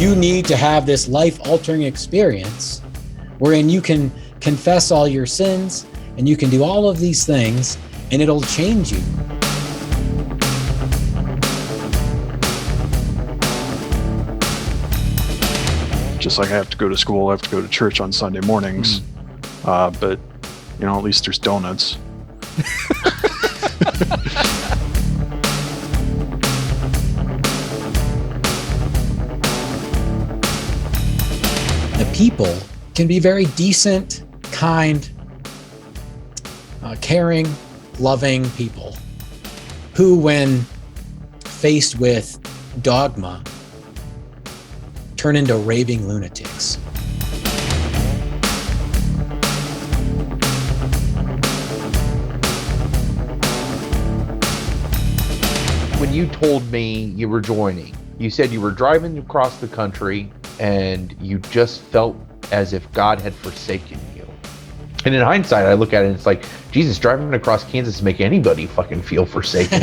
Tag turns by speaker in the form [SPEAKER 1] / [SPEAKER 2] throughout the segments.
[SPEAKER 1] You need to have this life-altering experience wherein you can confess all your sins and you can do all of these things and it'll change you.
[SPEAKER 2] Just like I have to go to school, I have to go to church on Sunday mornings. But, you know, at least there's donuts.
[SPEAKER 1] The people can be very decent, kind, caring, loving people who, when faced with dogma, turn into raving lunatics.
[SPEAKER 3] When you told me you were joining, you said you were driving across the country and you just felt as if God had forsaken you. And in hindsight, I look at it and it's like, Jesus, driving across Kansas to make anybody fucking feel forsaken.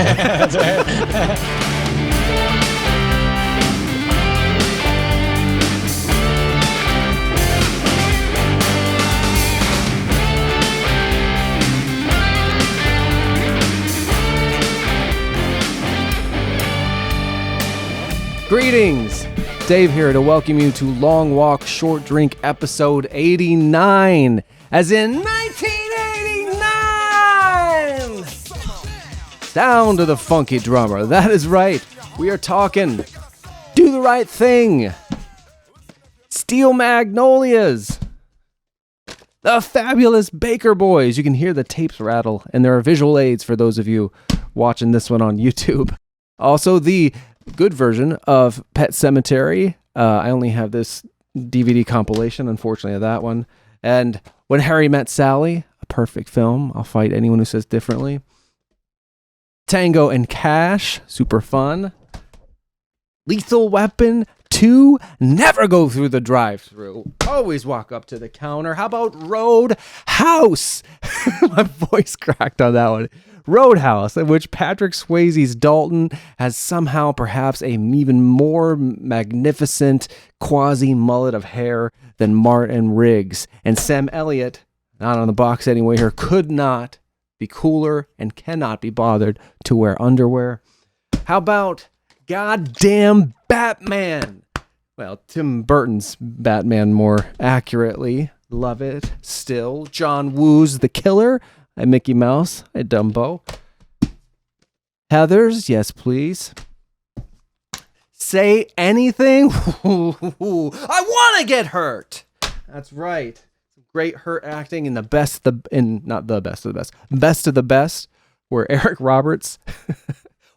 [SPEAKER 4] Greetings! Dave here to welcome you to Long Walk Short Drink episode 89, as in 1989! Down to the funky drummer, that is right, we are talking Do the Right Thing, Steel Magnolias, the fabulous Baker Boys. You can hear the tapes rattle, and there are visual aids for those of you watching this one on YouTube. Also, the good version of Pet Sematary. I only have this DVD compilation, unfortunately, of that one. And When Harry Met Sally, a perfect film. I'll fight anyone who says differently. Tango and Cash, super fun. Lethal Weapon 2, never go through the drive-thru. Always walk up to the counter. How about Roadhouse? My voice cracked on that one. Roadhouse, in which Patrick Swayze's Dalton has somehow perhaps a even more magnificent quasi-mullet of hair than Martin Riggs. And Sam Elliott, not on the box anyway here, could not be cooler and cannot be bothered to wear underwear. How about goddamn Batman? Well, Tim Burton's Batman more accurately. Love it. Still, John Woo's The Killer. And Mickey Mouse, a Dumbo. Heathers, yes please. Say Anything. I want to get hurt. That's right. Great hurt acting in best of the best, where Eric Roberts,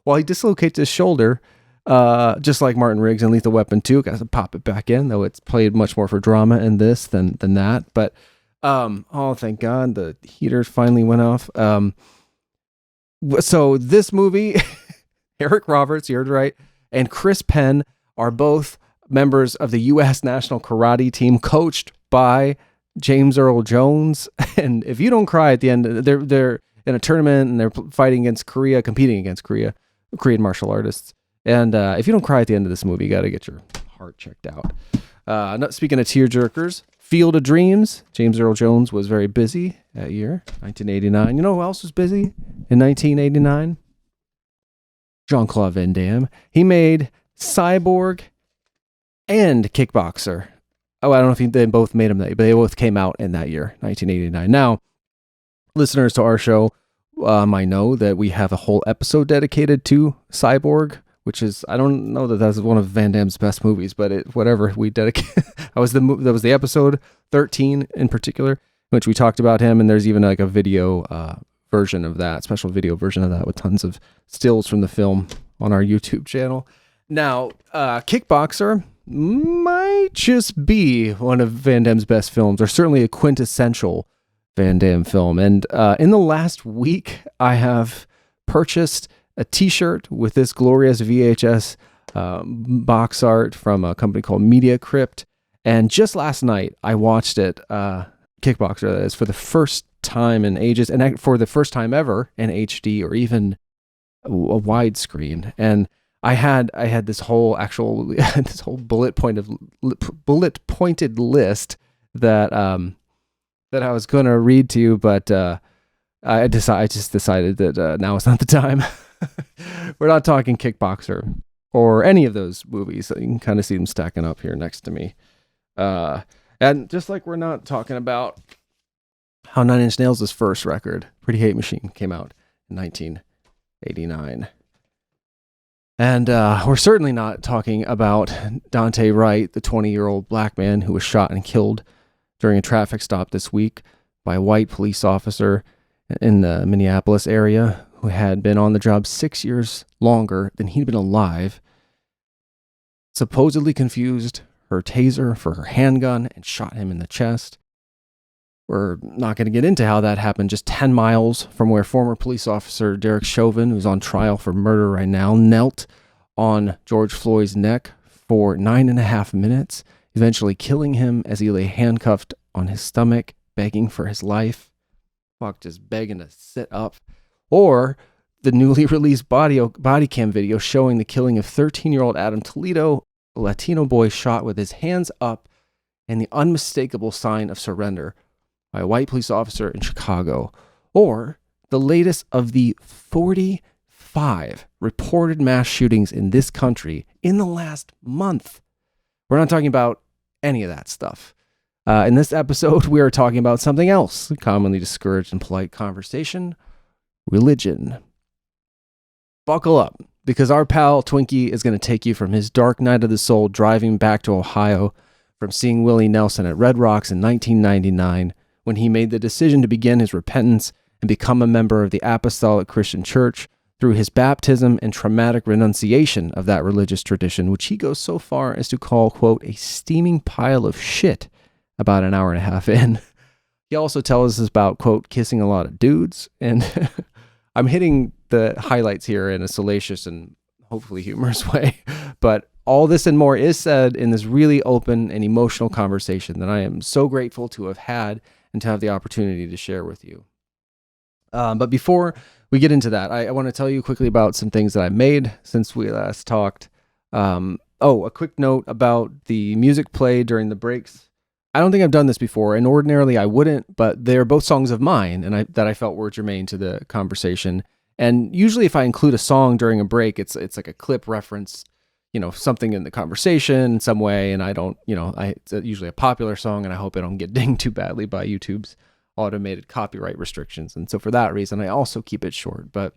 [SPEAKER 4] while he dislocates his shoulder, just like Martin Riggs in Lethal Weapon 2, got to pop it back in, though it's played much more for drama in this than that. But oh, thank God, the heaters finally went off. So this movie, Eric Roberts, you heard right, and Chris Penn are both members of the U.S. national karate team, coached by James Earl Jones. And if you don't cry at the end, they're in a tournament and they're competing against Korean martial artists. And if you don't cry at the end of this movie, you got to get your heart checked out. Not speaking of tearjerkers. Field of Dreams. James Earl Jones was very busy that year, 1989. You know who else was busy in 1989? Jean-Claude Van Damme. He made Cyborg and Kickboxer. Oh, I don't know if they both made them that year, but they both came out in that year, 1989. Now, listeners to our show might know that we have a whole episode dedicated to Cyborg, which is, I don't know that that's one of Van Damme's best movies, but whatever, we dedicate. that was the episode 13 in particular, in which we talked about him, and there's even like a video version of that, special video version of that with tons of stills from the film on our YouTube channel. Now, Kickboxer might just be one of Van Damme's best films, or certainly a quintessential Van Damme film. And in the last week, I have purchased a t-shirt with this glorious VHS box art from a company called Media Crypt. And just last night, I watched it, Kickboxer, that is, for the first time in ages, and for the first time ever in HD or even a widescreen. And I had this whole this whole bullet pointed list that I was going to read to you, but I just decided that now is not the time. We're not talking Kickboxer or any of those movies. You can kind of see them stacking up here next to me. And just like we're not talking about how 9 Inch Nails' first record, Pretty Hate Machine, came out in 1989. And we're certainly not talking about Dante Wright, the 20-year-old black man who was shot and killed during a traffic stop this week by a white police officer in the Minneapolis area who had been on the job 6 years longer than he'd been alive, supposedly confused her taser for her handgun and shot him in the chest. We're not going to get into how that happened. Just 10 miles from where former police officer Derek Chauvin, who's on trial for murder right now, knelt on George Floyd's neck for 9.5 minutes, eventually killing him as he lay handcuffed on his stomach, begging for his life. Fuck, just begging to sit up. Or the newly released body cam video showing the killing of 13-year-old Adam Toledo, a Latino boy shot with his hands up and the unmistakable sign of surrender by a white police officer in Chicago. Or the latest of the 45 reported mass shootings in this country in the last month. We're not talking about any of that stuff. In this episode, we are talking about something else commonly discouraged in polite conversation: religion. Buckle up, because our pal Twinkie is going to take you from his dark night of the soul driving back to Ohio from seeing Willie Nelson at Red Rocks in 1999, when he made the decision to begin his repentance and become a member of the Apostolic Christian Church, through his baptism and traumatic renunciation of that religious tradition, which he goes so far as to call, quote, a steaming pile of shit about an hour and a half in. He also tells us about, quote, kissing a lot of dudes. And I'm hitting the highlights here in a salacious and hopefully humorous way. But all this and more is said in this really open and emotional conversation that I am so grateful to have had and to have the opportunity to share with you. But before we get into that, I want to tell you quickly about some things that I made since we last talked. A quick note about the music played during the breaks. I don't think I've done this before, and ordinarily I wouldn't, but they're both songs of mine and that I felt were germane to the conversation. And usually if I include a song during a break, it's like a clip reference, something in the conversation in some way, and I don't, it's usually a popular song, and I hope I don't get dinged too badly by YouTube's automated copyright restrictions. And so for that reason, I also keep it short. But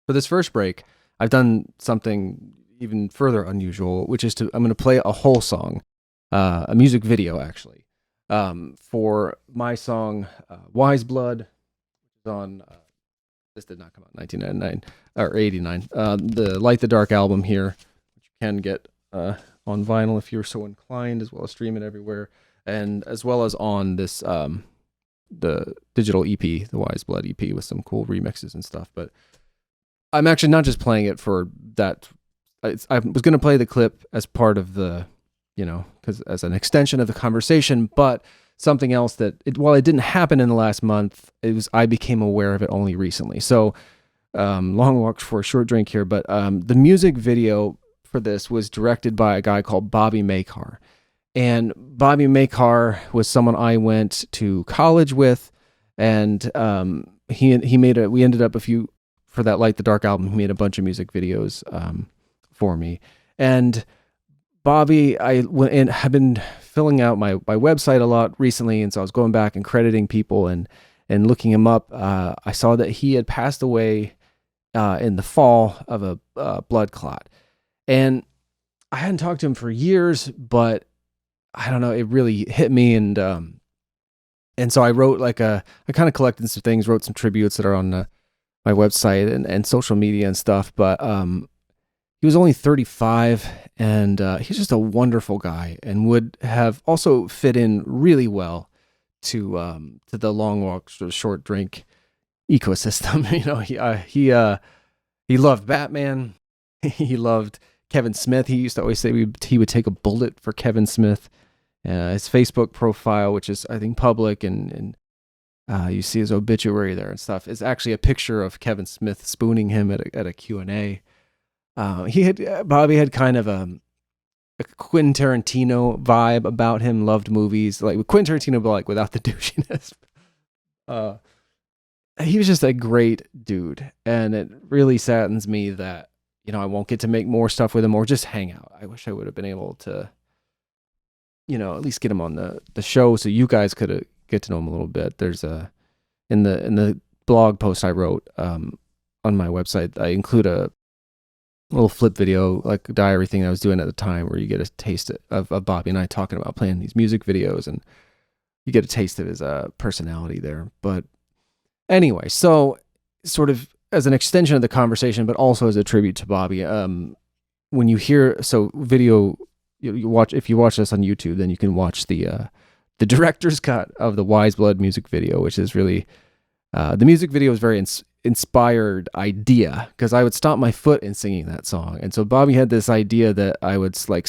[SPEAKER 4] for this first break, I've done something even further unusual, which is I'm going to play a whole song, a music video actually, for my song Wise Blood, which is on, this did not come out in 1999 or 89, the Light the Dark album here, which you can get on vinyl if you're so inclined, as well as stream it everywhere, and as well as on this the digital EP, the Wise Blood EP, with some cool remixes and stuff. But I'm actually not just playing it for that. I was going to play the clip as part of the, because as an extension of the conversation, but something else that, while it didn't happen in the last month, I became aware of it only recently. So long walk for a short drink here, but the music video for this was directed by a guy called Bobby Makar. And Bobby Makar was someone I went to college with, and we ended up for that Light the Dark album, he made a bunch of music videos for me. And Bobby, I have been filling out my website a lot recently, and so I was going back and crediting people and looking him up. I saw that he had passed away in the fall of a blood clot. And I hadn't talked to him for years, but I don't know, it really hit me, and so I wrote I kind of collected some things, wrote some tributes that are on my website and social media and stuff, but he was only 35, and he's just a wonderful guy, and would have also fit in really well to the long walk, short drink ecosystem. He loved Batman, he loved Kevin Smith. He used to always say he would take a bullet for Kevin Smith. His Facebook profile, which is, I think, public, and you see his obituary there and stuff, is actually a picture of Kevin Smith spooning him at a Q&A. Bobby had kind of a Quentin Tarantino vibe about him. Loved movies like Quentin Tarantino, but like without the douchiness. He was just a great dude, and it really saddens me that I won't get to make more stuff with him or just hang out. I wish I would have been able to, at least get him on the show so you guys could get to know him a little bit. There's in the blog post I wrote on my website, I include a little flip video, like a diary thing I was doing at the time, where you get a taste of Bobby and I talking about playing these music videos, and you get a taste of his personality there. But anyway, so sort of as an extension of the conversation, but also as a tribute to Bobby, when you hear video, you watch, if you watch this on YouTube, then you can watch the director's cut of the Wise Blood music video, which is really the music video is very inspired idea, because I would stomp my foot in singing that song. And so Bobby had this idea that I would like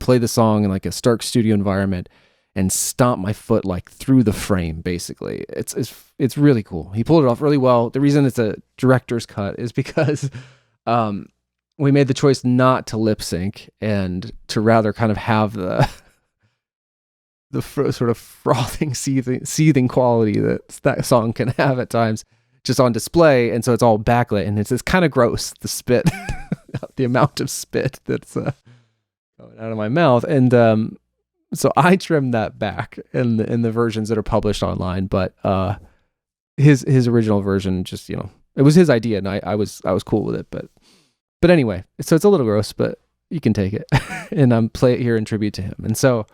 [SPEAKER 4] play the song in like a Stark studio environment and stomp my foot like through the frame. Basically, it's really cool. He pulled it off really well. The reason it's a director's cut is because we made the choice not to lip sync and to rather kind of have the sort of frothing, seething quality that song can have at times just on display. And so it's all backlit, and it's kind of gross, the spit, the amount of spit that's going out of my mouth. And so I trimmed that back in the versions that are published online. But his original version, just, it was his idea, and I was cool with it. But anyway, so it's a little gross, but you can take it. And I'm play it here in tribute to him. And so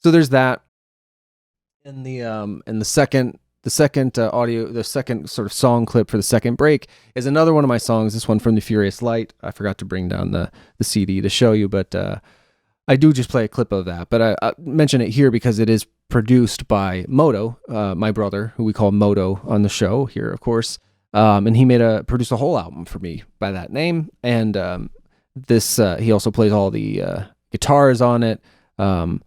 [SPEAKER 4] there's that. In the second audio, the second sort of song clip for the second break is another one of my songs. This one from The Furious Light. I forgot to bring down the CD to show you, but I do just play a clip of that. But I mention it here because it is produced by Moto, my brother, who we call Moto on the show here, of course. And he produced a whole album for me by that name. And he also plays all the guitars on it. And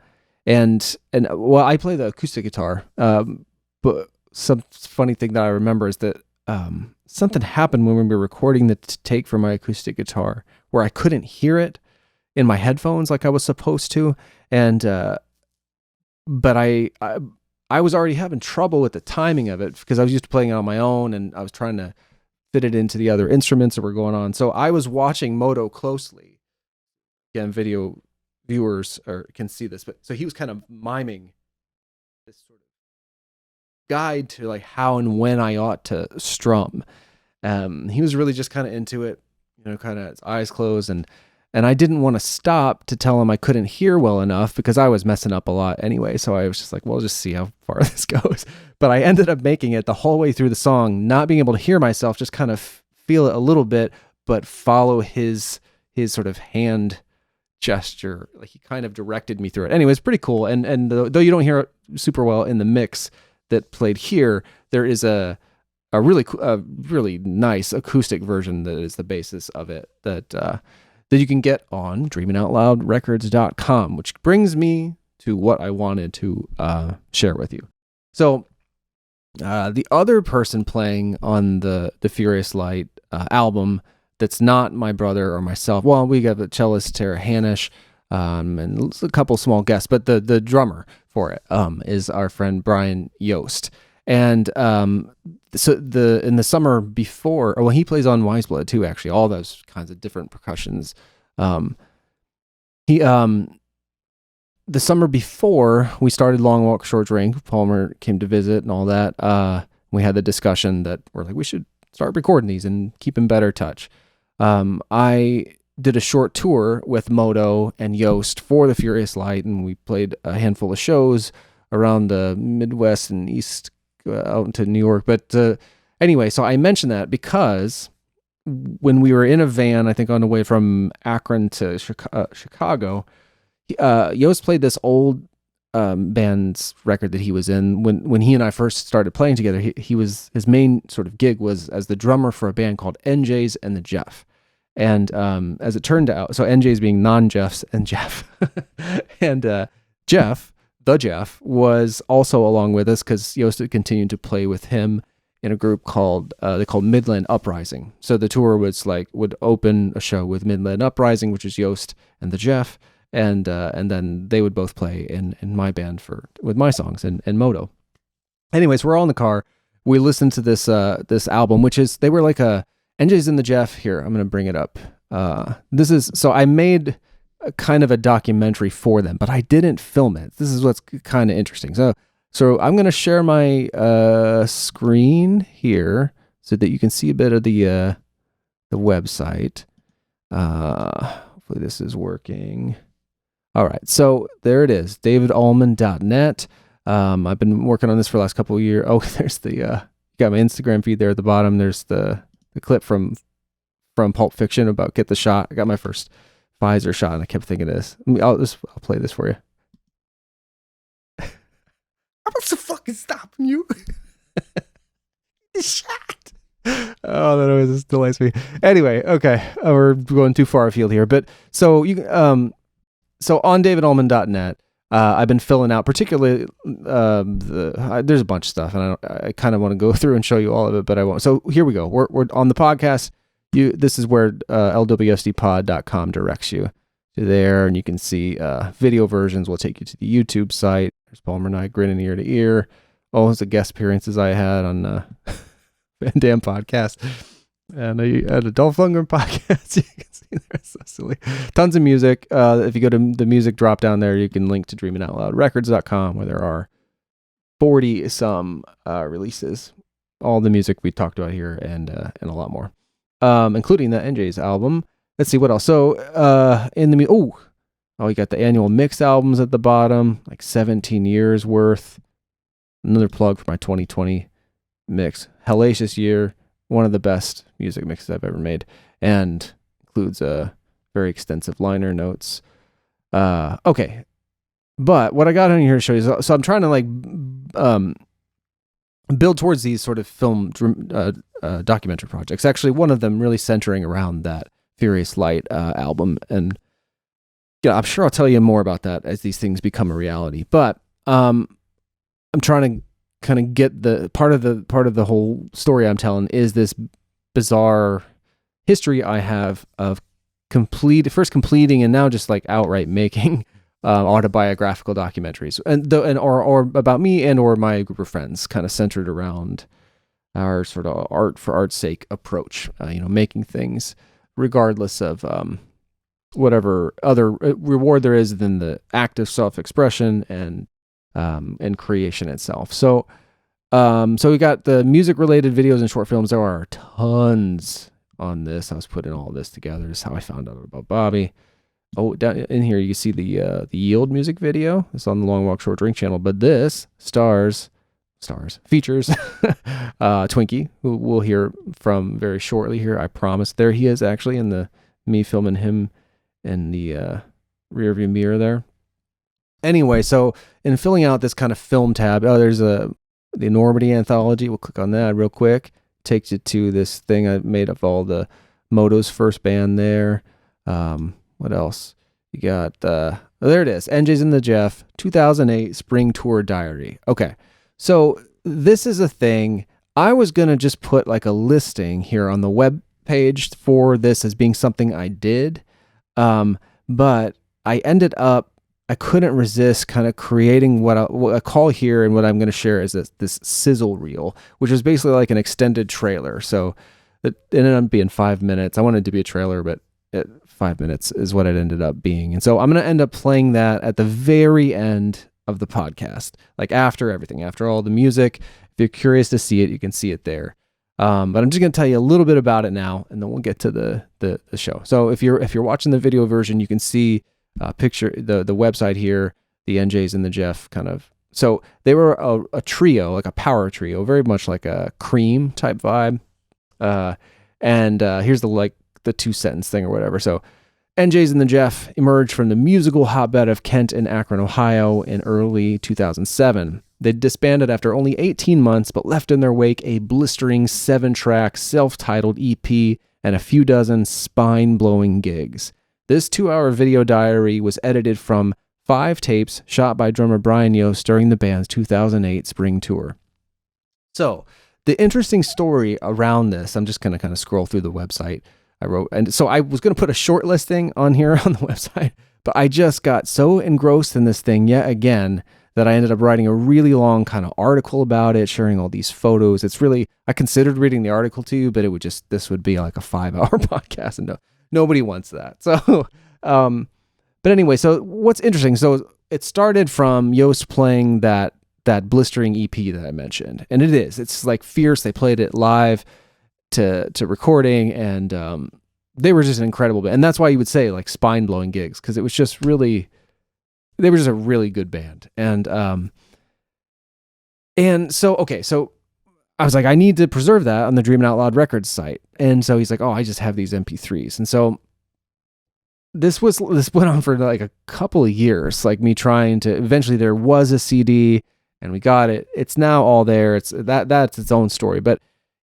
[SPEAKER 4] well, I play the acoustic guitar. But some funny thing that I remember is that something happened when we were recording the take for my acoustic guitar, where I couldn't hear it in my headphones like I was supposed to. And but I was already having trouble with the timing of it, because I was used to playing it on my own, and I was trying to fit it into the other instruments that were going on. So I was watching Moto closely. Again, video viewers can see this, but so he was kind of miming this sort of guide to like how and when I ought to strum. He was really just kind of into it, kind of his eyes closed, and I didn't want to stop to tell him I couldn't hear well enough, because I was messing up a lot anyway. So I was just like, well, just see how far this goes. But I ended up making it the whole way through the song, not being able to hear myself, just kind of feel it a little bit, but follow his sort of hand gesture. Like he kind of directed me through it. Anyway, it's pretty cool. And though you don't hear it super well in the mix that played here, there is a really nice acoustic version that is the basis of it that you can get on dreamingoutloudrecords.com, which brings me to what I wanted to share with you. So the other person playing on the Furious Light album that's not my brother or myself, well, we got the cellist Tara Hanisch and a couple small guests, but the drummer for it is our friend Brian Yost. And so in the summer before, well, he plays on Wise Blood too, actually, all those kinds of different percussions. The summer before we started Long Walk Short Drink, Palmer came to visit and all that. We had the discussion that we're like, we should start recording these and keep in better touch. I did a short tour with Moto and Yost for the Furious Light, and we played a handful of shows around the Midwest and East out into New York. But anyway, so I mentioned that because when we were in a van, I think on the way from Akron to Chicago, Yost played this old band's record that he was in. When he and I first started playing together, his main sort of gig was as the drummer for a band called NJ's and the Jeff. And as it turned out, so NJ's being non-Jeffs and Jeff. And Jeff, the Jeff, was also along with us because Yost had continued to play with him in a group called Midland Uprising. So the tour would open a show with Midland Uprising, which is Yost and the Jeff, and then they would both play in my band with my songs and Moto. Anyways, we're all in the car. We listened to this album, which is, they were like NJ's in the Jeff. Here, I'm going to bring it up. So I made kind of a documentary for them, but I didn't film it. This is what's kind of interesting. So I'm going to share my screen here so that you can see a bit of the website. Hopefully this is working. All right, so there it is, davidullman.net. I've been working on this for the last couple of years. Oh, there's got my Instagram feed there at the bottom. There's the clip from Pulp Fiction about get the shot. I got my first Pfizer shot, and I kept thinking of this. I'll play this for you. I'm so fucking stopping you. The shot. Oh, that always just delights me. Anyway, okay, we're going too far afield here, but so you so on davidullman.net, I've been filling out, particularly there's a bunch of stuff, and I kind of want to go through and show you all of it, but I won't. So here we go. We're on the podcast. This is where LWSDpod.com directs you to there, and you can see video versions will take you to the YouTube site. There's Palmer and I grinning ear to ear. Oh, it's the guest appearances I had on Van Dam podcast, and I had a Dolph Lundgren podcast. You can see there, so silly. Tons of music. If you go to the music drop down there, you can link to dreamingoutloudrecords.com, where there are 40 some releases, all the music we talked about here, and a lot more. Including the NJ's album. Let's see what else. So, you got the annual mix albums at the bottom, like 17 years worth. Another plug for my 2020 mix. Hellacious year, one of the best music mixes I've ever made, and includes very extensive liner notes. Okay, but what I got on here to show you. So I'm trying to build towards these sort of film documentary projects. Actually, one of them really centering around that Furious Light album, and I'm sure I'll tell you more about that as these things become a reality. But I'm trying to kind of get the part of the whole story I'm telling is this bizarre history I have of completing and now just like outright making autobiographical documentaries, or about me and or my group of friends, kind of centered around our sort of art for art's sake approach, making things regardless of whatever other reward there is than the act of self-expression and creation itself. So we got the music related videos and short films. There are tons on this. I was putting all this together. This is how I found out about Bobby. Oh, down in here you can see the Yield music video. It's on the Long Walk Short Drink channel, but this features Twinkie, who we'll hear from very shortly here, I promise. There he is, actually, in me filming him in the rearview mirror there. Anyway, so in filling out this kind of film tab, there's the Enormity Anthology. We'll click on that real quick. Takes you to this thing I made of all the Moto's first band there. What else? You got, there it is. NJ's in the Jeff, 2008 Spring Tour Diary. Okay. So this is a thing. I was going to just put like a listing here on the web page for this as being something I did. But I ended up, I couldn't resist kind of creating what I call here, and what I'm going to share is this sizzle reel, which is basically like an extended trailer. So it ended up being 5 minutes. I wanted it to be a trailer, but 5 minutes is what it ended up being. And so I'm going to end up playing that at the very end of the podcast, like after everything, after all the music. If you're curious to see it, you can see it there. But I'm just going to tell you a little bit about it now, and then we'll get to the show. So if you're watching the video version, you can see picture the website here, the NJ's and the Jeff kind of. So they were a trio, like a power trio, very much like a Cream type vibe. And here's the 2-sentence thing or whatever. So NJ's and the Jeff emerged from the musical hotbed of Kent and Akron, Ohio in early 2007. They disbanded after only 18 months, but left in their wake a blistering 7-track self-titled EP and a few dozen spine-blowing gigs. This 2-hour video diary was edited from 5 tapes shot by drummer Brian Yost during the band's 2008 spring tour. So the interesting story around this, I'm just going to kind of scroll through the website I wrote. And so I was going to put a short listing on here on the website, but I just got so engrossed in this thing yet again that I ended up writing a really long kind of article about it, sharing all these photos. It's really, I considered reading the article to you, but this would be like a 5-hour podcast, and nobody wants that. So, but anyway, so what's interesting, so it started from Yost playing that blistering EP that I mentioned. And it's like fierce. They played it live to recording, and they were just an incredible band. And that's why you would say like spine blowing gigs, because it was just really, they were just a really good band. And so, okay, so I was like, I need to preserve that on the Dreamin' Out Loud Records site. And so he's like, oh, I just have these MP3s. And so this went on for like a couple of years, like me trying to, eventually there was a CD and we got it. It's now all there. That's its own story. But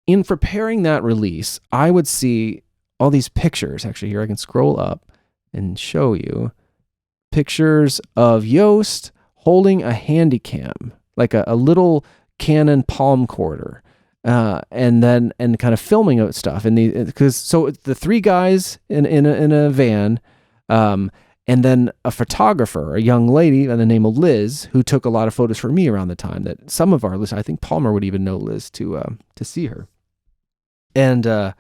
[SPEAKER 4] in preparing that release, I would see all these pictures. Actually, here I can scroll up and show you pictures of Yost holding a handy cam, like a little Canon palm quarter, and kind of filming out stuff. And so the three guys in a van, and then a photographer, a young lady by the name of Liz, who took a lot of photos for me around the time that some of our listeners, I think Palmer would even know Liz to see her. And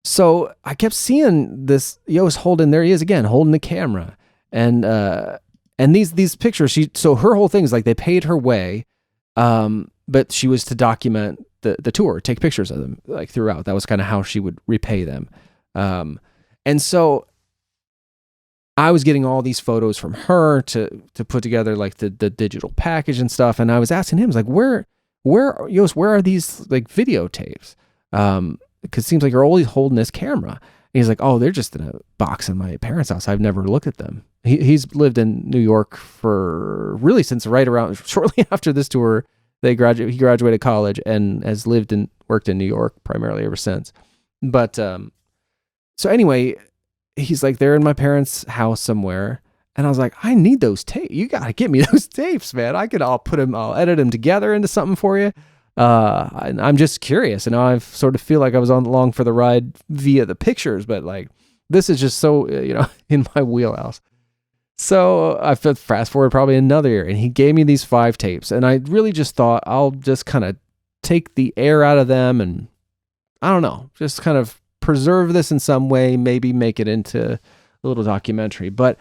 [SPEAKER 4] so I kept seeing this Yost holding, there he is again, holding the camera. And these pictures, so her whole thing is like they paid her way, but she was to document the tour, take pictures of them like throughout. That was kind of how she would repay them. And so I was getting all these photos from her to put together like the digital package and stuff. And I was asking him, like, where are these like videotapes? Because it seems like you're always holding this camera. And he's like, oh, they're just in a box in my parents' house. I've never looked at them. He's lived in New York for really since right around shortly after this tour. He graduated college and has lived and worked in New York primarily ever since. But so anyway, he's like, they're in my parents' house somewhere. And I was like, I need those tapes. You got to get me those tapes, man. I'll edit them together into something for you. And I'm just curious. And I sort of feel like I was along for the ride via the pictures, but like, this is just so, in my wheelhouse. So I fast forward probably another year, and he gave me these 5 tapes. And I really just thought I'll just kind of take the air out of them and I don't know, just kind of preserve this in some way, maybe make it into a little documentary. But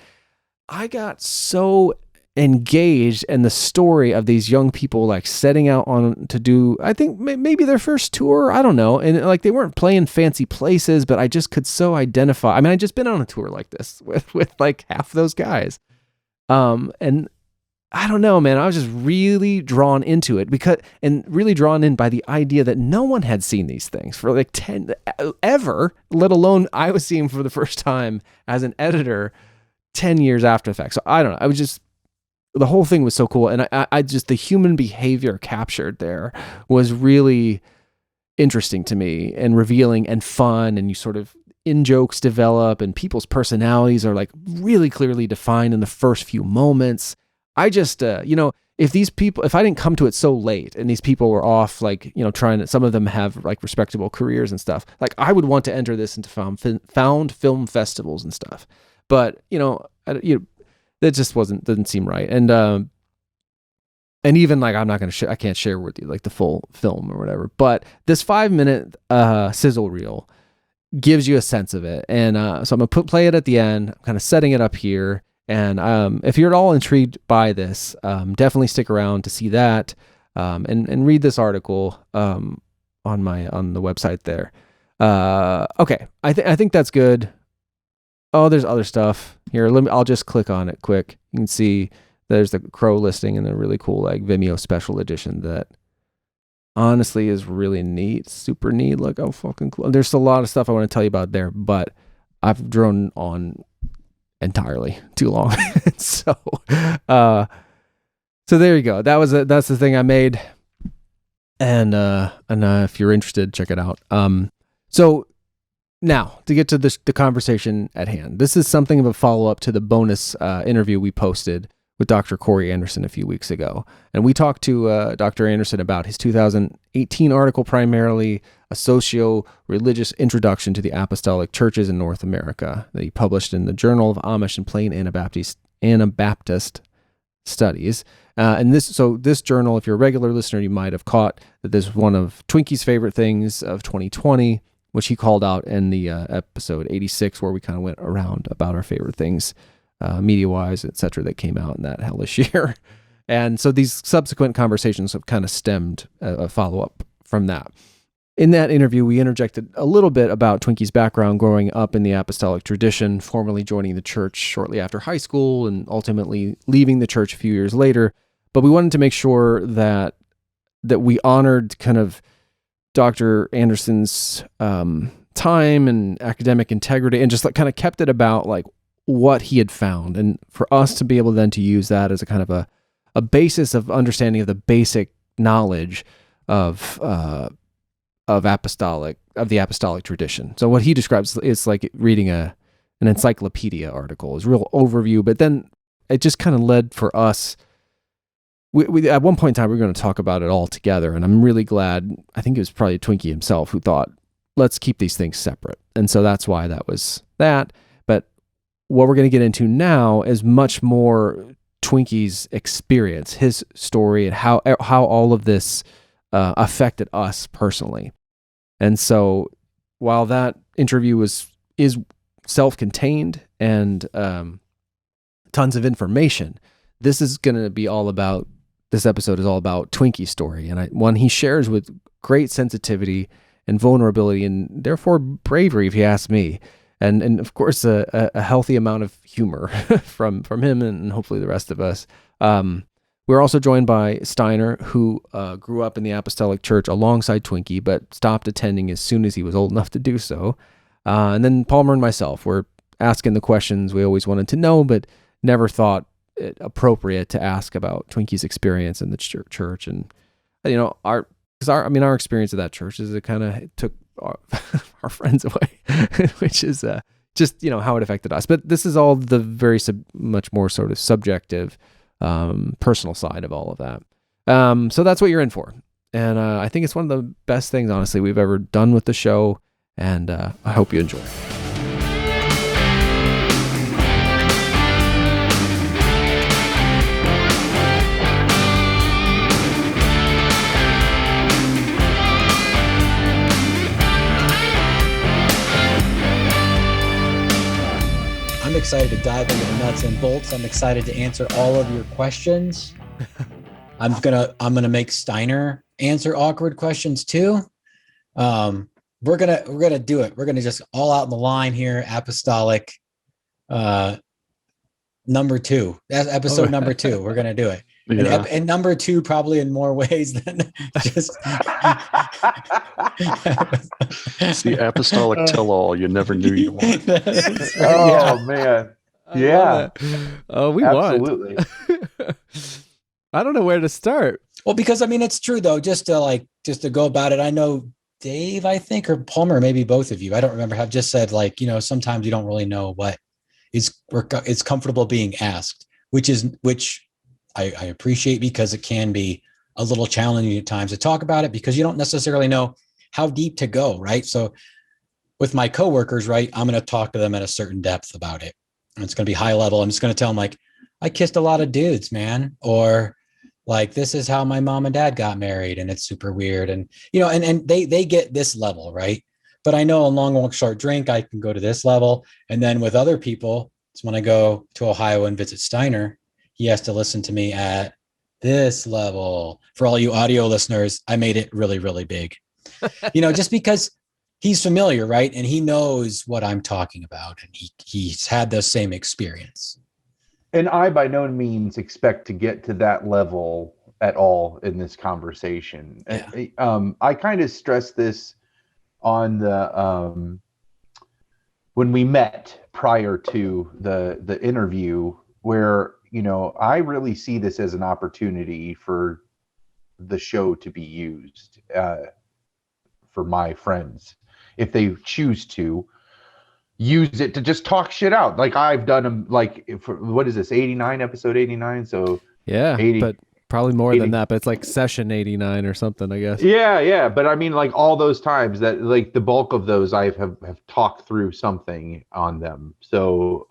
[SPEAKER 4] I got so engaged in the story of these young people like setting out on to do, I think maybe their first tour, I don't know. And like they weren't playing fancy places, but I just could so identify. I mean, I just been on a tour like this with like half those guys. And I don't know, man, I was just really drawn into it and really drawn in by the idea that no one had seen these things for like 10 ever, let alone I was seeing for the first time as an editor 10 years after the fact. So I don't know. The whole thing was so cool. And I just, the human behavior captured there was really interesting to me and revealing and fun. And you sort of in-jokes develop and people's personalities are like really clearly defined in the first few moments. I just, if I didn't come to it so late and these people were off, like, trying to, some of them have like respectable careers and stuff, like I would want to enter this into found film festivals and stuff. But, that just didn't seem right. And even like, I can't share with you like the full film or whatever, but this 5-minute sizzle reel gives you a sense of it. And so I'm going to play it at the end. I'm kind of setting it up here. And if you're at all intrigued by this, definitely stick around to see that and read this article on the website there. Okay, I think that's good. Oh, there's other stuff here. I'll just click on it quick. You can see there's the Crow listing and a really cool like Vimeo special edition that honestly is really neat, super neat. Look how fucking cool. There's a lot of stuff I want to tell you about there, but I've drone on entirely too long. So there you go. That's the thing I made. And if you're interested, check it out. So now to get to the conversation at hand, this is something of a follow-up to the bonus interview we posted with Dr. Corey Anderson a few weeks ago. And we talked to Dr. Anderson about his 2018 article, primarily a socio-religious introduction to the apostolic churches in North America, that he published in the Journal of Amish and Plain Anabaptist Studies. And this journal, if you're a regular listener, you might have caught that this is one of Twinkie's favorite things of 2020, which he called out in the episode 86, where we kind of went around about our favorite things, media-wise, et cetera, that came out in that hellish year. And so these subsequent conversations have kind of stemmed a follow-up from that. In that interview, we interjected a little bit about Twinkie's background growing up in the apostolic tradition, formally joining the church shortly after high school, and ultimately leaving the church a few years later. But we wanted to make sure that we honored kind of Dr. Anderson's time and academic integrity, and just like kind of kept it about like what he had found, and for us to be able then to use that as a kind of a basis of understanding of the basic knowledge of the apostolic tradition. So what he describes is like reading an encyclopedia article. It's a real overview, but then it just kind of led for us. We at one point in time, we were going to talk about it all together, and I'm really glad. I think it was probably Twinkie himself who thought, let's keep these things separate. And so that's why that was that. But what we're going to get into now is much more Twinkie's experience, his story, and how all of this affected us personally. And so while that interview is self-contained and tons of information, this episode is all about Twinkie's story, and one he shares with great sensitivity and vulnerability, and therefore bravery, if you ask me, and of course a healthy amount of humor from him and hopefully the rest of us. We're also joined by Steiner, who grew up in the Apostolic Church alongside Twinkie, but stopped attending as soon as he was old enough to do so. And then Palmer and myself were asking the questions we always wanted to know, but never thought it appropriate to ask about Twinkie's experience in the church. And, our experience of that church is it kind of took our friends away, which is just, how it affected us. But this is all the very much more sort of subjective, personal side of all of that. So that's what you're in for. And I think it's one of the best things, honestly, we've ever done with the show. And I hope you enjoy.
[SPEAKER 1] I'm excited to dive into the nuts and bolts. I'm excited to answer all of your questions. I'm gonna make Steiner answer awkward questions too. We're gonna do it. We're gonna just all out in the line here. Apostolic, number 2. That's episode number 2. We're gonna do it. Yeah. And number 2 probably in more ways than just.
[SPEAKER 2] It's the apostolic tell-all you never knew you wanted.
[SPEAKER 3] Man. Yeah.
[SPEAKER 4] Oh, we
[SPEAKER 3] absolutely.
[SPEAKER 4] Want. I don't know where to start.
[SPEAKER 1] Well, because it's true though, just to go about it. I know Dave, I think, or Palmer, maybe both of you, I don't remember, have just said sometimes you don't really know what is comfortable being asked, which I appreciate, because it can be a little challenging at times to talk about it because you don't necessarily know how deep to go, right? So with my coworkers, right, I'm going to talk to them at a certain depth about it. And it's going to be high level. I'm just going to tell them I kissed a lot of dudes, man. Or this is how my mom and dad got married and it's super weird. And, and they get this level, right? But I know on Long Walk Short Drink, I can go to this level. And then with other people, it's when I go to Ohio and visit Steiner, he has to listen to me at this level. For all you audio listeners, I made it really, really big, just because he's familiar, right? And he knows what I'm talking about, and he's had the same experience.
[SPEAKER 3] And I by no means expect to get to that level at all in this conversation. Yeah. I kind of stressed this on the when we met prior to the interview, where I really see this as an opportunity for the show to be used for my friends, if they choose to use it to just talk shit out. Like I've done them. Like for, what is this? 89, episode 89. So
[SPEAKER 4] Yeah,
[SPEAKER 3] 80,
[SPEAKER 4] but probably more
[SPEAKER 3] 80.
[SPEAKER 4] than that. But it's like session 89 or something, I guess.
[SPEAKER 3] Yeah. But I mean, like all those times that, like the bulk of those, I have talked through something on them. So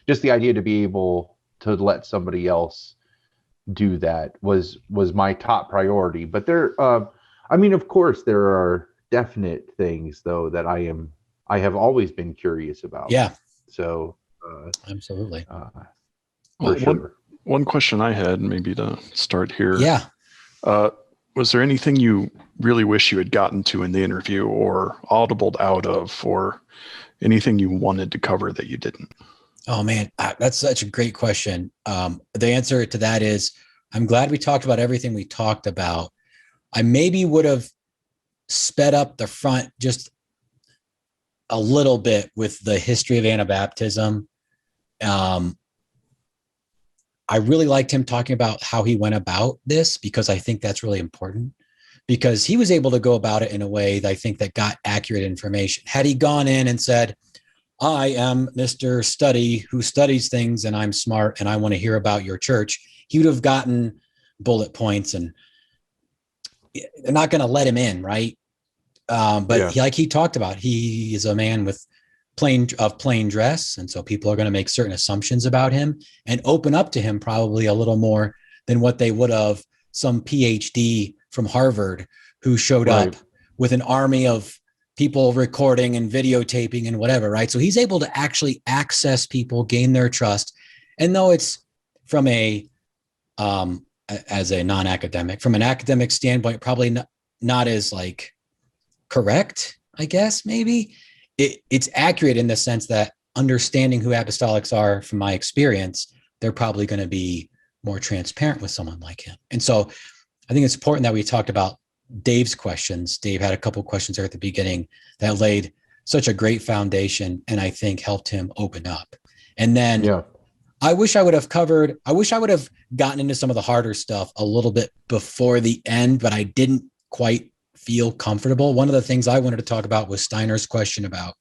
[SPEAKER 3] just the idea to be able to let somebody else do that was my top priority. But there, I mean, of course, there are definite things though that I have always been curious about.
[SPEAKER 1] Yeah.
[SPEAKER 3] So
[SPEAKER 1] absolutely.
[SPEAKER 3] For sure.
[SPEAKER 2] One question I had, maybe to start here.
[SPEAKER 1] Yeah.
[SPEAKER 2] Was there anything you really wish you had gotten to in the interview or audibled out of, or anything you wanted to cover that you didn't?
[SPEAKER 1] Oh man, that's such a great question. The answer to that is, I'm glad we talked about everything we talked about. I maybe would have sped up the front just a little bit with the history of Anabaptism. I really liked him talking about how he went about this, because I think that's really important, because he was able to go about it in a way that I think that got accurate information. Had he gone in and said, I am Mr. Study who studies things and I'm smart and I want to hear about your church, he would have gotten bullet points, and they're not going to let him in. Right. But like he talked about, he is a man with plain dress. And so people are going to make certain assumptions about him and open up to him probably a little more than what they would have some PhD from Harvard who showed up with an army of people recording and videotaping and whatever. Right. So he's able to actually access people, gain their trust. And though it's from as a non-academic, from an academic standpoint, probably not as like correct, I guess, maybe it's accurate in the sense that understanding who apostolics are, from my experience, they're probably going to be more transparent with someone like him. And so I think it's important that we talked about Dave's questions. Dave had a couple of questions there at the beginning that laid such a great foundation and I think helped him open up. And then I wish I would have gotten into some of the harder stuff a little bit before the end, but I didn't quite feel comfortable. One of the things I wanted to talk about was Steiner's question about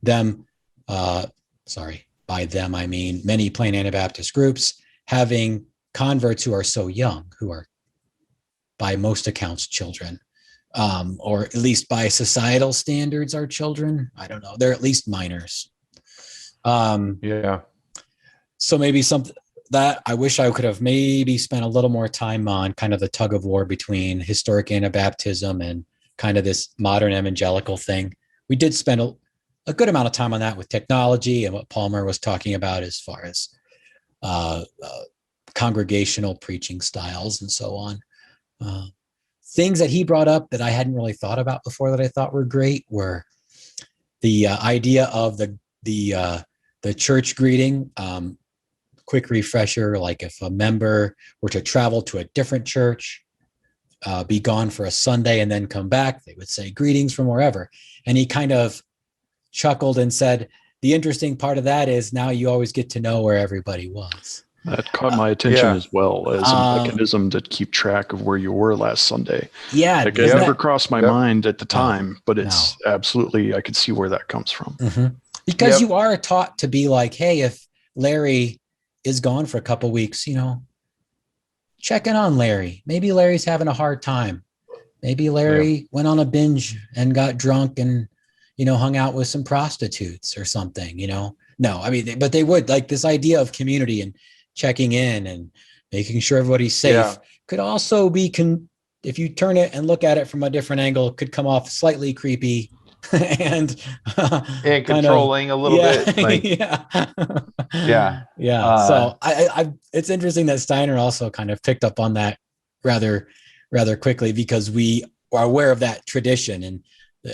[SPEAKER 1] them. By them, I mean many plain Anabaptist groups having converts who are so young, who are by most accounts children, or at least by societal standards are children. I don't know. They're at least minors. So maybe something that I wish I could have maybe spent a little more time on, kind of the tug of war between historic Anabaptism and kind of this modern evangelical thing. We did spend a good amount of time on that with technology and what Palmer was talking about as far as congregational preaching styles and so on. Things that he brought up that I hadn't really thought about before that I thought were great were the idea of the church greeting. Quick refresher, like if a member were to travel to a different church, be gone for a Sunday and then come back, they would say greetings from wherever. And he kind of chuckled and said, the interesting part of that is now you always get to know where everybody was.
[SPEAKER 2] That caught my attention as well as a mechanism to keep track of where you were last Sunday.
[SPEAKER 1] Yeah.
[SPEAKER 2] Like, it never crossed my mind at the time, but it's absolutely, I could see where that comes from.
[SPEAKER 1] Mm-hmm. Because you are taught to be like, hey, if Larry is gone for a couple of weeks, check in on Larry. Maybe Larry's having a hard time. Maybe Larry went on a binge and got drunk and, hung out with some prostitutes or something, No, I mean, but they would, like, this idea of community and checking in and making sure everybody's safe could also be, if you turn it and look at it from a different angle, could come off slightly creepy and
[SPEAKER 3] controlling a little bit. Like,
[SPEAKER 1] So I it's interesting that Steiner also kind of picked up on that rather quickly, because we are aware of that tradition and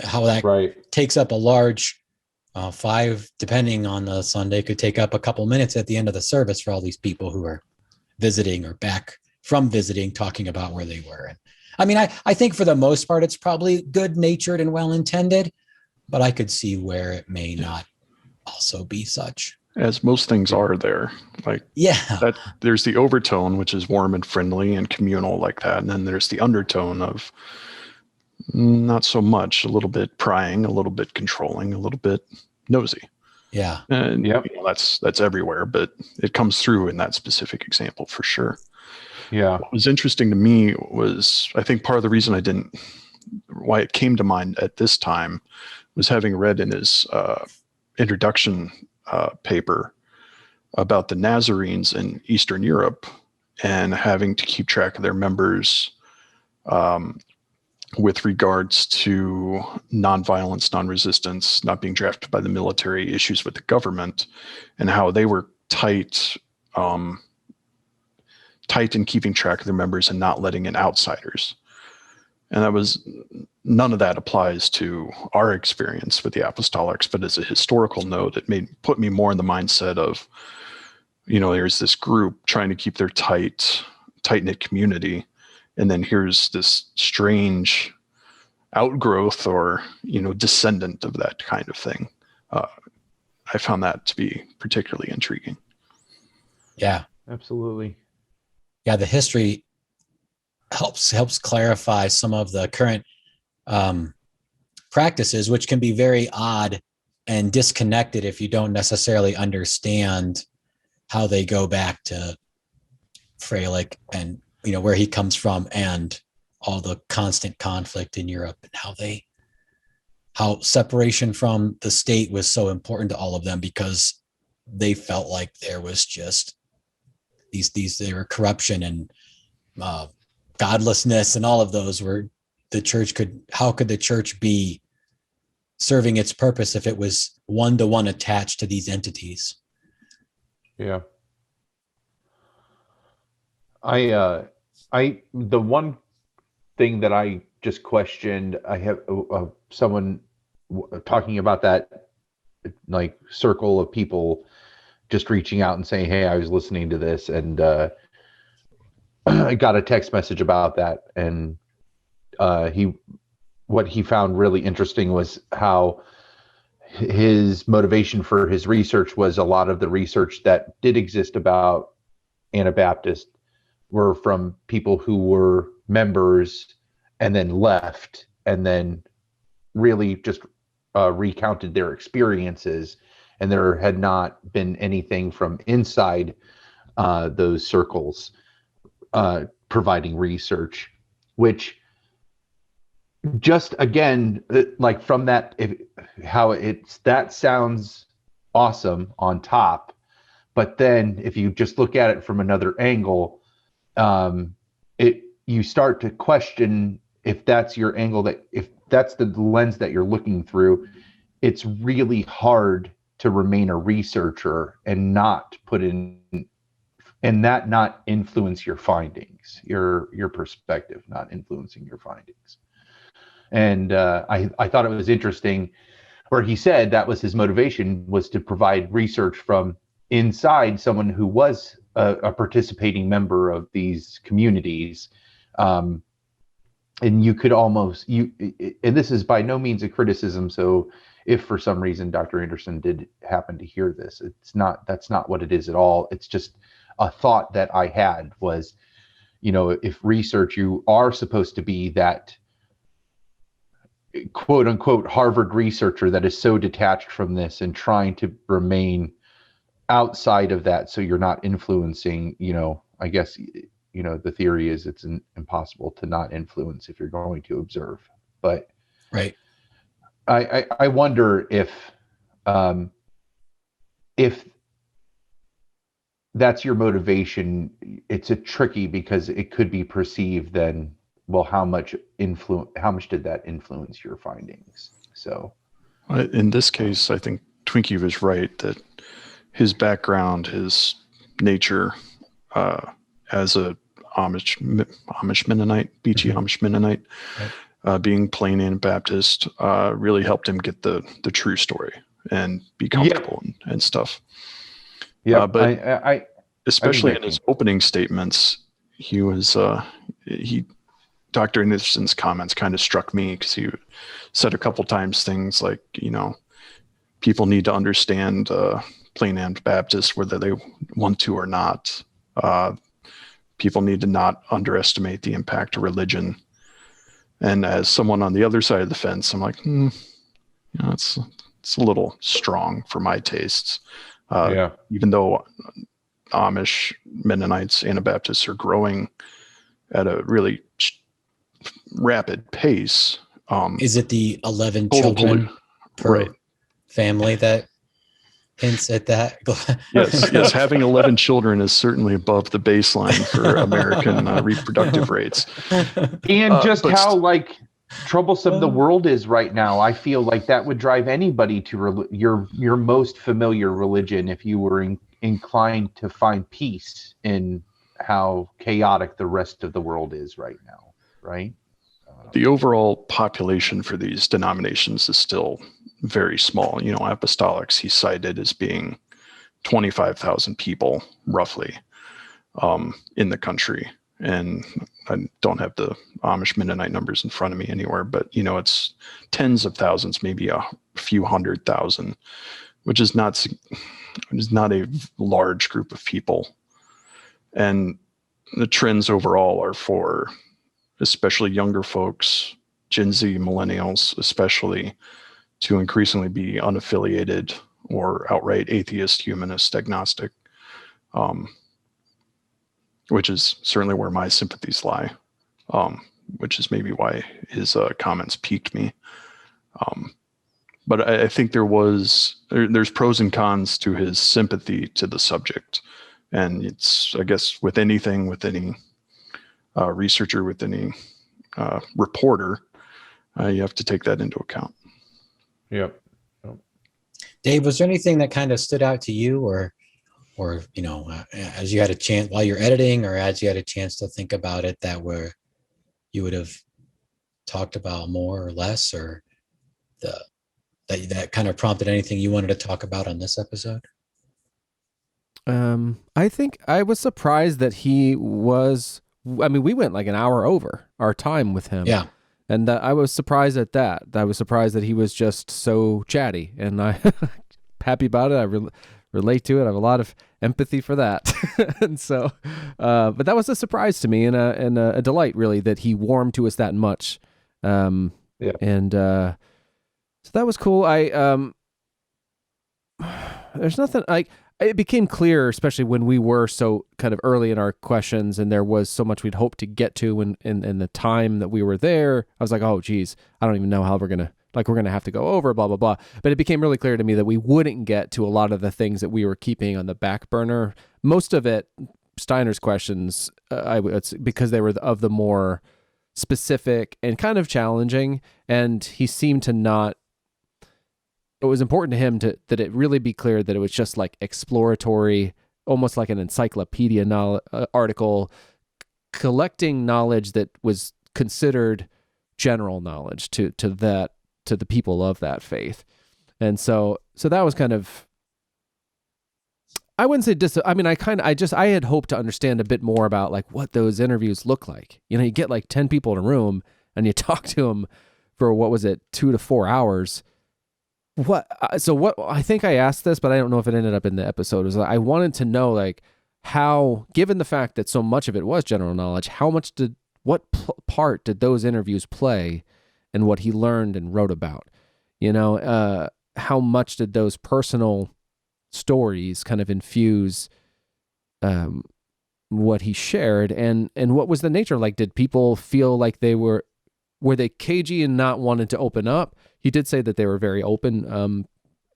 [SPEAKER 1] how that takes up a large 5, depending on the Sunday, could take up a couple minutes at the end of the service for all these people who are visiting or back from visiting, talking about where they were. And I mean, I think for the most part, it's probably good-natured and well-intended, but I could see where it may not also be such.
[SPEAKER 2] As most things are there. Like, that there's the overtone, which is warm and friendly and communal like that. And then there's the undertone of not so much, a little bit prying, a little bit controlling, a little bit nosy.
[SPEAKER 1] Yeah.
[SPEAKER 2] And
[SPEAKER 3] Yep.
[SPEAKER 2] that's everywhere, but it comes through in that specific example for sure.
[SPEAKER 3] Yeah.
[SPEAKER 2] What was interesting to me was, I think part of the reason why it came to mind at this time was having read in his introduction paper about the Nazarenes in Eastern Europe and having to keep track of their members with regards to nonviolence, non-resistance, not being drafted by the military, issues with the government, and how they were tight in keeping track of their members and not letting in outsiders. And none of that applies to our experience with the apostolics, but as a historical note, it put me more in the mindset of, there's this group trying to keep their tight-knit community. And then here's this strange outgrowth or, descendant of that kind of thing. I found that to be particularly intriguing.
[SPEAKER 1] Yeah.
[SPEAKER 3] Absolutely.
[SPEAKER 1] Yeah. The history helps clarify some of the current practices, which can be very odd and disconnected if you don't necessarily understand how they go back to Freilich and, where he comes from and all the constant conflict in Europe and how separation from the state was so important to all of them because they felt like there was just they were corruption and godlessness, and all of those were how could the church be serving its purpose if it was one-to-one attached to these entities?
[SPEAKER 3] Yeah. The one thing that I just questioned, I have someone talking about that, like, circle of people just reaching out and saying, hey, I was listening to this, and I got a text message about that. And what he found really interesting was how his motivation for his research was a lot of the research that did exist about Anabaptist were from people who were members and then left and then really just recounted their experiences, and there had not been anything from inside those circles providing research, which just again, like from that, that sounds awesome on top, but then if you just look at it from another angle, you start to question if that's your angle, if that's the lens that you're looking through, it's really hard to remain a researcher and not not influence your findings, your perspective, not influencing your findings. And I thought it was interesting where he said that was his motivation, was to provide research from inside someone who was a participating member of these communities. And you could almost, and this is by no means a criticism. So if for some reason Dr. Anderson did happen to hear this, that's not what it is at all. It's just a thought that I had was, if research, you are supposed to be that quote unquote Harvard researcher that is so detached from this and trying to remain outside of that, so you're not influencing, I guess, the theory is it's impossible to not influence if you're going to observe. But
[SPEAKER 1] right,
[SPEAKER 3] I wonder if that's your motivation. It's a tricky, because it could be perceived then, well, how much did that influence your findings? So
[SPEAKER 2] in this case, I think Twinkie was right that his background, his nature as a Amish Mennonite, BT Amish Mennonite, being plain Anabaptist, really helped him get the true story and be comfortable and stuff. Yeah, but especially in his opening statements, he was Dr. Anderson's comments kind of struck me, because he said a couple times things like, people need to understand plain Anabaptists, whether they want to or not. People need to not underestimate the impact of religion. And as someone on the other side of the fence, I'm like, it's it's a little strong for my tastes.
[SPEAKER 3] Yeah.
[SPEAKER 2] Even though Amish, Mennonites, Anabaptists are growing at a really rapid pace.
[SPEAKER 1] Is it the 11
[SPEAKER 2] total
[SPEAKER 1] children per
[SPEAKER 2] right.
[SPEAKER 1] family that hints at that?
[SPEAKER 2] Yes. Having 11 children is certainly above the baseline for American reproductive rates.
[SPEAKER 3] And just how like troublesome the world is right now, I feel like that would drive anybody to your most familiar religion if you were inclined to find peace in how chaotic the rest of the world is right now, right?
[SPEAKER 2] The overall population for these denominations is still very small. You know, Apostolics he cited as being 25,000 people roughly in the country. And I don't have the Amish Mennonite numbers in front of me anywhere, but you know, it's tens of thousands, maybe a few 100,000, which is not a large group of people. And the trends overall are for especially younger folks, Gen Z, millennials, especially, to increasingly be unaffiliated or outright atheist, humanist, agnostic, which is certainly where my sympathies lie, which is maybe why his comments piqued me. But I think there's pros and cons to his sympathy to the subject. And it's, I guess, with any researcher, with any reporter, you have to take that into account.
[SPEAKER 3] Yep.
[SPEAKER 1] Dave, was there anything that kind of stood out to you, or you know, as you had a chance while you're editing, or as you had a chance to think about it, that you would have talked about more or less, or that kind of prompted anything you wanted to talk about on this episode?
[SPEAKER 4] I think I was surprised that he was. I mean, we went like an hour over our time with him.
[SPEAKER 1] Yeah.
[SPEAKER 4] And I was surprised at that. I was surprised that he was just so chatty, and I happy about it. I relate to it. I have a lot of empathy for that. And so, but that was a surprise to me, and a delight really that he warmed to us that much. And so that was cool. There's nothing like. It became clear, especially when we were so kind of early in our questions, and there was so much we'd hoped to get to in the time that we were there. I was like, oh, geez, I don't even know how we're going to have to go over, blah, blah, blah. But it became really clear to me that we wouldn't get to a lot of the things that we were keeping on the back burner. Most of it, Steiner's questions, it's because they were of the more specific and kind of challenging, and he seemed to not. It was important to him that it really be clear that it was just like exploratory, almost like an encyclopedia article, collecting knowledge that was considered general knowledge to the people of that faith. And so that was kind of, I wouldn't say I had hoped to understand a bit more about like what those interviews look like. You know, you get like 10 people in a room and you talk to them for, what was it, 2 to 4 hours. What I think I asked this, but I don't know if it ended up in the episode, was I wanted to know like how, given the fact that so much of it was general knowledge, what part did those interviews play in what he learned and wrote about? You know, how much did those personal stories kind of infuse what he shared, and what was the nature? Like, did people feel like were they cagey and not wanting to open up? He did say that they were very open,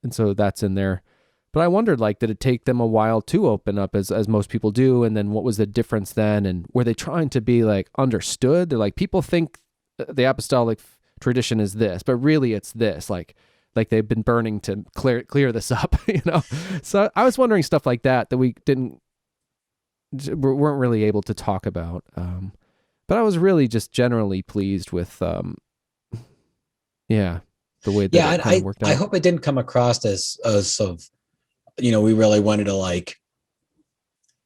[SPEAKER 4] and so that's in there. But I wondered, like, did it take them a while to open up, as most people do? And then what was the difference then? And were they trying to be, like, understood? They're like, people think the apostolic tradition is this, but really it's this. Like they've been burning to clear this up, you know? So I was wondering stuff like that we weren't really able to talk about. But I was really just generally pleased with, the way that it kind of worked out.
[SPEAKER 1] I hope it didn't come across as of, you know, we really wanted to like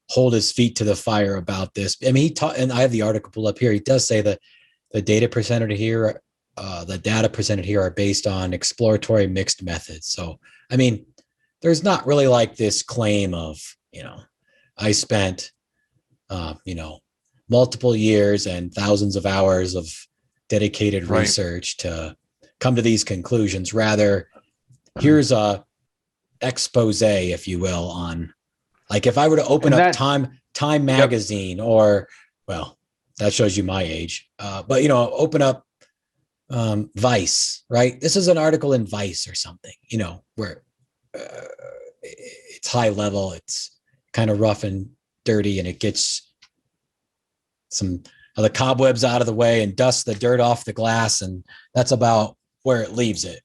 [SPEAKER 1] hold his feet to the fire about this. I mean, he taught, and I have the article pulled up here. He does say that the data presented here are based on exploratory mixed methods. So, I mean, there's not really like this claim of, you know, I spent, multiple years and thousands of hours of dedicated research to come to these conclusions. Rather, here's a expose, if you will, on like if I were to open up Time magazine or, well, that shows you my age, but open up Vice, right? This is an article in Vice or something, where it's high level, it's kind of rough and dirty, and it gets some of the cobwebs out of the way and dusts the dirt off the glass, and that's about where it leaves it.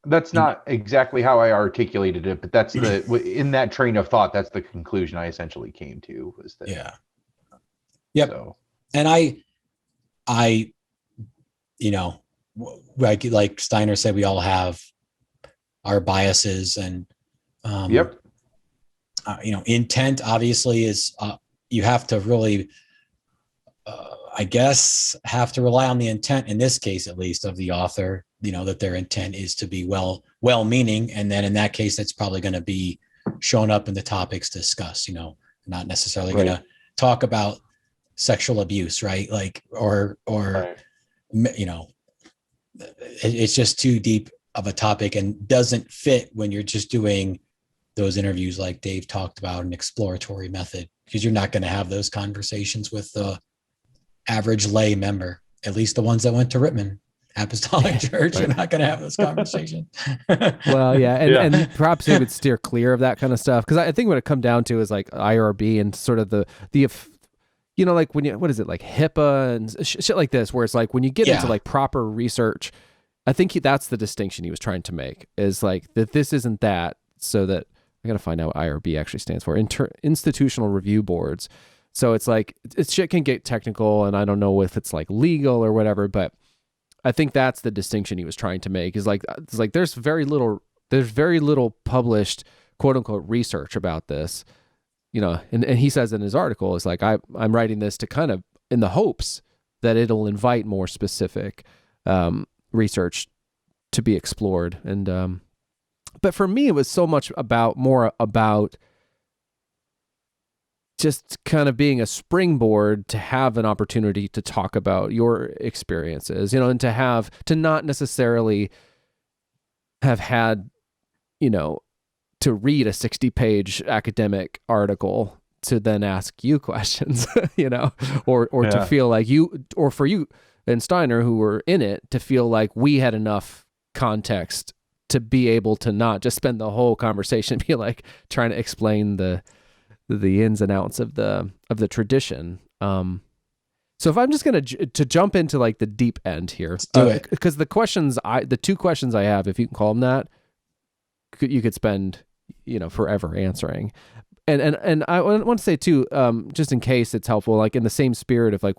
[SPEAKER 3] That's not exactly how I articulated it, but that's in that train of thought, that's the conclusion I essentially came to, was that.
[SPEAKER 1] Yeah. Yep.
[SPEAKER 3] So.
[SPEAKER 1] And I, like Steiner said, we all have our biases, and, intent obviously is, you have to really, I guess, have to rely on the intent, in this case, at least, of the author, that their intent is to be well-meaning. And then in that case, that's probably going to be shown up in the topics discussed, not necessarily going to talk about sexual abuse, right? Like, or it's just too deep of a topic and doesn't fit when you're just doing those interviews like Dave talked about, an exploratory method, because you're not going to have those conversations with the average lay member, at least the ones that went to Rittman Apostolic Church. You're not going to have those conversations.
[SPEAKER 4] Well, yeah. And perhaps they would steer clear of that kind of stuff. Because I think what it come down to is like IRB and sort of the like when what is it, like HIPAA and shit like this, where it's like when you get into like proper research, I think that's the distinction he was trying to make, is like that this isn't that, so that I got to find out what IRB actually stands for, institutional review boards. So it's like, shit can get technical, and I don't know if it's like legal or whatever, but I think that's the distinction he was trying to make, is like, it's like there's very little published quote unquote research about this, and he says in his article, it's like, I'm writing this to kind of in the hopes that it'll invite more specific research to be explored. And but for me, it was so much more about just kind of being a springboard to have an opportunity to talk about your experiences, and to not necessarily have had, to read a 60-page academic article to then ask you questions, or to feel like or for you and Steiner, who were in it, to feel like we had enough context to be able to not just spend the whole conversation be like trying to explain the ins and outs of the tradition. So if I'm just going to jump into like the deep end here,
[SPEAKER 1] let's do it.
[SPEAKER 4] Because the two questions I have, if you can call them that, you could spend, forever answering. And I want to say too, just in case it's helpful, like in the same spirit of like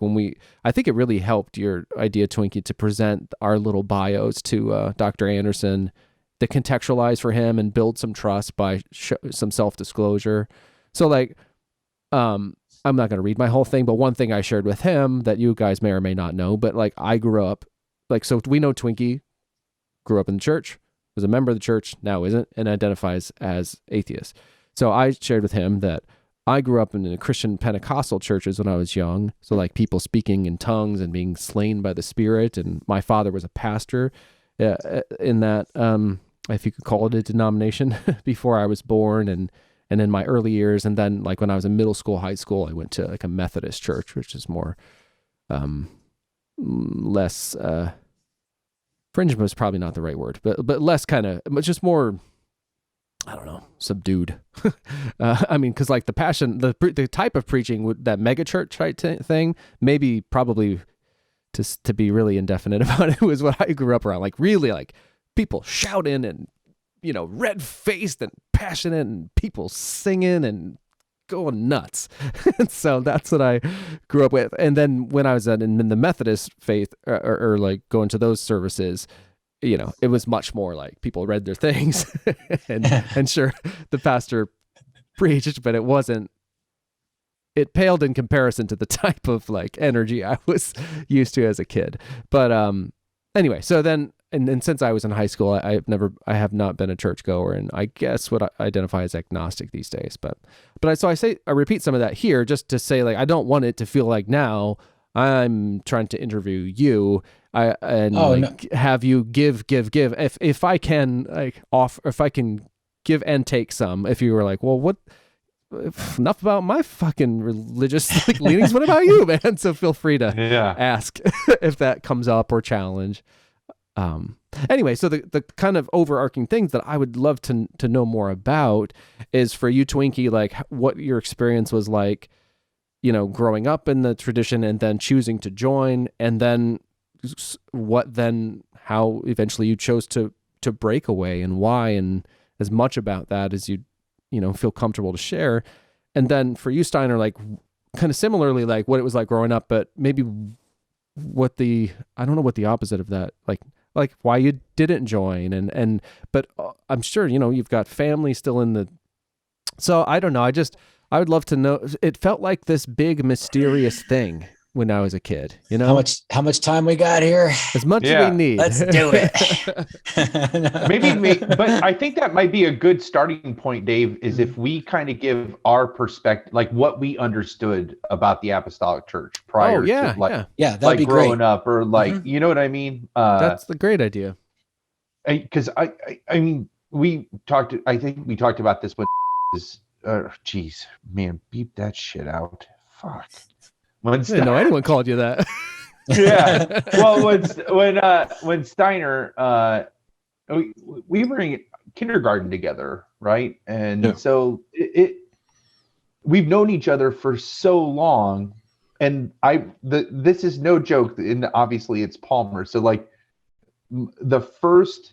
[SPEAKER 4] I think it really helped your idea, Twinkie, to present our little bios to Dr. Anderson, to contextualize for him and build some trust by some self-disclosure. So like, I'm not going to read my whole thing, but one thing I shared with him that you guys may or may not know, but like I grew up, like, so we know Twinkie grew up in the church, was a member of the church, now isn't, and identifies as atheist. So I shared with him that I grew up in the Christian Pentecostal churches when I was young. So like people speaking in tongues and being slain by the Spirit. And my father was a pastor in that, if you could call it a denomination, before I was born. And in my early years, and then like when I was in middle school, high school, I went to like a Methodist church, which is more, less, fringe was probably not the right word, but less kind of, just more, I don't know, subdued. I mean, cause like the passion, the type of preaching, that mega church type thing, maybe probably to be really indefinite about it, was what I grew up around. Like really like people shouting and, red-faced and passionate, and people singing and going nuts. And so that's what I grew up with. And then when I was in the Methodist faith, or like going to those services, it was much more like people read their things and sure, the pastor preached, but it paled in comparison to the type of like energy I was used to as a kid. But anyway, so then, and since I was in high school, I have not been a churchgoer, and I guess what I identify as agnostic these days. But I repeat some of that here just to say, like, I don't want it to feel like now I'm trying to interview you. have you give. If I can if I can give and take some. If you were like, well, what? Enough about my fucking religious leanings. What about you, man? So feel free to ask if that comes up or challenge. Anyway, so the kind of overarching things that I would love to know more about is for you, Twinkie, like what your experience was like, growing up in the tradition and then choosing to join, and then how eventually you chose to break away and why, and as much about that as you feel comfortable to share. And then for you, Steiner, like kind of similarly, like what it was like growing up, but maybe I don't know what the opposite of that, like why you didn't join, but I'm sure, you've got family still so I don't know. I would love to know. It felt like this big mysterious thing when I was a kid,
[SPEAKER 1] How much time we got here?
[SPEAKER 4] As much as we need.
[SPEAKER 1] Let's do it.
[SPEAKER 3] Maybe, but I think that might be a good starting point, Dave, is if we kind of give our perspective, like what we understood about the Apostolic Church prior to
[SPEAKER 1] that'd be
[SPEAKER 3] growing
[SPEAKER 1] great.
[SPEAKER 3] up, or like, you know what I mean?
[SPEAKER 4] That's the great idea.
[SPEAKER 3] Because I mean, I think we talked about this when geez, man, beep that shit out. Fuck.
[SPEAKER 4] I didn't know anyone called you that.
[SPEAKER 3] Yeah. Well, when Steiner, we were in kindergarten together, right? And so we've known each other for so long, and this is no joke, and obviously it's Palmer. So like the first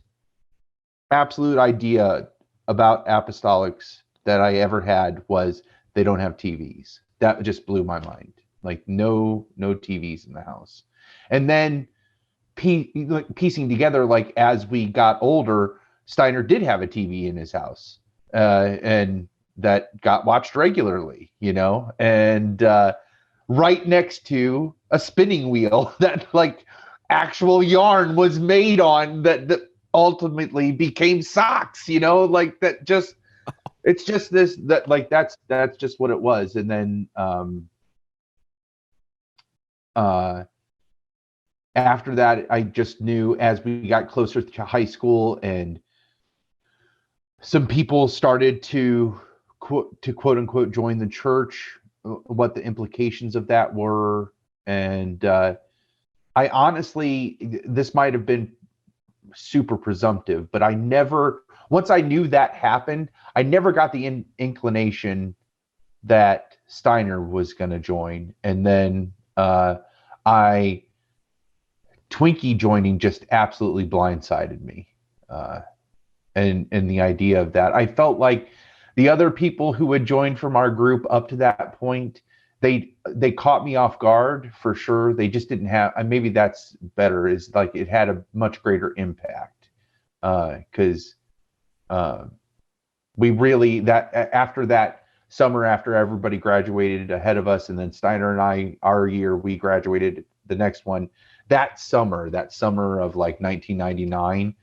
[SPEAKER 3] absolute idea about apostolics that I ever had was they don't have TVs. That just blew my mind. Like no TVs in the house. And then piecing together, like as we got older, Steiner did have a TV in his house, and that got watched regularly, and right next to a spinning wheel that like actual yarn was made on that ultimately became socks, like that just, it's just this, that like, that's just what it was. And then, after that, I just knew as we got closer to high school and some people started to quote unquote join the church, what the implications of that were. And I honestly, this might have been super presumptive, but once I knew that happened, I never got the inclination that Steiner was going to join. And then Twinkie joining just absolutely blindsided me. And the idea of that, I felt like the other people who had joined from our group up to that point, they caught me off guard for sure. They just didn't have, maybe that's better, is like it had a much greater impact. Because we really, after that summer, after everybody graduated ahead of us, and then Steiner and I, our year, we graduated the next one. That summer of like 1999,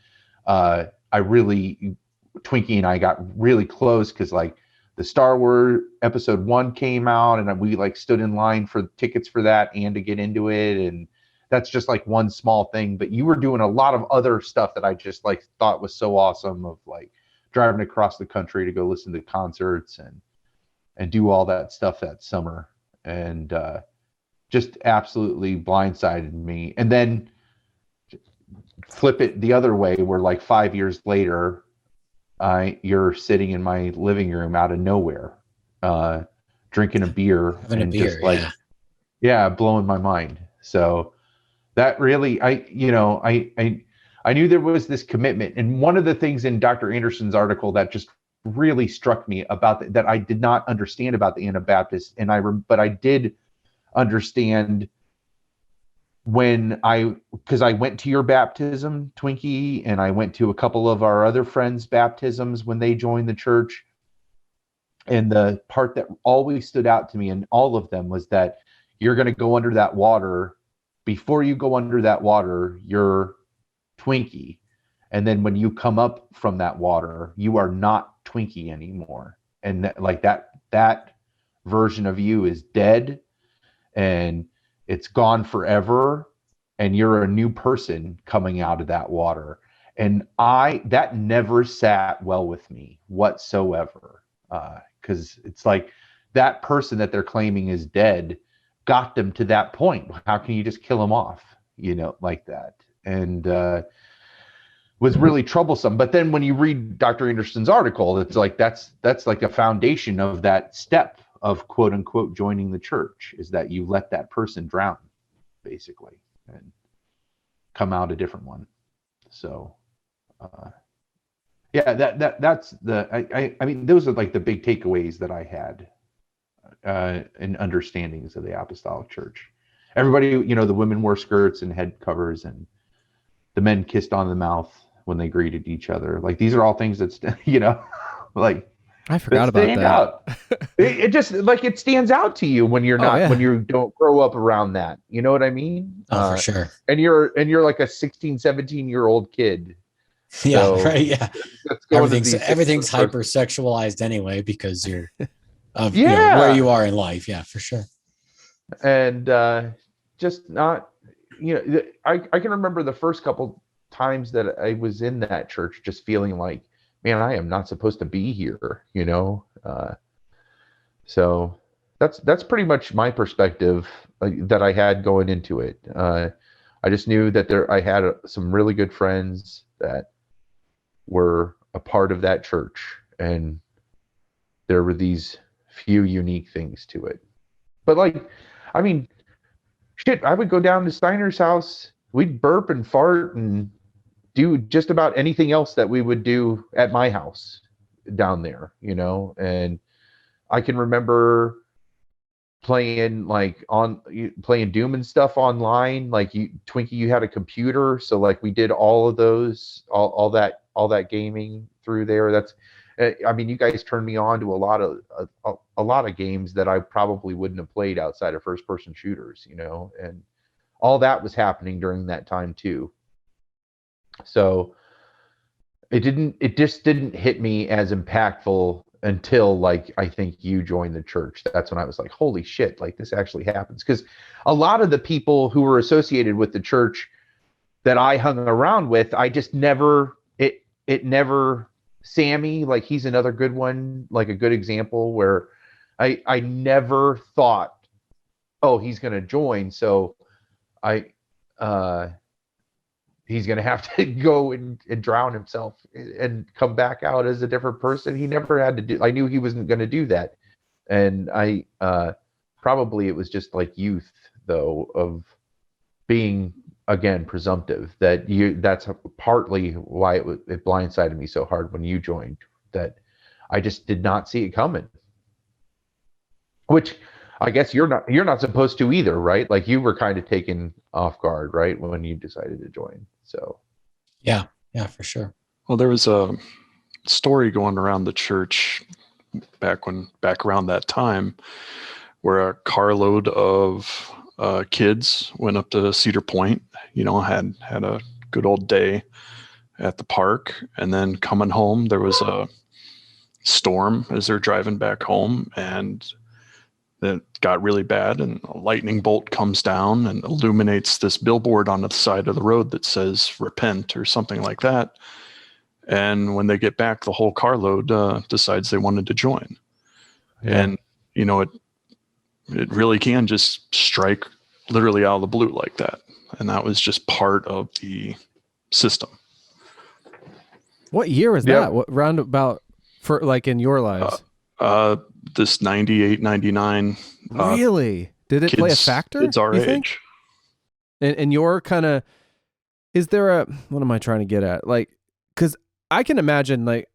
[SPEAKER 3] Twinkie and I got really close because like the Star Wars episode 1 came out, and we like stood in line for tickets for that and to get into it. And that's just like one small thing, but you were doing a lot of other stuff that I just like thought was so awesome, of like driving across the country to go listen to concerts and do all that stuff that summer. And just absolutely blindsided me. And then flip it the other way, where like 5 years later, you're sitting in my living room out of nowhere, drinking a beer, just like, blowing my mind. So that really, I knew there was this commitment. And one of the things in Dr. Anderson's article that just really struck me about that I did not understand about the Anabaptists, but I did understand because I went to your baptism, Twinkie, and I went to a couple of our other friends' baptisms when they joined the church. And the part that always stood out to me in all of them was that you're going to go under that water. Before you go under that water, you're Twinkie. And then when you come up from that water, you are not Twinkie anymore. And that version of you is dead, and it's gone forever. and you're a new person coming out of that water. And that never sat well with me whatsoever. Because it's like that person that they're claiming is dead got them to that point. How can you just kill them off, like that? And was really troublesome. But then when you read Dr. Anderson's article, it's like that's like a foundation of that step of quote unquote joining the church, is that you let that person drown, basically, and come out a different one. So yeah, that's the I mean, those are like the big takeaways that I had and understandings of the Apostolic Church. Everybody, the women wore skirts and head covers, and the men kissed on the mouth when they greeted each other. Like, these are all things that like,
[SPEAKER 4] I forgot about that.
[SPEAKER 3] Out. It just like, it stands out to you when you're not, when you don't grow up around that. You know what I mean?
[SPEAKER 1] For sure.
[SPEAKER 3] And you're like a 16, 17-year-old kid.
[SPEAKER 1] Yeah,
[SPEAKER 3] So,
[SPEAKER 1] right. Yeah. Everything's hypersexualized anyway, because you're of where you are in life. Yeah, for sure.
[SPEAKER 3] And just not, I can remember the first couple times that I was in that church just feeling like, man, I am not supposed to be here, so that's pretty much my perspective that I had going into it. I just knew that I had some really good friends that were a part of that church, and there were these few unique things to it. But like, I mean, shit, I would go down to Steiner's house, we'd burp and fart and do just about anything else that we would do at my house down there, and I can remember playing Doom and stuff online. Like, Twinkie, you had a computer, so like we did all of those, all that gaming through there. That's, I mean, you guys turned me on to a lot of games that I probably wouldn't have played outside of first person shooters, and all that was happening during that time too. So it just didn't hit me as impactful until, like, I think you joined the church. That's when I was like, holy shit, like, this actually happens. Because a lot of the people who were associated with the church that I hung around with, I just never, it never, Sammy, like, he's another good one, like a good example where I never thought, oh, he's going to join, so he's going to have to go and drown himself and come back out as a different person. He never had to do, I knew he wasn't going to do that. And probably it was just like youth, though, of being, again, presumptive, that's partly why it blindsided me so hard when you joined, that I just did not see it coming. Which I guess you're not supposed to either, right? Like, you were kind of taken off guard, right, when you decided to join. So
[SPEAKER 1] yeah, for sure.
[SPEAKER 2] Well, there was a story going around the church back around that time, where a carload of kids went up to Cedar Point, had a good old day at the park, and then coming home, there was a storm as they're driving back home, and it got really bad, and a lightning bolt comes down and illuminates this billboard on the side of the road that says repent or something like that. And when they get back, the whole carload decides they wanted to join. Yeah. And, it really can just strike literally out of the blue like that. And that was just part of the system.
[SPEAKER 4] What year was that? What roundabout for, like, in your lives?
[SPEAKER 2] This 98, 99.
[SPEAKER 4] Really? Did it play a factor?
[SPEAKER 2] Kids our age.
[SPEAKER 4] And your kind of, is there what am I trying to get at? Like, because I can imagine, like,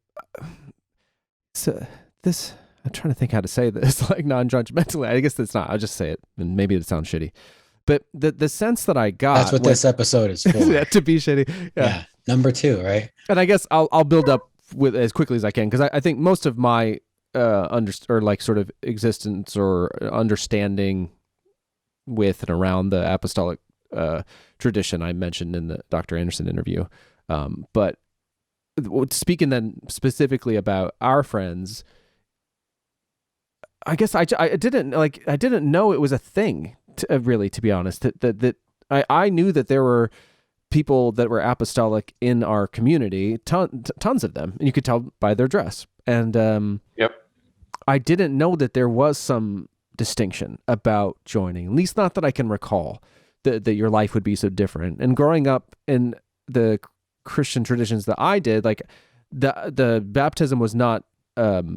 [SPEAKER 4] this, I'm trying to think how to say this, like, non-judgmentally. I guess that's not, I'll just say it, and maybe it sounds shitty. But the sense that I got.
[SPEAKER 1] That's what this episode is for.
[SPEAKER 4] Yeah, to be shitty.
[SPEAKER 1] Yeah. Number 2, right?
[SPEAKER 4] And I guess I'll build up with as quickly as I can, because I think most of my sort of existence or understanding with and around the apostolic tradition I mentioned in the Dr. Anderson interview. But speaking then specifically about our friends, I guess I didn't know it was a thing, really, to be honest, that I knew that there were people that were apostolic in our community, tons of them, and you could tell by their dress. And I didn't know that there was some distinction about joining, at least not that I can recall, that your life would be so different. And growing up in the Christian traditions that I did, like the baptism was not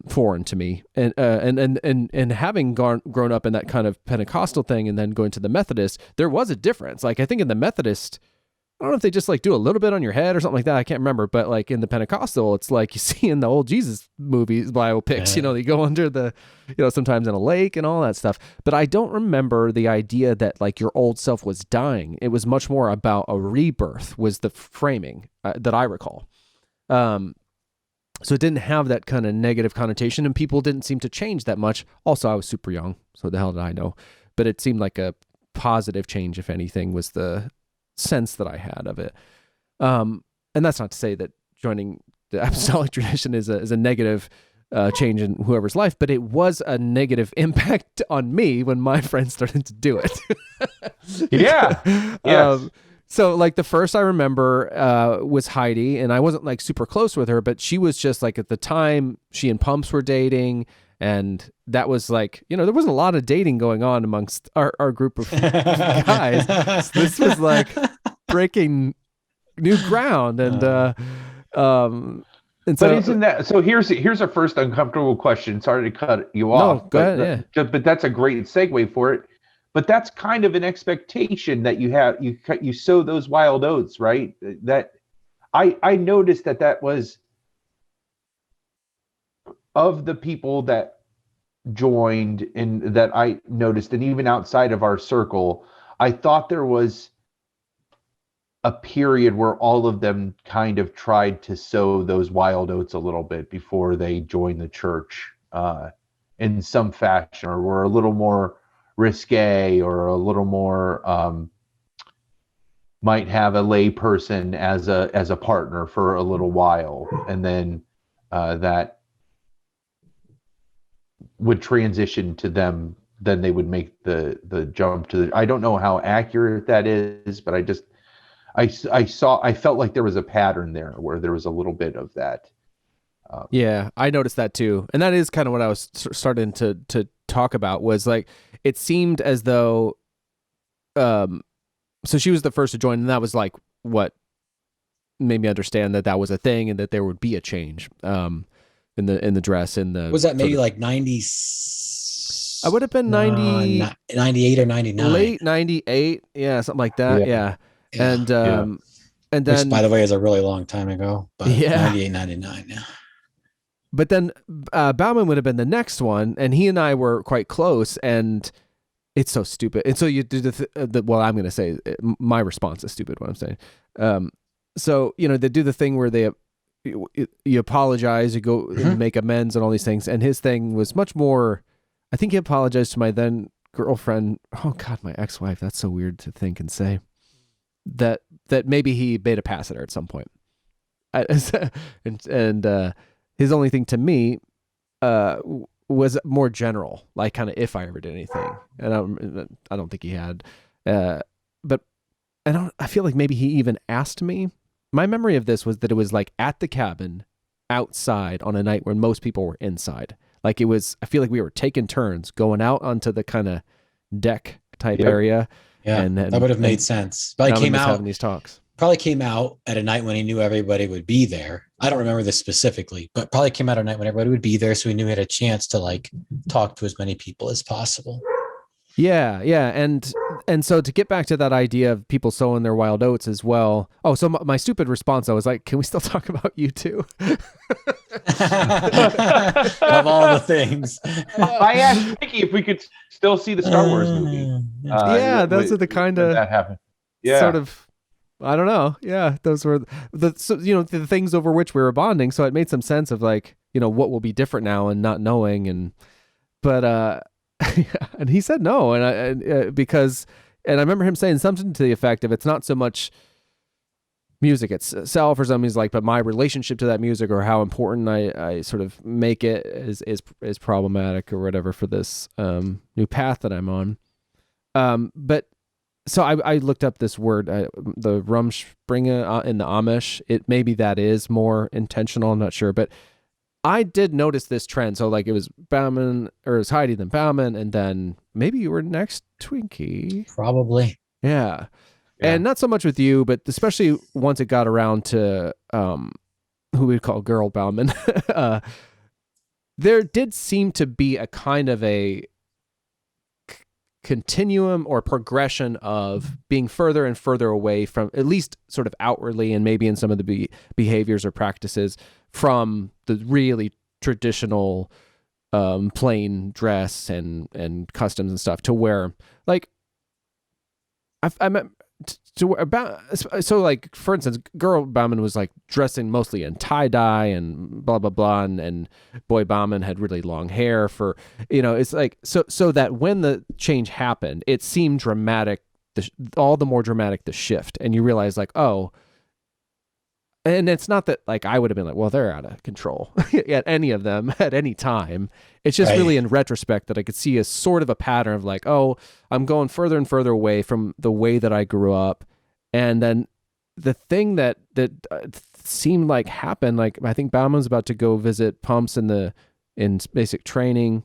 [SPEAKER 4] foreign to me, and having grown up in that kind of Pentecostal thing, and then going to the Methodist, there was a difference. Like I think in the Methodist, I don't know if they just like do a little bit on your head or something like that. I can't remember, but like in the Pentecostal, it's like you see in the old Jesus movies, biopics, they go under the, sometimes in a lake and all that stuff. But I don't remember the idea that like your old self was dying. It was much more about a rebirth was the framing that I recall. So it didn't have that kind of negative connotation, and people didn't seem to change that much. Also, I was super young, so the hell did I know? But it seemed like a positive change, if anything, was the sense that I had of it. And that's not to say that joining the apostolic tradition is a negative change in whoever's life, but it was a negative impact on me when my friends started to do it.
[SPEAKER 3] Yeah. Yes.
[SPEAKER 4] So like the first I remember was Heidi, and I wasn't like super close with her, but she was just like at the time she and Pumps were dating, and that was like, there wasn't a lot of dating going on amongst our group of guys. So this was like breaking new ground, and so
[SPEAKER 3] isn't that so? Here's a first uncomfortable question. Sorry to cut you off.
[SPEAKER 4] No, go ahead.
[SPEAKER 3] But that's a great segue for it. But that's kind of an expectation that you have. You sow those wild oats, right? That I noticed that was of the people that joined, and that I noticed, and even outside of our circle, I thought there was a period where all of them kind of tried to sow those wild oats a little bit before they joined the church in some fashion, or were a little more risque, or a little more might have a lay person as a partner for a little while, and then that would transition to them. Then they would make the jump to the. I don't know how accurate that is, but I felt like there was a pattern there where there was a little bit of that.
[SPEAKER 4] Yeah, I noticed that too, and that is kind of what I was starting to talk about. Was like it seemed as though, so she was the first to join, and that was like what made me understand that was a thing, and that there would be a change in the dress. In the
[SPEAKER 1] was that maybe like 90?
[SPEAKER 4] I would have been
[SPEAKER 1] 98 or 99,
[SPEAKER 4] late 98, yeah, something like that. Yeah. And then,
[SPEAKER 1] which, by the way, is a really long time ago, but 98, 99 now.
[SPEAKER 4] But then Bauman would have been the next one, and he and I were quite close, and it's so stupid. And so you do well, I'm going to say my response is stupid, what I'm saying. So, they do the thing where you apologize, you go and make amends and all these things. And his thing was much more, I think he apologized to my then girlfriend. Oh God, my ex-wife. That's so weird to think and say. That maybe he made a pass at her at some point. And his only thing to me was more general, like kind of if I ever did anything. And I don't think he had. But I feel like maybe he even asked me. My memory of this was that it was like at the cabin outside on a night when most people were inside. Like it was, I feel like we were taking turns going out onto the kind of deck type area.
[SPEAKER 1] Yeah, and that would have made sense. Probably came out
[SPEAKER 4] having these talks.
[SPEAKER 1] Probably came out at a night when he knew everybody would be there. I don't remember this specifically, but probably came out at a night when everybody would be there, so he knew he had a chance to like talk to as many people as possible.
[SPEAKER 4] Yeah, and so to get back to that idea of people sowing their wild oats as well. Oh, so my stupid response, I was like, "Can we still talk about you too?"
[SPEAKER 1] Of all the things,
[SPEAKER 3] I asked Mickey if we could still see the Star Wars movie.
[SPEAKER 4] Those are the kind of
[SPEAKER 3] that happened. Yeah,
[SPEAKER 4] sort of. I don't know. Yeah, those were the things over which we were bonding. So it made some sense of like what will be different now and not knowing but. And he said no, and because I remember him saying something to the effect of it's not so much music itself or something. He's like, but my relationship to that music or how important I sort of make it is problematic or whatever for this new path that I'm on. But So I looked up this word, the Rumspringa in the Amish. It maybe that is more intentional. I'm not sure, but I did notice this trend. So like it was Bauman, or it was Heidi, then Bauman, and then maybe you were next, Twinkie.
[SPEAKER 1] Probably.
[SPEAKER 4] Yeah.
[SPEAKER 3] Yeah.
[SPEAKER 4] And not so much with you, but especially once it got around to who we'd call Girl Bauman, there did seem to be a kind of a continuum or progression of being further and further away from, at least sort of outwardly and maybe in some of the behaviors or practices, from the really traditional plain dress and customs and stuff, to where like I'm to about, so like for instance, Girl Bauman was like dressing mostly in tie-dye and blah blah blah, and Boy Bauman had really long hair for, it's like so that when the change happened, it seemed dramatic, all the more dramatic the shift, and you realize like, oh, and it's not that like I would have been like, well, they're out of control at any of them at any time. It's just really in retrospect that I could see a sort of a pattern of like, oh, I'm going further and further away from the way that I grew up. And then the thing that seemed like happened, like I think Bauman's about to go visit Pumps in basic training.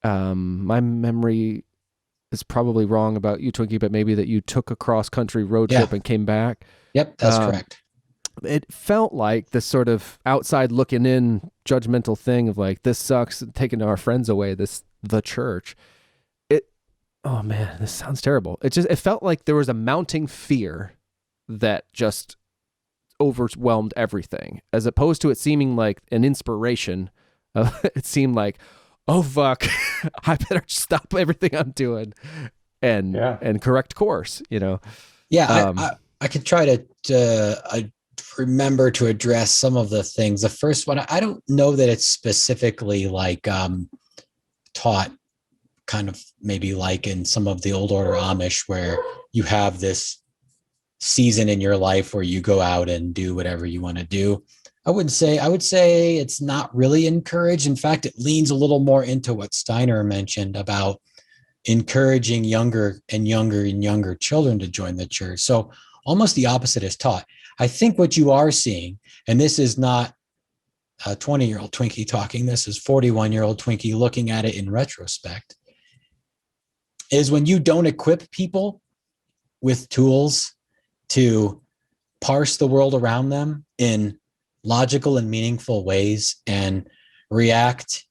[SPEAKER 4] My memory is probably wrong about you, Twinkie, but maybe that you took a cross-country road trip and came back.
[SPEAKER 1] Yep, that's correct.
[SPEAKER 4] It felt like this sort of outside looking in judgmental thing of like, this sucks, taking our friends away, the church. Oh man, this sounds terrible. It felt like there was a mounting fear that just overwhelmed everything, as opposed to it seeming like an inspiration. It seemed like, oh fuck, I better stop everything I'm doing and correct course,
[SPEAKER 1] Yeah, I could try to remember to address some of the things. The first one, I don't know that it's specifically like taught kind of maybe like in some of the old order Amish, where you have this season in your life where you go out and do whatever you want to do. I would say it's not really encouraged. In fact, it leans a little more into what Steiner mentioned about encouraging younger and younger children to join the church. So almost the opposite is taught. I think what you are seeing, and this is not a 20-year-old Twinkie talking, this is 41-year-old Twinkie looking at it in retrospect, is when you don't equip people with tools to parse the world around them in logical and meaningful ways and react,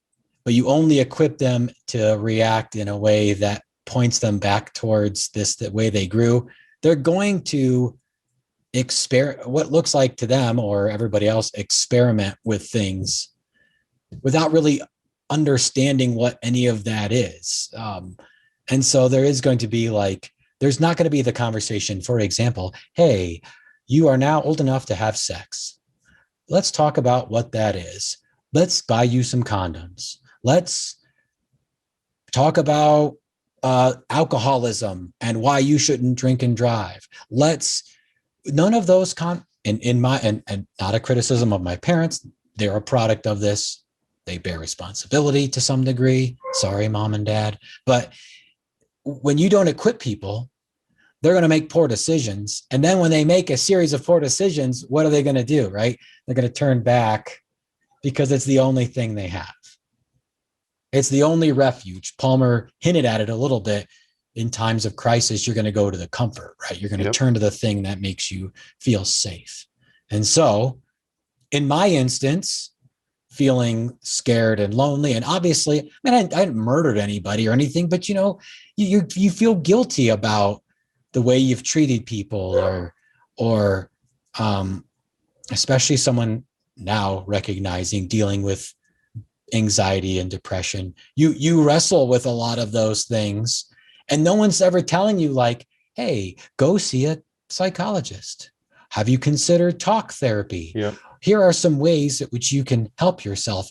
[SPEAKER 1] but you only equip them to react in a way that points them back towards the way they grew, they're going to what looks like to them or everybody else experiment with things without really understanding what any of that is. And so there is going to be there's not going to be the conversation, for example, hey, you are now old enough to have sex. Let's talk about what that is. Let's buy you some condoms. Let's talk about alcoholism and why you shouldn't drink and drive. None of those and not a criticism of my parents. They're a product of this. They bear responsibility to some degree. Sorry, mom and dad. But when you don't equip people, they're going to make poor decisions. And then when they make a series of poor decisions, what are they going to do, right? They're going to turn back because it's the only thing they have. It's the only refuge. Palmer hinted at it a little bit. In times of crisis, you're going to go to the comfort, right? You're going to turn to the thing that makes you feel safe. And so in my instance, feeling scared and lonely, and obviously, I hadn't murdered anybody or anything, but you feel guilty about the way you've treated people, or especially someone now recognizing, dealing with anxiety and depression. You wrestle with a lot of those things, and no one's ever telling you like, hey, go see a psychologist. Have you considered talk therapy?
[SPEAKER 3] Yep.
[SPEAKER 1] Here are some ways at which you can help yourself.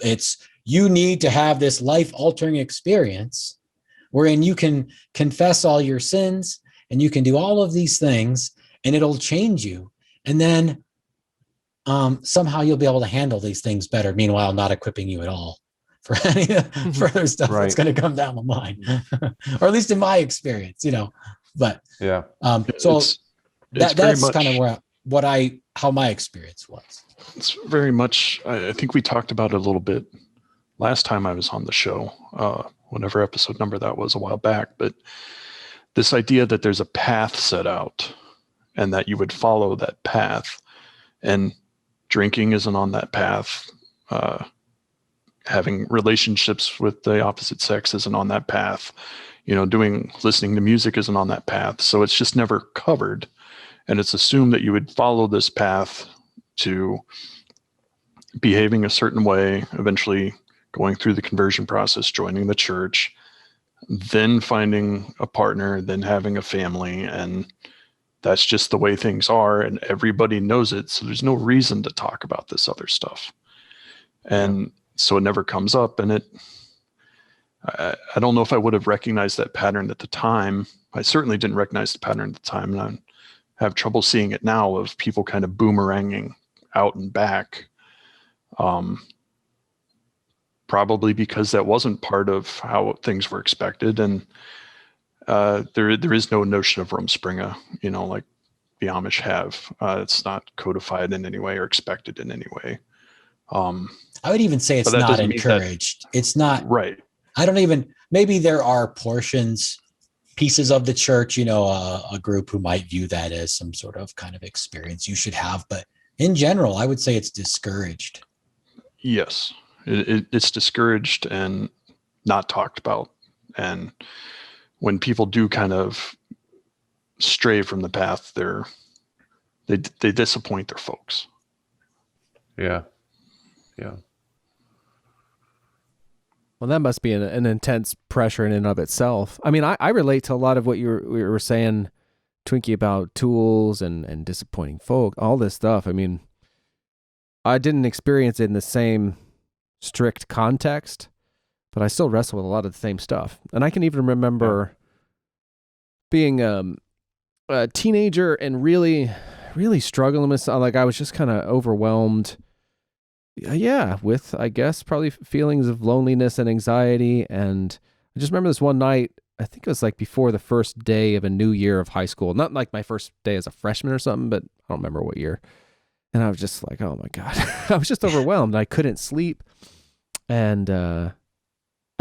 [SPEAKER 1] You need to have this life-altering experience wherein you can confess all your sins and you can do all of these things and it'll change you. And then somehow you'll be able to handle these things better. Meanwhile, not equipping you at all for any further stuff that's going to come down the line, or at least in my experience, But
[SPEAKER 3] Yeah.
[SPEAKER 1] so
[SPEAKER 2] It's very
[SPEAKER 1] that's
[SPEAKER 2] much-
[SPEAKER 1] kind of how my experience was.
[SPEAKER 2] It's very much, I think we talked about it a little bit last time I was on the show, whatever episode number that was a while back, but this idea that there's a path set out and that you would follow that path, and drinking isn't on that path. Having relationships with the opposite sex isn't on that path. Listening to music isn't on that path. So it's just never covered. And it's assumed that you would follow this path to behaving a certain way, eventually going through the conversion process, joining the church, then finding a partner, then having a family. And that's just the way things are. And everybody knows it. So there's no reason to talk about this other stuff. And so it never comes up. And I don't know if I would have recognized that pattern at the time. I certainly didn't recognize the pattern at the time. And I have trouble seeing it now of people kind of boomeranging out and back. Probably because that wasn't part of how things were expected. And there is no notion of Rumspringa, like the Amish have. It's not codified in any way or expected in any way.
[SPEAKER 1] I would even say it's not encouraged. It's not
[SPEAKER 2] right.
[SPEAKER 1] I don't even, maybe there are pieces of the church, a group who might view that as some sort of kind of experience you should have. But in general, I would say it's discouraged. Yes,
[SPEAKER 2] it's discouraged and not talked about. And when people do kind of stray from the path, they disappoint their folks.
[SPEAKER 3] Yeah. Yeah.
[SPEAKER 4] Well, that must be an intense pressure in and of itself. I mean, I relate to a lot of what you were saying, Twinkie, about tools and disappointing folk, all this stuff. I mean, I didn't experience it in the same strict context, but I still wrestle with a lot of the same stuff. And I can even remember being a teenager and really, really struggling with, like, I was just kind of overwhelmed. Yeah, with, I guess, probably feelings of loneliness and anxiety. And I just remember this one night, I think it was like before the first day of a new year of high school. Not like my first day as a freshman or something, but I don't remember what year. And I was just like, oh my God. I was just overwhelmed. I couldn't sleep. And I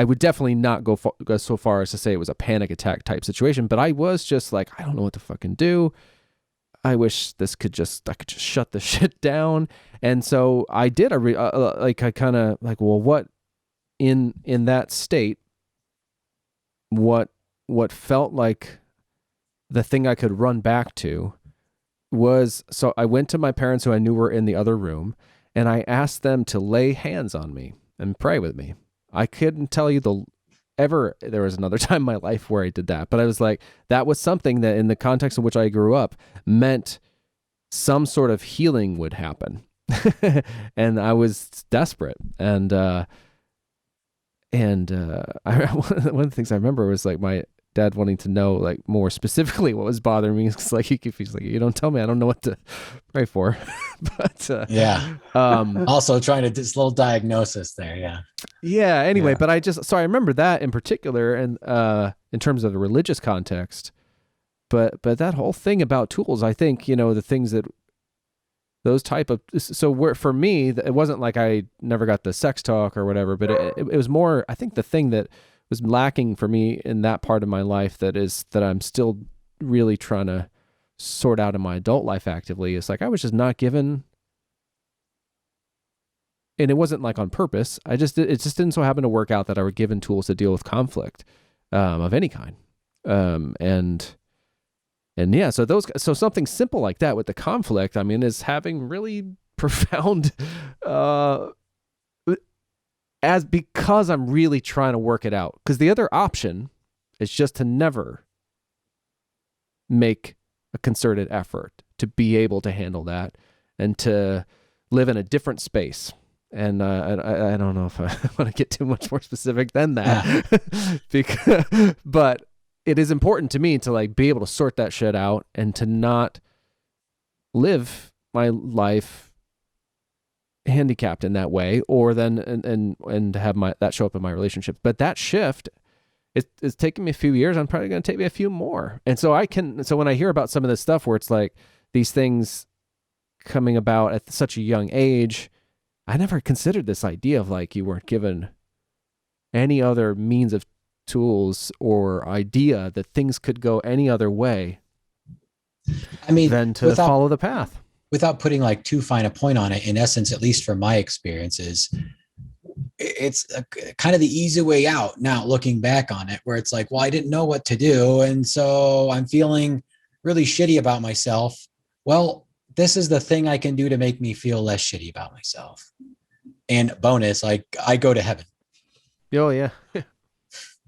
[SPEAKER 4] would definitely not go so far as to say it was a panic attack type situation, but I was just like, I don't know what to fucking do. I wish I could just shut the shit down. And so I did what in that state, what felt like the thing I could run back to was, so I went to my parents who I knew were in the other room, and I asked them to lay hands on me and pray with me. I couldn't tell you there was another time in my life where I did that, but I was like, that was something that in the context in which I grew up meant some sort of healing would happen. And I was desperate. And one of the things I remember was like my dad wanting to know like more specifically what was bothering me. It's like, he's like, you don't tell me, I don't know what to pray for. But
[SPEAKER 1] also trying to this little diagnosis there.
[SPEAKER 4] Anyway, but I remember that in particular, and in terms of the religious context, but that whole thing about tools, I think, the things that those type of, so for me, it wasn't like I never got the sex talk or whatever, but it was more, I think the thing that was lacking for me in that part of my life that I'm still really trying to sort out in my adult life actively is like, I was just not given, and it wasn't like on purpose. It just didn't so happen to work out that I were given tools to deal with conflict of any kind. So something simple like that with the conflict, I mean, is having really profound, because I'm really trying to work it out. Because the other option is just to never make a concerted effort to be able to handle that and to live in a different space. And I don't know if I want to get too much more specific than that, but it is important to me to like be able to sort that shit out and to not live my life handicapped in that way, or then and have that show up in my relationship. But that shift it's taken me a few years. I'm probably going to take me a few more. And so when I hear about some of this stuff where it's like these things coming about at such a young age, I never considered this idea of like you weren't given any other means of tools or idea that things could go any other way.
[SPEAKER 1] I mean,
[SPEAKER 4] than to follow the path.
[SPEAKER 1] Without putting like too fine a point on it, in essence, at least from my experiences, it's kind of the easy way out now looking back on it, where it's like, well, I didn't know what to do. And so I'm feeling really shitty about myself. Well, this is the thing I can do to make me feel less shitty about myself. And bonus, like I go to heaven.
[SPEAKER 4] Oh yeah.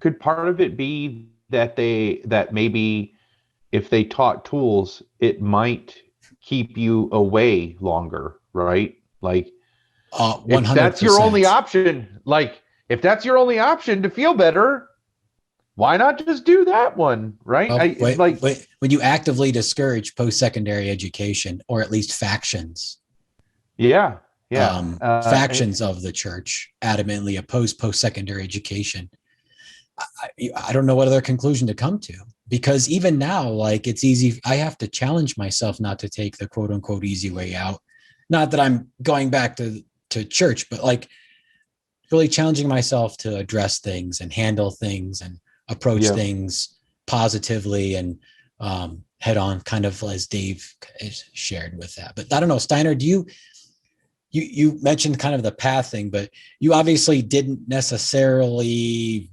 [SPEAKER 3] Could part of it be that maybe if they taught tools, it might keep you away longer, right? Like, 100%. If that's your only option, if that's your only option to feel better, why not just do that one, right?
[SPEAKER 1] When you actively discourage post-secondary education, or at least factions.
[SPEAKER 3] Yeah.
[SPEAKER 1] Factions of the church adamantly oppose post-secondary education. I don't know what other conclusion to come to, because even now, like, it's easy. I have to challenge myself not to take the quote unquote easy way out. Not that I'm going back to church, but like really challenging myself to address things and handle things and approach things positively and head on, kind of as Dave shared with that. But I don't know, Steiner, do you mentioned kind of the path thing, but you obviously didn't necessarily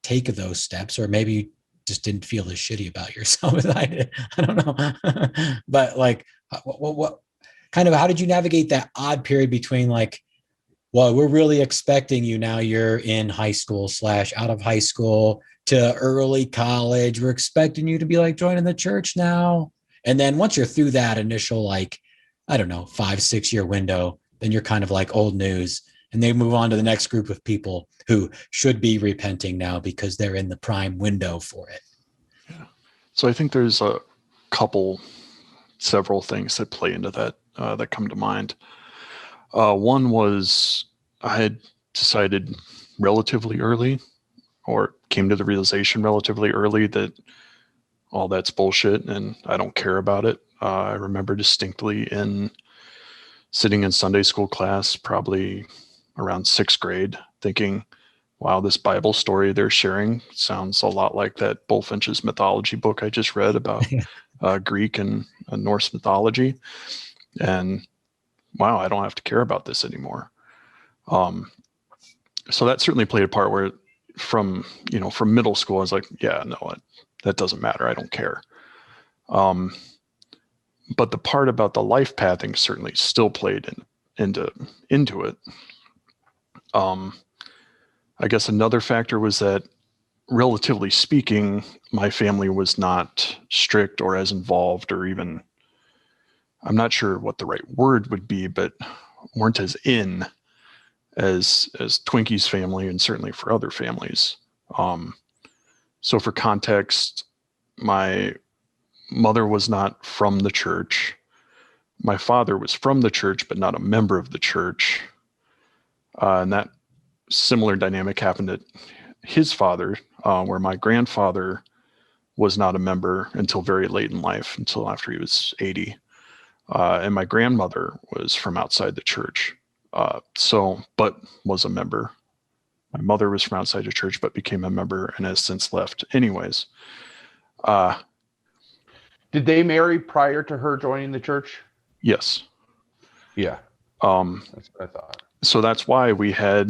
[SPEAKER 1] take those steps, or maybe you just didn't feel as shitty about yourself as I did. I don't know. But like, what kind of, how did you navigate that odd period between like, well, we're really expecting you now, you're in high school / out of high school to early college. We're expecting you to be like joining the church now. And then once you're through that initial, like, I don't know, 5-6 year window, then you're kind of like old news. And they move on to the next group of people who should be repenting now because they're in the prime window for it.
[SPEAKER 2] Yeah. So I think there's several things that play into that, that come to mind. One was I had decided relatively early, or came to the realization relatively early, that all that's bullshit and I don't care about it. I remember distinctly sitting in Sunday school class, probably around 6th grade, thinking, wow, this Bible story they're sharing sounds a lot like that Bulfinch's mythology book I just read about Greek and Norse mythology. And wow, I don't have to care about this anymore. So that certainly played a part, where from middle school, I was like, yeah, no, that doesn't matter. I don't care. But the part about the life pathing certainly still played into it. I guess another factor was that, relatively speaking, my family was not strict or as involved, or even, I'm not sure what the right word would be, but weren't as in as Twinkie's family, and certainly for other families. So for context, my mother was not from the church. My father was from the church, but not a member of the church. And that similar dynamic happened at his father, where my grandfather was not a member until very late in life, until after he was 80. And my grandmother was from outside the church, but was a member. My mother was from outside the church, but became a member and has since left. Anyways.
[SPEAKER 3] Did they marry prior to her joining the church?
[SPEAKER 2] Yes.
[SPEAKER 3] Yeah. That's what I thought.
[SPEAKER 2] So that's why we had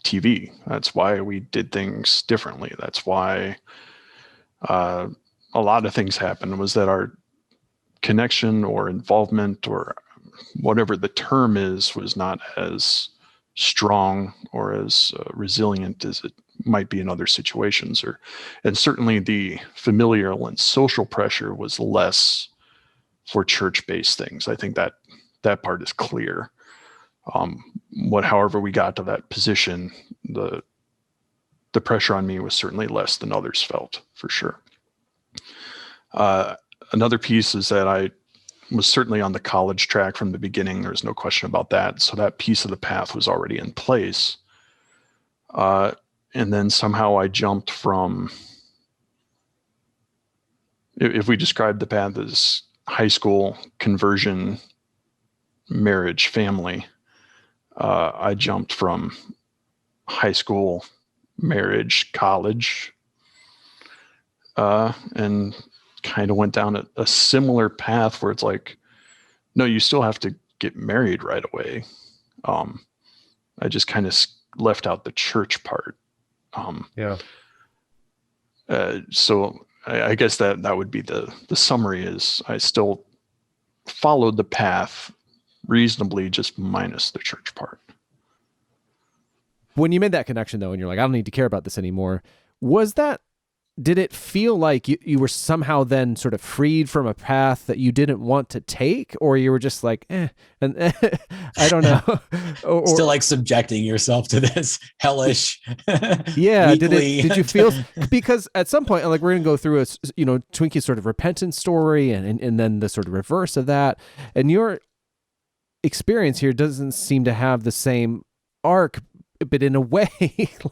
[SPEAKER 2] TV. That's why we did things differently. That's why a lot of things happened, was that our connection or involvement, or whatever the term is, was not as strong or as resilient as it might be in other situations. And certainly the familial and social pressure was less for church-based things. I think that part is clear. However we got to that position, the pressure on me was certainly less than others felt, for sure. Another piece is that I was certainly on the college track from the beginning. There's no question about that. So that piece of the path was already in place. and then somehow I jumped from, if we describe the path as high school, conversion, marriage, family, I jumped from high school, marriage, college, and kind of went down a similar path where it's like, no, you still have to get married right away. I just kind of left out the church part. So I guess that would be the summary is I still followed the path reasonably, just minus the church part.
[SPEAKER 4] When you made that connection though, and you're like, I don't need to care about this anymore, did it feel like you were somehow then sort of freed from a path that you didn't want to take, or you were just like, and I don't know, or,
[SPEAKER 1] Still like subjecting yourself to this hellish.
[SPEAKER 4] Yeah.
[SPEAKER 1] weekly-
[SPEAKER 4] Did you feel, because at some point, like we're going to go through Twinkie's sort of repentance story and then the sort of reverse of that. And your experience here doesn't seem to have the same arc, but in a way,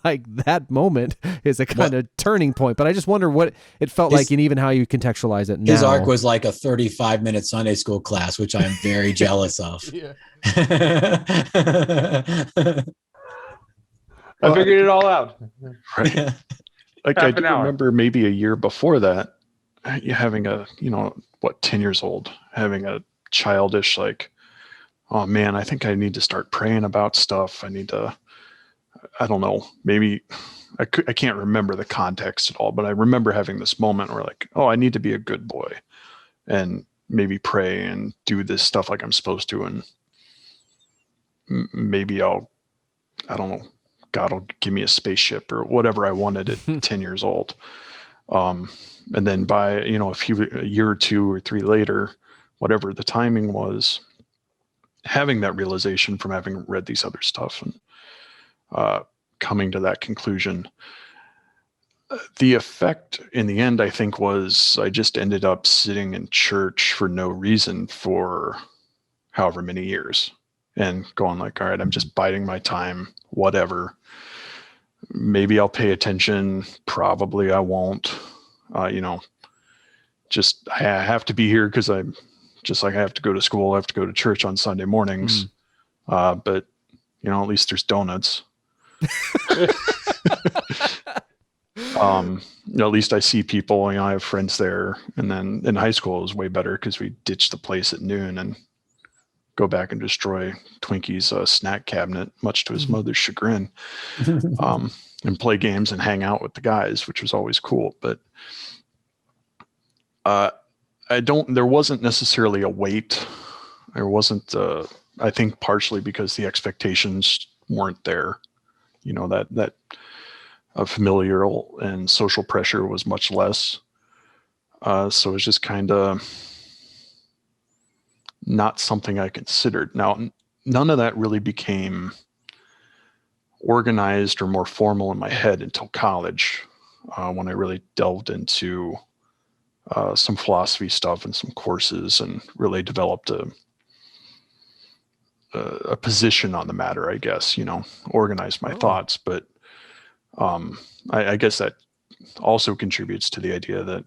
[SPEAKER 4] like that moment is a kind of turning point. But I just wonder what it felt like and even how you contextualize it now.
[SPEAKER 1] His arc was like a 35-minute Sunday school class, which I'm very jealous of.
[SPEAKER 3] Yeah. I figured it all out.
[SPEAKER 2] Right. Like I do remember maybe a year before that, having 10 years old, having a childish, like, oh man, I think I need to start praying about stuff. I don't know, maybe I can't remember the context at all, but I remember having this moment where like, oh, I need to be a good boy and maybe pray and do this stuff like I'm supposed to. And maybe I don't know, God will give me a spaceship or whatever I wanted at 10 years old. And then by, a year or 2 or 3 later, whatever the timing was, having that realization from having read these other stuff and coming to that conclusion. The effect in the end, I think, was I just ended up sitting in church for no reason for however many years and going like, all right, I'm just biding my time, whatever. Maybe I'll pay attention. Probably I won't. Just I have to be here because I'm just like I have to go to school. I have to go to church on Sunday mornings. But at least there's donuts. At least I see people, I have friends there. And then in high school it was way better because we ditched the place at noon and go back and destroy Twinkie's snack cabinet, much to his mother's chagrin, and play games and hang out with the guys, which was always cool. But there wasn't necessarily a weight. There wasn't, I think partially because the expectations weren't there. That familial and social pressure was much less. So it was just kind of not something I considered. Now, none of that really became organized or more formal in my head until college, when I really delved into some philosophy stuff and some courses and really developed a position on the matter, I guess, organized my thoughts. But I guess that also contributes to the idea that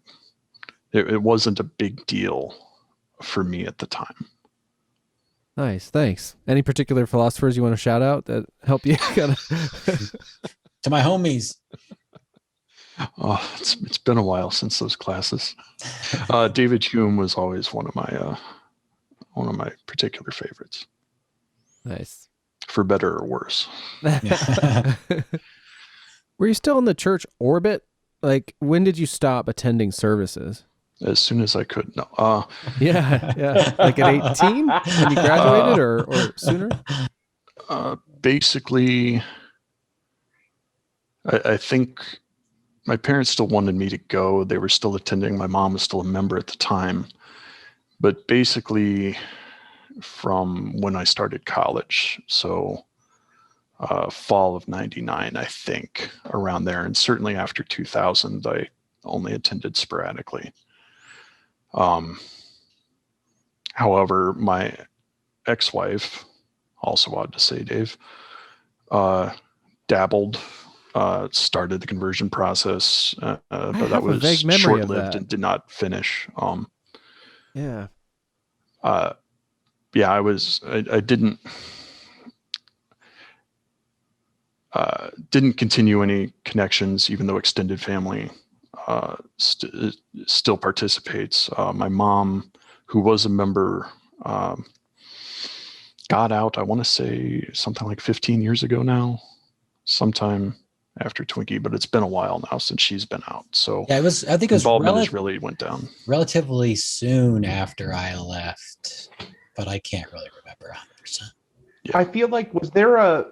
[SPEAKER 2] it wasn't a big deal for me at the time.
[SPEAKER 4] Nice. Thanks. Any particular philosophers you want to shout out that help you?
[SPEAKER 1] To my homies.
[SPEAKER 2] Oh, it's been a while since those classes. David Hume was always one of my particular favorites.
[SPEAKER 4] Nice.
[SPEAKER 2] For better or worse.
[SPEAKER 4] Were you still in the church orbit? Like, when did you stop attending services?
[SPEAKER 2] As soon as I could. No.
[SPEAKER 4] Yeah. Like at 18 when you graduated or sooner?
[SPEAKER 2] Basically, I think my parents still wanted me to go. They were still attending. My mom was still a member at the time. But basically, from when I started college, so fall of 99, I think, around there. And certainly after 2000, I only attended sporadically. However, my ex-wife, also odd to say, Dave, dabbled started the conversion process, but
[SPEAKER 4] have
[SPEAKER 2] that
[SPEAKER 4] a
[SPEAKER 2] was
[SPEAKER 4] vague memory of
[SPEAKER 2] short-lived
[SPEAKER 4] that.
[SPEAKER 2] and did not finish.
[SPEAKER 4] Yeah.
[SPEAKER 2] Yeah, I didn't continue any connections, even though extended family still participates. My mom, who was a member, got out, I want to say something like 15 years ago now, sometime after Twinkie, but it's been a while now since she's been out. So
[SPEAKER 1] Yeah, I think it was
[SPEAKER 2] involvement has really went down.
[SPEAKER 1] relatively soon after I left, but I can't really remember 100%.
[SPEAKER 3] I feel like was there a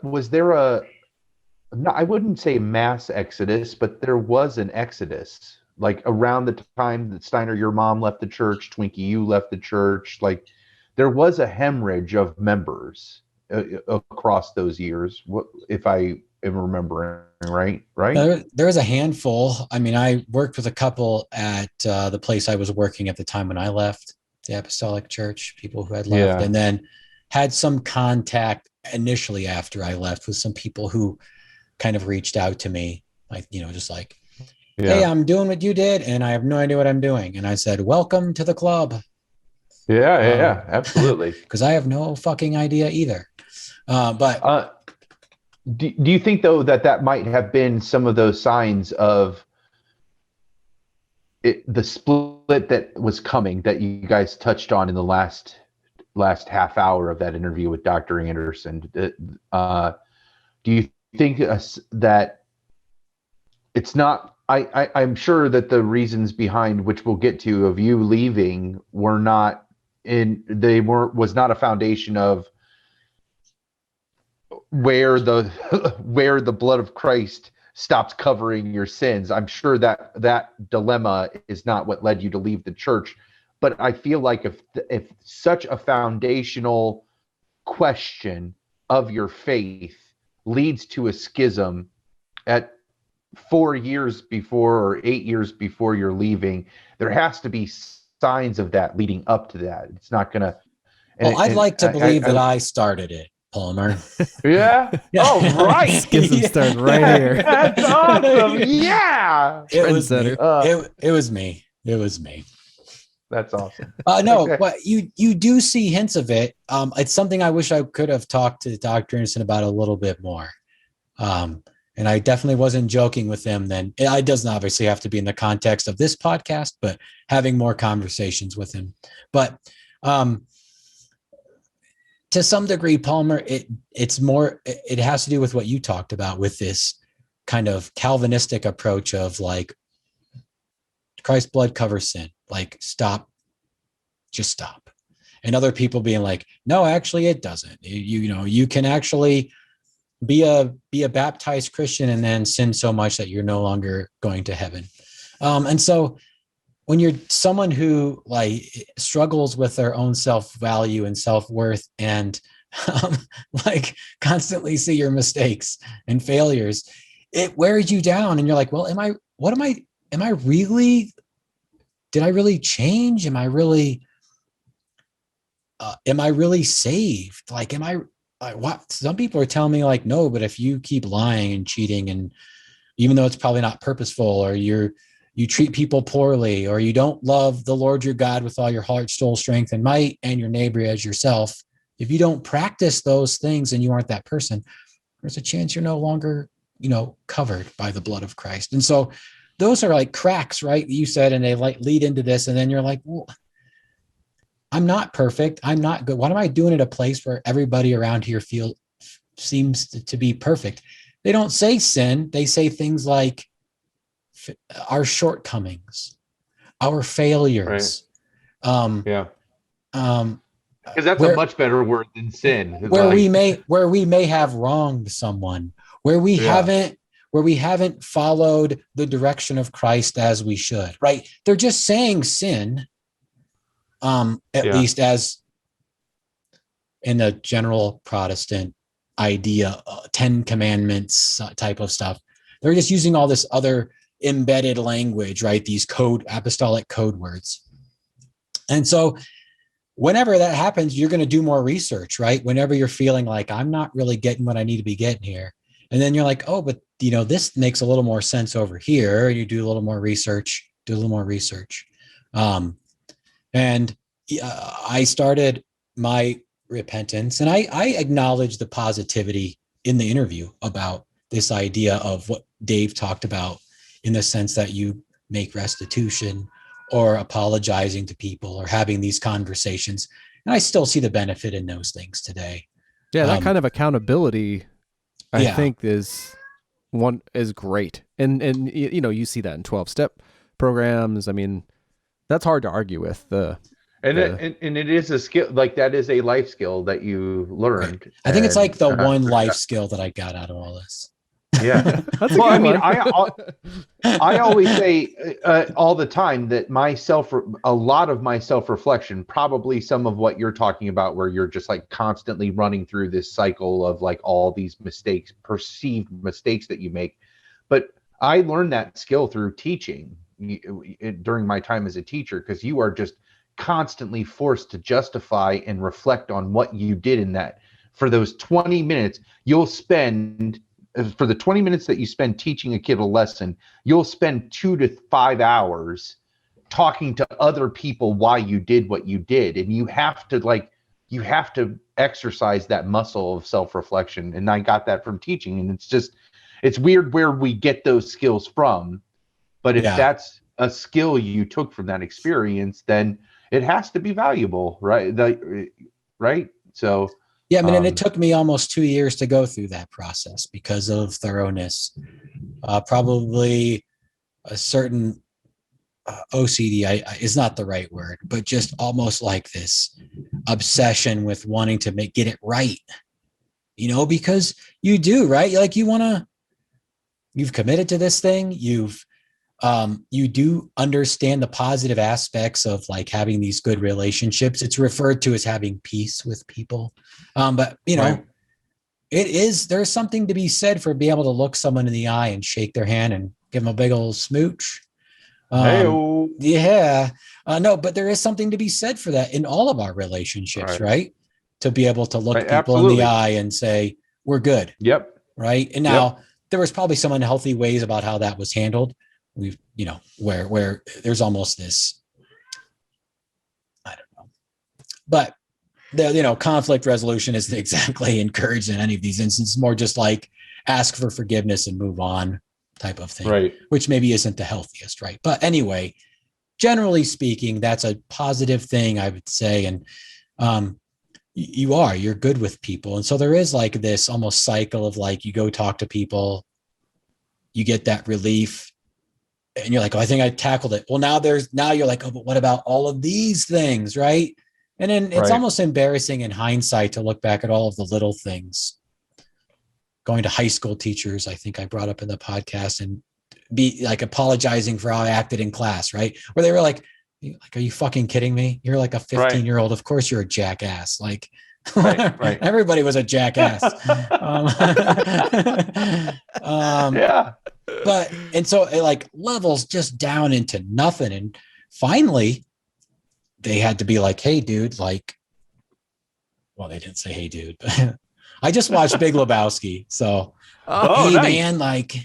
[SPEAKER 3] no, I wouldn't say mass exodus, but there was an exodus like around the time that Steiner, your mom, left the church, Twinkie, you left the church. Like there was a hemorrhage of members across those years. What if I am remembering right?
[SPEAKER 1] There was a handful. I mean, I worked with a couple at the place I was working at the time when I left the Apostolic Church, people who had left, and then had some contact initially after I left with some people who kind of reached out to me, like, just like, hey, I'm doing what you did, and I have no idea what I'm doing. And I said, welcome to the club.
[SPEAKER 3] Yeah, absolutely.
[SPEAKER 1] Because I have no fucking idea either. But
[SPEAKER 3] do you think, though, that might have been some of those signs of the split that was coming that you guys touched on in the last half hour of that interview with Dr. Anderson? Do you think that it's not, I'm sure that the reasons behind which we'll get to of you leaving was not a foundation of where the blood of Christ stops covering your sins. I'm sure that dilemma is not what led you to leave the church, but I feel like if such a foundational question of your faith leads to a schism at 4 years before or 8 years before you're leaving, there has to be signs of that leading up to that. It's not gonna.
[SPEAKER 1] Well, I'd like to believe that I started it, Palmer.
[SPEAKER 3] Yeah. Oh, right.
[SPEAKER 4] Schism starts right here.
[SPEAKER 3] That's awesome. Yeah.
[SPEAKER 1] It was me.
[SPEAKER 3] Trendsetter.
[SPEAKER 1] It was me. It was me.
[SPEAKER 3] That's awesome.
[SPEAKER 1] No,
[SPEAKER 3] Okay.
[SPEAKER 1] but you do see hints of it. It's something I wish I could have talked to Dr. Anderson about a little bit more. And I definitely wasn't joking with him then. It doesn't obviously have to be in the context of this podcast, but having more conversations with him. But to some degree, Palmer, it has to do with what you talked about with this kind of Calvinistic approach of like, Christ's blood covers sin. Like, just stop. And other people being like, no, actually it doesn't. You can actually be a baptized Christian and then sin so much that you're no longer going to heaven. And so when you're someone who like struggles with their own self-value and self-worth and like constantly see your mistakes and failures, it wears you down. And you're like, well, did I really change? Am I really saved? Like, what? Some people are telling me like, no, but if you keep lying and cheating, and even though it's probably not purposeful, or you treat people poorly, or you don't love the Lord your God with all your heart, soul, strength, and might, and your neighbor as yourself, if you don't practice those things and you aren't that person, there's a chance you're no longer, covered by the blood of Christ. And so those are like cracks, right? You said, and they like lead into this. And then you're like, well, I'm not perfect. I'm not good. What am I doing at a place where everybody around here seems to be perfect? They don't say sin. They say things like our shortcomings, our failures.
[SPEAKER 3] Right. Because that's a much better word than sin.
[SPEAKER 1] Where we may have wronged someone, where we haven't followed the direction of Christ as we should, right? They're just saying sin, at least as in the general Protestant idea, 10 commandments type of stuff. They're just using all this other embedded language, right? These apostolic code words. And so whenever that happens, you're going to do more research, right? Whenever you're feeling like I'm not really getting what I need to be getting here. And then you're like, oh, but this makes a little more sense over here. You do a little more research, and I started my repentance, and I acknowledge the positivity in the interview about this idea of what Dave talked about, in the sense that you make restitution or apologizing to people or having these conversations. And I still see the benefit in those things today.
[SPEAKER 4] Yeah, that kind of accountability, I think, is great. And you see that in 12-step programs. I mean, that's hard to argue with.
[SPEAKER 3] And it is a skill, like that is a life skill that you learned.
[SPEAKER 1] Right. I think it's like the one life skill that I got out of all this.
[SPEAKER 3] Yeah.
[SPEAKER 4] That's well, I mean,
[SPEAKER 3] I always say all the time that a lot of my self-reflection, probably some of what you're talking about, where you're just like constantly running through this cycle of like all these mistakes, perceived mistakes that you make. But I learned that skill through teaching during my time as a teacher, because you are just constantly forced to justify and reflect on what you did in that. For those 20 minutes, for the 20 minutes that you spend teaching a kid a lesson, you'll spend 2 to 5 hours talking to other people why you did what you did. And you have to exercise that muscle of self-reflection. And I got that from teaching. And it's weird where we get those skills from. But if that's a skill you took from that experience, then it has to be valuable, right? Right? So
[SPEAKER 1] yeah, I mean, and it took me almost 2 years to go through that process because of thoroughness. Probably a certain OCD is not the right word, but just almost like this obsession with wanting to get it right. Because you do, right? Like you've committed to this thing. You do understand the positive aspects of like having these good relationships. It's referred to as having peace with people. But right. There's something to be said for being able to look someone in the eye and shake their hand and give them a big old smooch. Yeah. No, but there is something to be said for that in all of our relationships, right? To be able to look people in the eye and say, we're good.
[SPEAKER 3] Yep.
[SPEAKER 1] Right. And now there was probably some unhealthy ways about how that was handled. We've, where there's almost this, I don't know, but the, conflict resolution isn't exactly encouraged in any of these instances, more just like ask for forgiveness and move on type of thing,
[SPEAKER 3] right? Which
[SPEAKER 1] maybe isn't the healthiest, right? But anyway, generally speaking, that's a positive thing, I would say. And you're good with people. And so there is like this almost cycle of like, you go talk to people, you get that relief, and you're like, oh, I think I tackled it. Well, now you're like, oh, but what about all of these things, right? And then it's almost embarrassing in hindsight to look back at all of the little things. Going to high school teachers, I think I brought up in the podcast, and be like apologizing for how I acted in class, right? Where they were like, are you fucking kidding me? You're like a 15-year-old. Of course you're a jackass. Like, right. Everybody was a jackass.
[SPEAKER 3] Yeah.
[SPEAKER 1] But, and so it like levels just down into nothing. And finally they had to be like, hey dude, like, well, they didn't say, hey dude, but I just watched Big Lebowski. So, hey nice. Man, like,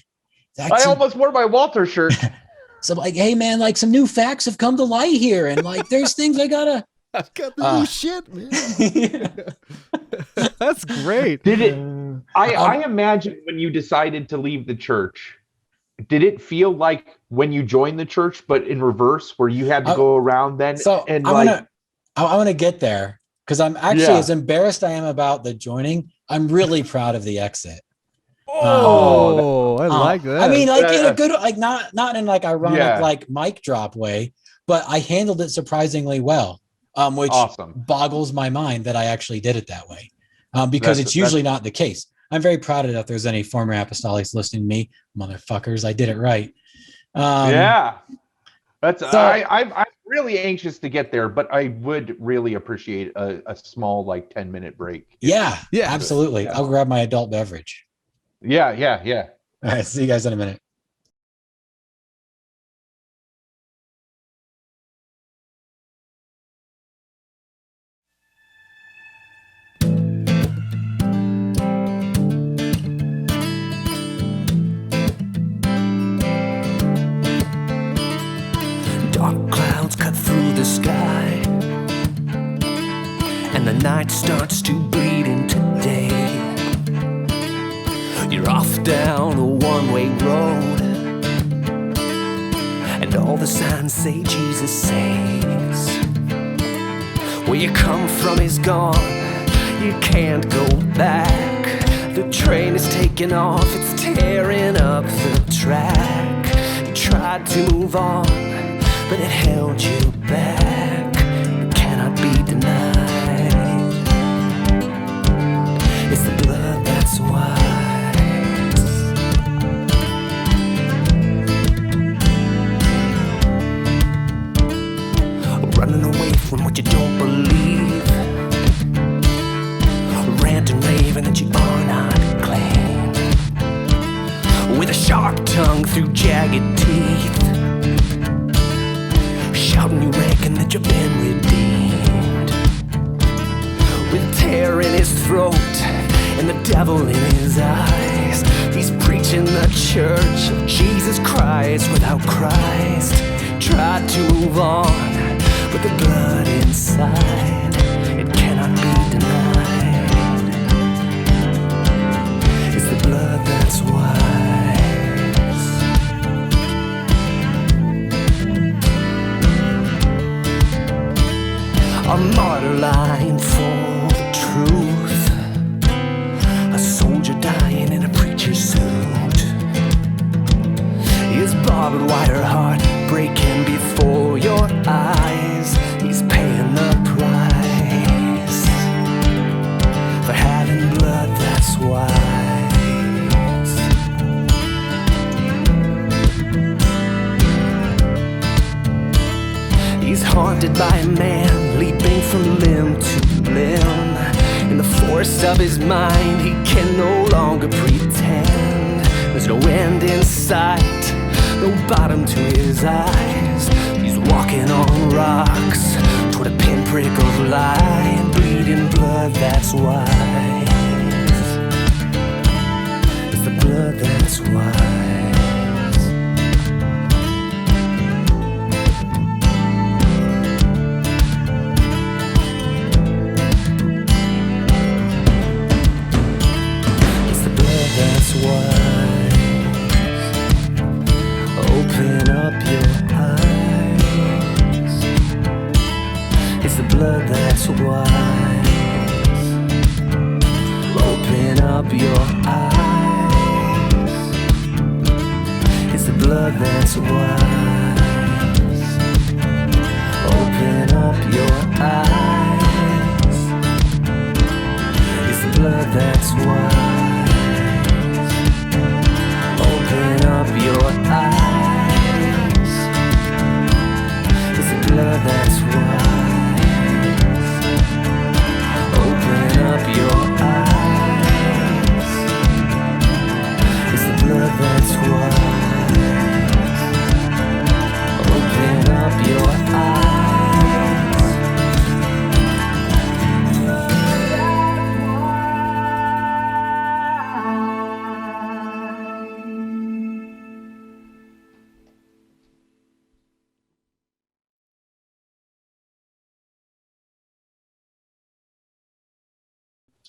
[SPEAKER 3] I almost wore my Walter shirt.
[SPEAKER 1] So like, hey man, like some new facts have come to light here. And like, there's things I've got
[SPEAKER 4] the new shit, man. That's great.
[SPEAKER 3] Did it? I imagine when you decided to leave the church, did it feel like when you joined the church, but in reverse, where you had to go around then?
[SPEAKER 1] So and I want to get there, because I'm actually as embarrassed I am about the joining. I'm really proud of the exit.
[SPEAKER 4] I like that.
[SPEAKER 1] I mean, like in a good, like not in like ironic, like mic drop way, but I handled it surprisingly well. Which boggles my mind that I actually did it that way, because it's usually not the case. I'm very proud of that. If there's any former apostolics listening to me, motherfuckers, I did it right.
[SPEAKER 3] I'm really anxious to get there, but I would really appreciate a small like 10-minute break.
[SPEAKER 1] Yeah, absolutely. I'll grab my adult beverage.
[SPEAKER 3] Yeah.
[SPEAKER 1] All right, see you guys in a minute.
[SPEAKER 5] hearts to bleeding today. You're off down a one-way road, and all the signs say Jesus saves. Where you come from is gone, you can't go back. The train is taking off, it's tearing up the track. You tried to move on, but it held you back. It cannot be denied. It's the blood that's wise. Running away from what you don't believe, ranting, raving that you are not clean, with a sharp tongue through jagged teeth, shouting you reckon that you've been redeemed, with terror in his throat and the devil in his eyes. He's preaching the church of Jesus Christ without Christ. Tried to move on, but the blood inside, it cannot be denied. It's the blood that's wise. A martyr lying for the truth, a soldier dying in a preacher's suit, his barbed wire heart breaking before your eyes. He's paying the price for having blood that's wise. He's haunted by a man leaping from limb to limb. In the force of his mind, he can no longer pretend. There's no end in sight, no bottom to his eyes. He's walking on rocks toward a pinprick of light, bleeding blood that's wise. It's the blood that's wise. It's the blood that's wise. Open up your eyes. It's the blood that's wise. Open up your eyes. It's the blood that's wise. Open up your eyes. It's the blood that's wise. Open up your eyes. It's the blood that's wise. Open up your eyes. It's the blood that's wise. Open up your eyes.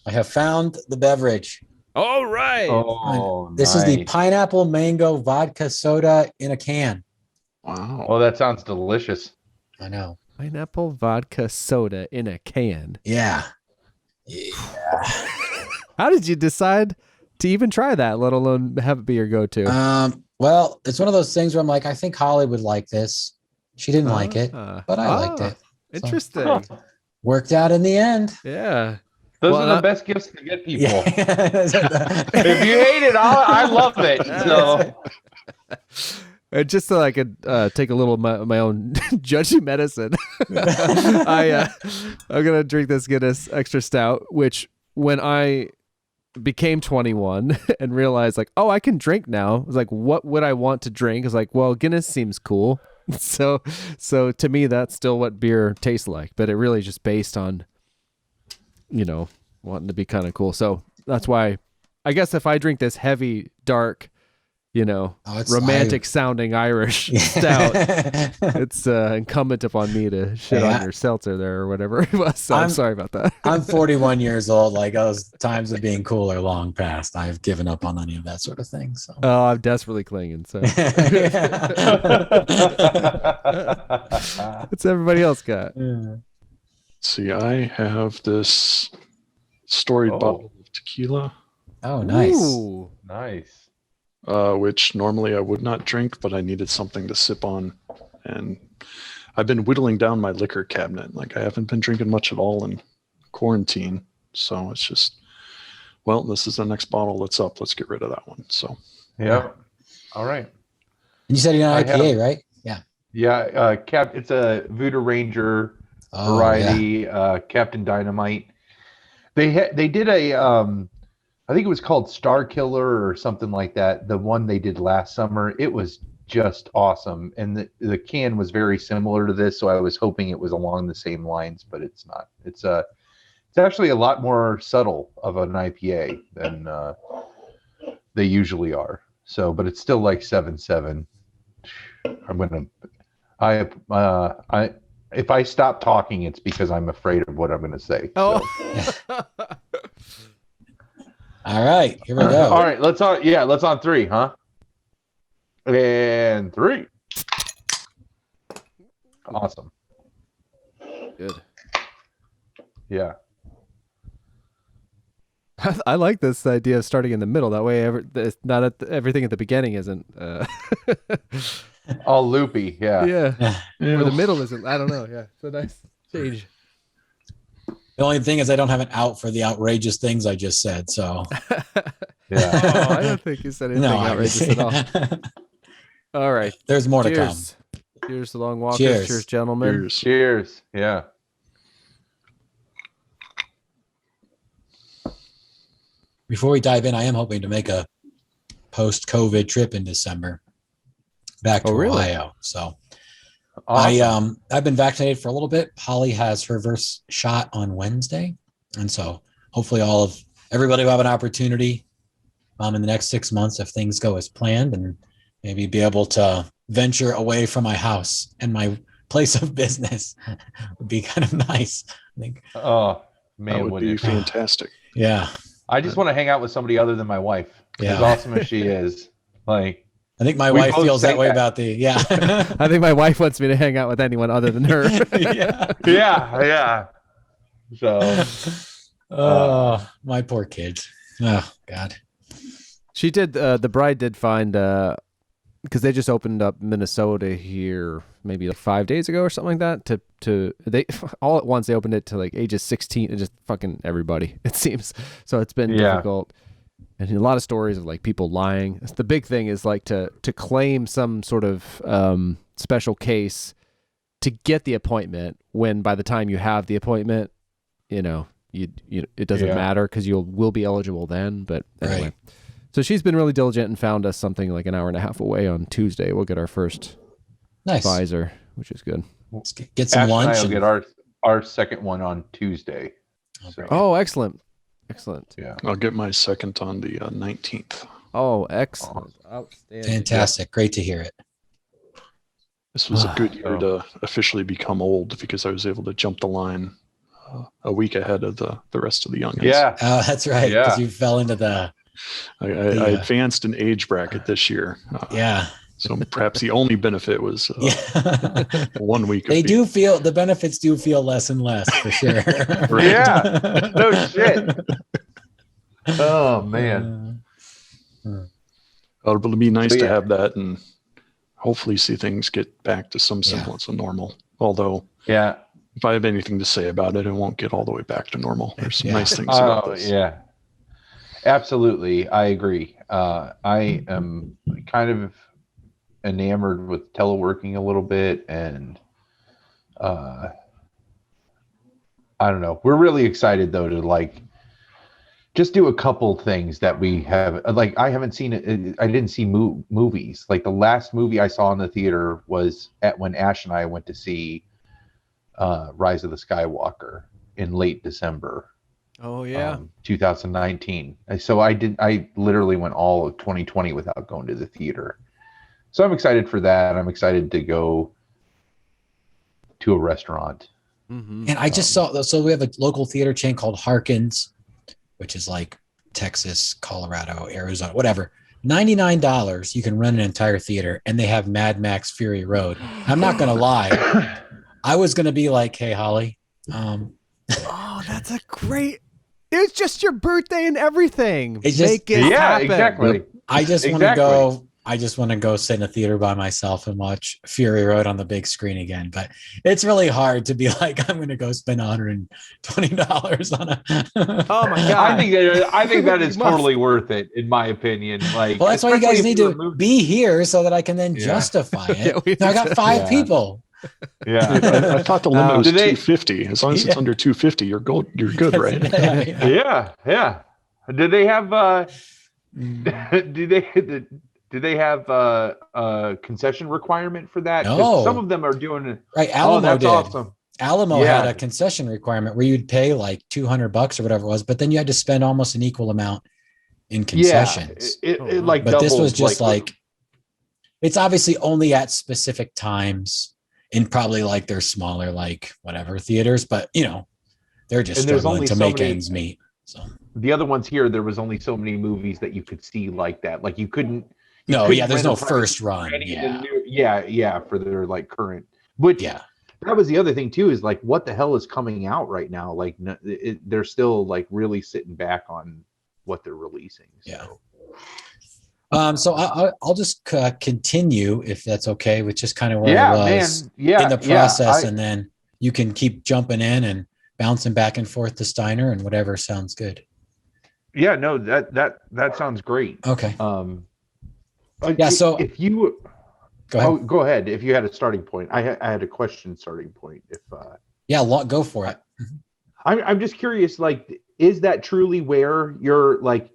[SPEAKER 1] I have found the beverage.
[SPEAKER 4] All right.
[SPEAKER 3] Oh,
[SPEAKER 1] This is the
[SPEAKER 3] nice.
[SPEAKER 1] pineapple mango vodka soda in a can.
[SPEAKER 2] Wow.
[SPEAKER 3] Oh, that sounds delicious.
[SPEAKER 1] I know.
[SPEAKER 4] Pineapple vodka soda in a can.
[SPEAKER 1] Yeah.
[SPEAKER 4] How did you decide to even try that, let alone have it be your go-to?
[SPEAKER 1] Well, it's one of those things where I'm like, I think Holly would like this. She didn't like it, but I liked it.
[SPEAKER 4] Interesting.
[SPEAKER 3] Huh.
[SPEAKER 1] Worked out in the end.
[SPEAKER 4] Yeah.
[SPEAKER 3] Those
[SPEAKER 4] Well,
[SPEAKER 3] are the best gifts to get people.
[SPEAKER 1] Yeah.
[SPEAKER 3] If you hate it, I love it. So
[SPEAKER 4] Just so I could take a little of my own judgy medicine, I'm gonna drink this Guinness Extra Stout, which when I became 21 and realized like, oh, I can drink now, I was like, what would I want to drink? I was like, well, Guinness seems cool. So to me, that's still what beer tastes like, but it really just based on, wanting to be kind of cool. So that's why I guess if I drink this heavy, dark romantic sounding Irish stout. It's incumbent upon me to shit on your seltzer there or whatever it was. So I'm sorry about that.
[SPEAKER 1] I'm 41 years old. Like those times of being cool are long past. I've given up on any of that sort of thing. So
[SPEAKER 4] I'm desperately clinging. So what's everybody else got?
[SPEAKER 2] See, I have this storied bottle of tequila.
[SPEAKER 1] Oh, nice.
[SPEAKER 3] Ooh, nice.
[SPEAKER 2] Which normally I would not drink, but I needed something to sip on. And I've been whittling down my liquor cabinet. Like I haven't been drinking much at all in quarantine. So it's just, well, this is the next bottle that's up. Let's get rid of that one. So,
[SPEAKER 3] yeah. All right.
[SPEAKER 1] And you said you're an IPA, right? Yeah.
[SPEAKER 3] Yeah. It's a Voodoo Ranger variety, Captain Dynamite. They did a, I think it was called Star Killer or something like that. The one they did last summer, it was just awesome. And the can was very similar to this. So I was hoping it was along the same lines, but it's not. It's actually a lot more subtle of an IPA than they usually are. So, but it's still like 7.7. If I stop talking, it's because I'm afraid of what I'm going to say.
[SPEAKER 4] Oh.
[SPEAKER 3] So.
[SPEAKER 1] All right, here we go.
[SPEAKER 3] All right, let's on 3, huh? And 3. Awesome.
[SPEAKER 4] Good.
[SPEAKER 3] Yeah.
[SPEAKER 4] I like this idea of starting in the middle. That way, everything at the beginning isn't
[SPEAKER 3] all loopy. Yeah.
[SPEAKER 4] Yeah. Or the middle isn't. I don't know. Yeah. It's a nice change.
[SPEAKER 1] The only thing is I don't have an out for the outrageous things I just said. So
[SPEAKER 3] yeah.
[SPEAKER 4] I don't think you said anything outrageous at all. All right.
[SPEAKER 1] There's more to come.
[SPEAKER 4] Cheers to Long Walkers.
[SPEAKER 1] Cheers.
[SPEAKER 4] Cheers, gentlemen.
[SPEAKER 3] Cheers. Yeah.
[SPEAKER 1] Before we dive in, I am hoping to make a post-COVID trip in December back to Ohio. So awesome. I've been vaccinated for a little bit. Holly has her first shot on Wednesday. And so hopefully everybody will have an opportunity in the next 6 months if things go as planned, and maybe be able to venture away from my house and my place of business would be kind of nice, I think.
[SPEAKER 3] Oh, man,
[SPEAKER 2] that would be fantastic.
[SPEAKER 1] Yeah.
[SPEAKER 3] I just want to hang out with somebody other than my wife.
[SPEAKER 1] Yeah.
[SPEAKER 3] As awesome as she is. Like,
[SPEAKER 1] I think my wife feels that way about
[SPEAKER 4] I think my wife wants me to hang out with anyone other than her.
[SPEAKER 3] Yeah. So,
[SPEAKER 1] my poor kids. Oh, God.
[SPEAKER 4] She did, the bride did find, because they just opened up Minnesota here maybe like 5 days ago or something like that, they all at once they opened it to like ages 16 and just fucking everybody, it seems. So it's been difficult. And a lot of stories of like people lying. The big thing is like to claim some sort of special case to get the appointment, when by the time you have the appointment, you it doesn't matter because will be eligible then. But anyway. Right. So she's been really diligent and found us something like an hour and a half away on Tuesday. We'll get our first Pfizer, which is good.
[SPEAKER 1] Let's get some lunch.
[SPEAKER 3] I'll get our second one on Tuesday.
[SPEAKER 1] So.
[SPEAKER 4] Oh, excellent.
[SPEAKER 3] Yeah.
[SPEAKER 2] I'll get my second on the 19th.
[SPEAKER 4] Oh, excellent.
[SPEAKER 1] Outstanding. Fantastic. Great to hear it.
[SPEAKER 2] This was a good year to officially become old, because I was able to jump the line a week ahead of the rest of the youngins.
[SPEAKER 3] Yeah.
[SPEAKER 1] Oh, that's right. Because you fell into
[SPEAKER 2] I advanced an age bracket this year. So perhaps the only benefit was 1 week.
[SPEAKER 1] The benefits do feel less and less for sure.
[SPEAKER 2] Right.
[SPEAKER 3] Yeah. No shit. Oh man.
[SPEAKER 2] It'll be nice to have that and hopefully see things get back to some semblance of normal. Although, if I have anything to say about it, it won't get all the way back to normal. There's some nice things about this.
[SPEAKER 3] Yeah. Absolutely, I agree. I am kind of enamored with teleworking a little bit, and I don't know. We're really excited though to like just do a couple things that we have. Like I haven't seen it. I didn't see movies. Like the last movie I saw in the theater was when Ash and I went to see Rise of the Skywalker in late December.
[SPEAKER 4] Oh yeah.
[SPEAKER 3] 2019. So I literally went all of 2020 without going to the theater. So I'm excited for that. I'm excited to go to a restaurant.
[SPEAKER 4] Mm-hmm.
[SPEAKER 1] And I just saw, so we have a local theater chain called Harkins, which is like Texas, Colorado, Arizona, whatever. $99, you can rent an entire theater, and they have Mad Max Fury Road. I'm not going to lie. I was going to be like, hey, Holly.
[SPEAKER 4] Oh, that's a great. It's just your birthday and everything.
[SPEAKER 1] It's just,
[SPEAKER 4] Make it happen.
[SPEAKER 3] Exactly.
[SPEAKER 1] I just want to go. I just want to go sit in a theater by myself and watch Fury Road on the big screen again. But it's really hard to be like, I'm going to go spend $120 on a.
[SPEAKER 4] Oh my god!
[SPEAKER 3] I think that is totally worth it, in my opinion. Like,
[SPEAKER 1] well, that's why you guys need to be here so that I can then justify it.
[SPEAKER 4] Yeah,
[SPEAKER 1] I got 5 people.
[SPEAKER 3] Yeah,
[SPEAKER 2] I thought the limit was 250. As long as it's under 250, you're good. You're good, right?
[SPEAKER 3] Yeah. Did they have? Do they have a concession requirement for that?
[SPEAKER 1] No.
[SPEAKER 3] Some of them are doing.
[SPEAKER 1] Right, Alamo
[SPEAKER 3] that's
[SPEAKER 1] did.
[SPEAKER 3] awesome.
[SPEAKER 1] Alamo had a concession requirement where you'd pay like $200 or whatever it was, but then you had to spend almost an equal amount in concessions.
[SPEAKER 3] It like
[SPEAKER 1] but
[SPEAKER 3] doubles,
[SPEAKER 1] this was just like it's obviously only at specific times in probably like their smaller, like whatever theaters, but you know, they're just struggling to make ends meet. So
[SPEAKER 3] the other ones here, there was only so many movies that you could see like that. Like you couldn't.
[SPEAKER 1] There's no first run.
[SPEAKER 3] For their like current. But that was the other thing too, is like what the hell is coming out right now? Like they're still like really sitting back on what they're releasing. So.
[SPEAKER 1] So I'll just continue if that's okay with just kind of where I was in the process, and then you can keep jumping in and bouncing back and forth to Steiner and whatever sounds good.
[SPEAKER 3] Yeah, no, that sounds great.
[SPEAKER 1] Okay.
[SPEAKER 3] So if you
[SPEAKER 1] go ahead.
[SPEAKER 3] Go ahead. If you had a starting point, I had a question starting point. If
[SPEAKER 1] go for it.
[SPEAKER 3] I'm just curious. Like, is that truly where you're like?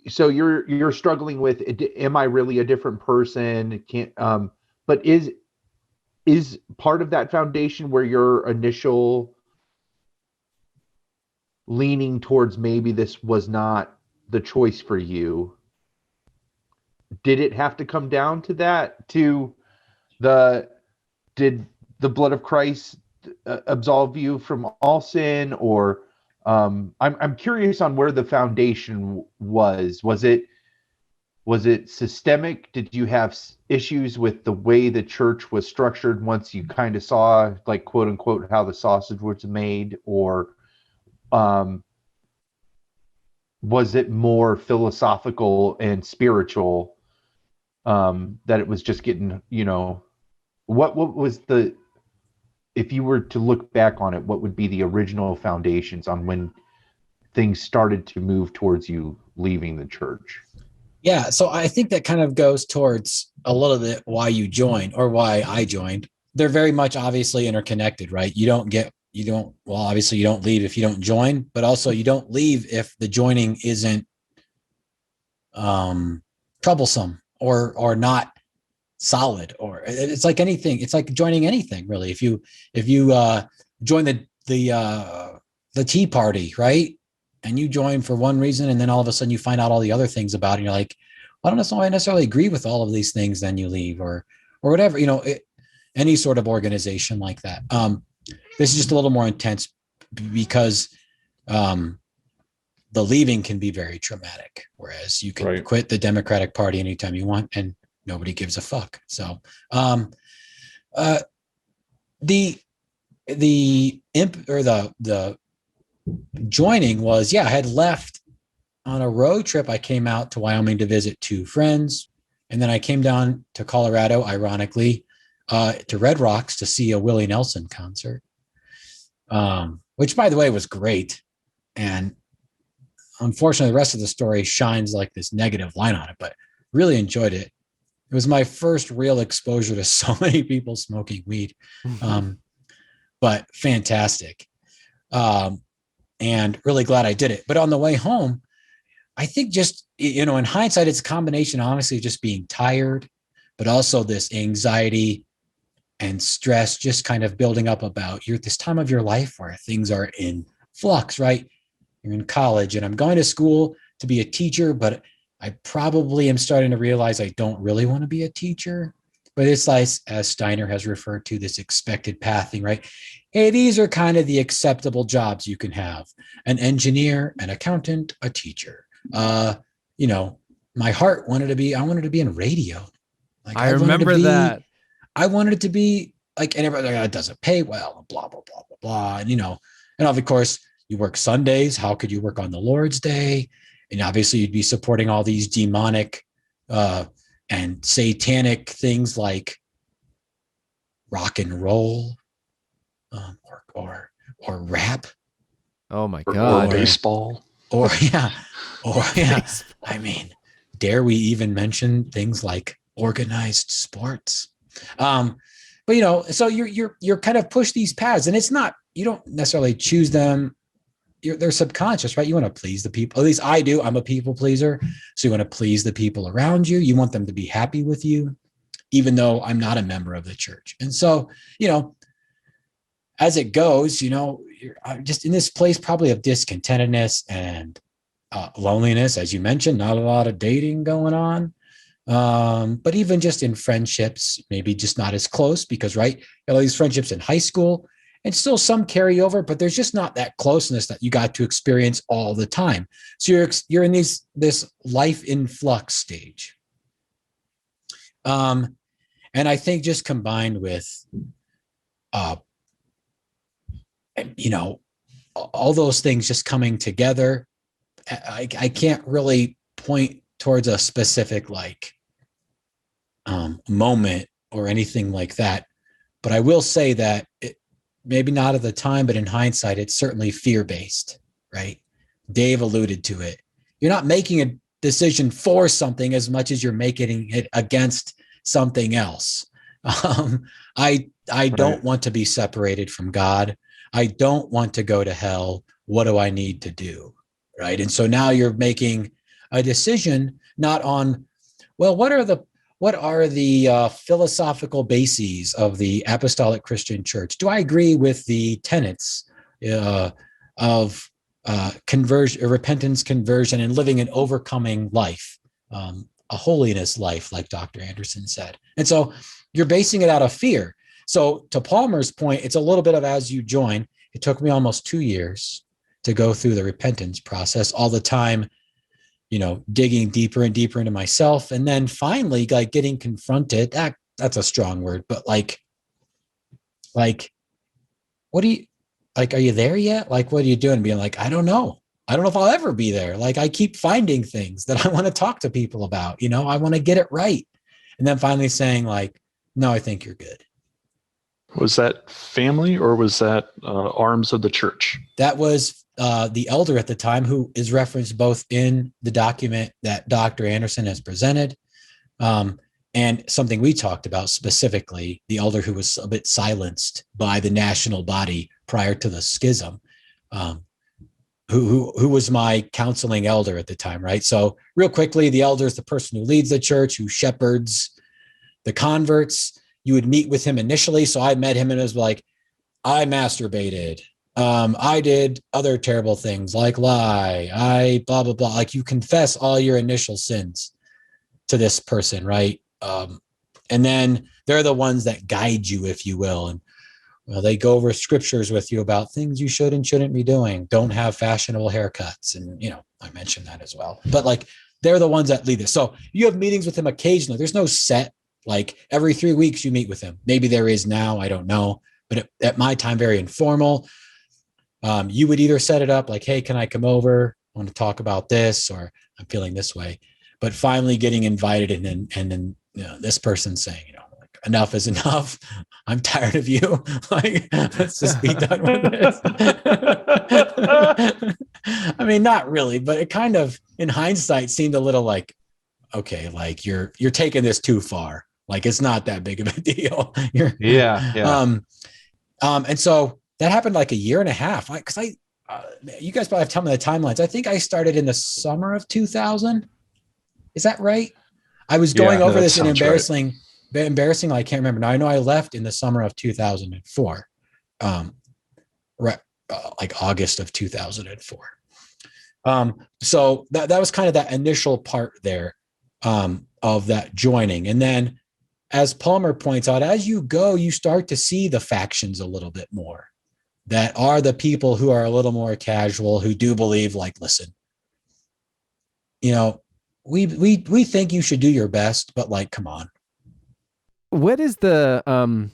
[SPEAKER 3] So you're struggling with? Am I really a different person? But is part of that foundation where your initial leaning towards maybe this was not the choice for you? Did it have to come down to that? Did the blood of Christ absolve you from all sin? Or I'm curious on where the foundation was. Was it systemic? Did you have issues with the way the church was structured once you kind of saw, like, quote unquote, how the sausage was made? Or was it more philosophical and spiritual? That it was just getting, what was if you were to look back on it, what would be the original foundations on when things started to move towards you leaving the church?
[SPEAKER 1] Yeah, so I think that kind of goes towards a little bit why you joined or why I joined. They're very much obviously interconnected, right? Obviously you don't leave if you don't join, but also you don't leave if the joining isn't troublesome or not solid, or it's like anything. It's like joining anything, really. If you join the Tea Party, right? And you join for one reason, and then all of a sudden you find out all the other things about it, and you're like, I don't necessarily agree with all of these things, then you leave, or whatever, any sort of organization like that. This is just a little more intense because the leaving can be very traumatic, whereas you can quit the Democratic Party anytime you want and nobody gives a fuck. So the joining was, I had left on a road trip. I came out to Wyoming to visit 2 friends, and then I came down to Colorado, ironically, to Red Rocks to see a Willie Nelson concert, which, by the way, was great. And unfortunately, the rest of the story shines like this negative line on it, but really enjoyed it. It was my first real exposure to so many people smoking weed, but fantastic. And really glad I did it. But on the way home, I think just, in hindsight, it's a combination, honestly, of just being tired, but also this anxiety and stress just kind of building up about this time of your life where things are in flux, right? You're in college and I'm going to school to be a teacher, but I probably am starting to realize I don't really want to be a teacher. But it's like, as Steiner has referred to, this expected pathing, right? Hey, these are kind of the acceptable jobs you can have: an engineer, an accountant, a teacher. My heart I wanted to be in radio. Like
[SPEAKER 4] I remember that.
[SPEAKER 1] I wanted it to be like, and everybody, it doesn't pay well, blah, blah, blah, blah, blah. And of course, you work Sundays. How could you work on the Lord's Day? And obviously you'd be supporting all these demonic and satanic things like rock and roll or rap.
[SPEAKER 4] Oh my God.
[SPEAKER 2] Or baseball.
[SPEAKER 1] Or yeah. I mean, dare we even mention things like organized sports? But so you're kind of push these paths, and it's not, you don't necessarily choose them. They're subconscious, right? You want to please the people. At least I do. I'm a people pleaser. So you want to please the people around you. You want them to be happy with you, even though I'm not a member of the church. And so, as it goes, you're just in this place probably of discontentedness and loneliness, as you mentioned, not a lot of dating going on. But even just in friendships, maybe just not as close because, right, all these friendships in high school, and still some carry over, but there's just not that closeness that you got to experience all the time. So you're in this life in flux stage. And I think just combined with, all those things just coming together, I can't really point towards a specific moment or anything like that. But I will say that maybe not at the time, but in hindsight, it's certainly fear-based, right? Dave alluded to it. You're not making a decision for something as much as you're making it against something else. I don't want to be separated from God. I don't want to go to hell. What do I need to do? Right. And so now you're making a decision not on, well, what are the philosophical bases of the Apostolic Christian Church? Do I agree with the tenets of conversion, repentance, conversion, and living an overcoming life, a holiness life, like Dr. Anderson said? And so you're basing it out of fear. So to Palmer's point, it's a little bit of as you join. It took me almost 2 years to go through the repentance process, all the time, digging deeper and deeper into myself. And then finally, getting confronted. That's a strong word, but what do you, are you there yet? What are you doing? Being I don't know. I don't know if I'll ever be there. I keep finding things that I want to talk to people about, I want to get it right. And then finally saying no, I think you're good.
[SPEAKER 2] Was that family or was that arms of the church?
[SPEAKER 1] That was the elder at the time, who is referenced both in the document that Dr. Anderson has presented and something we talked about specifically, the elder who was a bit silenced by the national body prior to the schism, who was my counseling elder at the time, right? So real quickly, the elder is the person who leads the church, who shepherds the converts. You would meet with him initially. So I met him and it was I masturbated. I did other terrible things like lie. I blah, blah, blah. You confess all your initial sins to this person, right? And then they're the ones that guide you, if you will. And they go over scriptures with you about things you should and shouldn't be doing. Don't have fashionable haircuts. And, I mentioned that as well. But they're the ones that lead this. So you have meetings with him occasionally. There's no set, every 3 weeks you meet with him. Maybe there is now, I don't know. But at my time, very informal. You would either set it up hey, can I come over? I want to talk about this, or I'm feeling this way. But finally getting invited and then this person saying, enough is enough. I'm tired of you. Let's just be done with this. I mean, not really, but it kind of, in hindsight, seemed a little okay, you're taking this too far. It's not that big of a deal.
[SPEAKER 3] Yeah.
[SPEAKER 1] And so that happened a year and a half. Because you guys probably have to tell me the timelines. I think I started in the summer of 2000. Is that right? I was going over this in embarrassing. I can't remember. Now I know I left in the summer of 2004. Right. like August of 2004. So that was kind of that initial part there of that joining. And then, as Palmer points out, as you go, you start to see the factions a little bit more. That are the people who are a little more casual, who do believe, like, listen, you know, we think you should do your best, but like, come on.
[SPEAKER 4] What is I'm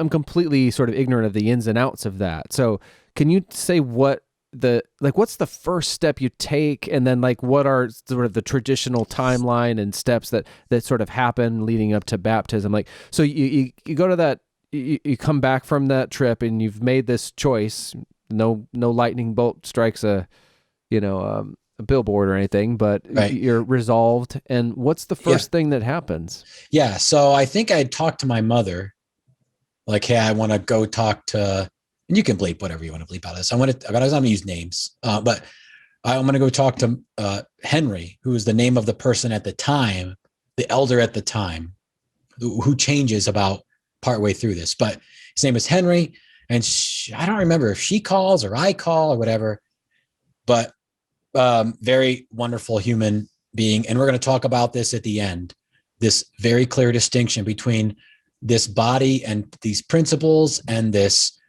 [SPEAKER 4] completely sort of ignorant of the ins and outs of that. So can you say what's the first step you take, and then like what are sort of the traditional timeline and steps that sort of happen leading up to baptism? Like, so you go to that, you come back from that trip and you've made this choice. No lightning bolt strikes a billboard or anything, but
[SPEAKER 1] right.
[SPEAKER 4] You're resolved. And what's the first thing that happens?
[SPEAKER 1] Yeah. So I think I talked to my mother, like, hey, I want to go talk to, and you can bleep whatever you want to bleep out of this. I'm not going to use names, but I'm going to go talk to Henry, who is the name of the person at the time, the elder at the time, who changes about partway through this. But his name is Henry, and I don't remember if she calls or I call or whatever, but very wonderful human being. And we're going to talk about this at the end, this very clear distinction between this body and these principles and this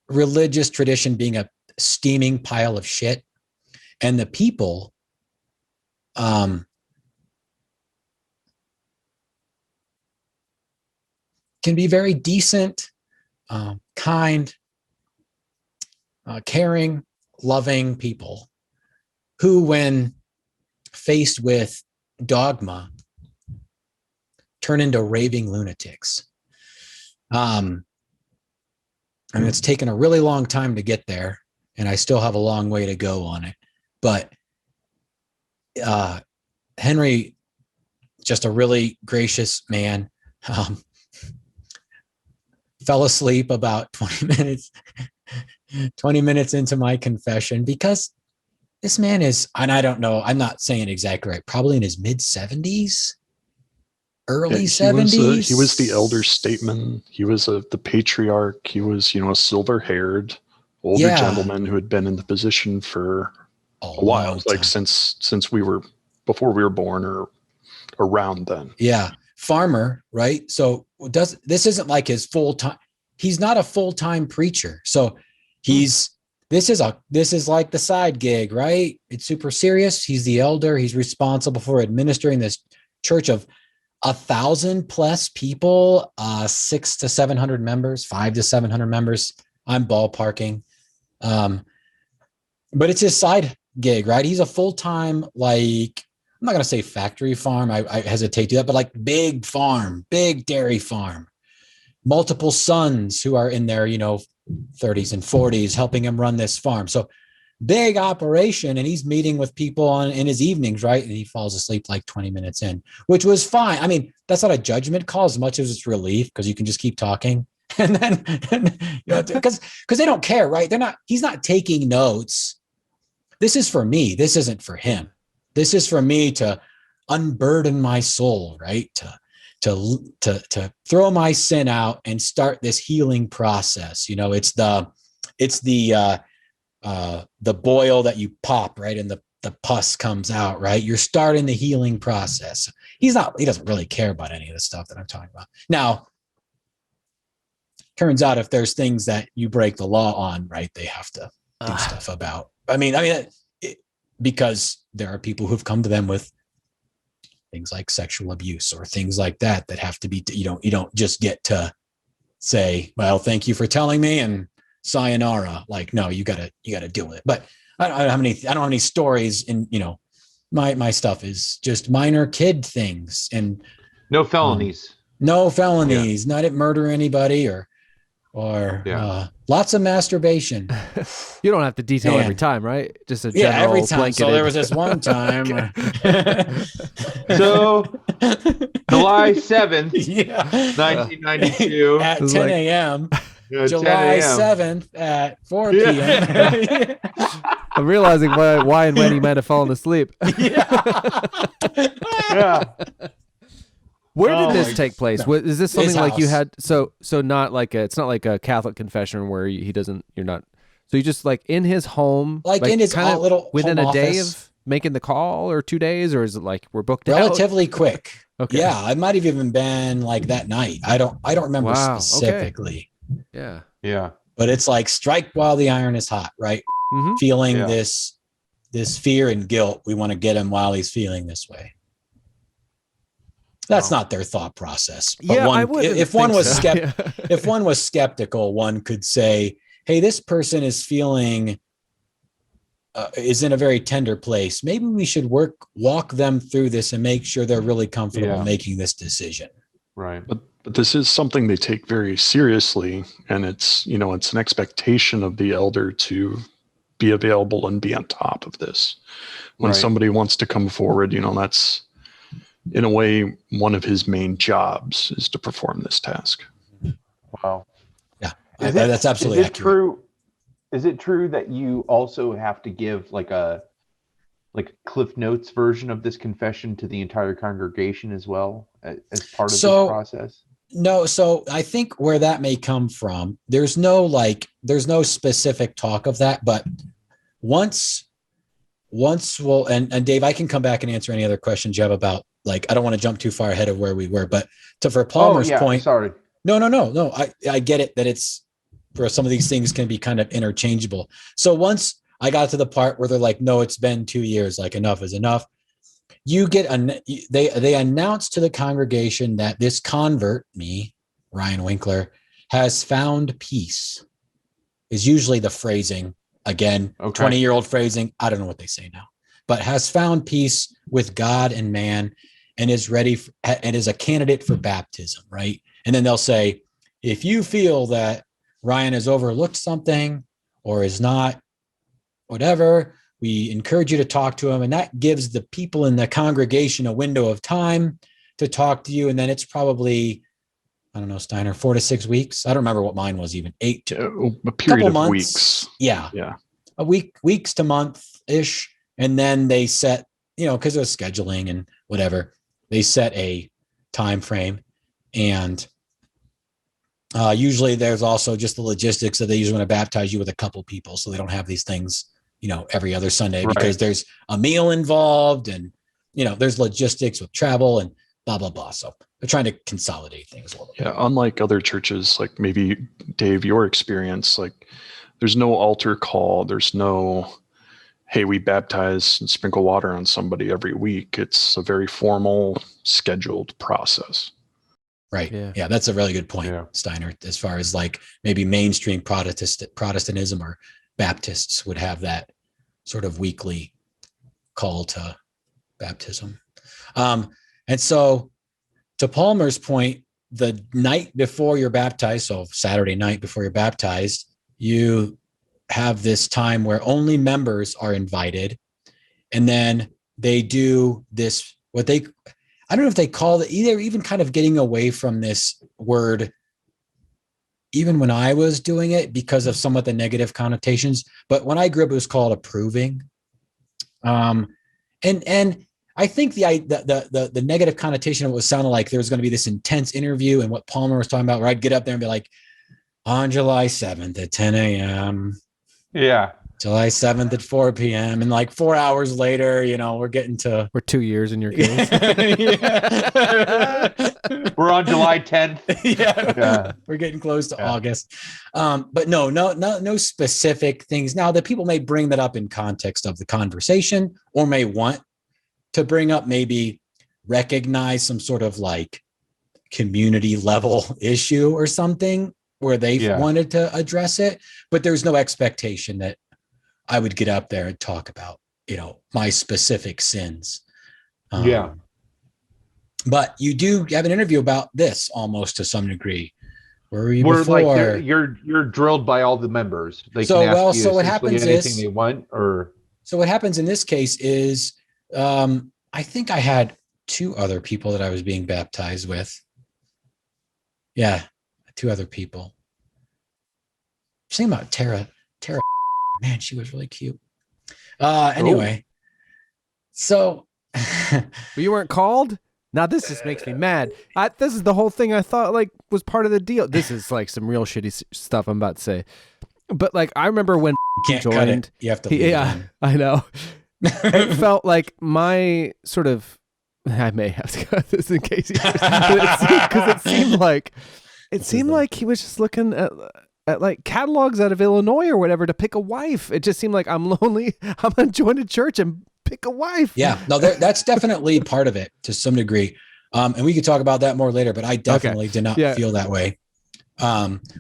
[SPEAKER 1] religious tradition being a steaming pile of shit, and the people can be very decent, kind, caring, loving people who, when faced with dogma, turn into raving lunatics. And it's taken a really long time to get there, and I still have a long way to go on it. But Henry, just a really gracious man, fell asleep about 20 minutes into my confession, because this man is, and I don't know, I'm not saying exactly right, probably in his mid 70s, early 70s.
[SPEAKER 2] He was the elder statesman. He was the patriarch. He was, a silver-haired older gentleman who had been in the position for a while, like since we were, before we were born or around then.
[SPEAKER 1] Yeah. Farmer, right? So this isn't like his full-time, he's not a full-time preacher. So this is like the side gig, right? It's super serious. He's the elder. He's responsible for administering this church of 1,000+ people, 600 to 700 members, 500 to 700 members. I'm ballparking. But it's his side gig, right? He's a full-time, like, I'm not going to say factory farm. I hesitate to do that, but like big farm, big dairy farm, multiple sons who are in their, 30s and 40s helping him run this farm. So big operation, and he's meeting with people in his evenings, right? And he falls asleep like 20 minutes in, which was fine. I mean, that's not a judgment call as much as it's relief, because you can just keep talking. And then, because they don't care, right? He's not taking notes. This is for me. This isn't for him. This is for me to unburden my soul, right? To throw my sin out and start this healing process. It's the boil that you pop, right? And the pus comes out, right? You're starting the healing process. He doesn't really care about any of the stuff that I'm talking about. Now, turns out if there's things that you break the law on, right, they have to do stuff about. Because there are people who've come to them with things like sexual abuse or things like that have to be, you don't just get to say, well, thank you for telling me and sayonara. Like, no, you gotta deal with it. But I don't have any stories, and my stuff is just minor kid things and
[SPEAKER 3] no felonies.
[SPEAKER 1] No felonies. Yeah. Not at murder anybody or lots of masturbation.
[SPEAKER 4] You don't have to detail every time, right? Just a general
[SPEAKER 1] every time.
[SPEAKER 4] Blanketed.
[SPEAKER 1] So there was this one time.
[SPEAKER 3] So July 7th, 1992
[SPEAKER 1] at 10 a.m. July 7th at 4 p.m.
[SPEAKER 4] I'm realizing why and when he might have fallen asleep.
[SPEAKER 3] Yeah.
[SPEAKER 4] Where did
[SPEAKER 3] Oh,
[SPEAKER 4] this
[SPEAKER 3] my-
[SPEAKER 4] take place?
[SPEAKER 1] no.
[SPEAKER 4] Is this something
[SPEAKER 1] His
[SPEAKER 4] like you
[SPEAKER 1] house.
[SPEAKER 4] had? So not like it's not like a Catholic confession where he doesn't. You're not. So you just like in his home,
[SPEAKER 1] Like in his
[SPEAKER 4] kind of
[SPEAKER 1] little
[SPEAKER 4] within
[SPEAKER 1] home
[SPEAKER 4] a day
[SPEAKER 1] office.
[SPEAKER 4] of making the call, or 2 days, or is it like we're booked out?
[SPEAKER 1] Relatively quick.
[SPEAKER 4] Okay.
[SPEAKER 1] Yeah, it might have even been like that night. I don't remember
[SPEAKER 4] Wow, okay.
[SPEAKER 1] specifically.
[SPEAKER 4] Yeah.
[SPEAKER 3] Yeah.
[SPEAKER 1] But it's like strike while the iron is hot, right?
[SPEAKER 4] Mm-hmm.
[SPEAKER 1] Feeling
[SPEAKER 3] Yeah.
[SPEAKER 1] this fear and guilt. We want to get him while he's feeling this way. That's not their thought process. But
[SPEAKER 4] Yeah,
[SPEAKER 1] one,
[SPEAKER 4] I would.
[SPEAKER 1] if one was
[SPEAKER 4] Yeah.
[SPEAKER 1] if one was skeptical, one could say, "Hey, this person is feeling is in a very tender place. Maybe we should walk them through this and make sure they're really comfortable
[SPEAKER 3] Yeah.
[SPEAKER 1] making this decision."
[SPEAKER 3] Right.
[SPEAKER 2] But this is something they take very seriously, and it's it's an expectation of the elder to be available and be on top of this. When
[SPEAKER 3] Right.
[SPEAKER 2] somebody wants to come forward, that's in a way one of his main jobs is to perform this task.
[SPEAKER 3] Wow.
[SPEAKER 1] Yeah,
[SPEAKER 3] Is
[SPEAKER 1] that's absolutely
[SPEAKER 3] is it
[SPEAKER 1] accurate.
[SPEAKER 3] true? Is it true that you also have to give like a Cliff Notes version of this confession to the entire congregation as well as part of this process?
[SPEAKER 1] No, so I think where that may come from, there's no specific talk of that, but once we'll, and Dave, I can come back and answer any other questions you have about, like, I don't want to jump too far ahead of where we were, but for Palmer's point,
[SPEAKER 3] sorry.
[SPEAKER 1] no, I get it that it's, for some of these things can be kind of interchangeable. So once I got to the part where they're like, no, it's been 2 years, like enough is enough. You get they announce to the congregation that this convert, me, Ryan Winkler, has found peace, is usually the phrasing. Again,
[SPEAKER 3] Okay.
[SPEAKER 1] 20-year-old phrasing. I don't know what they say now, but has found peace with God and man and is ready and is a candidate for baptism, right? And then they'll say, if you feel that Ryan has overlooked something or is not whatever, we encourage you to talk to him. And that gives the people in the congregation a window of time to talk to you. And then it's probably, I don't know, Steiner, 4 to 6 weeks. I don't remember what mine was, even 8 to
[SPEAKER 2] A period
[SPEAKER 1] couple
[SPEAKER 2] of
[SPEAKER 1] months.
[SPEAKER 2] weeks.
[SPEAKER 1] Yeah.
[SPEAKER 2] Yeah.
[SPEAKER 1] A weeks to month-ish. And then they set, because of scheduling and whatever, they set a time frame. And usually there's also just the logistics that they usually want to baptize you with a couple people, so they don't have these things every other Sunday,
[SPEAKER 3] Right.
[SPEAKER 1] because there's a meal involved and, there's logistics with travel and blah, blah, blah. So they're trying to consolidate things a little bit.
[SPEAKER 2] Yeah. Unlike other churches, like maybe Dave, your experience, like there's no altar call. There's no, hey, we baptize and sprinkle water on somebody every week. It's a very formal, scheduled process.
[SPEAKER 1] Right.
[SPEAKER 4] Yeah.
[SPEAKER 1] Yeah. That's a really good point,
[SPEAKER 3] Yeah.
[SPEAKER 1] Steiner, as far as like maybe mainstream Protestantism or Baptists would have that sort of weekly call to baptism. And so to Palmer's point, the night before you're baptized, so Saturday night before you're baptized, you have this time where only members are invited. And then they do this, I don't know if they call it, either even kind of getting away from this word, even when I was doing it, because of somewhat the negative connotations. But when I grew up, it was called approving. And I think the negative connotation of it was sounding like there was going to be this intense interview, and what Palmer was talking about, where I'd get up there and be like, on July 7th at 10 a.m.
[SPEAKER 3] Yeah.
[SPEAKER 1] July 7th at 4 p.m. And like 4 hours later, we're getting to.
[SPEAKER 4] We're 2 years in your case.
[SPEAKER 3] We're on July 10th.
[SPEAKER 1] Yeah. We're getting close to August. But no specific things. Now, the people may bring that up in context of the conversation, or may want to bring up, maybe recognize some sort of like community level issue or something where they wanted to address it. But there's no expectation that I would get up there and talk about, my specific sins. But you do have an interview about this almost to some degree. Were you before?
[SPEAKER 3] Like you're drilled by all the members. They can ask you
[SPEAKER 1] what happens
[SPEAKER 3] anything
[SPEAKER 1] is
[SPEAKER 3] they want, or
[SPEAKER 1] so what happens in this case is, I think I had 2 other people that I was being baptized with. Yeah, 2 other people. Same about Tara, man, she was really cute. Anyway, so
[SPEAKER 4] But you weren't called? Now this just makes me mad. This is the whole thing I thought like was part of the deal. This is like some real shitty stuff I'm about to say. But like I remember when
[SPEAKER 1] You can't
[SPEAKER 4] joined,
[SPEAKER 1] cut it. You have to leave it
[SPEAKER 4] yeah,
[SPEAKER 1] in.
[SPEAKER 4] I know. It felt like my sort of. I may have to cut this in case because it seemed like he was just looking at like catalogs out of Illinois or whatever to pick a wife. It just seemed like I'm lonely. I'm gonna join a church and pick a wife.
[SPEAKER 1] Yeah, no, that's definitely part of it to some degree. And we could talk about that more later, but I definitely did not feel that way.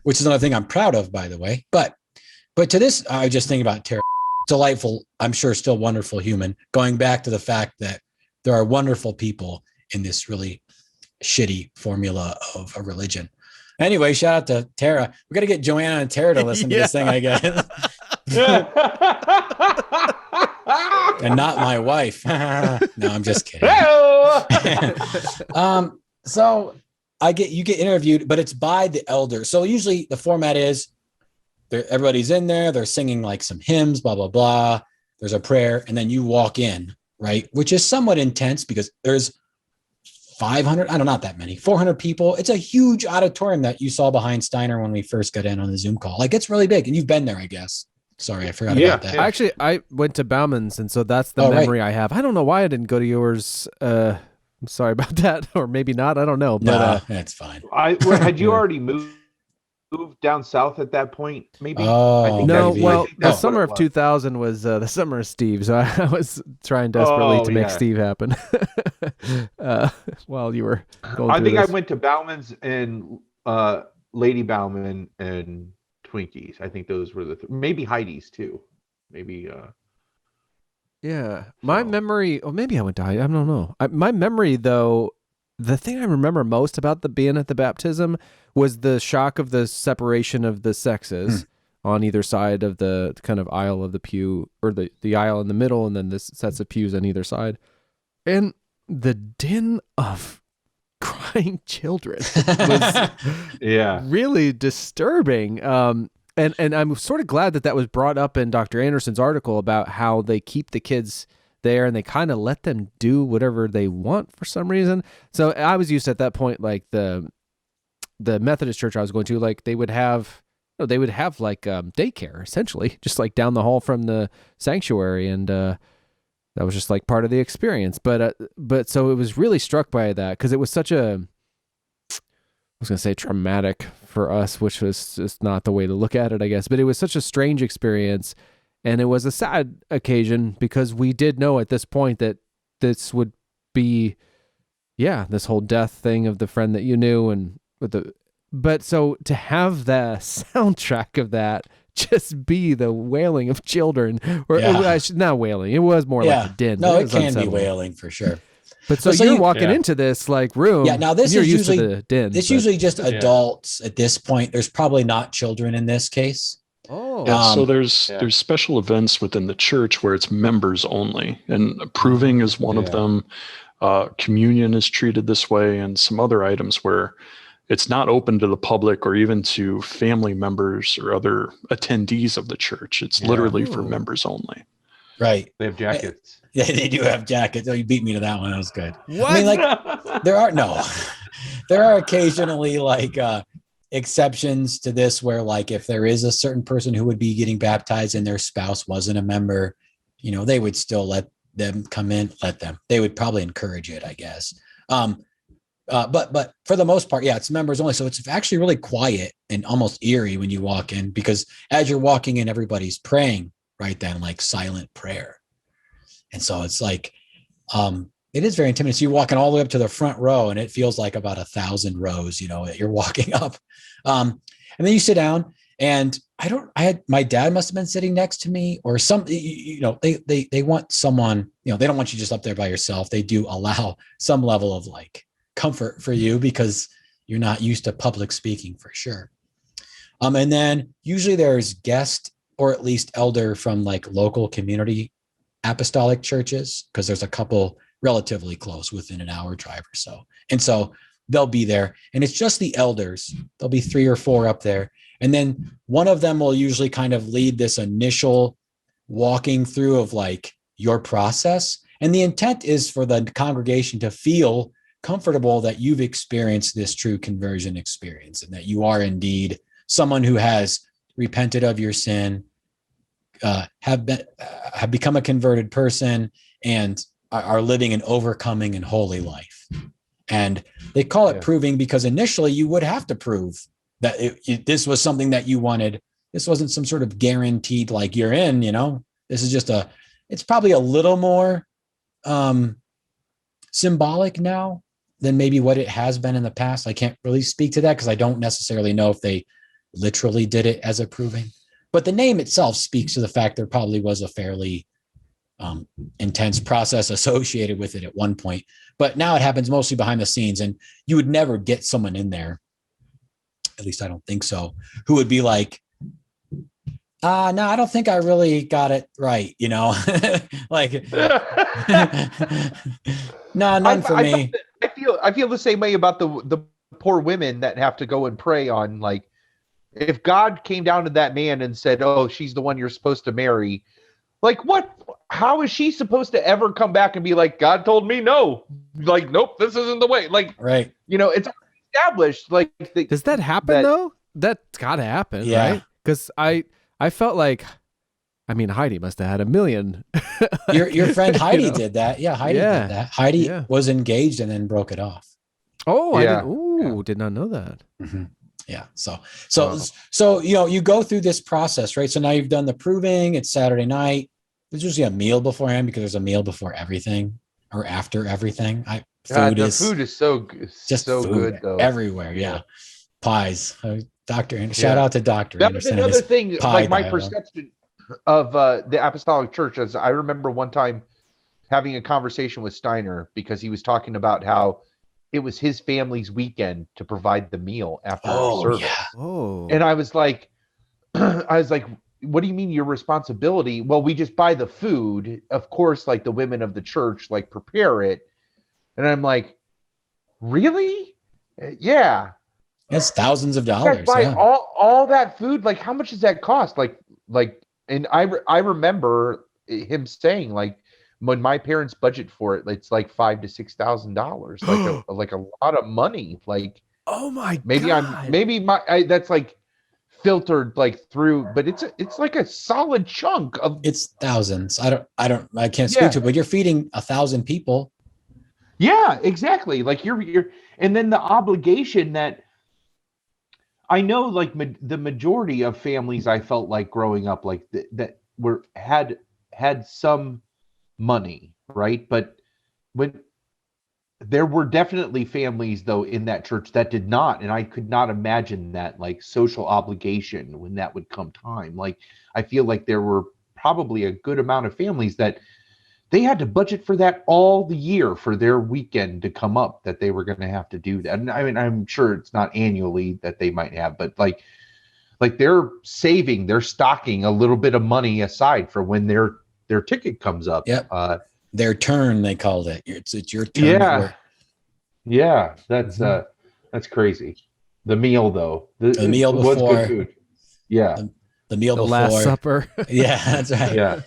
[SPEAKER 1] Which is another thing I'm proud of, by the way. But to this, I was just thinking about Tara, delightful, I'm sure still wonderful human, going back to the fact that there are wonderful people in this really shitty formula of a religion. Anyway, shout out to Tara. We got to get Joanna and Tara to listen to this thing, I guess. And not my wife. No, I'm just kidding. So you get interviewed, but it's by the elder. So usually the format is everybody's in there. They're singing like some hymns, blah, blah, blah. There's a prayer. And then you walk in, right? Which is somewhat intense because there's 500, not that many, 400 people. It's a huge auditorium that you saw behind Steiner when we first got in on the Zoom call. Like it's really big and you've been there, I guess. Sorry, I forgot about that.
[SPEAKER 4] Actually, I went to Bauman's, and so that's the memory I have. I don't know why I didn't go to yours. I'm sorry about that, or maybe not. I don't know. But
[SPEAKER 1] no, that's fine.
[SPEAKER 3] Had you already moved down south at that point? Maybe.
[SPEAKER 1] Oh,
[SPEAKER 4] no.
[SPEAKER 1] maybe.
[SPEAKER 4] Well, the summer of 2000 was the summer of Steve, so I was trying desperately to make Steve happen. While you were going
[SPEAKER 3] I think
[SPEAKER 4] this.
[SPEAKER 3] I went to Bauman's and Lady Bauman and Twinkies. I think those were maybe Heidi's too. Maybe.
[SPEAKER 4] Yeah, my memory. Oh, maybe I went to Heidi. I don't know. My memory, though, the thing I remember most about being at the baptism was the shock of the separation of the sexes on either side of the kind of aisle of the pew, or the aisle in the middle, and then the sets of pews on either side, and the din of crying children was really disturbing. And I'm sort of glad that was brought up in Dr. Anderson's article about how they keep the kids there and they kind of let them do whatever they want for some reason. So I was used to, at that point, like the Methodist church I was going to, like they would have like daycare essentially, just like down the hall from the sanctuary, and that was just like part of the experience. But so it was really struck by that because it was such a, I was going to say traumatic for us, which was just not the way to look at it, I guess. But it was such a strange experience, and it was a sad occasion because we did know at this point that this would be, this whole death thing of the friend that you knew, and but so to have the soundtrack of that just be the wailing of children, or not wailing, it was more like a din.
[SPEAKER 1] No, it can be wailing for sure.
[SPEAKER 4] But so you're walking into this like room.
[SPEAKER 1] Yeah, now this
[SPEAKER 4] is
[SPEAKER 1] usually
[SPEAKER 4] used to the din.
[SPEAKER 1] It's usually just adults at this point. There's probably not children in this case.
[SPEAKER 4] Oh,
[SPEAKER 2] yeah. So there's special events within the church where it's members only, and approving is one of them. Communion is treated this way, and some other items where it's not open to the public or even to family members or other attendees of the church. It's literally for members only.
[SPEAKER 1] Right.
[SPEAKER 3] They have jackets.
[SPEAKER 1] Yeah, they do have jackets. Oh, you beat me to that one. That was good.
[SPEAKER 4] What?
[SPEAKER 1] I mean, like there are occasionally like exceptions to this where like if there is a certain person who would be getting baptized and their spouse wasn't a member, they would still let them come in, they would probably encourage it, I guess. But for the most part, it's members only. So it's actually really quiet and almost eerie when you walk in, because as you're walking in, everybody's praying right then, like silent prayer. And so it's like, it is very intimidating. So you're walking all the way up to the front row and it feels like about 1,000 rows, you're walking up. And then you sit down, and my dad must've been sitting next to me, or they want someone, they don't want you just up there by yourself. They do allow some level of like comfort for you because you're not used to public speaking for sure. And then usually there's guest or at least elder from like local community apostolic churches, because there's a couple relatively close within an hour drive or so. And so they'll be there, and it's just the elders. There'll be 3 or 4 up there. And then one of them will usually kind of lead this initial walking through of like your process. And the intent is for the congregation to feel comfortable that you've experienced this true conversion experience and that you are indeed someone who has repented of your sin, have become a converted person, and are living an overcoming and holy life. And they call it proving because initially you would have to prove that this was something that you wanted. This wasn't some sort of guaranteed, like, you're in, this is just it's probably a little more symbolic now than maybe what it has been in the past. I can't really speak to that because I don't necessarily know if they literally did it as a proving, but the name itself speaks to the fact there probably was a fairly intense process associated with it at one point, but now it happens mostly behind the scenes, and you would never get someone in there, at least I don't think so, who would be like, no, I don't think I really got it right. Like, no, none for me.
[SPEAKER 3] I feel the same way about the poor women that have to go and pray on, like, if God came down to that man and said, "Oh, she's the one you're supposed to marry," like, what? How is she supposed to ever come back and be like, "God told me no"? Like, nope, this isn't the way. Like,
[SPEAKER 1] right?
[SPEAKER 3] It's established. Like,
[SPEAKER 4] does that happen though? That's gotta happen, right? Because I felt like, I mean, Heidi must have had a million.
[SPEAKER 1] Your friend Heidi did that. Yeah, Heidi did that. Heidi was engaged and then broke it off.
[SPEAKER 4] Oh, yeah. Did not know that.
[SPEAKER 1] Mm-hmm. Yeah. So you go through this process, right? So now you've done the proving. It's Saturday night. There's usually a meal beforehand because there's a meal before everything or after everything. Food is so
[SPEAKER 3] good though.
[SPEAKER 1] Everywhere. Yeah. Pies. Shout out to Dr.
[SPEAKER 3] That was another thing, like my perception of the Apostolic Church. As I remember one time having a conversation with Steiner because he was talking about how it was his family's weekend to provide the meal after our service.
[SPEAKER 1] Yeah.
[SPEAKER 4] Oh.
[SPEAKER 3] And I was like, what do you mean your responsibility? Well, we just buy the food. Of course, like the women of the church, like prepare it. And I'm like, really? Yeah.
[SPEAKER 1] It's thousands of dollars.
[SPEAKER 3] You guys buy all that food. Like, how much does that cost? Like, and I remember him saying, like, when my parents budget for it, it's like $5,000 to $6,000, like a lot of money. Like,
[SPEAKER 4] oh my
[SPEAKER 3] maybe
[SPEAKER 4] God.
[SPEAKER 3] That's like filtered like through, but it's like a solid chunk of.
[SPEAKER 1] It's thousands. I can't speak to it, but you're feeding 1,000 people.
[SPEAKER 3] Yeah, exactly. Like you're, and then the obligation that I know, like the majority of families I felt like growing up, like that had some money, right? But when there were definitely families though in that church that did not, and I could not imagine that, like, social obligation when that would come time. Like, I feel like there were probably a good amount of families that they had to budget for that all the year for their weekend to come up, that they were going to have to do that. And I mean, I'm sure it's not annually that they might have, but like they're stocking a little bit of money aside for when their ticket comes up.
[SPEAKER 1] Yep. Their turn, they called it. It's your turn.
[SPEAKER 3] Yeah. Yeah. That's crazy. The meal though. The
[SPEAKER 1] meal before.
[SPEAKER 3] Was good food. Yeah.
[SPEAKER 1] The meal
[SPEAKER 4] the
[SPEAKER 1] before.
[SPEAKER 4] Last Supper.
[SPEAKER 1] Yeah, that's right.
[SPEAKER 3] Yeah.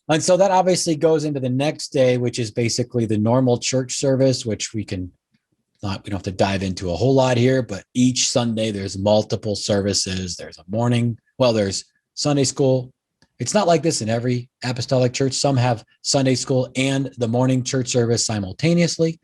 [SPEAKER 1] And so that obviously goes into the next day, which is basically the normal church service, which we don't have to dive into a whole lot here, but each Sunday there's multiple services. There's there's Sunday school. It's not like this in every apostolic church. Some have Sunday school and the morning church service simultaneously.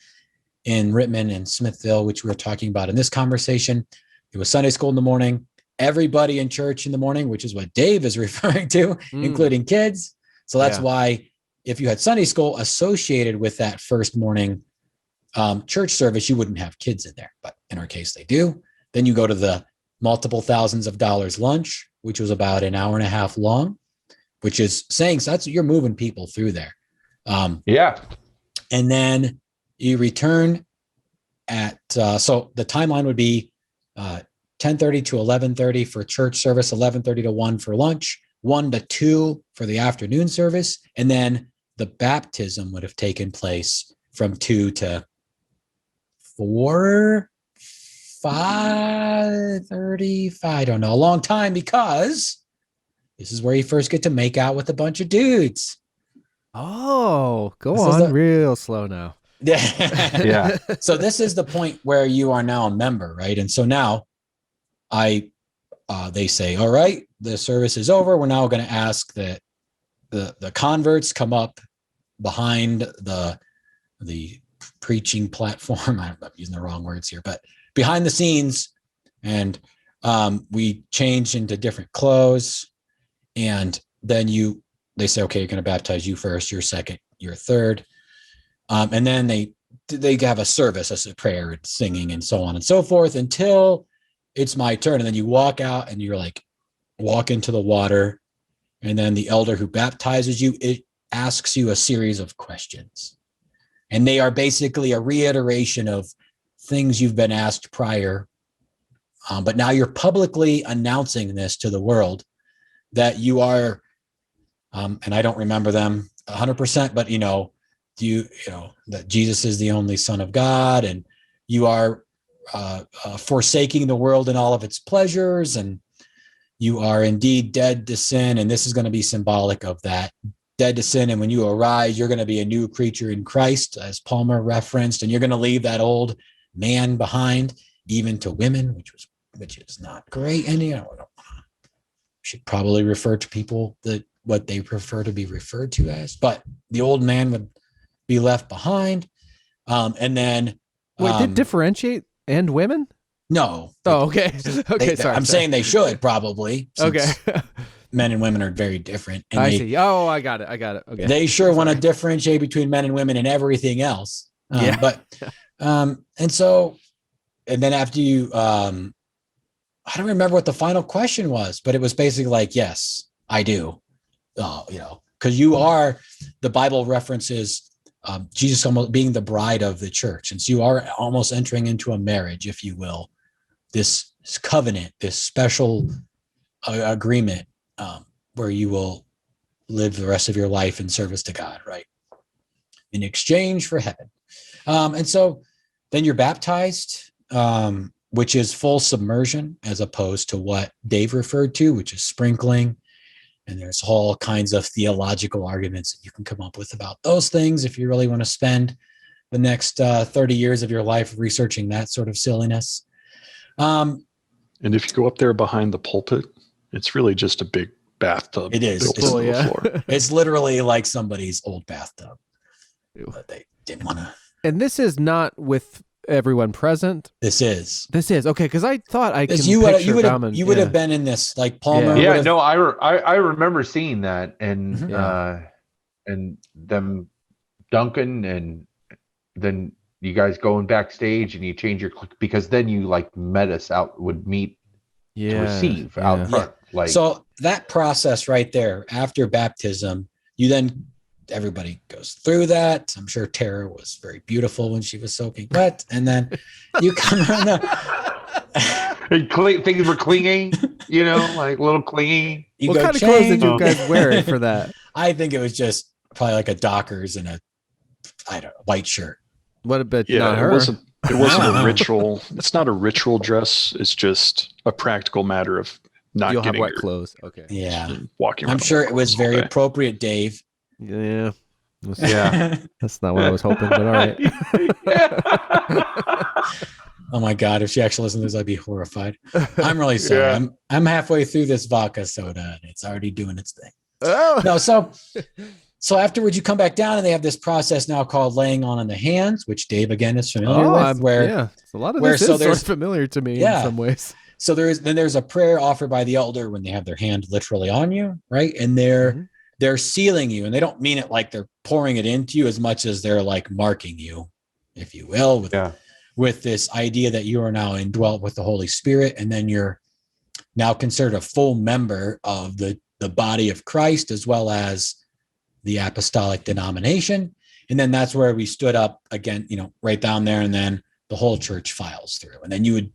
[SPEAKER 1] In Rittman and Smithville, which we were talking about in this conversation, it was Sunday school in the morning, everybody in church in the morning, which is what Dave is referring to, including kids. So that's why if you had Sunday school associated with that first morning church service, you wouldn't have kids in there. But in our case, they do. Then you go to the multiple thousands of dollars lunch, which was about an hour and a half long, which is saying, so you're moving people through there.
[SPEAKER 3] Yeah.
[SPEAKER 1] And then you return at, so the timeline would be 10:30 to 11:30 for church service, 11:30 to 1 for lunch, 1 to 2 for the afternoon service. And then the baptism would have taken place from 2 to 4, 5:30. I don't know, a long time, because this is where you first get to make out with a bunch of dudes.
[SPEAKER 4] Oh, go on real slow now.
[SPEAKER 2] Yeah.
[SPEAKER 1] So this is the point where you are now a member, right? And so now they say, all right, the service is over. We're now going to ask that the converts come up behind the preaching platform. I'm using the wrong words here, but behind the scenes, and we change into different clothes, and then they say, okay, you're going to baptize you first, you're second, you're third, and then they have a service, a prayer and singing and so on and so forth until it's my turn. And then you walk out and you're like, walk into the water, and then the elder who baptizes you, it asks you a series of questions, and they are basically a reiteration of things you've been asked prior. But now you're publicly announcing this to the world that you are, and I don't remember them 100%, but you know that Jesus is the only Son of God, and you are forsaking the world and all of its pleasures, and you are indeed dead to sin. And this is going to be symbolic of that, dead to sin. And when you arise, you're going to be a new creature in Christ, as Palmer referenced, and you're going to leave that old man behind, even to women, which is not great. And should probably refer to people what they prefer to be referred to as, but the old man would be left behind. And then
[SPEAKER 4] did differentiate and women?
[SPEAKER 1] No.
[SPEAKER 4] Oh, okay. Okay, sorry.
[SPEAKER 1] I'm saying they should probably.
[SPEAKER 4] Okay.
[SPEAKER 1] Men and women are very different. And
[SPEAKER 4] I see. Oh, I got it. Okay.
[SPEAKER 1] They sure want to differentiate between men and women and everything else. And then after you, I don't remember what the final question was, but it was basically like, yes, I do. Because you are, the Bible references Jesus almost being the bride of the church. And so you are almost entering into a marriage, if you will, this covenant, this special agreement where you will live the rest of your life in service to God, right? In exchange for heaven. And so then you're baptized, which is full submersion, as opposed to what Dave referred to, which is sprinkling. And there's all kinds of theological arguments that you can come up with about those things if you really want to spend the next 30 years of your life researching that sort of silliness.
[SPEAKER 2] And if you go up there behind the pulpit, it's really just a big bathtub.
[SPEAKER 1] It is.
[SPEAKER 2] Built into the floor.
[SPEAKER 1] It's literally like somebody's old bathtub. But they didn't want to.
[SPEAKER 4] And this is not with everyone present.
[SPEAKER 1] This is
[SPEAKER 4] okay, because I thought I could.
[SPEAKER 1] You would have been in this, like Palmer.
[SPEAKER 3] Yeah, no, I remember seeing that, and
[SPEAKER 1] Mhm.
[SPEAKER 3] And them dunking, and then you guys going backstage and you change your because then you like would meet to receive out front. Like,
[SPEAKER 1] so that process right there after baptism, everybody goes through that. I'm sure Tara was very beautiful when she was soaking wet, and then you come around.
[SPEAKER 3] Things were clinging, like a little clingy.
[SPEAKER 4] What kind of clothes did you guys wear for that?
[SPEAKER 1] I think it was just probably like a Dockers and a white shirt.
[SPEAKER 4] What a bit.
[SPEAKER 2] Yeah,
[SPEAKER 4] not her.
[SPEAKER 2] It wasn't a ritual. It's not a ritual dress. It's just a practical matter of not
[SPEAKER 4] You'll
[SPEAKER 2] getting
[SPEAKER 4] have wet clothes. Okay.
[SPEAKER 1] Yeah,
[SPEAKER 2] walking around.
[SPEAKER 1] I'm sure it was very appropriate, Dave.
[SPEAKER 4] Yeah.
[SPEAKER 3] Yeah.
[SPEAKER 4] That's not what I was hoping, but all right.
[SPEAKER 1] Oh my God, if she actually listened to this, I'd be horrified. I'm really sorry.
[SPEAKER 3] Yeah.
[SPEAKER 1] I'm halfway through this vodka soda and it's already doing its thing.
[SPEAKER 4] Oh.
[SPEAKER 1] No, so afterwards you come back down and they have this process now called laying on the hands, which Dave again is familiar with.
[SPEAKER 4] A lot of this is sort of familiar to me in some ways.
[SPEAKER 1] So there's a prayer offered by the elder when they have their hand literally on you, right? And they're sealing you, and they don't mean it like they're pouring it into you as much as they're like marking you, if you will, with this idea that you are now indwelt with the Holy Spirit, and then you're now considered a full member of the body of Christ as well as the apostolic denomination. And then that's where we stood up again, right down there, and then the whole church files through. And then you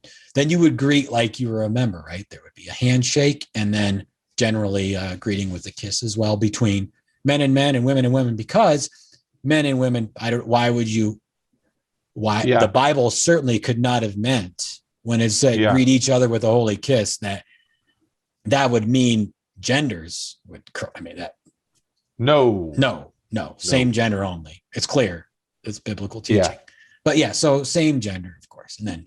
[SPEAKER 1] would greet like you were a member, right? There would be a handshake, and then generally greeting with a kiss as well between men and women and women, because men and women, the Bible certainly could not have meant when it said greet each other with a holy kiss, that would mean genders would,
[SPEAKER 3] No,
[SPEAKER 1] same gender only. It's clear. it's biblical teaching. But yeah, so same gender, of course. And then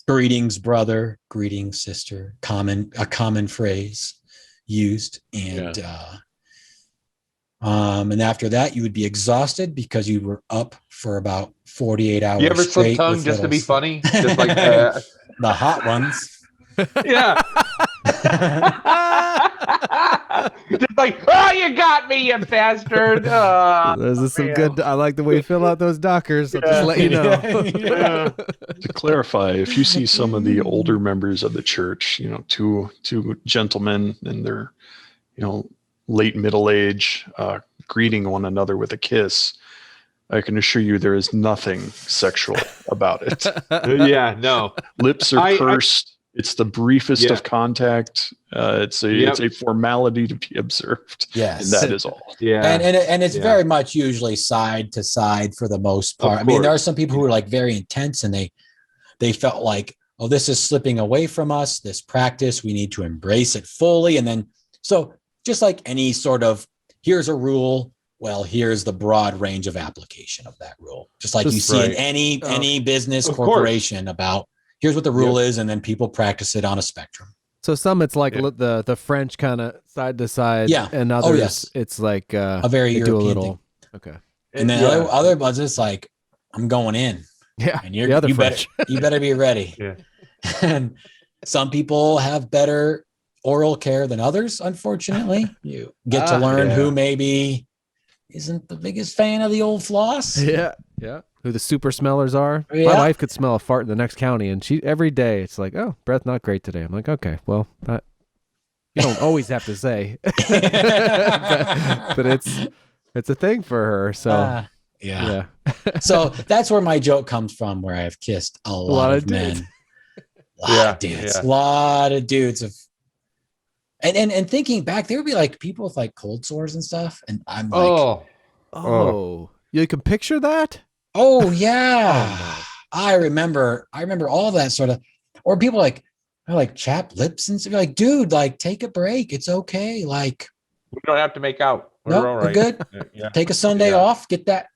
[SPEAKER 1] greetings, brother, greetings, sister, a common phrase used. And and after that, you would be exhausted because you were up for about 48 hours.
[SPEAKER 3] You ever slip
[SPEAKER 1] straight
[SPEAKER 3] tongue
[SPEAKER 1] with
[SPEAKER 3] just to be
[SPEAKER 1] littles.
[SPEAKER 3] funny? Just like
[SPEAKER 1] The hot ones.
[SPEAKER 3] yeah. Just like, oh, you got me, you bastard.
[SPEAKER 4] Those are some good. I like the way you fill out those dockers. I'll just let you know.
[SPEAKER 2] To clarify, if you see some of the older members of the church, two gentlemen in their, late middle age, greeting one another with a kiss, I can assure you there is nothing sexual about it.
[SPEAKER 3] Yeah, no.
[SPEAKER 2] Lips are pursed. It's the briefest of contact. It's a formality to be observed.
[SPEAKER 1] Yes,
[SPEAKER 2] and that is all.
[SPEAKER 3] Yeah,
[SPEAKER 1] and it's very much usually side to side for the most part. I mean, there are some people who are like very intense, and they felt like, oh, this is slipping away from us. This practice, we need to embrace it fully. And then, so just like any sort of, here's a rule. Well, here's the broad range of application of that rule. Just like you see in any business corporation about. Here's what the rule is, and then people practice it on a spectrum.
[SPEAKER 4] So some it's like the French kind of side to side, and others it's like
[SPEAKER 1] a very European thing.
[SPEAKER 4] Okay,
[SPEAKER 1] and then other ones it's like, I'm going in, and you better be ready.
[SPEAKER 3] Yeah.
[SPEAKER 1] And some people have better oral care than others. Unfortunately, you get to learn who maybe isn't the biggest fan of the old floss.
[SPEAKER 4] Yeah. Who the super smellers are.
[SPEAKER 1] Yeah.
[SPEAKER 4] My wife could smell a fart in the next county, and she every day it's like, oh, breath not great today. I'm like, okay, well, you don't always have to say, but it's a thing for her. So
[SPEAKER 1] yeah. So that's where my joke comes from, where I have kissed a lot of men, a lot of dudes and thinking back, there would be like people with like cold sores and stuff, and I'm like,
[SPEAKER 4] you can picture that.
[SPEAKER 1] Oh yeah. I remember all that sort of, or people like chapped lips and stuff. You're like, dude, like take a break. It's okay. Like
[SPEAKER 3] we don't have to make out.
[SPEAKER 1] We're good. Take a Sunday off, get that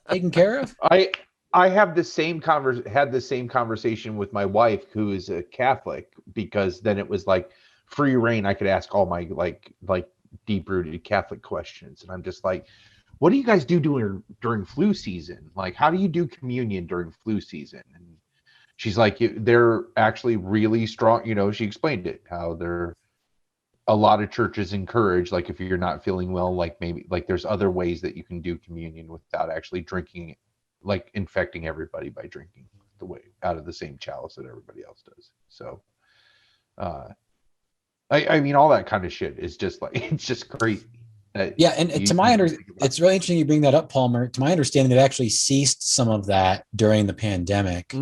[SPEAKER 1] taken care of.
[SPEAKER 3] I have the same had the same conversation with my wife, who is a Catholic, because then it was like free reign. I could ask all my like deep rooted Catholic questions. And I'm just like, what do you guys do during flu season? Like, how do you do communion during flu season? And she's like, they're actually really strong. She explained it, how a lot of churches encourage, like, if you're not feeling well, like maybe like there's other ways that you can do communion without actually drinking, like infecting everybody by drinking the way out of the same chalice that everybody else does. So, I mean, all that kind of shit is just like, it's just crazy.
[SPEAKER 1] And to my understanding, it's really interesting you bring that up, Palmer. To my understanding, they've actually ceased some of that during the pandemic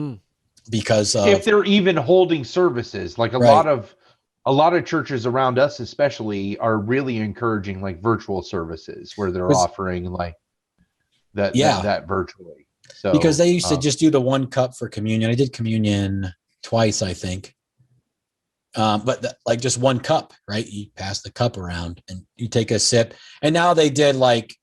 [SPEAKER 1] because of,
[SPEAKER 3] if they're even holding services, like a lot of churches around us, especially, are really encouraging like virtual services where they're offering like that virtually. So
[SPEAKER 1] because they used to just do the one cup for communion. I did communion twice, I think. But like just one cup, right? You pass the cup around and you take a sip. And now they did like,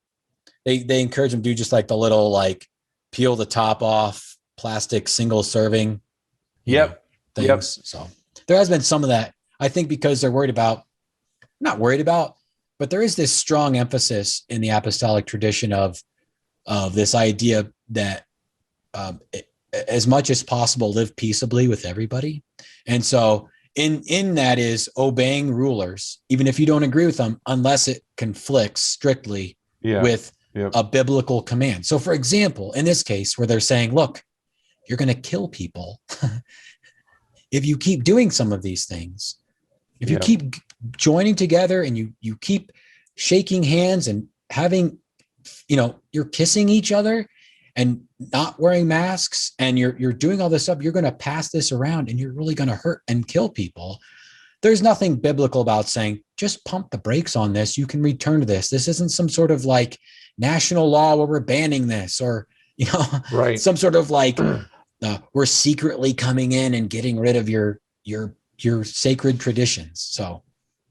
[SPEAKER 1] they encourage them to do just like the little, like peel the top off plastic single serving things. So there has been some of that, I think, because they're not worried about, but there is this strong emphasis in the apostolic tradition of this idea that as much as possible, live peaceably with everybody. And so in that is obeying rulers, even if you don't agree with them, unless it conflicts strictly with a biblical command. So for example, in this case where they're saying, look, you're going to kill people if you keep doing some of these things, if you keep joining together and you keep shaking hands and having, you're kissing each other and not wearing masks, and you're doing all this stuff, you're going to pass this around and you're really going to hurt and kill people. There's nothing biblical about saying, just pump the brakes on this. You can return to this. This isn't some sort of like national law where we're banning this, or, some sort of like, we're secretly coming in and getting rid of your sacred traditions. So,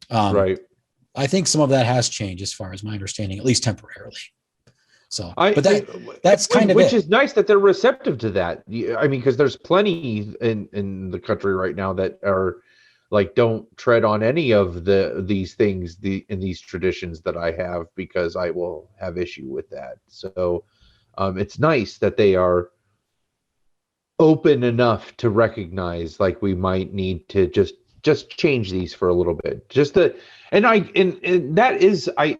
[SPEAKER 1] I think some of that has changed as far as my understanding, at least temporarily. So, but that's kind of
[SPEAKER 3] which
[SPEAKER 1] it.
[SPEAKER 3] is nice that they're receptive to that. I mean, because there's plenty in the country right now that are like, don't tread on any of these things in these traditions that I have, because I will have issue with that. So it's nice that they are open enough to recognize, like, we might need to just change these for a little bit, and that is, I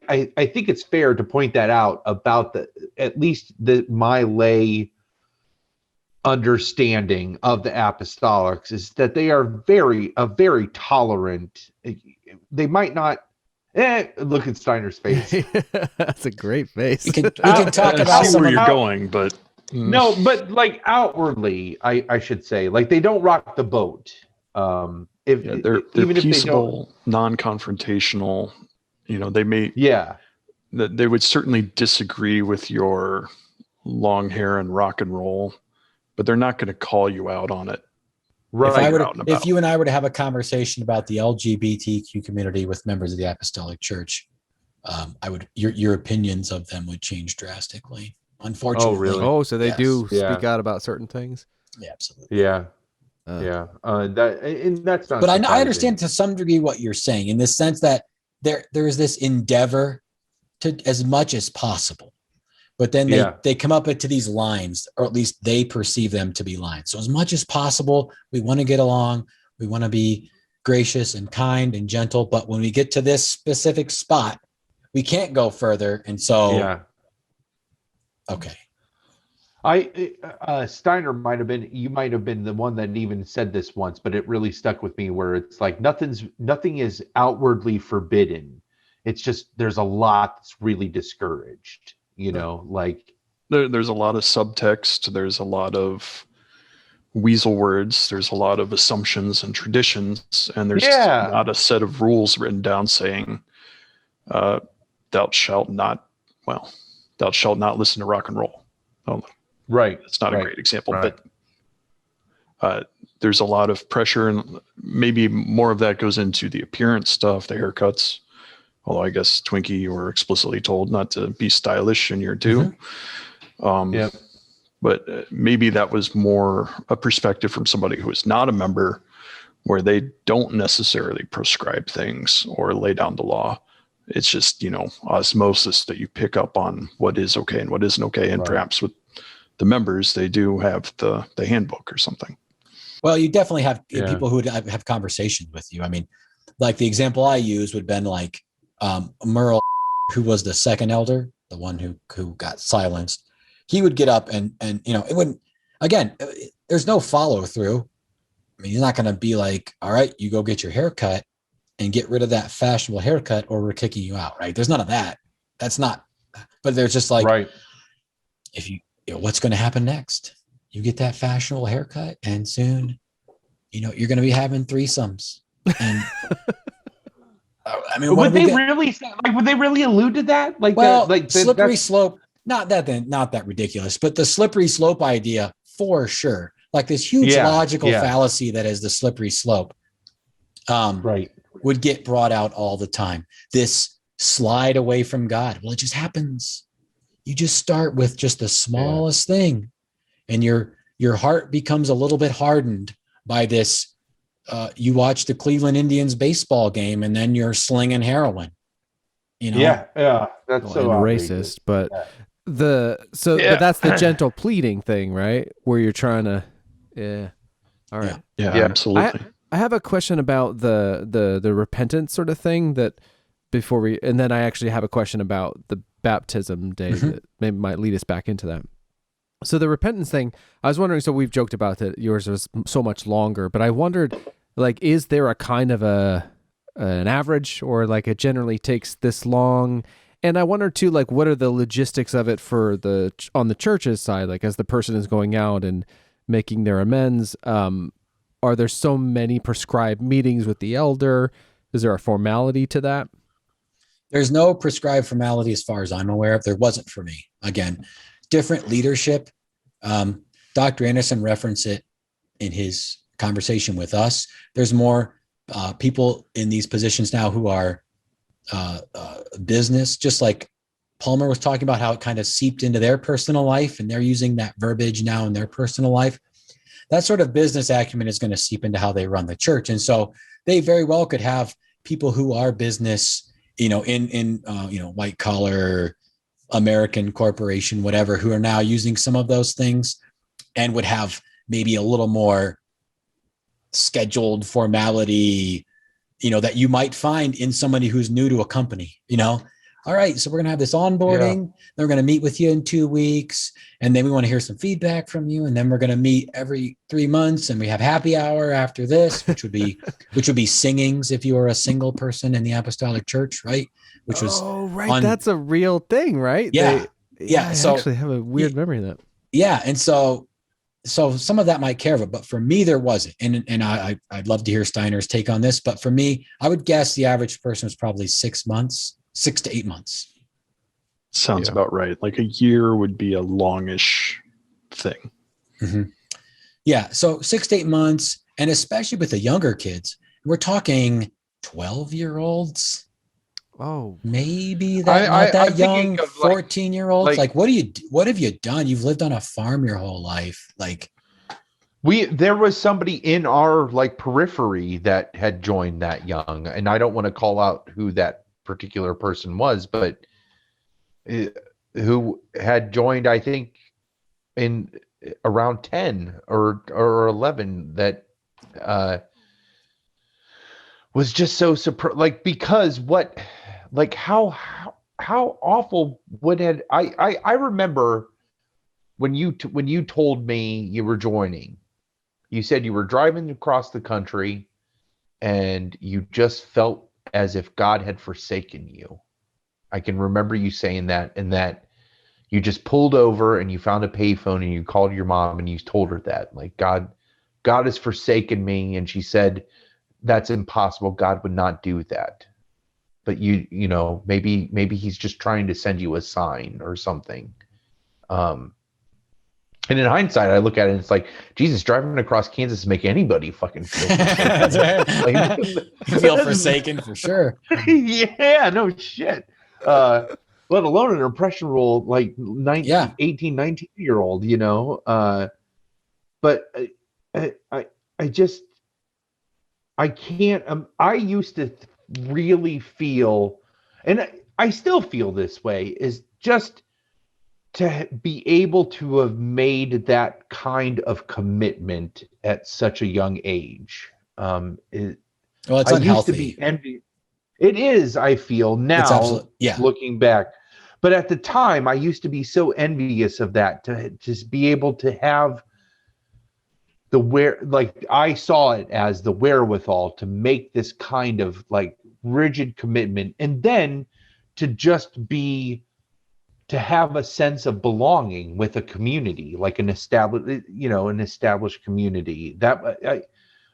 [SPEAKER 3] think it's fair to point that out about at least my lay understanding of the apostolics is that they are very tolerant. They might not look at Steiner's face.
[SPEAKER 4] That's a great face.
[SPEAKER 1] We can talk
[SPEAKER 2] I
[SPEAKER 1] about
[SPEAKER 2] see
[SPEAKER 1] some
[SPEAKER 2] where
[SPEAKER 1] of
[SPEAKER 2] you're going, but
[SPEAKER 3] no, but like outwardly, I should say, like, they don't rock the boat.
[SPEAKER 2] they're peaceable, non-confrontational. They may they would certainly disagree with your long hair and rock and roll, but they're not going to call you out on it.
[SPEAKER 3] Right.
[SPEAKER 1] If you and I were to have a conversation about the LGBTQ community with members of the Apostolic Church, your opinions of them would change drastically. Unfortunately.
[SPEAKER 3] Oh, really?
[SPEAKER 4] Oh, so they do speak out about certain things.
[SPEAKER 1] Yeah, absolutely.
[SPEAKER 3] Yeah. That's not.
[SPEAKER 1] But I understand to some degree what you're saying, in the sense that there is this endeavor to, as much as possible, but then they come up to these lines, or at least they perceive them to be lines. So as much as possible, we want to get along, we want to be gracious and kind and gentle, but when we get to this specific spot, we can't go further. And so, okay.
[SPEAKER 3] Steiner might have been the one that even said this once, but it really stuck with me, where it's like nothing is outwardly forbidden. It's just, there's a lot that's really discouraged, like
[SPEAKER 2] there's a lot of subtext. There's a lot of weasel words. There's a lot of assumptions and traditions, and there's not a set of rules written down saying, thou shalt not listen to rock and roll. Oh,
[SPEAKER 3] right.
[SPEAKER 2] It's not a great example, but there's a lot of pressure, and maybe more of that goes into the appearance stuff, the haircuts. Although I guess Twinkie, you were explicitly told not to be stylish in year 2.
[SPEAKER 3] Mm-hmm.
[SPEAKER 2] But maybe that was more a perspective from somebody who is not a member, where they don't necessarily prescribe things or lay down the law. It's just, osmosis, that you pick up on what is okay and what isn't okay. And perhaps with the members, they do have the handbook or something.
[SPEAKER 1] Well, you definitely have people who would have conversations with you. I mean, like the example I use would have been like Merle, who was the second elder, the one who got silenced. He would get up and it wouldn't, again, there's no follow through. I mean, he's not going to be like, all right, you go get your haircut and get rid of that fashionable haircut, or we're kicking you out, right? There's none of that. That's not, but there's just like, if what's going to happen next? You get that fashionable haircut, and soon, you're going to be having threesomes. And I mean,
[SPEAKER 3] would they really allude to that? Like,
[SPEAKER 1] slippery slope, not that ridiculous, but the slippery slope idea for sure. Like this huge logical fallacy that is the slippery slope. Would get brought out all the time. This slide away from God. Well, it just happens. You just start with just the smallest thing, and your heart becomes a little bit hardened by this. You watch the Cleveland Indians baseball game, and then you're slinging heroin.
[SPEAKER 3] That's so
[SPEAKER 4] racist, but but that's the gentle pleading thing, right? Where you're trying to, all right,
[SPEAKER 2] absolutely.
[SPEAKER 4] I have a question about the repentance sort of thing and then I actually have a question about the baptism day that maybe might lead us back into that. So the repentance thing, I was wondering, so we've joked about that yours was so much longer, but I wondered, like, is there a kind of an average, or like it generally takes this long? And I wonder too, like, what are the logistics of it on the church's side, like as the person is going out and making their amends? Are there so many prescribed meetings with the elder? Is there a formality to that?
[SPEAKER 1] There's no prescribed formality as far as I'm aware of. There wasn't for me. Again, different leadership. Dr. Anderson referenced it in his conversation with us. There's more people in these positions now who are business, just like Palmer was talking about how it kind of seeped into their personal life, and they're using that verbiage now in their personal life. That sort of business acumen is going to seep into how they run the church. And so they very well could have people who are business, in white collar, American corporation, whatever, who are now using some of those things and would have maybe a little more scheduled formality, that you might find in somebody who's new to a company, all right, so we're going to have this onboarding. Then we're going to meet with you in 2 weeks. And then we want to hear some feedback from you. And then we're going to meet every 3 months. And we have happy hour after this, which would be singings if you were a single person in the Apostolic Church, right? Which was
[SPEAKER 4] that's a real thing, right?
[SPEAKER 1] Yeah.
[SPEAKER 4] I
[SPEAKER 1] so
[SPEAKER 4] actually have a weird memory of that.
[SPEAKER 1] Yeah. And so some of that might care of it, but for me, there wasn't. And I'd love to hear Steiner's take on this, but for me, I would guess the average person was probably 6 to 8 months.
[SPEAKER 2] Sounds about right. Like a year would be a longish thing.
[SPEAKER 1] Mm-hmm. Yeah. So 6 to 8 months. And especially with the younger kids, we're talking 12-year-olds. Oh, maybe not that young, 14-year-olds. Like, what have you done? You've lived on a farm your whole life. Like,
[SPEAKER 3] there was somebody in our periphery that had joined that young, and I don't want to call out who that particular person was, but who had joined, I think, in around 10 or 11, that was just so surprised. Because how awful would have I remember when you told me you were joining. You said you were driving across the country and you just felt as if God had forsaken you. I can remember you saying that, and that you just pulled over and you found a payphone and you called your mom and you told her that, God has forsaken me. And she said, that's impossible. God would not do that. But maybe he's just trying to send you a sign or something. And in hindsight, I look at it and it's like, Jesus, driving across Kansas make anybody fucking feel
[SPEAKER 1] feel forsaken for sure.
[SPEAKER 3] Yeah, no shit. Let alone an impressionable 18, 19-year-old, but I can't. I used to really feel, and I still feel this way, is just to be able to have made that kind of commitment at such a young age.
[SPEAKER 1] It's unhealthy.
[SPEAKER 3] I used to be envious. It is, I feel now, looking back. But at the time, I used to be so envious of that, to just be able to have I saw it as the wherewithal to make this kind of rigid commitment, and then to just to have a sense of belonging with a community, like an established community. That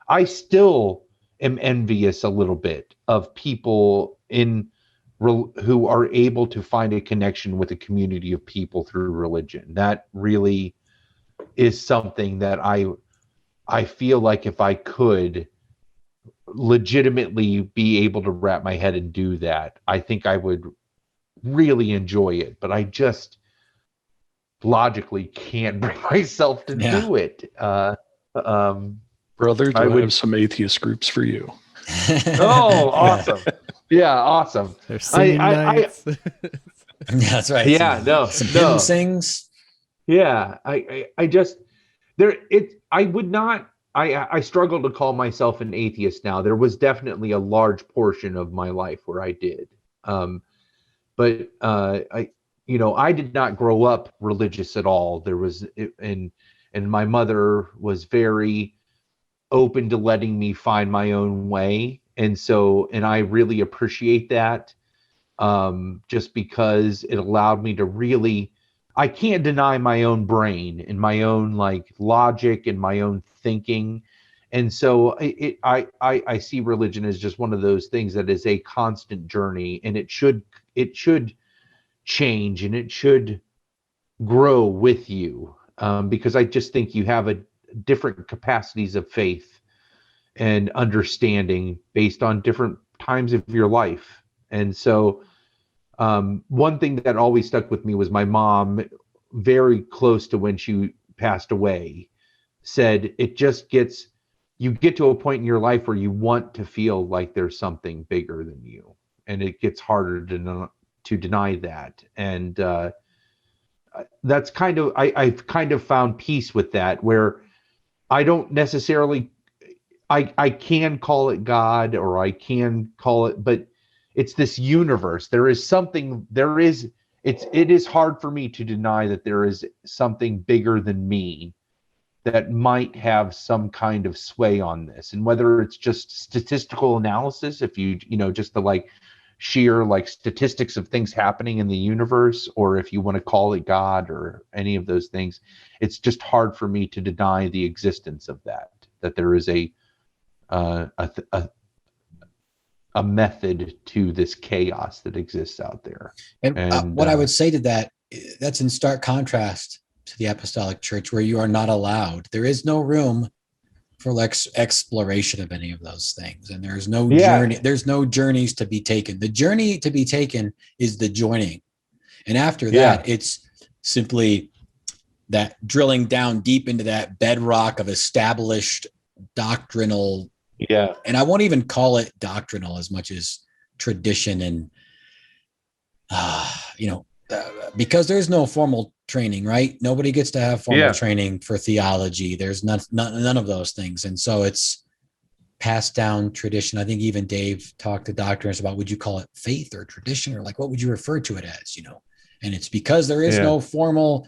[SPEAKER 3] I still am envious a little bit of people who are able to find a connection with a community of people through religion. That really is something that I feel like if I could legitimately be able to wrap my head and do that, I think I would really enjoy it. But I just logically can't bring myself to do it.
[SPEAKER 2] Brother, I have some atheist groups for you.
[SPEAKER 3] Oh, awesome. Yeah, awesome.
[SPEAKER 4] They're singing nights.
[SPEAKER 1] That's right.
[SPEAKER 3] Yeah,
[SPEAKER 1] some hymn sings.
[SPEAKER 3] Yeah, I struggle to call myself an atheist now. There was definitely a large portion of my life where I did. But I did not grow up religious at all. And my mother was very open to letting me find my own way. And I really appreciate that. Just because it allowed me to really, I can't deny my own brain and my own logic and my own thinking. And so I see religion as just one of those things that is a constant journey, and it should change and it should grow with you, because I just think you have different capacities of faith and understanding based on different times of your life. And so One thing that always stuck with me was my mom, very close to when she passed away, said you get to a point in your life where you want to feel like there's something bigger than you, and it gets harder to deny that. And that's kind of, I've kind of found peace with that, where I don't necessarily, I can call it God, or I can call it, but it's this universe. There is something, it is hard for me to deny that there is something bigger than me that might have some kind of sway on this. And whether it's just statistical analysis, if just the like sheer like statistics of things happening in the universe, or if you want to call it God or any of those things, it's just hard for me to deny the existence of that there is a method to this chaos that exists out there.
[SPEAKER 1] And what I would say to that, that's in stark contrast to the Apostolic Church, where you are not allowed. There is no room for exploration of any of those things, and there's no journey. There's no journeys to be taken. The journey to be taken is the joining, and after that, it's simply that drilling down deep into that bedrock of established doctrinal.
[SPEAKER 3] Yeah,
[SPEAKER 1] and I won't even call it doctrinal as much as tradition, and because there's no formal training, right? Nobody gets to have formal training for theology. There's none of those things. And so it's passed down tradition. I think even Dave talked to doctors about, would you call it faith or tradition, or like, what would you refer to it as, and it's because there is no formal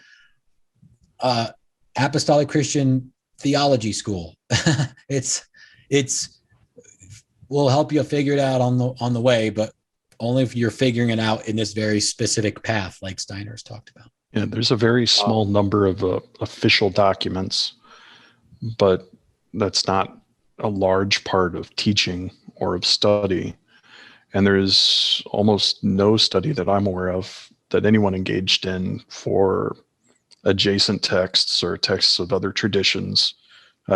[SPEAKER 1] Apostolic Christian theology school. We'll help you figure it out on the way, but only if you're figuring it out in this very specific path, like Steiner's talked about.
[SPEAKER 2] Yeah, there's a very small number of official documents, but that's not a large part of teaching or of study. And there is almost no study that I'm aware of that anyone engaged in for adjacent texts or texts of other traditions.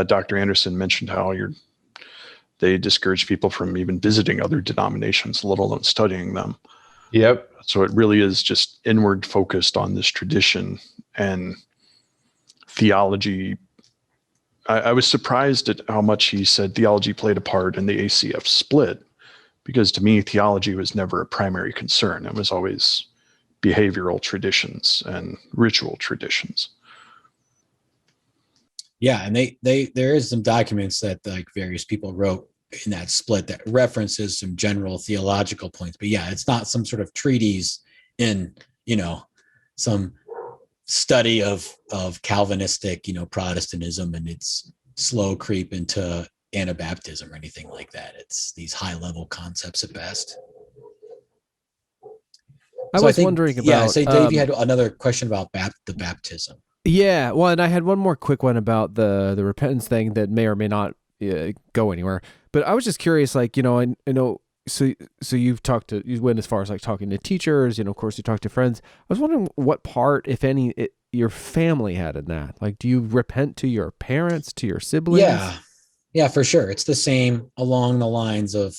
[SPEAKER 2] Dr. Anderson mentioned how they discourage people from even visiting other denominations, let alone studying them.
[SPEAKER 3] Yep.
[SPEAKER 2] So it really is just inward focused on this tradition and theology. I was surprised at how much he said theology played a part in the ACF split, because to me, theology was never a primary concern. It was always behavioral traditions and ritual traditions.
[SPEAKER 1] Yeah, and there is some documents that like various people wrote in that split that references some general theological points, but yeah, it's not some sort of treatise in some study of Calvinistic Protestantism and its slow creep into Anabaptism or anything like that. It's these high level concepts at best.
[SPEAKER 4] I was wondering about.
[SPEAKER 1] Yeah, say Dave, you had another question about the baptism.
[SPEAKER 4] Yeah, well, and I had one more quick one about the repentance thing that may or may not go anywhere. But I was just curious, like, I know, so you went as far as like talking to teachers, of course you talk to friends. I was wondering what part, if any, your family had in that. Like, do you repent to your parents, to your siblings?
[SPEAKER 1] Yeah, for sure. It's the same along the lines of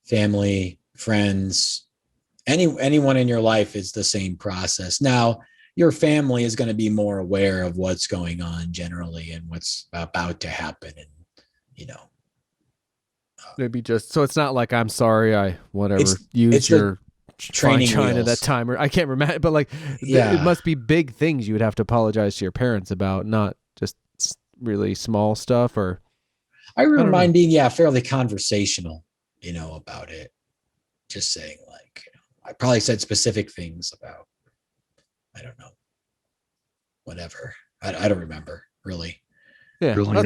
[SPEAKER 1] family, friends, anyone in your life is the same process. Now, your family is going to be more aware of what's going on generally and what's about to happen, and
[SPEAKER 4] maybe just so it's not like, I'm sorry, I used your training China that time, or I can't remember, but like, it must be big things you would have to apologize to your parents about, not just really small stuff. Or
[SPEAKER 1] I remember mine being fairly conversational, about it. Just saying, like, I probably said specific things about, I don't know, whatever. I don't remember really.
[SPEAKER 4] Yeah,
[SPEAKER 2] drilling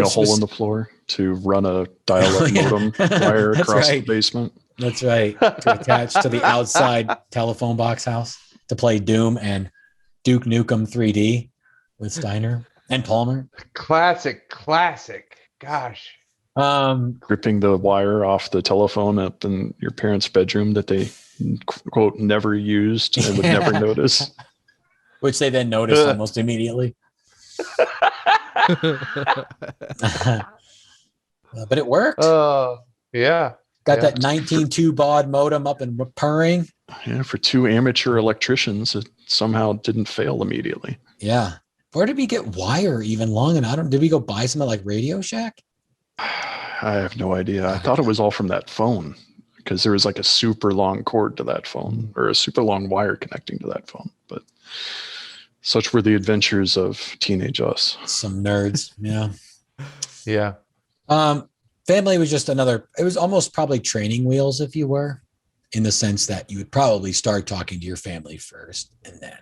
[SPEAKER 2] a hole in the floor to run a dial-up modem wire across the basement.
[SPEAKER 1] That's right. To attach to the outside telephone box house to play Doom and Duke Nukem 3D with Steiner and Palmer.
[SPEAKER 3] Classic. Gosh.
[SPEAKER 2] Ripping the wire off the telephone up in your parents' bedroom that they, quote, never used and would never notice.
[SPEAKER 1] Which they then noticed almost immediately. But it worked.
[SPEAKER 3] Yeah.
[SPEAKER 1] Got that 19.2 baud modem up and purring.
[SPEAKER 2] Yeah, for two amateur electricians, it somehow didn't fail immediately.
[SPEAKER 1] Yeah. Where did we get wire even long enough? Did we go buy some at like Radio Shack?
[SPEAKER 2] I have no idea. I thought it was all from that phone because there was like a super long cord to that phone or a super long wire connecting to that phone. But such were the adventures of teenage us.
[SPEAKER 1] Some nerds. Yeah.
[SPEAKER 3] Yeah.
[SPEAKER 1] Family was just it was almost probably training wheels, if you were, in the sense that you would probably start talking to your family first and then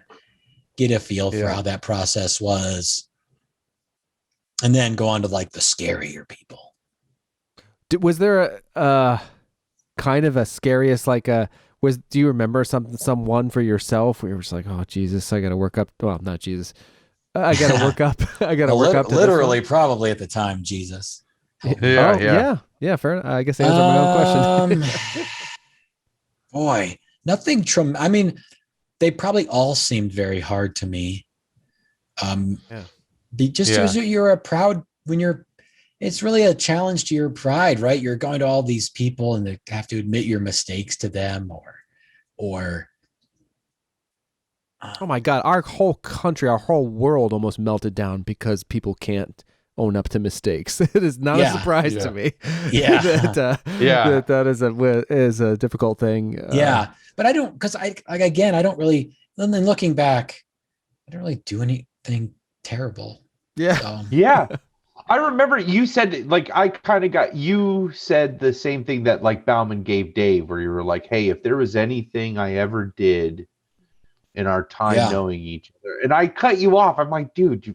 [SPEAKER 1] get a feel for how that process was. And then go on to like the scarier people.
[SPEAKER 4] Was there a kind of a scariest, do you remember someone for yourself where you were just like, oh, Jesus, I got to work up. Well, not Jesus. I got to work up. I got to work up.
[SPEAKER 1] Literally, probably at the time, Jesus.
[SPEAKER 4] Yeah. Fair enough. I guess I answered my own question.
[SPEAKER 1] Boy, nothing. I mean, they probably all seemed very hard to me. You're a proud it's really a challenge to your pride, right? You're going to all these people and they have to admit your mistakes to them or
[SPEAKER 4] oh my God, our whole country, our whole world almost melted down because people can't own up to mistakes. It is not a surprise to me.
[SPEAKER 1] Yeah.
[SPEAKER 4] that is a difficult thing.
[SPEAKER 1] But I don't, because I don't really, and then looking back, I don't really do anything terrible.
[SPEAKER 4] Yeah.
[SPEAKER 1] So.
[SPEAKER 3] Yeah. I remember you said, you said the same thing that like Bauman gave Dave, where you were like, hey, if there was anything I ever did in our time knowing each other, and I cut you off. I'm like, dude,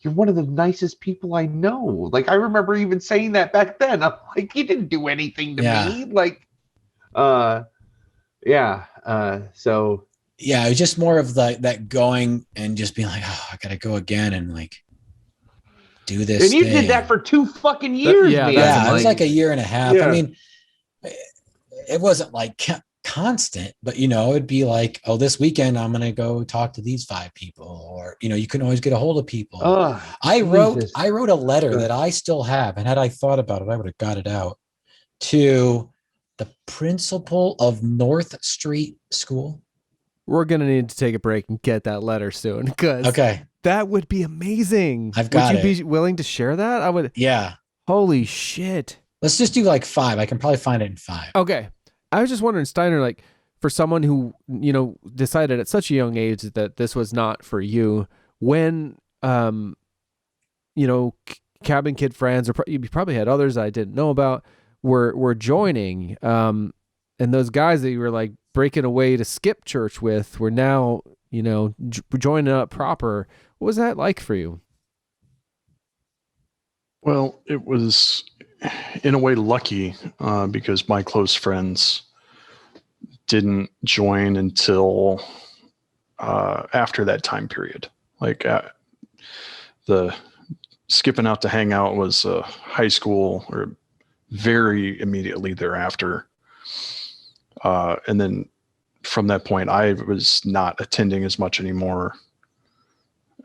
[SPEAKER 3] you're one of the nicest people I know. Like, I remember even saying that back then. I'm like, you didn't do anything to me. Like, so.
[SPEAKER 1] Yeah, it was just more of that going and just being like, oh, I got to go again and like do this.
[SPEAKER 3] And you did that for 2 fucking years, man.
[SPEAKER 1] Yeah, it was like a year and a half. Yeah. I mean, it wasn't like constant, but it'd be like, oh, this weekend I'm going to go talk to these 5 people, or, you couldn't always get a hold of people. I wrote a letter that I still have. And had I thought about it, I would have got it out to the principal of North Street School.
[SPEAKER 4] We're going to need to take a break and get that letter soon because that would be amazing.
[SPEAKER 1] I've got
[SPEAKER 4] Would you be willing to share that? I would.
[SPEAKER 1] Yeah.
[SPEAKER 4] Holy shit.
[SPEAKER 1] Let's just do like 5. I can probably find it in 5.
[SPEAKER 4] Okay. I was just wondering, Steiner, like for someone who, decided at such a young age that this was not for you, when, cabin kid friends, or you probably had others that I didn't know about, were joining, and those guys that you were like breaking away to skip church with were now, joining up proper. What was that like for you?
[SPEAKER 2] Well, it was in a way lucky because my close friends didn't join until after that time period. Like the skipping out to hang out was high school or very immediately thereafter. And then from that point, I was not attending as much anymore.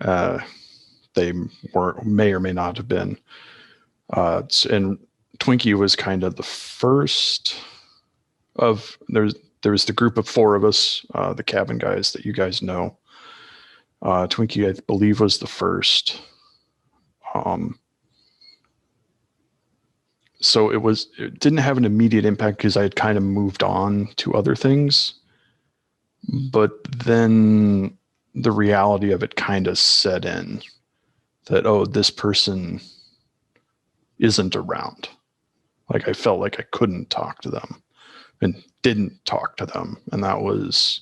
[SPEAKER 2] They may or may not have been. And Twinkie was kind of the first of, there was the group of 4 of us, the cabin guys that you guys know. Twinkie, I believe, was the first. So it didn't have an immediate impact because I had kind of moved on to other things. But then the reality of it kind of set in that, oh, this person isn't around. Like I felt like I couldn't talk to them and didn't talk to them. And that was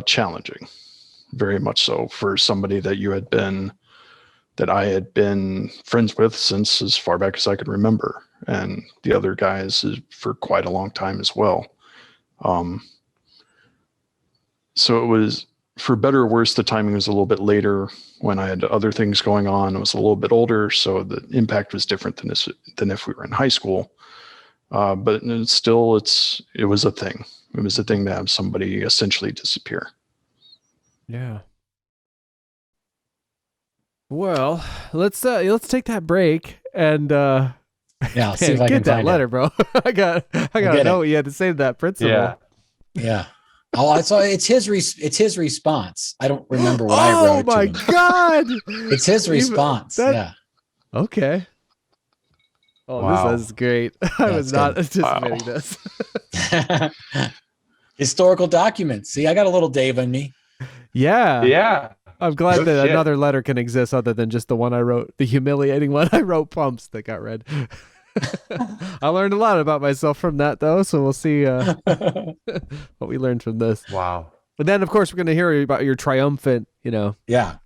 [SPEAKER 2] challenging, very much so, for somebody that I had been friends with since as far back as I could remember. And the other guys for quite a long time as well. So it was, for better or worse, the timing was a little bit later when I had other things going on. I was a little bit older, so the impact was different than if we were in high school. But still, it was a thing. It was a thing to have somebody essentially disappear.
[SPEAKER 4] Yeah. Well, let's take that break and
[SPEAKER 1] Yeah, I'll see if I
[SPEAKER 4] Get
[SPEAKER 1] can
[SPEAKER 4] that
[SPEAKER 1] find
[SPEAKER 4] letter,
[SPEAKER 1] it.
[SPEAKER 4] bro. I got to know what you had to say to that principal.
[SPEAKER 3] Yeah.
[SPEAKER 1] Yeah. Oh, I saw it's his response. I don't remember what I
[SPEAKER 4] Oh
[SPEAKER 1] wrote.
[SPEAKER 4] my
[SPEAKER 1] to him.
[SPEAKER 4] God.
[SPEAKER 1] It's his response. Yeah.
[SPEAKER 4] Okay. Oh,
[SPEAKER 3] Wow.
[SPEAKER 4] this is great. I was
[SPEAKER 1] it's
[SPEAKER 4] not
[SPEAKER 1] good.
[SPEAKER 4] anticipating this.
[SPEAKER 1] Historical documents. See, I got a little Dave in me.
[SPEAKER 4] Yeah.
[SPEAKER 3] Yeah.
[SPEAKER 4] I'm glad
[SPEAKER 3] No
[SPEAKER 4] that
[SPEAKER 3] shit.
[SPEAKER 4] another letter can exist other than just the one I wrote, the humiliating one I wrote, Pumps, that got read. I learned a lot about myself from that, though, so we'll see what we learned from this.
[SPEAKER 3] Wow.
[SPEAKER 4] But then, of course, we're going to hear about your triumphant,
[SPEAKER 1] Yeah.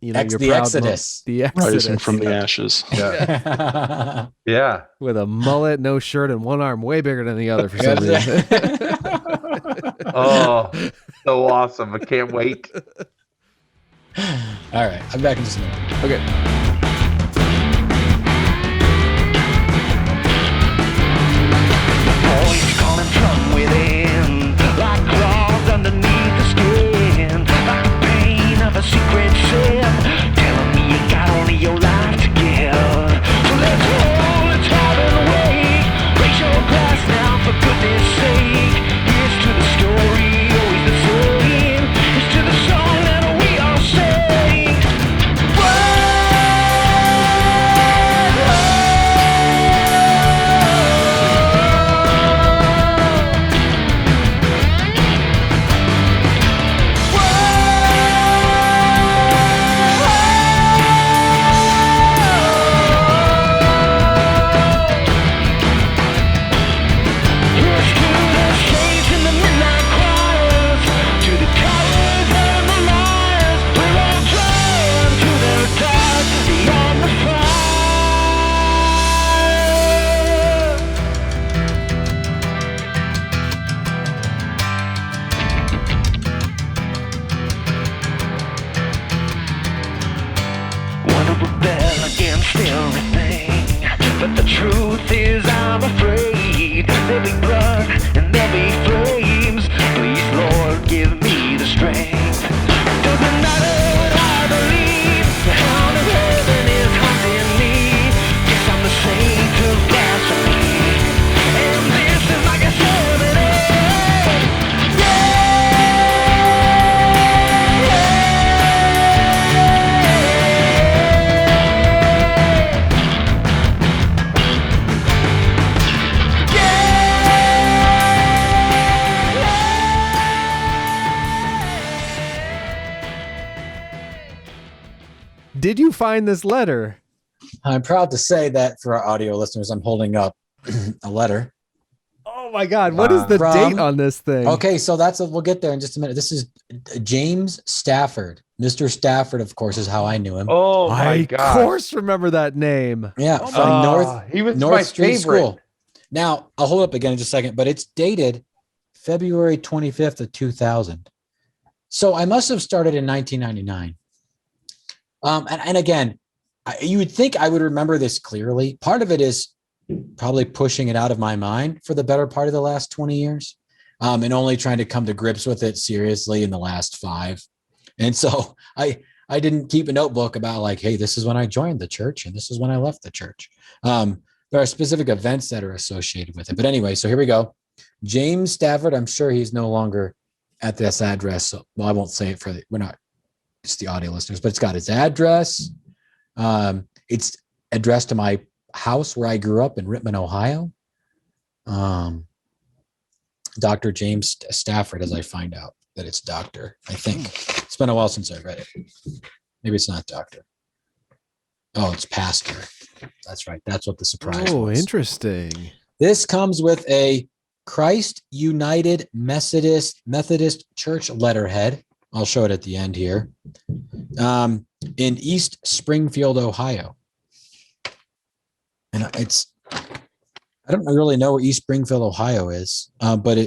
[SPEAKER 4] your
[SPEAKER 1] The
[SPEAKER 4] proud
[SPEAKER 1] Exodus.
[SPEAKER 4] the Exodus.
[SPEAKER 2] Rising from the ashes.
[SPEAKER 3] Yeah. Yeah.
[SPEAKER 4] With a mullet, no shirt, and one arm way bigger than the other for some reason.
[SPEAKER 3] Oh, so awesome. I can't wait.
[SPEAKER 1] All right. I'm back in just a minute.
[SPEAKER 4] Okay.
[SPEAKER 5] Voice calling from within, like claws underneath the skin, like the pain of a secret sin, telling me you got only your life to give. So let's roll, let's have it away. Raise your glass now, for goodness sake. Here's to the story, always the same. Here's to the song that we all sing. Here's to the saints in the midnight choirs, to the cowards and the liars. We're all drawn to their dark beyond the fire. Want to rebel against everything, but the truth is I'm afraid there'll be blood and there'll be flames. Please, Lord, give me the strength. Doesn't matter what I believe, the hound of heaven is hunting me. Guess I'm the saint of blasphemy, and this is like a ceremony.
[SPEAKER 4] Did you find this letter?
[SPEAKER 1] I'm proud to say that for our audio listeners, I'm holding up a letter.
[SPEAKER 4] Oh my God. What is the
[SPEAKER 1] From-
[SPEAKER 4] date on this thing?
[SPEAKER 1] Okay, so we'll get there in just a minute. This is James Stafford. Mr. Stafford, of course, is how I knew him.
[SPEAKER 3] Oh my
[SPEAKER 4] I,
[SPEAKER 3] God.
[SPEAKER 4] of course, remember that name.
[SPEAKER 1] Yeah,
[SPEAKER 4] Oh
[SPEAKER 1] from
[SPEAKER 4] my
[SPEAKER 3] He was
[SPEAKER 1] North
[SPEAKER 3] my
[SPEAKER 1] Street
[SPEAKER 3] favorite.
[SPEAKER 1] School. Now, I'll hold up again in just a second, but it's dated February 25th of 2000. So I must have started in 1999. And again, you would think I would remember this clearly. Part of it is probably pushing it out of my mind for the better part of the last 20 years, and only trying to come to grips with it seriously in the last 5. And so I didn't keep a notebook about like, hey, this is when I joined the church and this is when I left the church. There are specific events that are associated with it. But anyway, so here we go. James Stafford, I'm sure he's no longer at this address. So, well, I won't say it it's the audio listeners, but it's got his address. It's addressed to my house where I grew up in Rittman, Ohio. Dr. James Stafford, as I find out that it's doctor, I think. It's been a while since I read it. Maybe it's not doctor. Oh, it's pastor. That's right. That's what the surprise was.
[SPEAKER 4] Interesting.
[SPEAKER 1] This comes with a Christ United Methodist Church letterhead. I'll show it at the end here. In East Springfield, Ohio. And I don't really know where East Springfield, Ohio is, but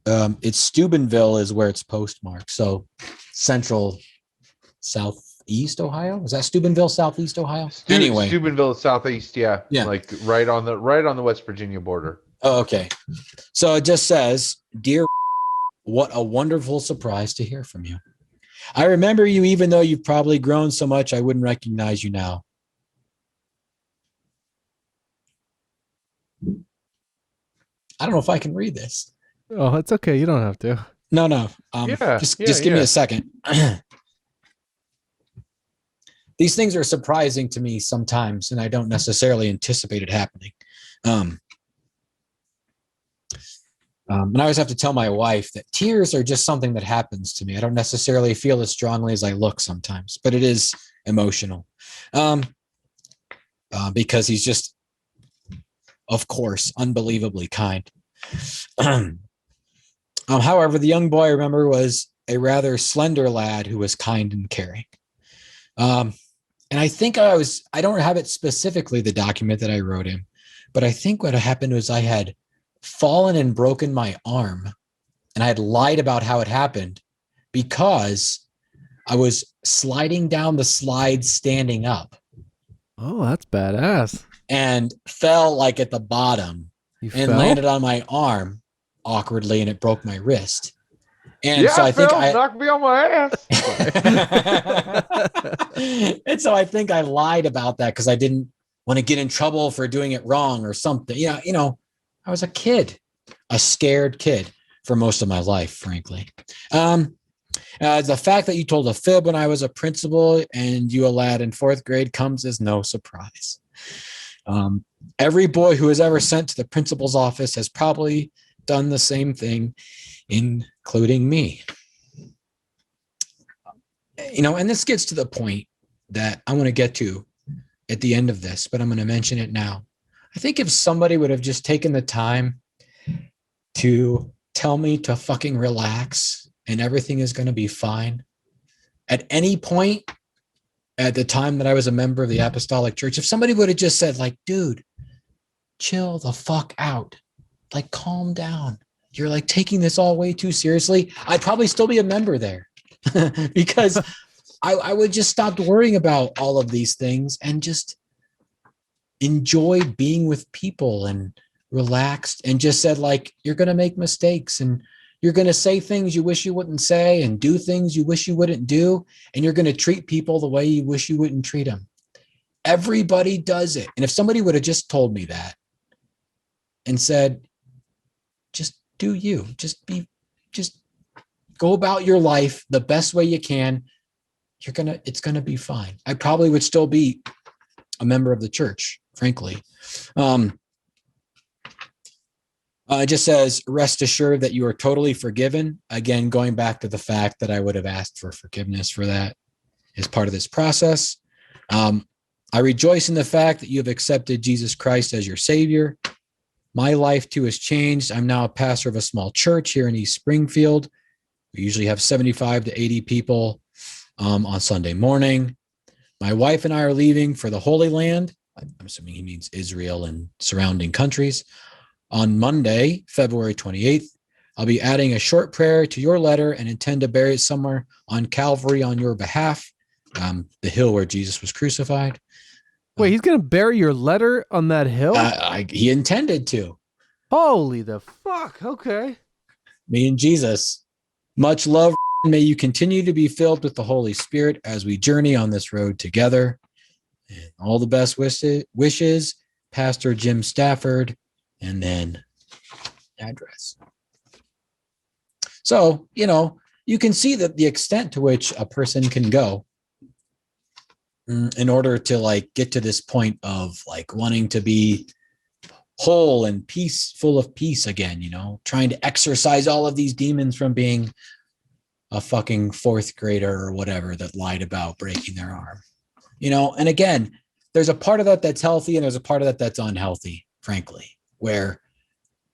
[SPEAKER 1] it's Steubenville is where it's postmarked. So central southeast Ohio. Is that Steubenville, southeast Ohio? Anyway,
[SPEAKER 3] Steubenville, southeast. Yeah.
[SPEAKER 1] Yeah.
[SPEAKER 3] Like right on the West Virginia border.
[SPEAKER 1] Oh, okay. So it just says, "Dear, what a wonderful surprise to hear from you. I remember you, even though you've probably grown so much, I wouldn't recognize you now. I don't know if I can read this.
[SPEAKER 4] Oh, it's okay. You don't have to.
[SPEAKER 1] No. Just give me a second. These things are surprising to me sometimes, and I don't necessarily anticipate it happening. And I always have to tell my wife that tears are just something that happens to me. I don't necessarily feel as strongly as I look sometimes, but it is emotional. Because he's just, of course, unbelievably kind. However, the young boy I remember was a rather slender lad who was kind and caring. And I think I don't have it specifically, the document that I wrote him, but I think what happened was I had fallen and broken my arm, and I had lied about how it happened because I was sliding down the slide standing up.
[SPEAKER 4] Oh, that's badass.
[SPEAKER 1] And fell like at the bottom landed on my arm awkwardly, and it broke my wrist. And so I think
[SPEAKER 3] knocked me on my ass.
[SPEAKER 1] And so I think I lied about that because I didn't want to get in trouble for doing it wrong or something. Yeah, I was a kid, a scared kid for most of my life, frankly. The fact that you told a fib when I was a principal and you a lad in 4th grade comes as no surprise. Every boy who is ever sent to the principal's office has probably done the same thing, including me. And this gets to the point that I want to get to at the end of this, but I'm going to mention it now. I think if somebody would have just taken the time to tell me to fucking relax and everything is going to be fine at any point at the time that I was a member of the Apostolic Church, if somebody would have just said, like, dude, chill the fuck out, like, calm down, you're like taking this all way too seriously, I'd probably still be a member there because I would just stop worrying about all of these things and just enjoy being with people and relaxed, and just said, like, you're going to make mistakes and you're going to say things you wish you wouldn't say and do things you wish you wouldn't do. And you're going to treat people the way you wish you wouldn't treat them. Everybody does it. And if somebody would have just told me that and said, just do you, just go about your life the best way you can, it's going to be fine. I probably would still be a member of the church, frankly. It just says, rest assured that you are totally forgiven. Again, going back to the fact that I would have asked for forgiveness for that as part of this process. I rejoice in the fact that you have accepted Jesus Christ as your Savior. My life too has changed. I'm now a pastor of a small church here in East Springfield. We usually have 75 to 80 people on Sunday morning. My wife and I are leaving for the Holy Land. I'm assuming he means Israel and surrounding countries. On Monday, February 28th, I'll be adding a short prayer to your letter and intend to bury it somewhere on Calvary on your behalf, the hill where Jesus was crucified.
[SPEAKER 4] Wait, he's going to bury your letter on that hill?
[SPEAKER 1] He intended to.
[SPEAKER 4] Holy the fuck. Okay.
[SPEAKER 1] Me and Jesus. Much love. May you continue to be filled with the Holy Spirit as we journey on this road together. And all the best wishes, Pastor Jim Stafford, and then address. So, you can see that the extent to which a person can go in order to, like, get to this point of, like, wanting to be whole and full of peace again, trying to exorcise all of these demons from being a fucking 4th grader or whatever that lied about breaking their arm, and again, there's a part of that that's healthy and there's a part of that that's unhealthy, frankly, where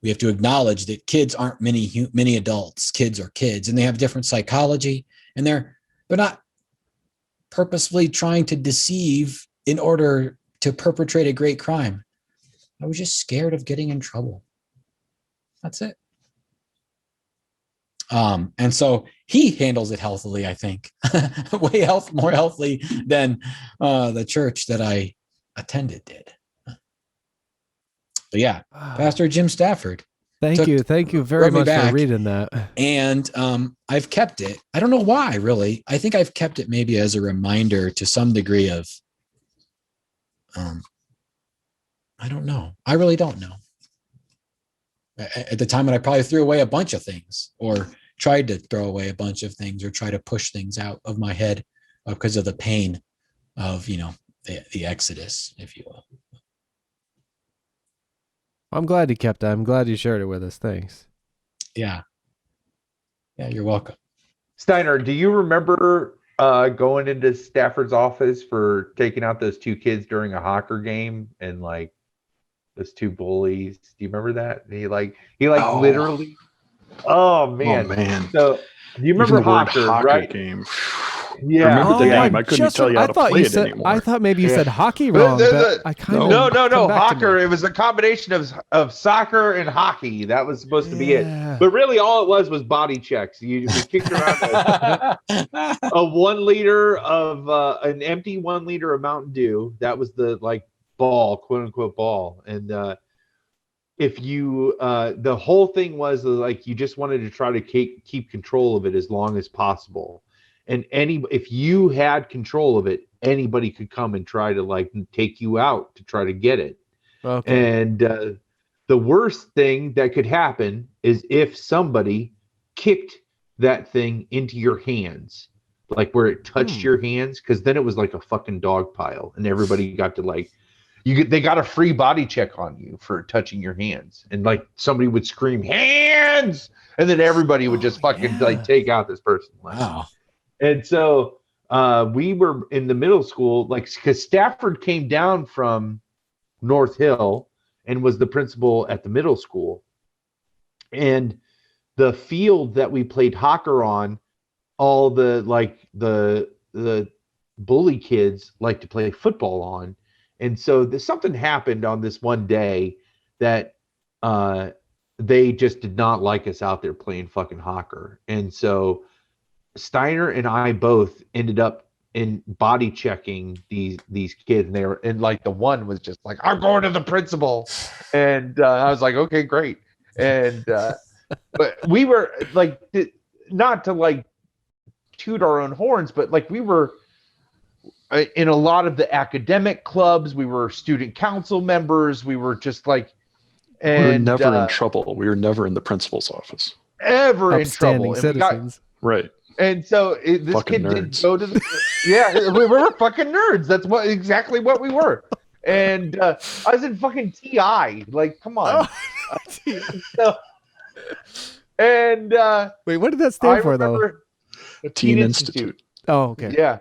[SPEAKER 1] we have to acknowledge that kids aren't many adults. Kids are kids, and they have different psychology, and they're not purposefully trying to deceive in order to perpetrate a great crime. I was just scared of getting in trouble. That's it. And so he handles it healthily, I think, more healthily than the church that I attended did. But yeah, Pastor Jim Stafford.
[SPEAKER 4] Thank you very much for reading that. And
[SPEAKER 1] I've kept it. I don't know why, really. I think I've kept it maybe as a reminder to some degree of, I don't know. I really don't know. at the time when I probably threw away a bunch of things or tried to throw away a bunch of things or try to push things out of my head because of the pain of, the Exodus, if you will.
[SPEAKER 4] I'm glad you kept that. I'm glad you shared it with us. Thanks.
[SPEAKER 1] Yeah. Yeah, you're welcome.
[SPEAKER 3] Steiner, do you remember going into Stafford's office for taking out those two kids during a Hawker game and like those two bullies? Do you remember that? He literally. Oh man.
[SPEAKER 2] Oh man.
[SPEAKER 3] So do you remember
[SPEAKER 2] Even the word
[SPEAKER 3] Hawker, right?
[SPEAKER 2] game.
[SPEAKER 3] Yeah.
[SPEAKER 2] I remember the
[SPEAKER 3] yeah.
[SPEAKER 2] name. I couldn't tell you how to play it anymore.
[SPEAKER 4] I thought maybe you
[SPEAKER 3] Yeah.
[SPEAKER 4] said hockey wrong. But I kind of
[SPEAKER 3] No. Hawker. It was a combination of soccer and hockey. That was supposed to be it. But really, all it was body checks. We kicked around a 1 liter of an empty 1 liter of Mountain Dew. That was the ball, quote unquote ball. And if you the whole thing was you just wanted to try to keep control of it as long as possible. And if you had control of it, anybody could come and try to take you out to try to get it. Okay. And the worst thing that could happen is if somebody kicked that thing into your hands, where it touched your hands, because then it was like a fucking dog pile, and everybody got to they got a free body check on you for touching your hands, and somebody would scream hands, and then everybody would just fucking take out this person.
[SPEAKER 1] Wow.
[SPEAKER 3] And so we were in the middle school, because Stafford came down from North Hill and was the principal at the middle school. And the field that we played Hawker on, all the bully kids like to play football on. And so something happened on this one day that they just did not like us out there playing fucking Hawker. And so Steiner and I both ended up in body checking these kids, and they were, and the one was just I'm going to the principal, and I was like, okay, great. And but we were not to toot our own horns, but we were in a lot of the academic clubs. We were student council members. We were just we
[SPEAKER 2] were never in trouble. We were never in the principal's office.
[SPEAKER 3] Ever in trouble.
[SPEAKER 4] Citizens.
[SPEAKER 2] Right.
[SPEAKER 3] And so this
[SPEAKER 2] fucking
[SPEAKER 3] kid
[SPEAKER 2] nerds.
[SPEAKER 3] did go to the we were fucking nerds. That's exactly what we were. And I was in fucking TI. Come on.
[SPEAKER 4] Wait, what did that stand for though?
[SPEAKER 2] Teen Institute.
[SPEAKER 4] Oh, okay.
[SPEAKER 3] Yeah.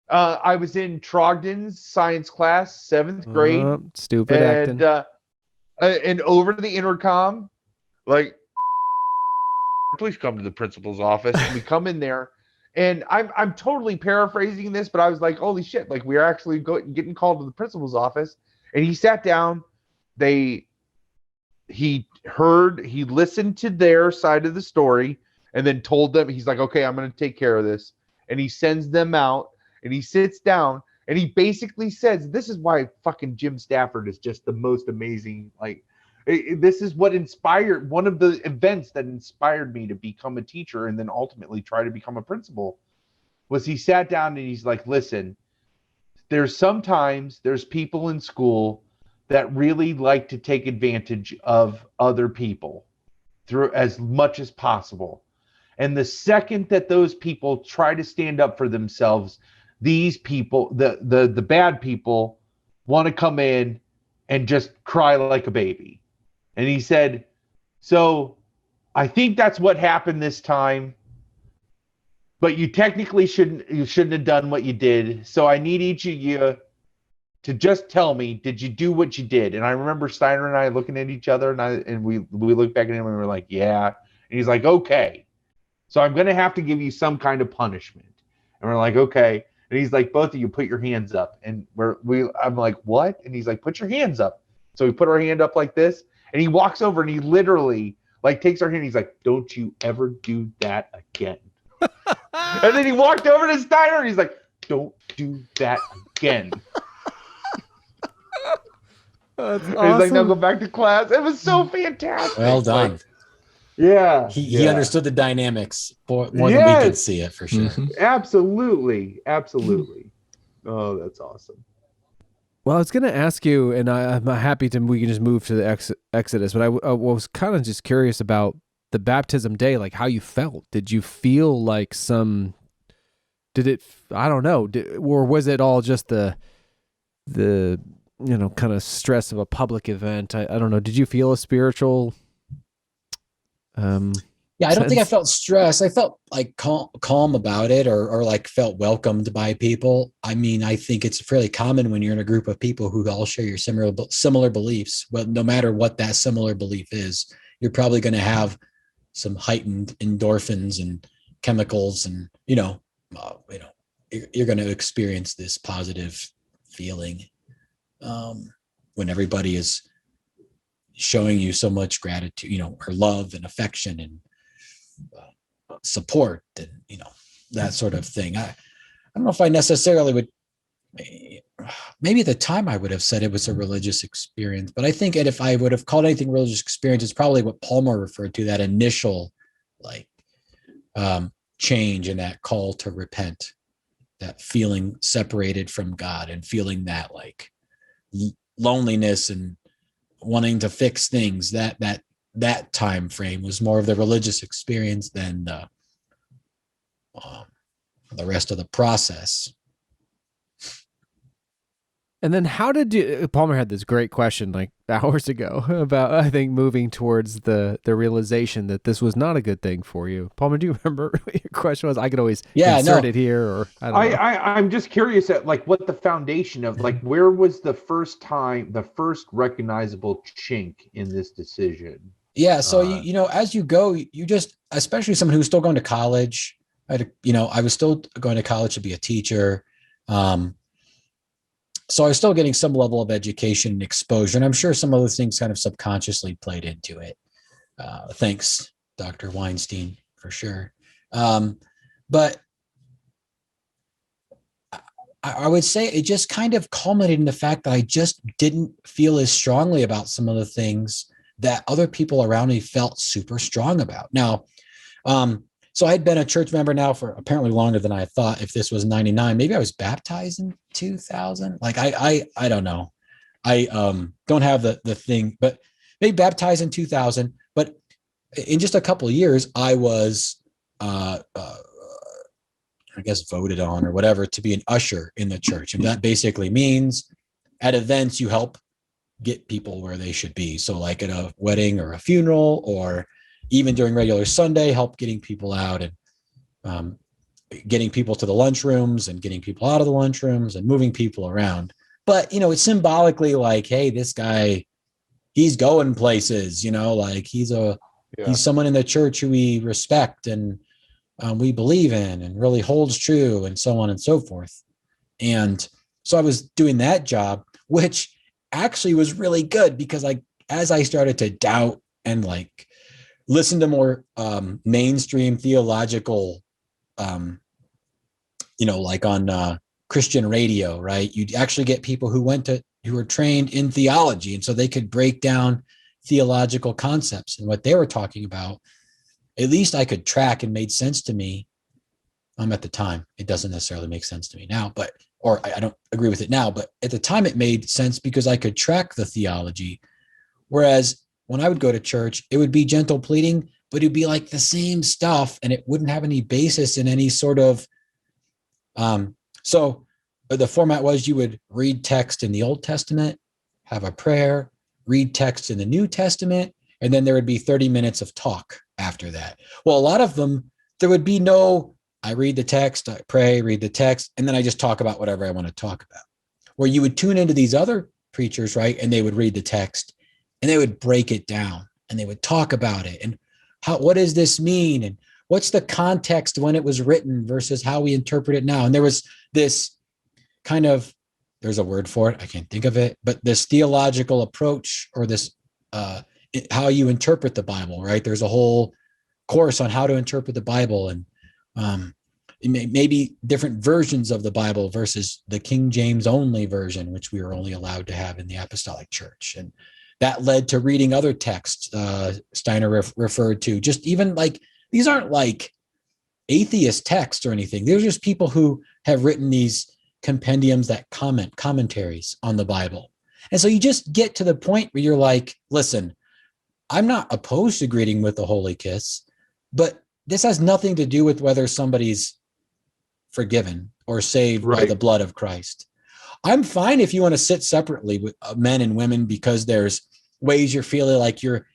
[SPEAKER 3] I was in Trogdon's science class, 7th grade.
[SPEAKER 4] Stupid acting.
[SPEAKER 3] And over the intercom, please come to the principal's office. And we come in there, and I'm totally paraphrasing this, but I was like, holy shit, we are actually getting called to the principal's office. And he sat down. He listened to their side of the story, and then told them, he's like, okay, I'm going to take care of this. And he sends them out, and he sits down, and he basically says, this is why fucking Jim Stafford is just the most amazing, this is what inspired, one of the events that inspired me to become a teacher and then ultimately try to become a principal, was he sat down and he's like, listen, there's people in school that really like to take advantage of other people through as much as possible. And the second that those people try to stand up for themselves, these people, the bad people, want to come in and just cry like a baby. And he said, so I think that's what happened this time, but you technically shouldn't have done what you did. So I need each of you to just tell me, did you do what you did? And I remember Steiner and I looking at each other, and we looked back at him and we were like, yeah. And he's like, okay, so I'm going to have to give you some kind of punishment. And we're like, okay. And he's like, both of you put your hands up. And I'm like, what? And he's like, put your hands up. So we put our hand up like this. And he walks over and he literally takes our hand. And he's like, don't you ever do that again. And then he walked over to Steiner and he's like, don't do that again.
[SPEAKER 4] That's awesome.
[SPEAKER 3] He's like, now go back to class. It was so fantastic.
[SPEAKER 1] Well done.
[SPEAKER 3] Yeah.
[SPEAKER 1] He understood the dynamics more than we could see it, for sure.
[SPEAKER 3] Absolutely. Oh, that's awesome.
[SPEAKER 4] Well, I was going to ask you, and I'm happy we can just move to the Exodus, but I was kind of just curious about the baptism day, like how you felt. Did you feel like I don't know, or was it all just the kind of stress of a public event? I don't know. Did you feel a spiritual
[SPEAKER 1] Yeah, I don't think I felt stress. I felt like calm about it, or like felt welcomed by people. I mean, I think it's fairly common when you're in a group of people who all share your similar beliefs. Well, no matter what that similar belief is, you're probably going to have some heightened endorphins and chemicals, and you're going to experience this positive feeling when everybody is showing you so much gratitude, or love and affection and support, and that sort of thing. I don't know if I necessarily would. Maybe at the time I would have said it was a religious experience, but I think if I would have called anything religious experience, it's probably what Palmer referred to, that initial change and that call to repent, that feeling separated from God and feeling that loneliness and wanting to fix things. That time frame was more of the religious experience than the rest of the process.
[SPEAKER 4] And then how did you, Palmer had this great question like hours ago about, I think, moving towards the realization that this was not a good thing for you. Palmer, do you remember what your question was? I could always insert it here, or I don't know.
[SPEAKER 3] I'm just curious at what the foundation of, where was the first recognizable chink in this decision?
[SPEAKER 1] Yeah. So, as you go, you just, especially someone who's still going to college, I was still going to college to be a teacher. So I was still getting some level of education and exposure, and I'm sure some of those things kind of subconsciously played into it. Thanks, Dr. Weinstein, for sure. But I would say it just kind of culminated in the fact that I just didn't feel as strongly about some of the things that other people around me felt super strong about. Now, so I'd been a church member now for apparently longer than I thought. If this was 99, maybe I was baptized in 2000. I don't know. I don't have the thing, but maybe baptized in 2000. But in just a couple of years, I was, I guess, voted on or whatever to be an usher in the church. And that basically means at events, you help get people where they should be. So like at a wedding or a funeral, or even during regular Sunday, help getting people out and getting people to the lunchrooms and getting people out of the lunchrooms and moving people around. But, it's symbolically like, hey, this guy, he's going places, he's someone in the church who we respect and we believe in and really holds true, and so on and so forth. And so I was doing that job, which actually was really good, because as I started to doubt and listen to more mainstream theological, on Christian radio, right? You'd actually get people who were trained in theology, and so they could break down theological concepts, and what they were talking about, at least I could track and made sense to me. At the time, it doesn't necessarily make sense to me now, or I don't agree with it now, but at the time it made sense because I could track the theology. Whereas when I would go to church, it would be gentle pleading, but it'd be like the same stuff, and it wouldn't have any basis in any sort of, so the format was you would read text in the Old Testament, have a prayer, read text in the New Testament, and then there would be 30 minutes of talk after that. Well, a lot of them, there would be no, I read the text, I pray, read the text, and then I just talk about whatever I want to talk about. Where you would tune into these other preachers, right? And they would read the text and they would break it down and they would talk about it. And what does this mean? And what's the context when it was written versus how we interpret it now? And there was this kind of, there's a word for it, I can't think of it, but this theological approach, or this, how you interpret the Bible, right? There's a whole course on how to interpret the Bible, and maybe different versions of the Bible versus the King James only version, which we were only allowed to have in the Apostolic Church. And that led to reading other texts Steiner referred to. Just even these aren't atheist texts or anything. They're just people who have written these compendiums that commentaries on the Bible. And so you just get to the point where you're like, listen, I'm not opposed to greeting with a holy kiss, but this has nothing to do with whether somebody's forgiven or saved by the blood of Christ. I'm fine if you want to sit separately with men and women because there's ways you're feeling like you're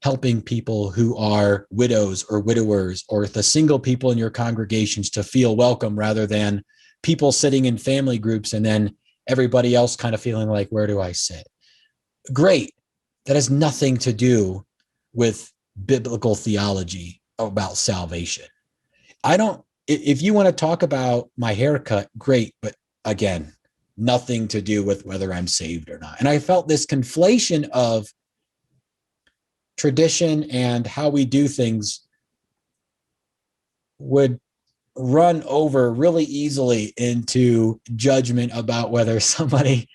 [SPEAKER 1] helping people who are widows or widowers, or the single people in your congregations to feel welcome, rather than people sitting in family groups and then everybody else kind of feeling like, where do I sit? Great. That has nothing to do with biblical theology about salvation. If you want to talk about my haircut, great. But again, nothing to do with whether I'm saved or not. And I felt this conflation of tradition and how we do things would run over really easily into judgment about whether somebody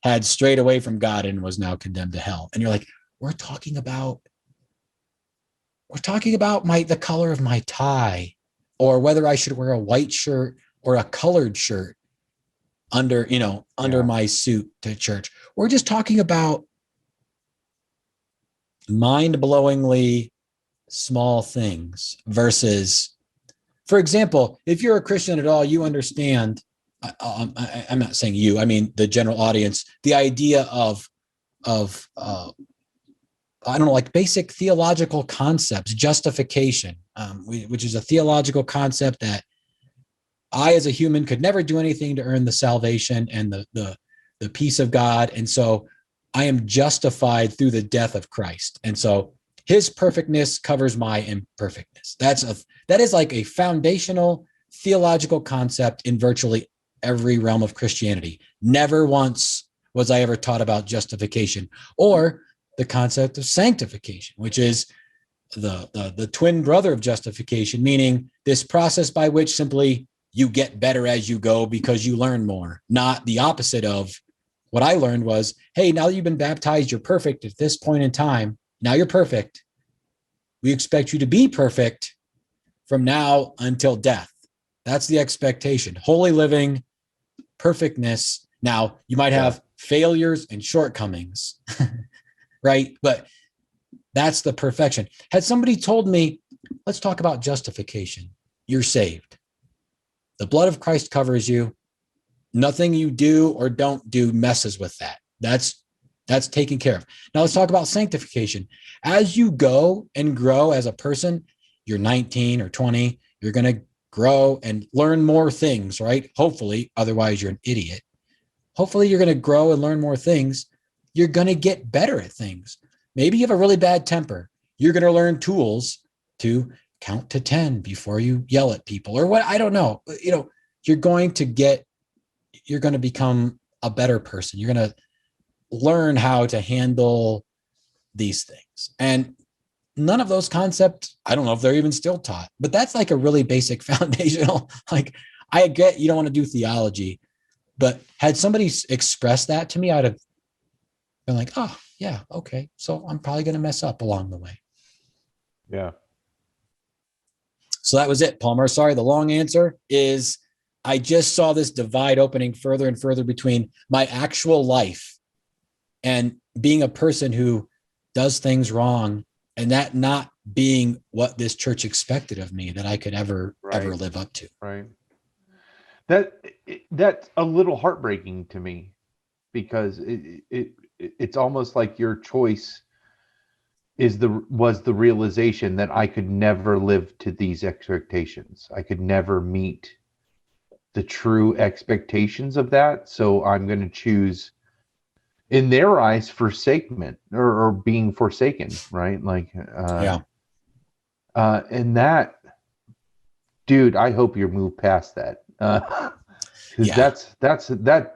[SPEAKER 1] had strayed away from God and was now condemned to hell. And you're like, we're talking about the color of my tie, or whether I should wear a white shirt or a colored shirt under my suit to church. We're just talking about mind-blowingly small things versus, for example, if you're a Christian at all, you understand, I'm not saying you, I mean the general audience, the idea of I don't know, like basic theological concepts, justification, which is a theological concept that I, as a human, could never do anything to earn the salvation and the peace of God. And so I am justified through the death of Christ. And so his perfectness covers my imperfectness. That is like a foundational theological concept in virtually every realm of Christianity. Never once was I ever taught about justification or the concept of sanctification, which is the twin brother of justification, meaning this process by which simply you get better as you go because you learn more, not the opposite of what I learned was, hey, now that you've been baptized, you're perfect at this point in time. Now you're perfect. We expect you to be perfect from now until death. That's the expectation. Holy living, perfectness. Now, you might have failures and shortcomings, right? But that's the perfection. Had somebody told me, let's talk about justification, you're saved. The blood of Christ covers you. Nothing you do or don't do messes with that. That's taken care of. Now let's talk about sanctification. As you go and grow as a person, you're 19 or 20, you're going to grow and learn more things, right? Hopefully, otherwise you're an idiot. Hopefully you're going to grow and learn more things. You're going to get better at things. Maybe you have a really bad temper. You're going to learn tools to count to 10 before you yell at people or what, I don't know. You're going to become a better person. You're going to learn how to handle these things. And none of those concepts, I don't know if they're even still taught, but that's like a really basic foundational, like, I get you don't want to do theology, but had somebody expressed that to me, I'd have been like, oh yeah, okay. So I'm probably going to mess up along the way.
[SPEAKER 3] Yeah.
[SPEAKER 1] So that was it, Palmer. Sorry. The long answer is I just saw this divide opening further and further between my actual life and being a person who does things wrong, and that not being what this church expected of me that I could ever live up to.
[SPEAKER 3] Right. That's a little heartbreaking to me, because it's almost like your choice was the realization that I could never live to these expectations. I could never meet the true expectations of that. So I'm going to choose, in their eyes, forsakement or being forsaken, right? Like, and that, dude, I hope you move past that.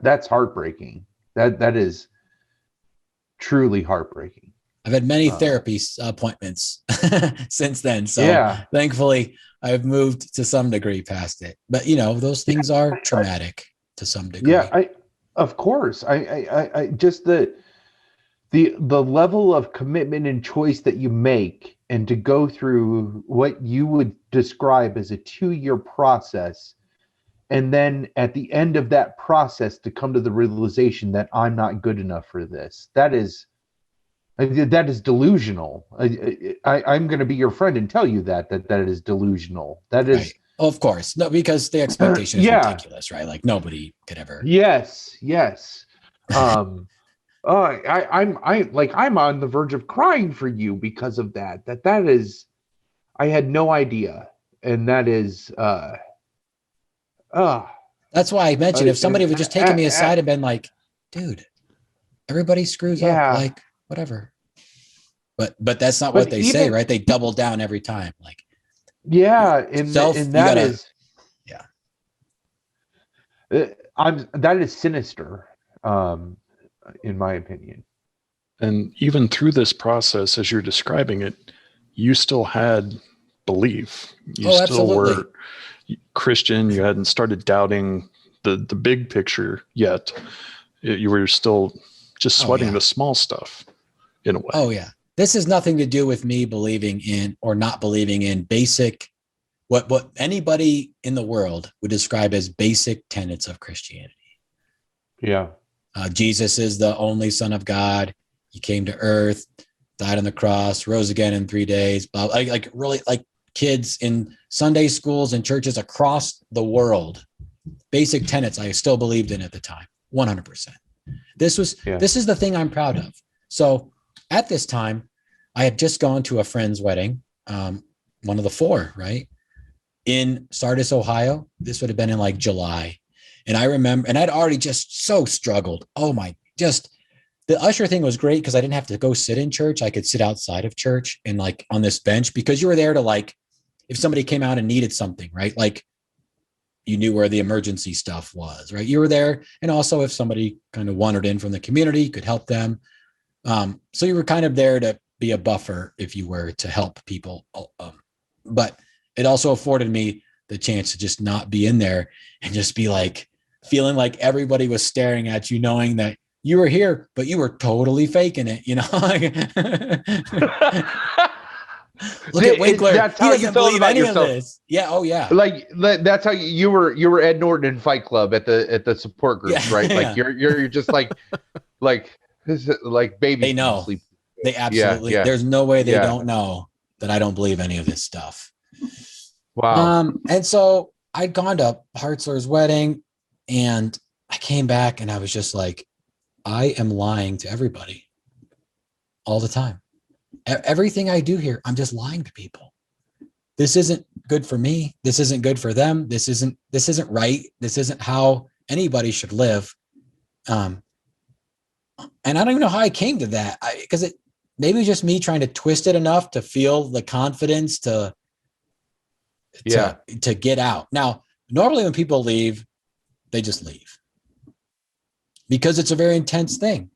[SPEAKER 3] That's heartbreaking. That is truly heartbreaking.
[SPEAKER 1] I've had many therapy appointments since then. So thankfully I've moved to some degree past it, but those things are traumatic to some degree.
[SPEAKER 3] Yeah. Of course, I just the level of commitment and choice that you make, and to go through what you would describe as a 2-year process, And then at the end of that process to come to the realization that I'm not good enough for this. That is delusional. I'm going to be your friend and tell you that is delusional. That is
[SPEAKER 1] right. Of course. No, because the expectation is
[SPEAKER 3] yeah.
[SPEAKER 1] ridiculous, right? Like nobody could ever.
[SPEAKER 3] Yes. I'm on the verge of crying for you because of that. That is, I had no idea. And that is
[SPEAKER 1] That's why I mentioned if somebody would just taken me aside and been like, dude, everybody screws up, like whatever. But that's not what they say, right? They double down every time. Like,
[SPEAKER 3] yeah, and that is that is sinister, in my opinion.
[SPEAKER 2] And even through this process, as you're describing it, you still had belief. You still
[SPEAKER 1] absolutely.
[SPEAKER 2] were Christian. You hadn't started doubting the big picture yet. You were still just sweating the small stuff in a way.
[SPEAKER 1] Oh yeah. This has nothing to do with me believing in or not believing in basic, what anybody in the world would describe as basic tenets of Christianity.
[SPEAKER 3] Yeah.
[SPEAKER 1] Jesus is the only Son of God. He came to earth, died on the cross, rose again in 3 days. Like really, like kids in Sunday schools and churches across the world, basic tenets I still believed in at the time, 100%. This is the thing I'm proud of. So at this time, I had just gone to a friend's wedding, one of the four, right? In Sardis, Ohio. This would have been in like July. And I remember, and I'd already just so struggled. The usher thing was great because I didn't have to go sit in church. I could sit outside of church and like on this bench because you were there to like, if somebody came out and needed something, right? Like you knew where the emergency stuff was, right? You were there. And also if somebody kind of wandered in from the community, you could help them. So you were kind of there to be a buffer if you were to help people. But it also afforded me the chance to just not be in there and just be like, feeling like everybody was staring at you, knowing that you were here, but you were totally faking it, you know? Look at Winkler.
[SPEAKER 3] That's
[SPEAKER 1] he
[SPEAKER 3] how
[SPEAKER 1] doesn't
[SPEAKER 3] you felt
[SPEAKER 1] believe
[SPEAKER 3] about
[SPEAKER 1] any
[SPEAKER 3] yourself.
[SPEAKER 1] of this. Yeah. Oh yeah.
[SPEAKER 3] Like that's how you were Ed Norton in Fight Club at the support groups, right? Like you're just like baby.
[SPEAKER 1] They know. They absolutely.
[SPEAKER 3] Yeah.
[SPEAKER 1] There's no way they don't know that I don't believe any of this stuff.
[SPEAKER 3] Wow.
[SPEAKER 1] And so I'd gone to Hartzler's wedding and I came back and I was just like, I am lying to everybody all the time. Everything I do here, I'm just lying to people. This isn't good for me. This isn't good for them. This isn't right. This isn't how anybody should live. And I don't even know how I came to that because it maybe just me trying to twist it enough to feel the confidence to get out. Now, normally when people leave, they just leave because it's a very intense thing.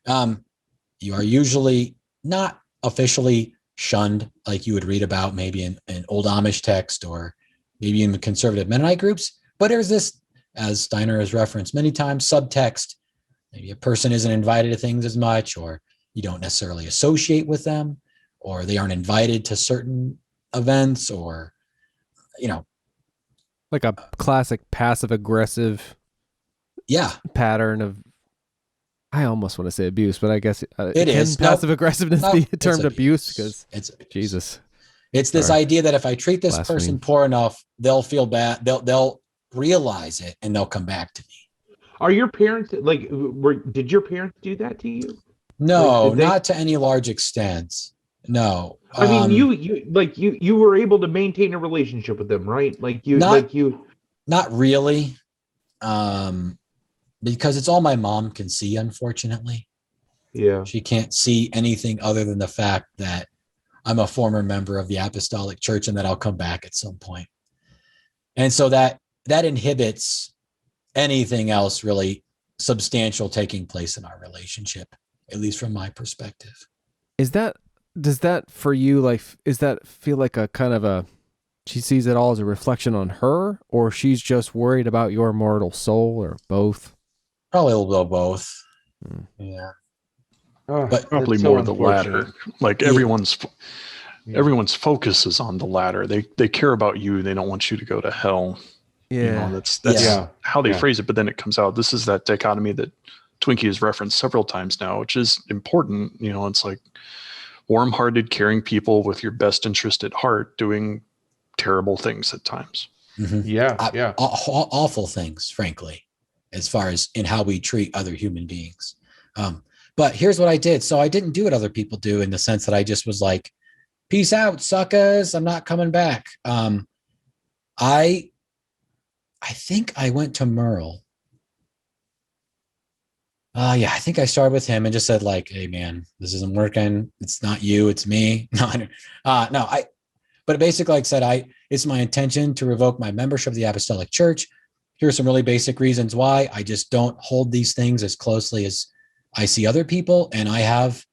[SPEAKER 1] You are usually not officially shunned like you would read about maybe in old Amish text or maybe in the conservative Mennonite groups, but there's this, as Steiner has referenced many times, subtext. Maybe a person isn't invited to things as much, or you don't necessarily associate with them, or they aren't invited to certain events, or, you know,
[SPEAKER 4] like a classic passive aggressive pattern of, I almost want to say abuse, but I guess
[SPEAKER 1] it is
[SPEAKER 4] passive aggressiveness be termed abuse because
[SPEAKER 1] it's abuse.
[SPEAKER 4] Jesus.
[SPEAKER 1] It's this idea that if I treat this person poor enough, they'll feel bad. They'll realize it and they'll come back to me.
[SPEAKER 3] Are your parents did your parents do that to you?
[SPEAKER 1] No, not to any large extent. No.
[SPEAKER 3] I mean, you were able to maintain a relationship with them, right?
[SPEAKER 1] Not really. Because it's all my mom can see, unfortunately.
[SPEAKER 3] Yeah. She
[SPEAKER 1] can't see anything other than the fact that I'm a former member of the Apostolic Church and that I'll come back at some point. And so that inhibits anything else really substantial taking place in our relationship, at least from my perspective.
[SPEAKER 4] Does that for you, is that feel like a kind of she sees it all as a reflection on her, or she's just worried about your mortal soul, or both?
[SPEAKER 1] Probably a little both. Yeah.
[SPEAKER 2] But probably more the latter. Like everyone's focus is on the latter. They care about you. They don't want you to go to hell.
[SPEAKER 4] Yeah.
[SPEAKER 2] That's
[SPEAKER 3] Yeah.
[SPEAKER 2] how they
[SPEAKER 3] Yeah.
[SPEAKER 2] phrase it. But then it comes out, this is that dichotomy that Twinkie has referenced several times now, which is important. It's like warm-hearted, caring people with your best interest at heart doing terrible things at times.
[SPEAKER 1] Mm-hmm.
[SPEAKER 3] Yeah.
[SPEAKER 1] Awful things, frankly, as far as in how we treat other human beings. But here's what I did. So I didn't do what other people do, in the sense that I just was like, peace out, suckers, I'm not coming back. I think I went to Merle. I think I started with him and just said, like, hey man, this isn't working. It's not you, it's me. But basically, like I said, it's my intention to revoke my membership of the Apostolic Church. Here's some really basic reasons why. I just don't hold these things as closely as I see other people. And I have,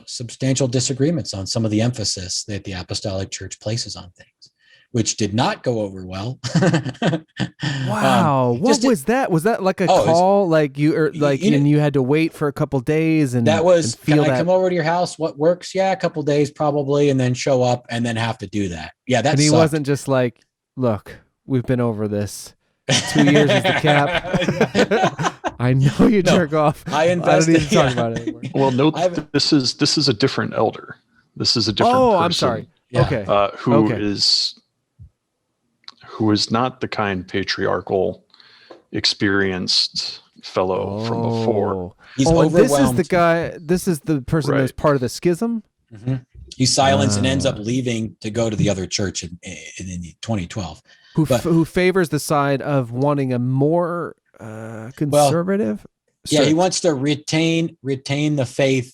[SPEAKER 1] substantial disagreements on some of the emphasis that the Apostolic Church places on things, which did not go over well.
[SPEAKER 4] Wow. What was that? Was that like a call? Like you had to wait for a couple days and
[SPEAKER 1] that was,
[SPEAKER 4] and feel
[SPEAKER 1] can I come over to your house? What works? Yeah. A couple days probably. And then show up and then have to do that. Yeah. That
[SPEAKER 4] and he
[SPEAKER 1] sucked.
[SPEAKER 4] wasn't just like, look, we've been over this. 2 years is the cap. I know you jerk off.
[SPEAKER 1] I invested.
[SPEAKER 4] don't need to talk about it anymore.
[SPEAKER 2] Well, note this is a different elder. This is a different person.
[SPEAKER 4] I'm sorry.
[SPEAKER 1] Yeah.
[SPEAKER 4] Okay.
[SPEAKER 2] Who is not the kind patriarchal, experienced fellow from before.
[SPEAKER 1] He's
[SPEAKER 4] and
[SPEAKER 1] overwhelmed.
[SPEAKER 4] This is the guy. This is the person that's part of the schism.
[SPEAKER 1] Mm-hmm. He's silenced and ends up leaving to go to the other church in 2012.
[SPEAKER 4] Who favors the side of wanting a more conservative?
[SPEAKER 1] He wants to retain the faith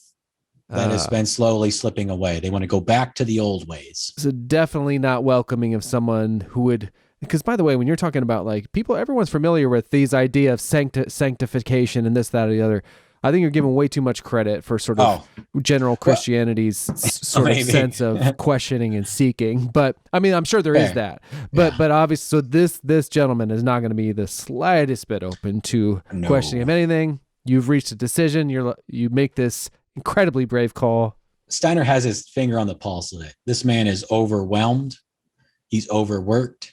[SPEAKER 1] that has been slowly slipping away. They want to go back to the old ways.
[SPEAKER 4] So definitely not welcoming of someone who would, because by the way, when you're talking about like people, everyone's familiar with these idea of sanctification and this, that, or the other. I think you're giving way too much credit for sort of general Christianity's sort of sense of questioning and seeking. But I mean, I'm sure there is that. But obviously, so this gentleman is not going to be the slightest bit open to questioning of anything. You've reached a decision. You make this incredibly brave call.
[SPEAKER 1] Steiner has his finger on the pulse of it. This man is overwhelmed. He's overworked.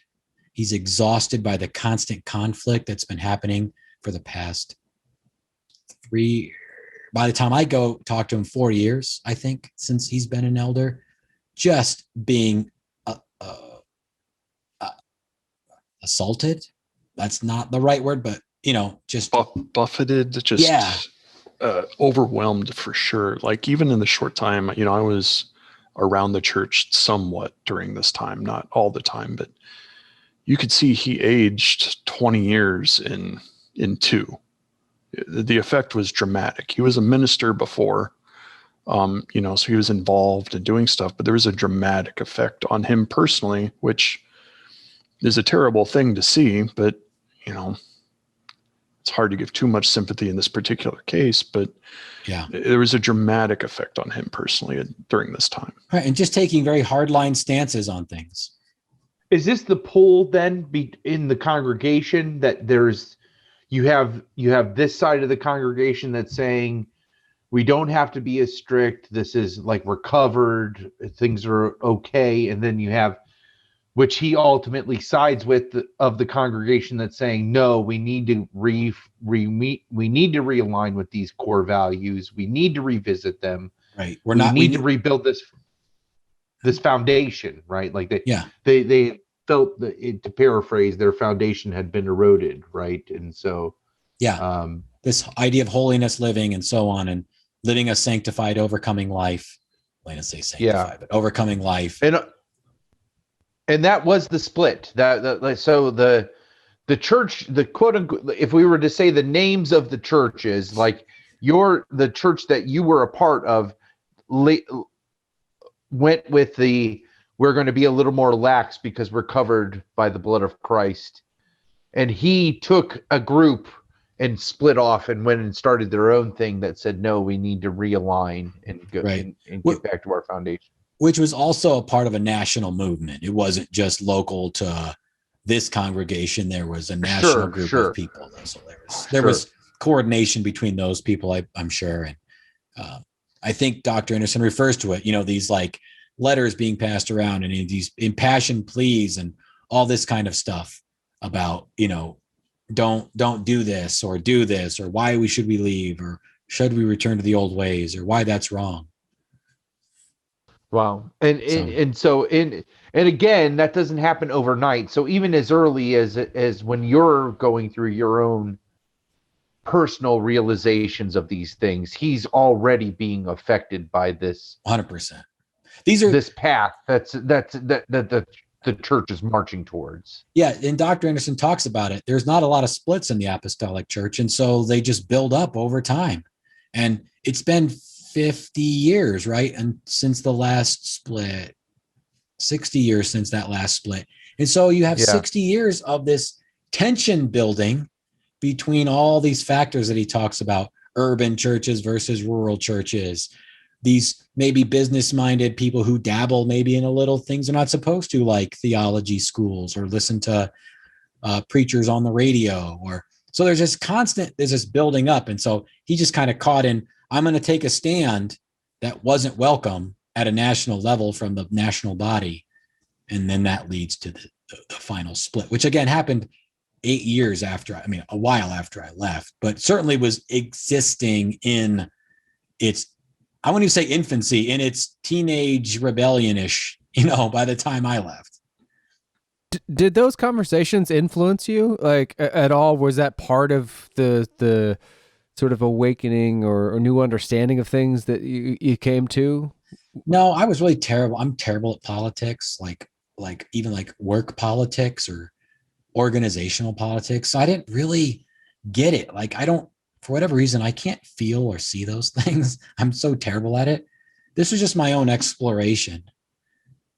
[SPEAKER 1] He's exhausted by the constant conflict that's been happening for the past by the time I go talk to him, 4 years, I think, since he's been an elder, just being assaulted. That's not the right word, but just
[SPEAKER 2] buffeted, overwhelmed for sure. Like even in the short time, I was around the church somewhat during this time, not all the time, but you could see he aged 20 years in 2. The effect was dramatic. He was a minister before, so he was involved in doing stuff, but there was a dramatic effect on him personally, which is a terrible thing to see, but, it's hard to give too much sympathy in this particular case, but there was a dramatic effect on him personally during this time.
[SPEAKER 1] Right, and just taking very hardline stances on things.
[SPEAKER 3] Is this the pull then in the congregation that you have this side of the congregation that's saying we don't have to be as strict. This is like we're covered. Things are okay. And then you have, which he ultimately sides with of the congregation that's saying, no, we need to we need to realign with these core values. We need to revisit them.
[SPEAKER 1] Right.
[SPEAKER 3] We need to rebuild this foundation, right? Like they felt that, to paraphrase, their foundation had been eroded, right? And so
[SPEAKER 1] this idea of holiness living and so on, and living a sanctified, overcoming life. I didn't say sanctified, but overcoming life.
[SPEAKER 3] And that was the split. So the church, the quote unquote, if we were to say the names of the churches, like the church that you were a part of went with we're going to be a little more lax because we're covered by the blood of Christ. And he took a group and split off and went and started their own thing that said, no, we need to realign and go and get back to our foundation. Which
[SPEAKER 1] was also a part of a national movement. It wasn't just local to this congregation. There was a national group of people. So there was coordination between those people, I'm sure. And I think Dr. Anderson refers to it, these like letters being passed around and these impassioned pleas and all this kind of stuff. about, don't do this, or do this, or why should we leave, or should we return to the old ways, or why that's wrong.
[SPEAKER 3] Wow. And again, that doesn't happen overnight. So even as early as when you're going through your own personal realizations of these things, he's already being affected by this
[SPEAKER 1] 100%. These are
[SPEAKER 3] this path that the church is marching towards.
[SPEAKER 1] Yeah, and Dr. Anderson talks about it. There's not a lot of splits in the Apostolic Church, and so they just build up over time. And it's been 50 years, right? And since the last split, 60 years since that last split. And so you have 60 years of this tension building between all these factors that he talks about, urban churches versus rural churches, these maybe business-minded people who dabble maybe in a little things they're not supposed to, like theology schools, or listen to preachers on the radio, or so there's this building up. And so he just kind of caught in, I'm going to take a stand that wasn't welcome at a national level from the national body. And then that leads to the final split, which again happened 8 years after, a while after I left, but certainly was existing in its, I wouldn't even say infancy, in its teenage rebellion-ish, by the time I left.
[SPEAKER 4] Did those conversations influence you, like, at all? Was that part of the sort of awakening or new understanding of things that you came to?
[SPEAKER 1] No, I was really terrible. I'm terrible at politics, like even like work politics or organizational politics. So I didn't really get it. Like, for whatever reason, I can't feel or see those things. I'm so terrible at it. This was just my own exploration.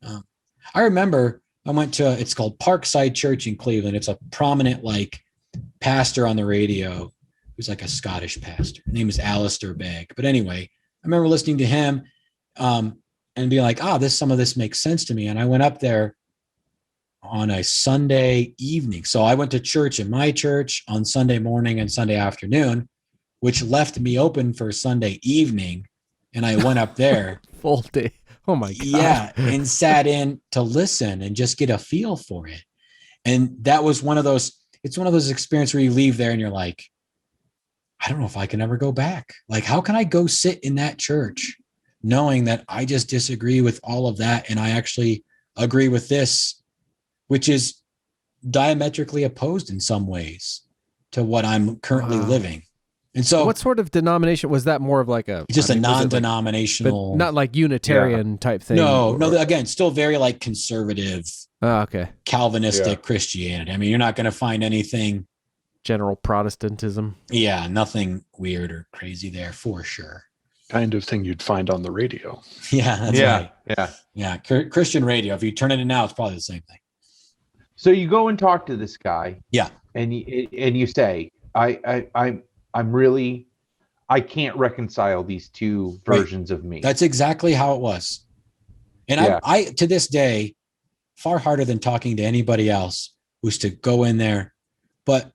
[SPEAKER 1] I remember I went to, it's called Parkside Church in Cleveland. It's a prominent pastor on the radio who's like a Scottish pastor. His name is Alistair Begg. But anyway, I remember listening to him and being like, some of this makes sense to me. And I went up there on a Sunday evening. So I went to church in my church on Sunday morning and Sunday afternoon, which left me open for Sunday evening. And I went up there.
[SPEAKER 4] Full day. Oh my God.
[SPEAKER 1] Yeah. And sat in to listen and just get a feel for it. And that was it's one of those experiences where you leave there and you're like, I don't know if I can ever go back. Like, how can I go sit in that church knowing that I just disagree with all of that, and I actually agree with this, which is diametrically opposed in some ways to what I'm currently living. And so
[SPEAKER 4] what sort of denomination was that? More of like
[SPEAKER 1] just a non-denominational,
[SPEAKER 4] but not like Unitarian type thing.
[SPEAKER 1] No, again, still very like conservative, Calvinistic Christianity. You're not going to find anything
[SPEAKER 4] general Protestantism.
[SPEAKER 1] Yeah. Nothing weird or crazy there for sure.
[SPEAKER 2] Kind of thing you'd find on the radio.
[SPEAKER 1] Yeah. That's right.
[SPEAKER 3] Yeah.
[SPEAKER 1] Yeah. Christian radio. If you turn it in now, it's probably the same thing.
[SPEAKER 3] So you go and talk to this guy.
[SPEAKER 1] Yeah.
[SPEAKER 3] And you say, I can't reconcile these two versions of me.
[SPEAKER 1] That's exactly how it was. And I, to this day, far harder than talking to anybody else, was to go in there, but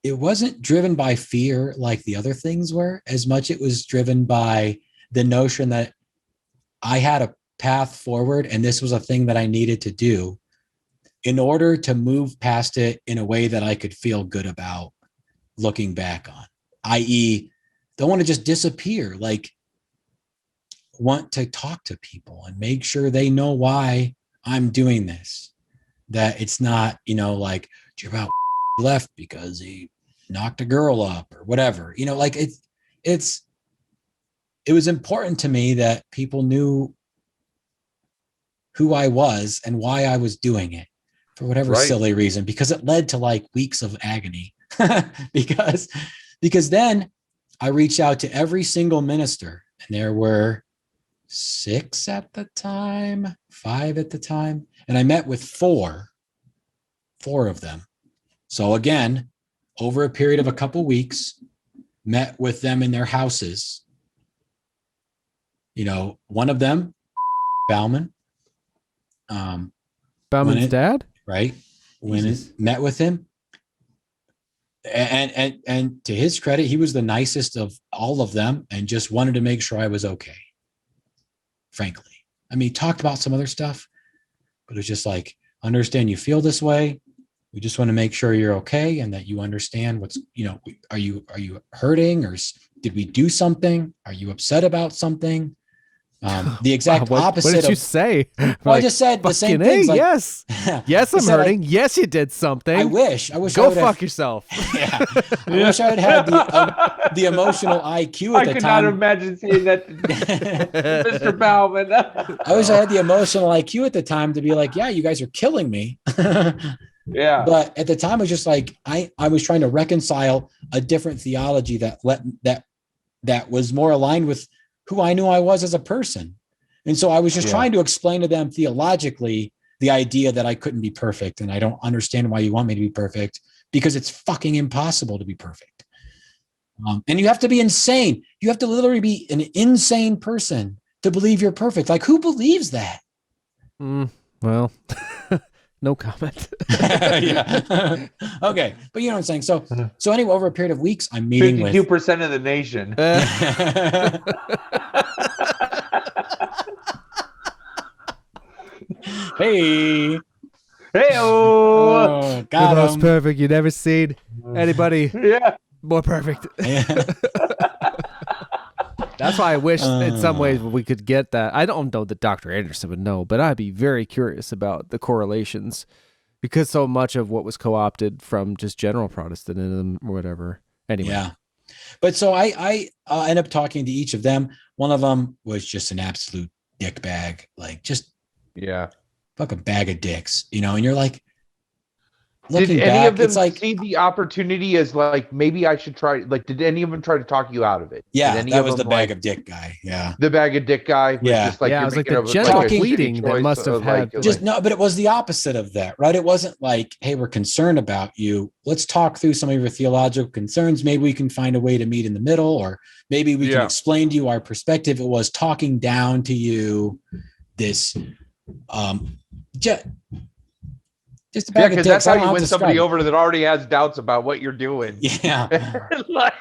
[SPEAKER 1] it wasn't driven by fear like the other things were, as much it was driven by the notion that I had a path forward and this was a thing that I needed to do in order to move past it in a way that I could feel good about looking back on, i.e., don't want to just disappear, like want to talk to people and make sure they know why I'm doing this, that it's not, like Jabal left because he knocked a girl up or whatever, like it was important to me that people knew who I was and why I was doing it for whatever silly reason, because it led to like weeks of agony. because then I reached out to every single minister, and there were 5 at the time, and I met with four of them. So again, over a period of a couple weeks, met with them in their houses. One of them, Bauman.
[SPEAKER 4] Bauman's dad?
[SPEAKER 1] Right. Met with him. And to his credit, he was the nicest of all of them and just wanted to make sure I was okay. Frankly. He talked about some other stuff, but it was just like, understand you feel this way. We just want to make sure you're okay and that you understand what's, are you hurting, or did we do something? Are you upset about something? The exact opposite.
[SPEAKER 4] What did you say?
[SPEAKER 1] Well, I just said the same things. Like,
[SPEAKER 4] yes, yes, I'm hurting. Yes, you did something.
[SPEAKER 1] I wish.
[SPEAKER 4] Go fuck yourself.
[SPEAKER 1] Yeah, I wish I had had the emotional IQ at the time.
[SPEAKER 3] I could not imagine saying that to Mr. Bauman.
[SPEAKER 1] I wish I had the emotional IQ at the time to be like, yeah, you guys are killing me.
[SPEAKER 3] Yeah.
[SPEAKER 1] But at the time, I was just like, I was trying to reconcile a different theology that was more aligned with who I knew I was as a person. And so I was just trying to explain to them theologically the idea that I couldn't be perfect. And I don't understand why you want me to be perfect, because it's fucking impossible to be perfect. And you have to be insane. You have to literally be an insane person to believe you're perfect. Like, who believes that?
[SPEAKER 4] Well, no comment.
[SPEAKER 1] Yeah. Okay. But you know what I'm saying? So anyway, over a period of weeks, I'm meeting
[SPEAKER 3] 52% of the nation.
[SPEAKER 1] Hey.
[SPEAKER 3] Hey-oh.
[SPEAKER 1] Got
[SPEAKER 4] the most
[SPEAKER 1] him.
[SPEAKER 4] perfect you'd ever seen anybody more perfect.
[SPEAKER 1] Yeah.
[SPEAKER 4] That's why I wish in some ways we could get that. I don't know that Dr. Anderson would know, but I'd be very curious about the correlations, because so much of what was co-opted from just general Protestantism or whatever. Anyway.
[SPEAKER 1] Yeah. But so I end up talking to each of them. One of them was just an absolute dick bag, like just fucking bag of dicks, and you're like, looking
[SPEAKER 3] did any
[SPEAKER 1] back,
[SPEAKER 3] of them
[SPEAKER 1] it's like,
[SPEAKER 3] see the opportunity as like, maybe I should try, like, did any of them try to talk you out of it?
[SPEAKER 1] Yeah,
[SPEAKER 3] did
[SPEAKER 1] that was the bag of dick guy. Yeah.
[SPEAKER 3] The bag of dick guy. Was just like,
[SPEAKER 4] it
[SPEAKER 3] you're
[SPEAKER 4] was like
[SPEAKER 3] making
[SPEAKER 4] the
[SPEAKER 3] a-
[SPEAKER 4] gentle
[SPEAKER 3] like a
[SPEAKER 4] pleading
[SPEAKER 3] shitty
[SPEAKER 4] that
[SPEAKER 3] choice
[SPEAKER 4] must have
[SPEAKER 3] of,
[SPEAKER 4] had.
[SPEAKER 1] Just no, but it was the opposite of that, right? It wasn't like, hey, we're concerned about you. Let's talk through some of your theological concerns. Maybe we can find a way to meet in the middle, or maybe we can explain to you our perspective. It was talking down to you. This, just a bag of dicks.
[SPEAKER 3] That's how
[SPEAKER 1] I don't
[SPEAKER 3] you
[SPEAKER 1] know
[SPEAKER 3] win
[SPEAKER 1] to
[SPEAKER 3] somebody
[SPEAKER 1] describe
[SPEAKER 3] over that already has doubts about what you're doing.
[SPEAKER 1] it. Yeah.
[SPEAKER 3] Like,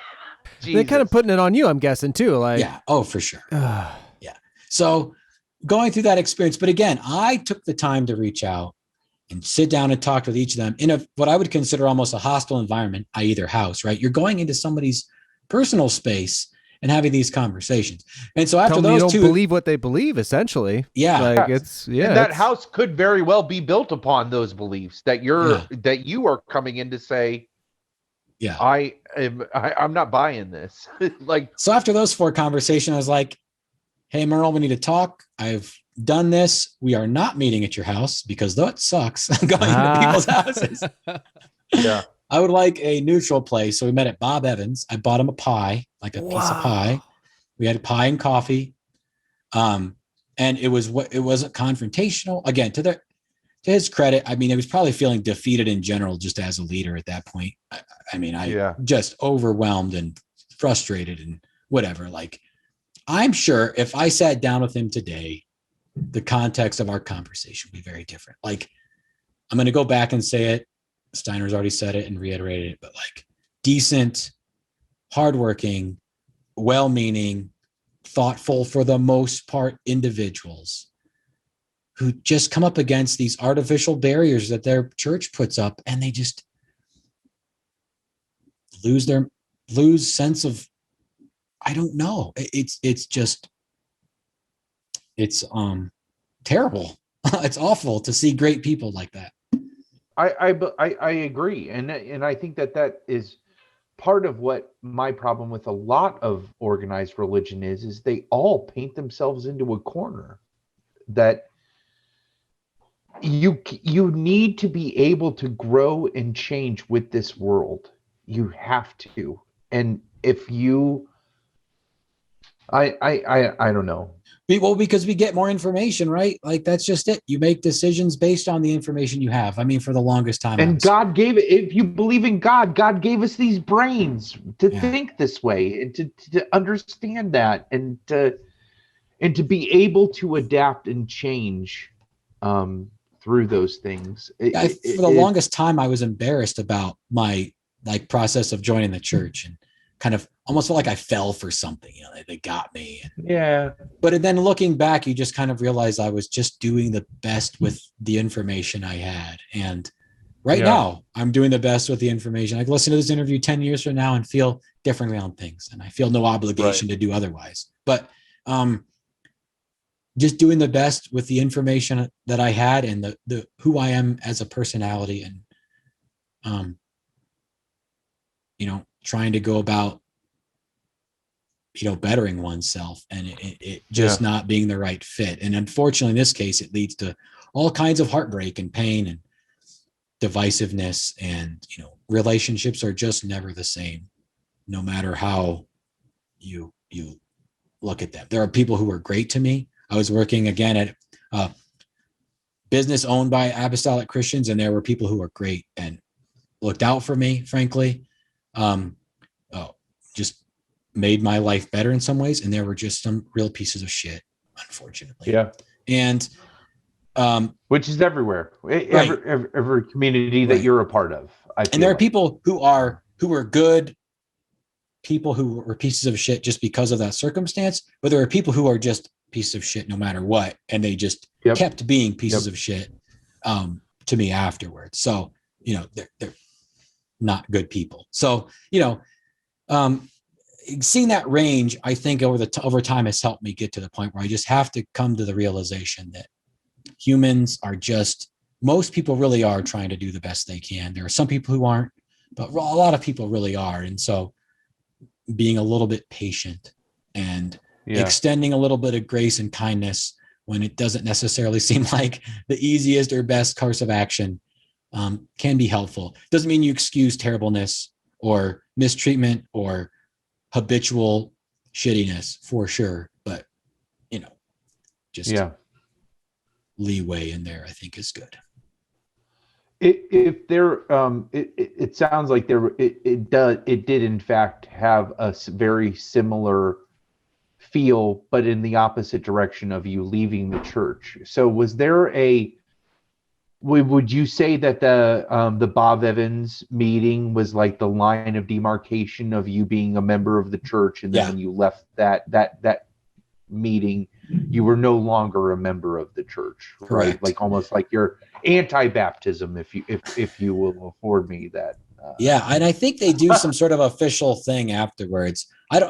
[SPEAKER 4] They're kind of putting it on you, I'm guessing, too. Like,
[SPEAKER 1] yeah. Oh, for sure. Yeah. So going through that experience, but again, I took the time to reach out and sit down and talk with each of them in what I would consider almost a hostile environment, i.e. their house, right? You're going into somebody's personal space and having these conversations. And so after those
[SPEAKER 4] you don't believe what they believe, essentially.
[SPEAKER 1] Yeah.
[SPEAKER 4] Like it's,
[SPEAKER 3] and that house could very well be built upon those beliefs that you are coming in to say, I'm not buying this. Like, so
[SPEAKER 1] after those 4 conversations, I was like, hey, Merle, we need to talk. I've done this. We are not meeting at your house because that sucks. Going to people's houses.
[SPEAKER 3] Yeah.
[SPEAKER 1] I would like a neutral place. So we met at Bob Evans. I bought him a pie, like a piece of pie. We had pie and coffee. And it wasn't confrontational. Again, to his credit, I mean, he was probably feeling defeated in general, just as a leader at that point. I just overwhelmed and frustrated and whatever. Like, I'm sure if I sat down with him today, the context of our conversation would be very different. Like, I'm going to go back and say it. Steiner's already said it and reiterated it, but like decent, hardworking, well-meaning, thoughtful for the most part individuals who just come up against these artificial barriers that their church puts up, and they just lose sense of, I don't know. It's terrible. It's awful to see great people like that.
[SPEAKER 3] I agree, and I think that is part of what my problem with a lot of organized religion is they all paint themselves into a corner. That you need to be able to grow and change with this world. You have to, and if you, I don't know.
[SPEAKER 1] Well, because we get more information, right? Like, that's just it. You make decisions based on the information you have. I mean, for the longest time.
[SPEAKER 3] And God gave it, if you believe in God, God gave us these brains to think this way and to understand that and to be able to adapt and change through those things.
[SPEAKER 1] For the longest time, I was embarrassed about my process of joining the church, and kind of almost felt like I fell for something, they got me.
[SPEAKER 3] Yeah.
[SPEAKER 1] But then looking back, you just kind of realize I was just doing the best with the information I had. And right now, I'm doing the best with the information. I can listen to this interview 10 years from now and feel differently on things. And I feel no obligation to do otherwise. But just doing the best with the information that I had and the who I am as a personality, and trying to go about bettering oneself, and it just not being the right fit. And unfortunately, in this case, it leads to all kinds of heartbreak and pain and divisiveness, and relationships are just never the same, no matter how you look at them. There are people who are great to me. I was working again at a business owned by Apostolic Christians, and there were people who were great and looked out for me, frankly. Just made my life better in some ways. And there were just some real pieces of shit, unfortunately.
[SPEAKER 3] Yeah.
[SPEAKER 1] And
[SPEAKER 3] which is everywhere, every community that you're a part of.
[SPEAKER 1] And there are people who are good people who were pieces of shit just because of that circumstance, but there are people who are just pieces of shit no matter what, and they just kept being pieces of shit to me afterwards. So they're not good people. So seeing that range, I think over time has helped me get to the point where I just have to come to the realization that humans are most people really are trying to do the best they can. There are some people who aren't, but a lot of people really are. And so being a little bit patient and extending a little bit of grace and kindness when it doesn't necessarily seem like the easiest or best course of action can be helpful. Doesn't mean you excuse terribleness or mistreatment or habitual shittiness, for sure, but just leeway in there, I think, is good.
[SPEAKER 3] If there, it sounds like it did in fact have a very similar feel, but in the opposite direction of you leaving the church. So was there would you say that the Bob Evans meeting was like the line of demarcation of you being a member of the church, and then when you left that meeting, you were no longer a member of the church, right?
[SPEAKER 1] Correct.
[SPEAKER 3] Like almost like you're anti-baptism, if you will afford me that.
[SPEAKER 1] And I think they do some sort of official thing afterwards.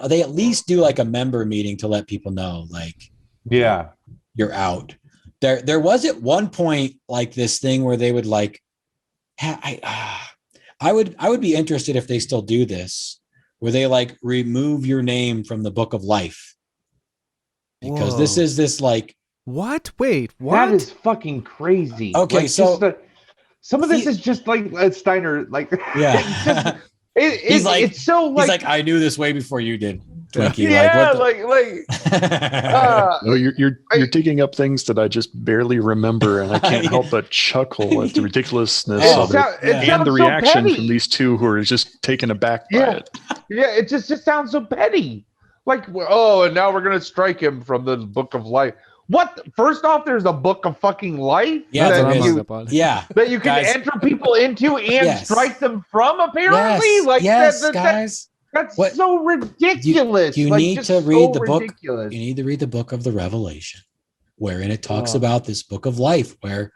[SPEAKER 1] They at least do like a member meeting to let people know, like, you're out. There was at one point like this thing where they would like, I would be interested if they still do this, where they like remove your name from the book of life. Because this is this like,
[SPEAKER 4] what? Wait, what?
[SPEAKER 3] That is fucking crazy.
[SPEAKER 1] Okay,
[SPEAKER 3] like,
[SPEAKER 1] so
[SPEAKER 3] some of this is just like Steiner, like
[SPEAKER 1] it's
[SPEAKER 3] so like
[SPEAKER 1] he's like, I knew this way before you did, Twinkie.
[SPEAKER 2] No, you're digging up things that I just barely remember, and I can't help but chuckle at the ridiculousness of it and the reaction from these two who are just taken aback by it.
[SPEAKER 3] Yeah, it just sounds so petty. Like, and now we're gonna strike him from the book of life. What? First off, there's a book of fucking life that you can enter people into and strike them from. Apparently,
[SPEAKER 1] guys.
[SPEAKER 3] That's so ridiculous.
[SPEAKER 1] You need to read the book. You need to read the book of the Revelation, wherein it talks about this book of life, where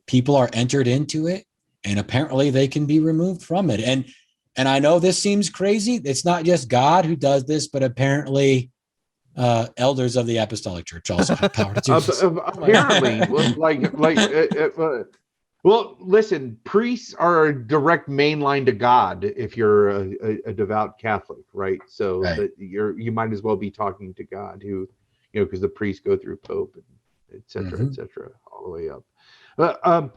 [SPEAKER 1] people are entered into it, and apparently they can be removed from it. And I know this seems crazy. It's not just God who does this, but apparently elders of the Apostolic Church also have power to do this.
[SPEAKER 3] Apparently, well, listen, priests are a direct main line to God if you're a devout Catholic, right? So that you might as well be talking to God, who, because the priests go through Pope, and et cetera, all the way up. All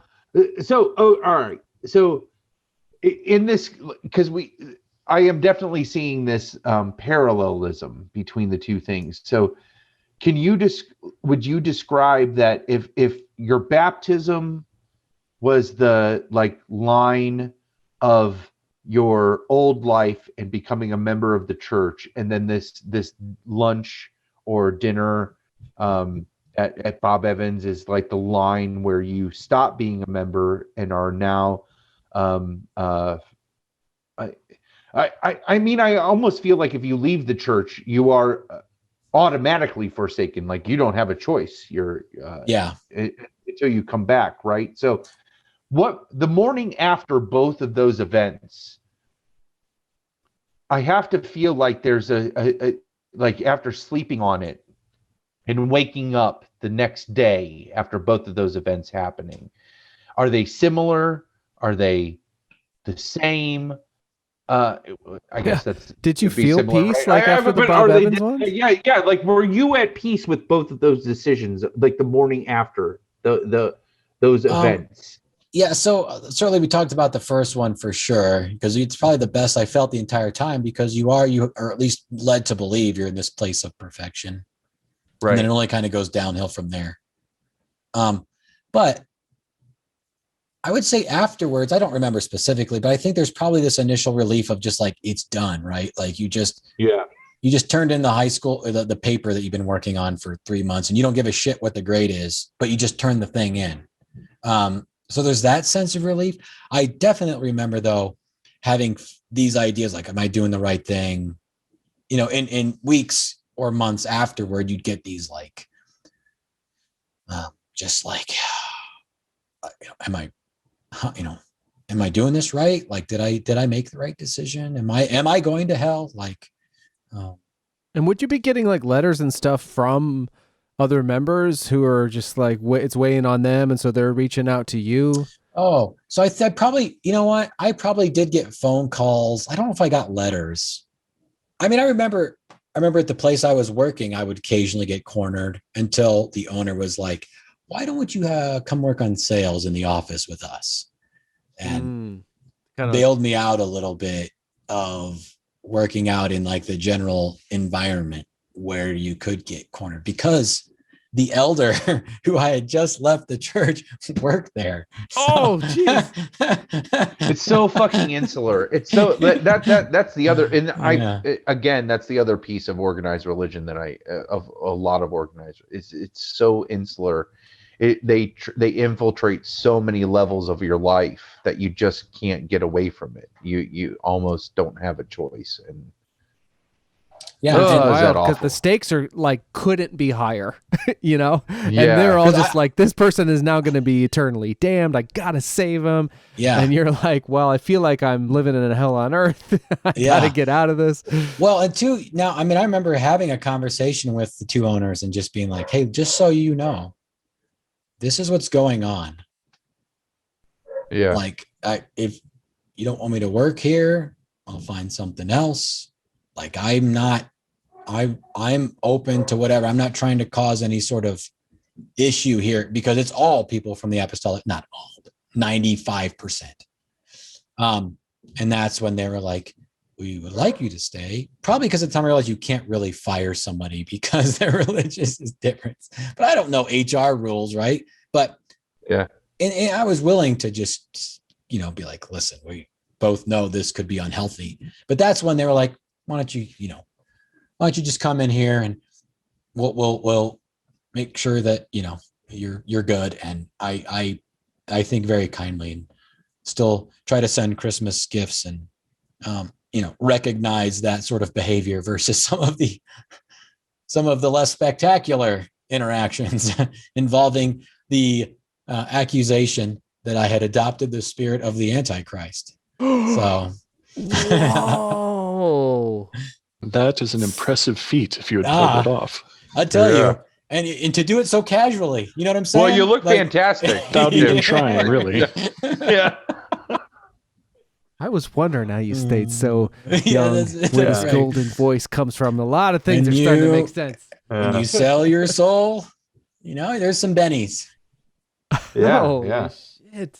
[SPEAKER 3] right. So in this, because I am definitely seeing this parallelism between the two things. So would you describe that if your baptism was the like line of your old life and becoming a member of the church, and then this lunch or dinner at Bob Evans is like the line where you stop being a member and are now I mean, I almost feel like if you leave the church, you are automatically forsaken. Like you don't have a choice. You're until you come back, right? So, what the morning after both of those events, I have to feel like there's a like after sleeping on it and waking up the next day after both of those events happening, are they similar? Are they the same? I guess that's.
[SPEAKER 4] Did you
[SPEAKER 3] would be
[SPEAKER 4] feel
[SPEAKER 3] similar,
[SPEAKER 4] peace
[SPEAKER 3] right?
[SPEAKER 4] like after the
[SPEAKER 3] but
[SPEAKER 4] Bob
[SPEAKER 3] are they
[SPEAKER 4] Evans ones?
[SPEAKER 3] Yeah. Like, were you at peace with both of those decisions, like the morning after those events?
[SPEAKER 1] Yeah, so certainly we talked about the first one for sure, because it's probably the best I felt the entire time, because you are at least led to believe you're in this place of perfection.
[SPEAKER 3] Right.
[SPEAKER 1] And then it only kind of goes downhill from there. But I would say afterwards, I don't remember specifically, but I think there's probably this initial relief of just like, it's done, right? Like you just turned in the high school, the paper that you've been working on for 3 months, and you don't give a shit what the grade is, but you just turn the thing in. So there's that sense of relief. I definitely remember though, having these ideas, like, am I doing the right thing? You know, in weeks or months afterward, you'd get these like, just like, am I doing this right? Like, did I make the right decision? Am I going to hell? Like,
[SPEAKER 4] And would you be getting like letters and stuff from other members who are just like, it's weighing on them, and so they're reaching out to you?
[SPEAKER 1] Oh, so I probably, you know what? I probably did get phone calls. I don't know if I got letters. I mean, I remember at the place I was working, I would occasionally get cornered until the owner was like, why don't you come work on sales in the office with us? And bailed me out a little bit of working out in like the general environment where you could get cornered, because the elder who I had just left the church worked there.
[SPEAKER 4] Oh, geez.
[SPEAKER 3] It's so fucking insular. It's so that's the other, and again, that's the other piece of organized religion that of a lot of organized. It's so insular. They infiltrate so many levels of your life that you just can't get away from it. You almost don't have a choice. And
[SPEAKER 4] because the stakes are like couldn't be higher, you know. Yeah. And they're all just like, this person is now going to be eternally damned. I gotta save him. Yeah. And you're like, well, I feel like I'm living in a hell on earth. I gotta get out of this.
[SPEAKER 1] Well, and now, I mean, I remember having a conversation with the two owners and just being like, hey, just so you know, this is what's going on. Yeah. Like, if you don't want me to work here, I'll find something else. Like, I'm open to whatever. I'm not trying to cause any sort of issue here, because it's all people from the apostolic, not all, but 95%. And that's when they were like, we would like you to stay, probably because at the time I realized you can't really fire somebody because their religious is different. But I don't know HR rules, right? But yeah, and I was willing to just, be like, listen, we both know this could be unhealthy. But that's when they were like, why don't you just come in here and we'll make sure that, you're good. And I think very kindly, and still try to send Christmas gifts and, recognize that sort of behavior versus some of the less spectacular interactions involving the accusation that I had adopted the spirit of the Antichrist. So,
[SPEAKER 4] whoa,
[SPEAKER 2] that is an impressive feat if you had pulled it off.
[SPEAKER 1] I tell you, and to do it so casually, you know what I'm saying?
[SPEAKER 3] Well, you look fantastic
[SPEAKER 2] without even trying, really.
[SPEAKER 3] Yeah.
[SPEAKER 4] I was wondering how you stayed so young, where this golden voice comes from. A lot of things are starting to make sense.
[SPEAKER 1] When you sell your soul, there's some bennies.
[SPEAKER 3] Yeah.
[SPEAKER 4] Shit.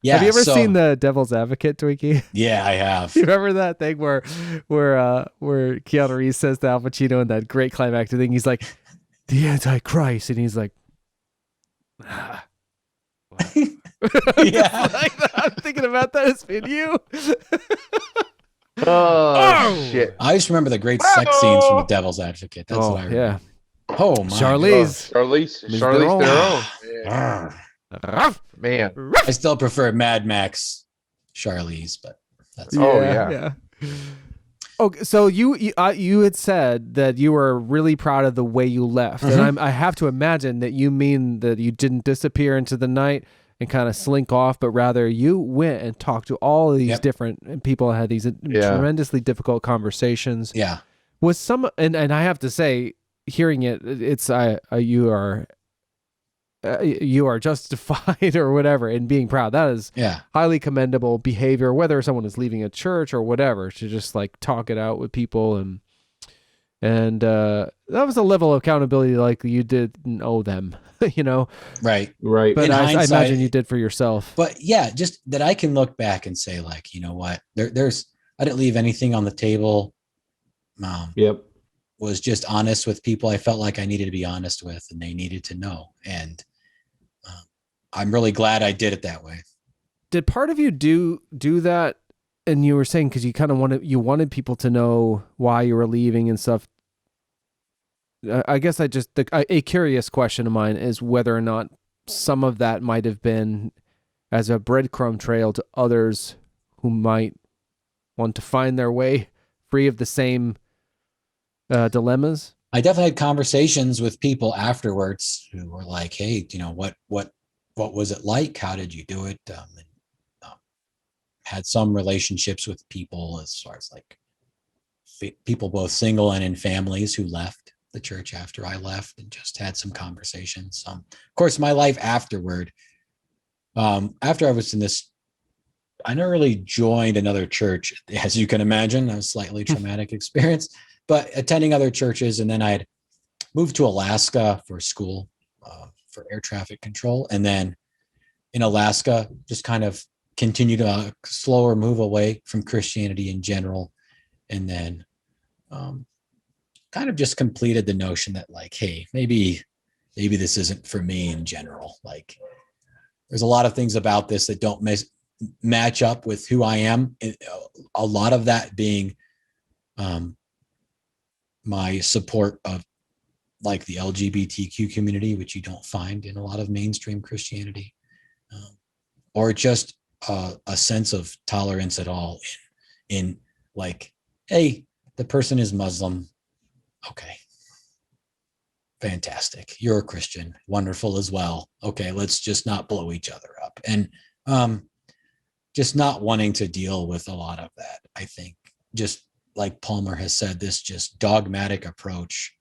[SPEAKER 1] Yeah.
[SPEAKER 4] Have you ever seen The Devil's Advocate, Twinkie?
[SPEAKER 1] Yeah, I have.
[SPEAKER 4] You remember that thing where Keanu Reeves says to Al Pacino in that great climactic thing? He's like, the Antichrist, and he's like,
[SPEAKER 1] yeah.
[SPEAKER 4] I'm thinking about that. It's been you.
[SPEAKER 3] Oh, shit!
[SPEAKER 1] I just remember the great sex scenes from The Devil's Advocate. That's what I remember.
[SPEAKER 4] Yeah.
[SPEAKER 1] Oh my.
[SPEAKER 4] Charlize
[SPEAKER 3] Theron. Man,
[SPEAKER 1] I still prefer Mad Max Charlize, but that's
[SPEAKER 4] yeah. Okay, so you had said that you were really proud of the way you left, and I have to imagine that you mean that you didn't disappear into the night and kind of slink off, but rather you went and talked to all of these different people and had these tremendously difficult conversations.
[SPEAKER 1] Yeah.
[SPEAKER 4] Was some, and I have to say, hearing it, it's you are justified or whatever in being proud. That is highly commendable behavior, whether someone is leaving a church or whatever, to just like talk it out with people. And that was a level of accountability like you didn't owe them, you know?
[SPEAKER 1] Right.
[SPEAKER 4] But I imagine you did for yourself.
[SPEAKER 1] But yeah, just that I can look back and say, like, you know what, I didn't leave anything on the table. Was just honest with people I felt like I needed to be honest with, and they needed to know. And I'm really glad I did it that way.
[SPEAKER 4] Did part of you do that? And you were saying, because you kind of wanted people to know why you were leaving and stuff. I guess a curious question of mine is whether or not some of that might have been as a breadcrumb trail to others who might want to find their way free of the same dilemmas. I
[SPEAKER 1] definitely had conversations with people afterwards who were like, "Hey, you know, what was it like? How did you do it?" Had some relationships with people as far as like people both single and in families who left the church after I left, and just had some conversations. Of course, my life afterward, after I was in this, I never really joined another church, as you can imagine, a slightly traumatic experience, but attending other churches. And then I'd moved to Alaska for school, for air traffic control. And then in Alaska, just kind of continued a slower move away from Christianity in general. And then kind of just completed the notion that, like, hey, maybe this isn't for me in general. Like, there's a lot of things about this that don't match up with who I am. A lot of that being my support of like the LGBTQ community, which you don't find in a lot of mainstream Christianity, or just a sense of tolerance at all in like, hey, the person is Muslim. Okay. Fantastic. You're a Christian. Wonderful as well. Okay. Let's just not blow each other up. And just not wanting to deal with a lot of that. I think just like Palmer has said, this just dogmatic approach,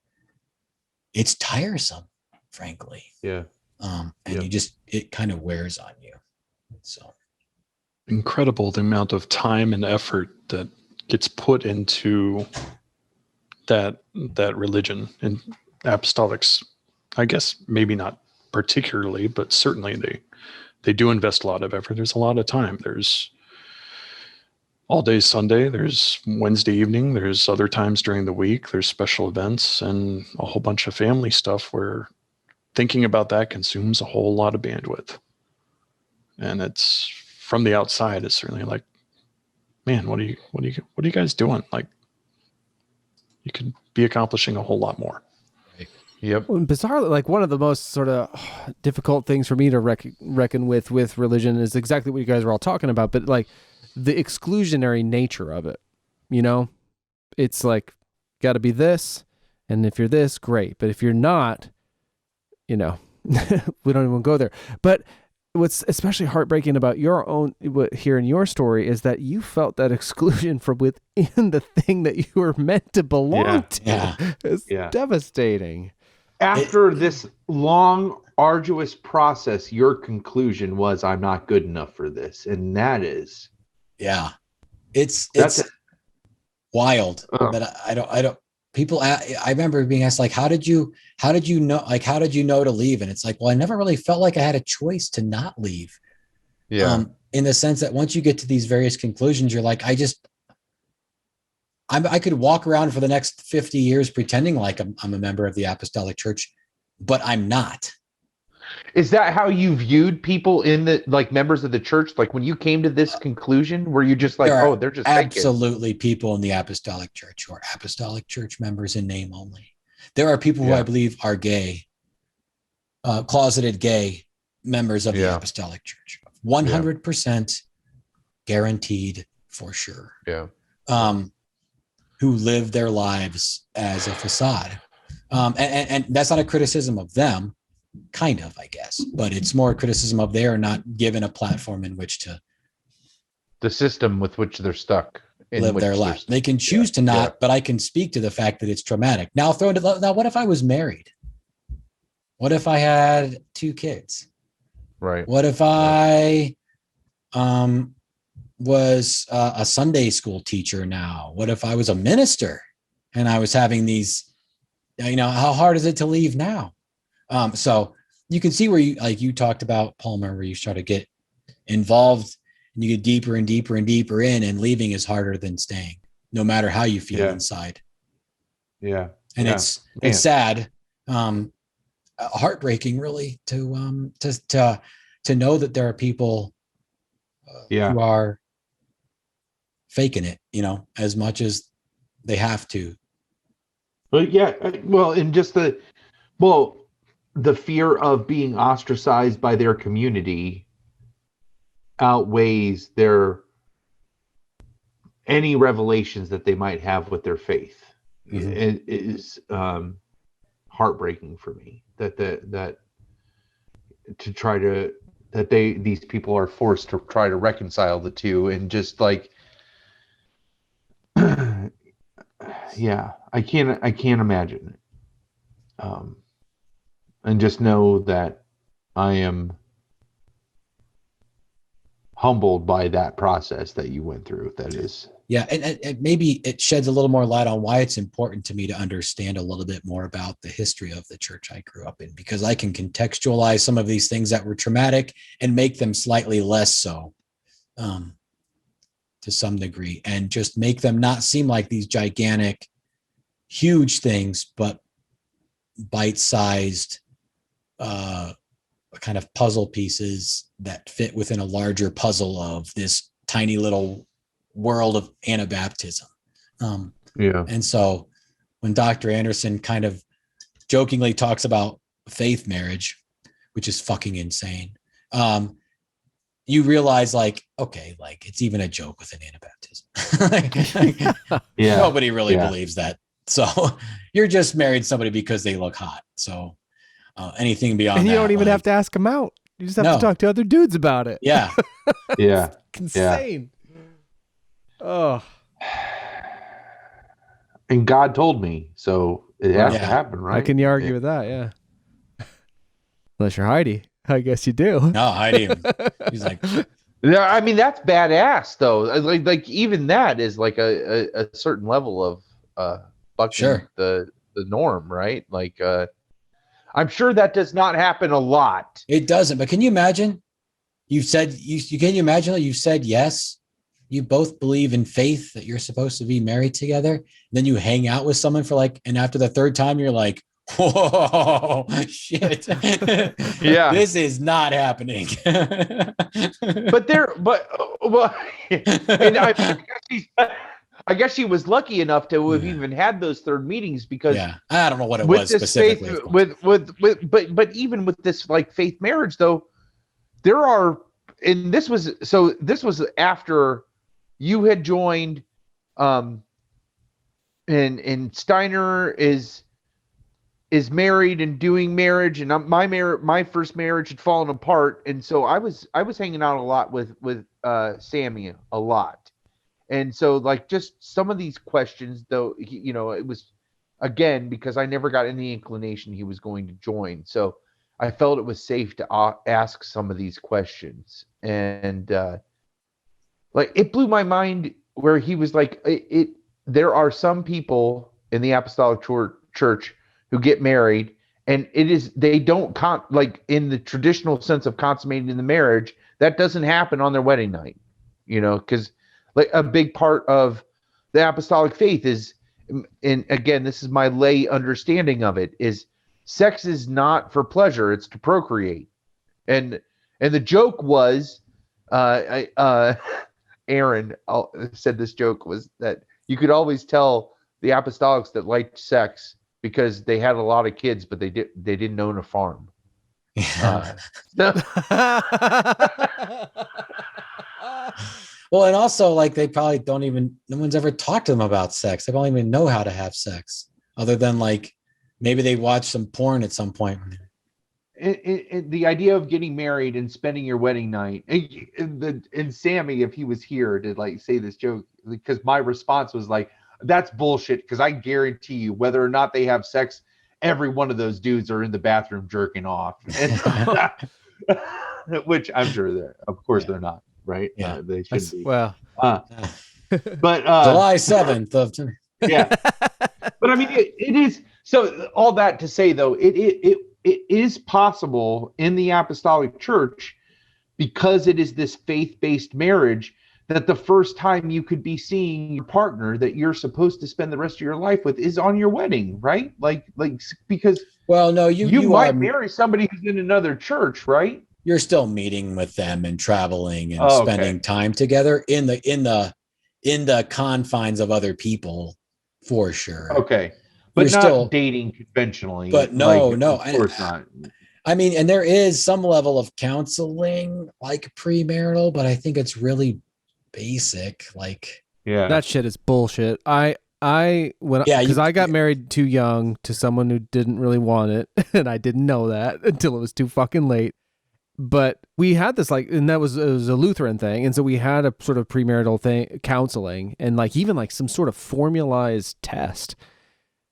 [SPEAKER 1] it's tiresome, frankly.
[SPEAKER 3] Yeah.
[SPEAKER 1] And it kind of wears on you. So
[SPEAKER 2] incredible the amount of time and effort that gets put into that religion. And apostolics, I guess maybe not particularly, but certainly they do invest a lot of effort. There's a lot of time. There's all day Sunday, there's Wednesday evening, there's other times during the week, there's special events and a whole bunch of family stuff where thinking about that consumes a whole lot of bandwidth. And it's from the outside, it's certainly like, man, what are you guys doing? Like, you could be accomplishing a whole lot more.
[SPEAKER 3] Yep.
[SPEAKER 4] Well, bizarrely, like one of the most sort of difficult things for me to reckon with religion is exactly what you guys were all talking about, but like the exclusionary nature of it. You know, it's like, got to be this, and if you're this, great, but if you're not, you know, we don't even go there. But what's especially heartbreaking about your own, here in your story, is that you felt that exclusion from within the thing that you were meant to belong to.
[SPEAKER 1] Yeah.
[SPEAKER 4] It's devastating.
[SPEAKER 3] After this long, arduous process, your conclusion was, I'm not good enough for this. And that is.
[SPEAKER 1] Yeah. It's wild. But I don't, people, I remember being asked, like, how did you know, like, how did you know to leave? And it's like, well, I never really felt like I had a choice to not leave.
[SPEAKER 3] Yeah.
[SPEAKER 1] In the sense that once you get to these various conclusions, you're like, I could walk around for the next 50 years pretending like I'm a member of the Apostolic Church, but I'm not.
[SPEAKER 3] Is that how you viewed people in the, like, members of the church? Like, when you came to this conclusion, were you just like, they're just
[SPEAKER 1] absolutely people in the Apostolic Church who are Apostolic Church members in name only. There are people who I believe are gay, closeted gay members of the Apostolic Church. 100% guaranteed for sure.
[SPEAKER 3] Yeah.
[SPEAKER 1] Who live their lives as a facade. And that's not a criticism of them, kind of, I guess, but it's more criticism of they are not given a platform in which to
[SPEAKER 3] The system with which they're stuck.
[SPEAKER 1] live their life. They can choose to not, but I can speak to the fact that it's traumatic. Now what if I was married? What if I had 2 kids?
[SPEAKER 3] Right.
[SPEAKER 1] What if I was a Sunday school teacher now? What if I was a minister and I was having these, how hard is it to leave now? So you can see where you talked about, Palmer, where you start to get involved and you get deeper and deeper and deeper in, and leaving is harder than staying, no matter how you feel inside.
[SPEAKER 3] Yeah.
[SPEAKER 1] And it's sad, heartbreaking really to know that there are people who are faking it, as much as they have to.
[SPEAKER 3] But and just the fear of being ostracized by their community outweighs any revelations that they might have with their faith. Mm-hmm. It is heartbreaking for me that these people are forced to try to reconcile the two, and just like I can't imagine it. And just know that I am humbled by that process that you went through. That is.
[SPEAKER 1] Yeah. And maybe it sheds a little more light on why it's important to me to understand a little bit more about the history of the church I grew up in, because I can contextualize some of these things that were traumatic and make them slightly less so, to some degree, and just make them not seem like these gigantic, huge things, but bite-sized, kind of puzzle pieces that fit within a larger puzzle of this tiny little world of Anabaptism. And so when Dr. Anderson kind of jokingly talks about faith marriage, which is fucking insane, you realize okay, it's even a joke within Anabaptism. Nobody really believes that. So you're just married to somebody because they look hot. So anything beyond
[SPEAKER 4] and you
[SPEAKER 1] that,
[SPEAKER 4] don't even have to ask them out. You just have to talk to other dudes about it.
[SPEAKER 1] Yeah.
[SPEAKER 3] Yeah.
[SPEAKER 4] Insane. Oh.
[SPEAKER 3] And God told me, so it has to happen, right?
[SPEAKER 4] How can you argue with that? Yeah. Unless you're Heidi. I guess you do.
[SPEAKER 1] No, Heidi. He's like,
[SPEAKER 3] yeah, I mean, that's badass though. Like even that is like a certain level of bucking the norm, right? Like I'm sure that does not happen a lot.
[SPEAKER 1] It doesn't, but can you imagine? Can you imagine that you said yes? You both believe in faith that you're supposed to be married together. Then you hang out with someone for and after the 3rd time, you're like, whoa, shit.
[SPEAKER 3] Yeah.
[SPEAKER 1] This is not happening.
[SPEAKER 3] And I guess she was lucky enough to have even had those 3rd meetings, because
[SPEAKER 1] I don't know what it was specifically.
[SPEAKER 3] But even with this faith marriage though, there are, and this was after you had joined, and Steiner is married and doing marriage, and my first marriage had fallen apart, and so I was hanging out a lot with Sammy a lot, and so just some of these questions though, it was again because I never got any inclination he was going to join, so I felt it was safe to ask some of these questions, and it blew my mind where he was like, there are some people in the Apostolic Church who get married, and they don't in the traditional sense of consummating the marriage, that doesn't happen on their wedding night, because a big part of the apostolic faith is, and again, this is my lay understanding of it, is sex is not for pleasure, it's to procreate. And the joke was, Aaron said this joke was that you could always tell the apostolics that liked sex because they had a lot of kids, but they didn't own a farm.
[SPEAKER 1] Well, and also they probably no one's ever talked to them about sex. They don't even know how to have sex, other than maybe they watched some porn at some point.
[SPEAKER 3] the idea of getting married and spending your wedding night, and Sammy, if he was here, to like say this joke, because my response was like, that's bullshit, because I guarantee you, whether or not they have sex, every one of those dudes are in the bathroom jerking off, which I'm sure of course they're not, right?
[SPEAKER 1] Yeah.
[SPEAKER 3] They should be.
[SPEAKER 4] Well,
[SPEAKER 3] But
[SPEAKER 1] July 7th of
[SPEAKER 3] yeah, but I mean, it is. So all that to say, though, it is possible in the Apostolic Church, because it is this faith-based marriage, that the first time you could be seeing your partner that you're supposed to spend the rest of your life with is on your wedding, right? Like because
[SPEAKER 1] no, you
[SPEAKER 3] might marry somebody who's in another church, right?
[SPEAKER 1] You're still meeting with them and traveling and
[SPEAKER 3] Oh,
[SPEAKER 1] spending time together in the confines of other people, for sure.
[SPEAKER 3] Okay. But
[SPEAKER 1] You're
[SPEAKER 3] not
[SPEAKER 1] still
[SPEAKER 3] dating conventionally.
[SPEAKER 1] But no,
[SPEAKER 3] Of course not.
[SPEAKER 1] I mean, and there is some level of counseling like premarital, but I think it's really basic. Like,
[SPEAKER 3] Yeah.
[SPEAKER 4] that shit is bullshit. I got married too young to someone who didn't really want it, and I didn't know that until it was too fucking late. But we had this and it was a Lutheran thing, and so we had a sort of premarital thing, counseling, and even some sort of formalized test.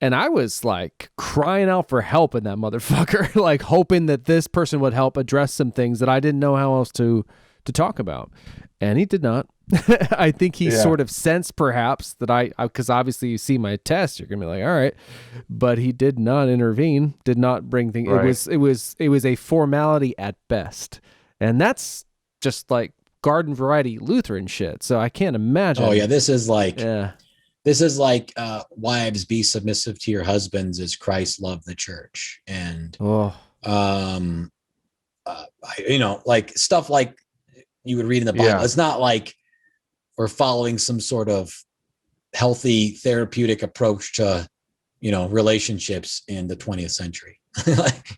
[SPEAKER 4] And I was like crying out for help in that motherfucker, like hoping that this person would help address some things that I didn't know how else to talk about. And he did not. I think he sort of sensed perhaps that because obviously you see my test, you're going to be like, all right, but he did not intervene, did not bring things. Right. It was a formality at best. And that's just like garden variety Lutheran shit. So I can't imagine.
[SPEAKER 1] Oh yeah. This is like, wives, be submissive to your husbands as Christ loved the church. And, like stuff like you would read in the Bible. It's not like we're following some sort of healthy therapeutic approach to, relationships in the 20th century.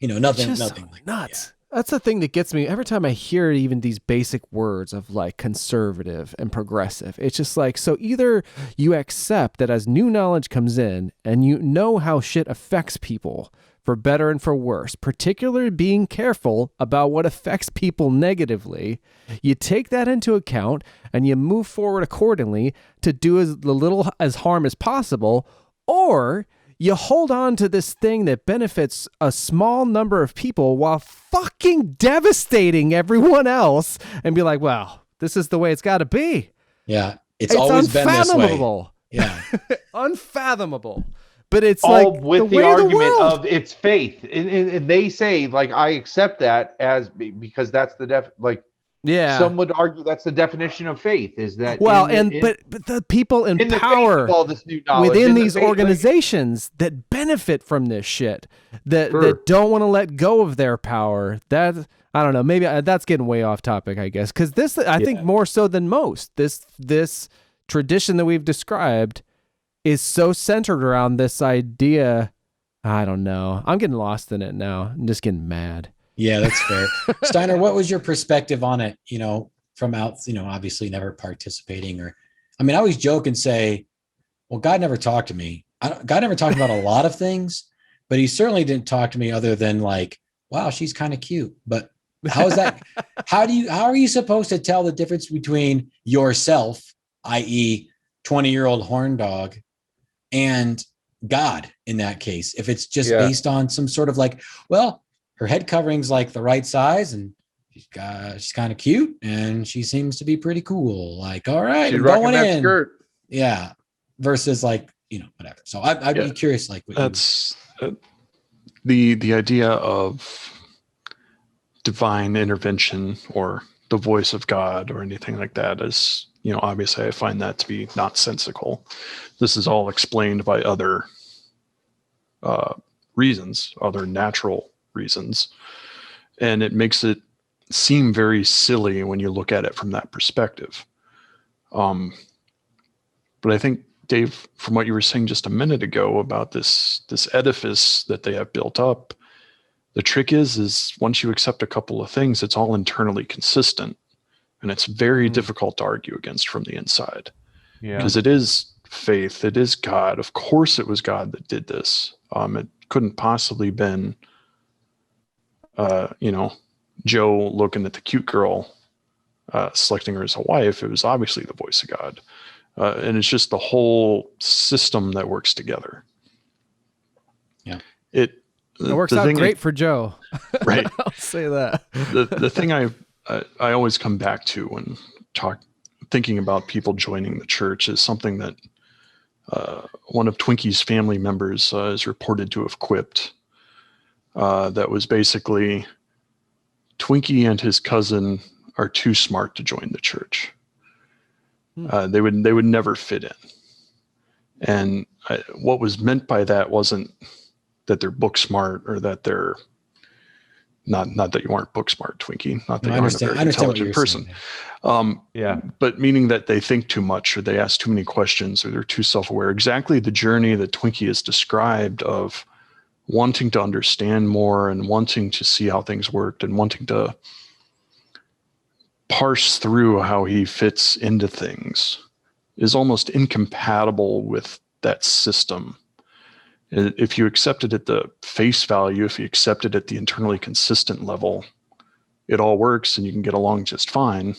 [SPEAKER 1] Nothing like
[SPEAKER 4] nuts. That's the thing that gets me every time I hear even these basic words of like conservative and progressive. It's just like, so either you accept that as new knowledge comes in and you know how shit affects people for better and for worse, particularly being careful about what affects people negatively, you take that into account and you move forward accordingly to do as little as harm as possible, or you hold on to this thing that benefits a small number of people while fucking devastating everyone else and be like, well, this is the way it's got to be.
[SPEAKER 1] Yeah. It's always been this way.
[SPEAKER 4] Yeah. Unfathomable. But it's
[SPEAKER 3] all
[SPEAKER 4] like
[SPEAKER 3] with the argument of its faith. And they say, like, I accept that as because that's the
[SPEAKER 4] yeah.
[SPEAKER 3] Some would argue that's the definition of faith, is that
[SPEAKER 4] but the people in power
[SPEAKER 3] all this new knowledge,
[SPEAKER 4] within these organizations that benefit from this shit, that don't want to let go of their power. That I don't know, maybe that's getting way off topic, I guess, because this I think more so than most, this tradition that we've described is so centered around this idea. I don't know. I'm getting lost in it now. I'm just getting mad.
[SPEAKER 1] Yeah, that's fair. Steiner, what was your perspective on it? From out, obviously never participating, I always joke and say, well, God never talked to me. God never talked about a lot of things, but he certainly didn't talk to me other than like, wow, she's kind of cute. But how is that? How are you supposed to tell the difference between yourself, i.e. 20-year-old horn dog, and God in that case? If it's just based on some sort of like, well, her head covering's like the right size and she's kind of cute and she seems to be pretty cool. Like, all right,
[SPEAKER 3] she's rocking that skirt.
[SPEAKER 1] Yeah. Versus like, whatever. So I'd be curious, like,
[SPEAKER 2] that's the idea of divine intervention or the voice of God or anything like that is, obviously I find that to be nonsensical. This is all explained by other reasons, other natural reasons. And it makes it seem very silly when you look at it from that perspective. But I think, Dave, from what you were saying just a minute ago about this edifice that they have built up, the trick is once you accept a couple of things, it's all internally consistent. And it's very difficult to argue against from the inside. Yeah. Because it is faith, it is God. Of course it was God that did this. It couldn't possibly been Joe looking at the cute girl, selecting her as a wife. It was obviously the voice of God. And it's just the whole system that works together.
[SPEAKER 1] Yeah.
[SPEAKER 4] It works out great for Joe.
[SPEAKER 2] Right.
[SPEAKER 4] I'll say that.
[SPEAKER 2] The thing I always come back to when thinking about people joining the church is something that one of Twinkie's family members is reported to have quipped. That was basically, Twinkie and his cousin are too smart to join the church. They would never fit in. And what was meant by that wasn't that they're book smart or that they're not that you aren't book smart, Twinkie. Not that you aren't a very intelligent person. But meaning that they think too much or they ask too many questions or they're too self-aware. Exactly the journey that Twinkie has described of wanting to understand more and wanting to see how things worked and wanting to parse through how he fits into things is almost incompatible with that system. If you accept it at the face value, if you accept it at the internally consistent level, it all works and you can get along just fine.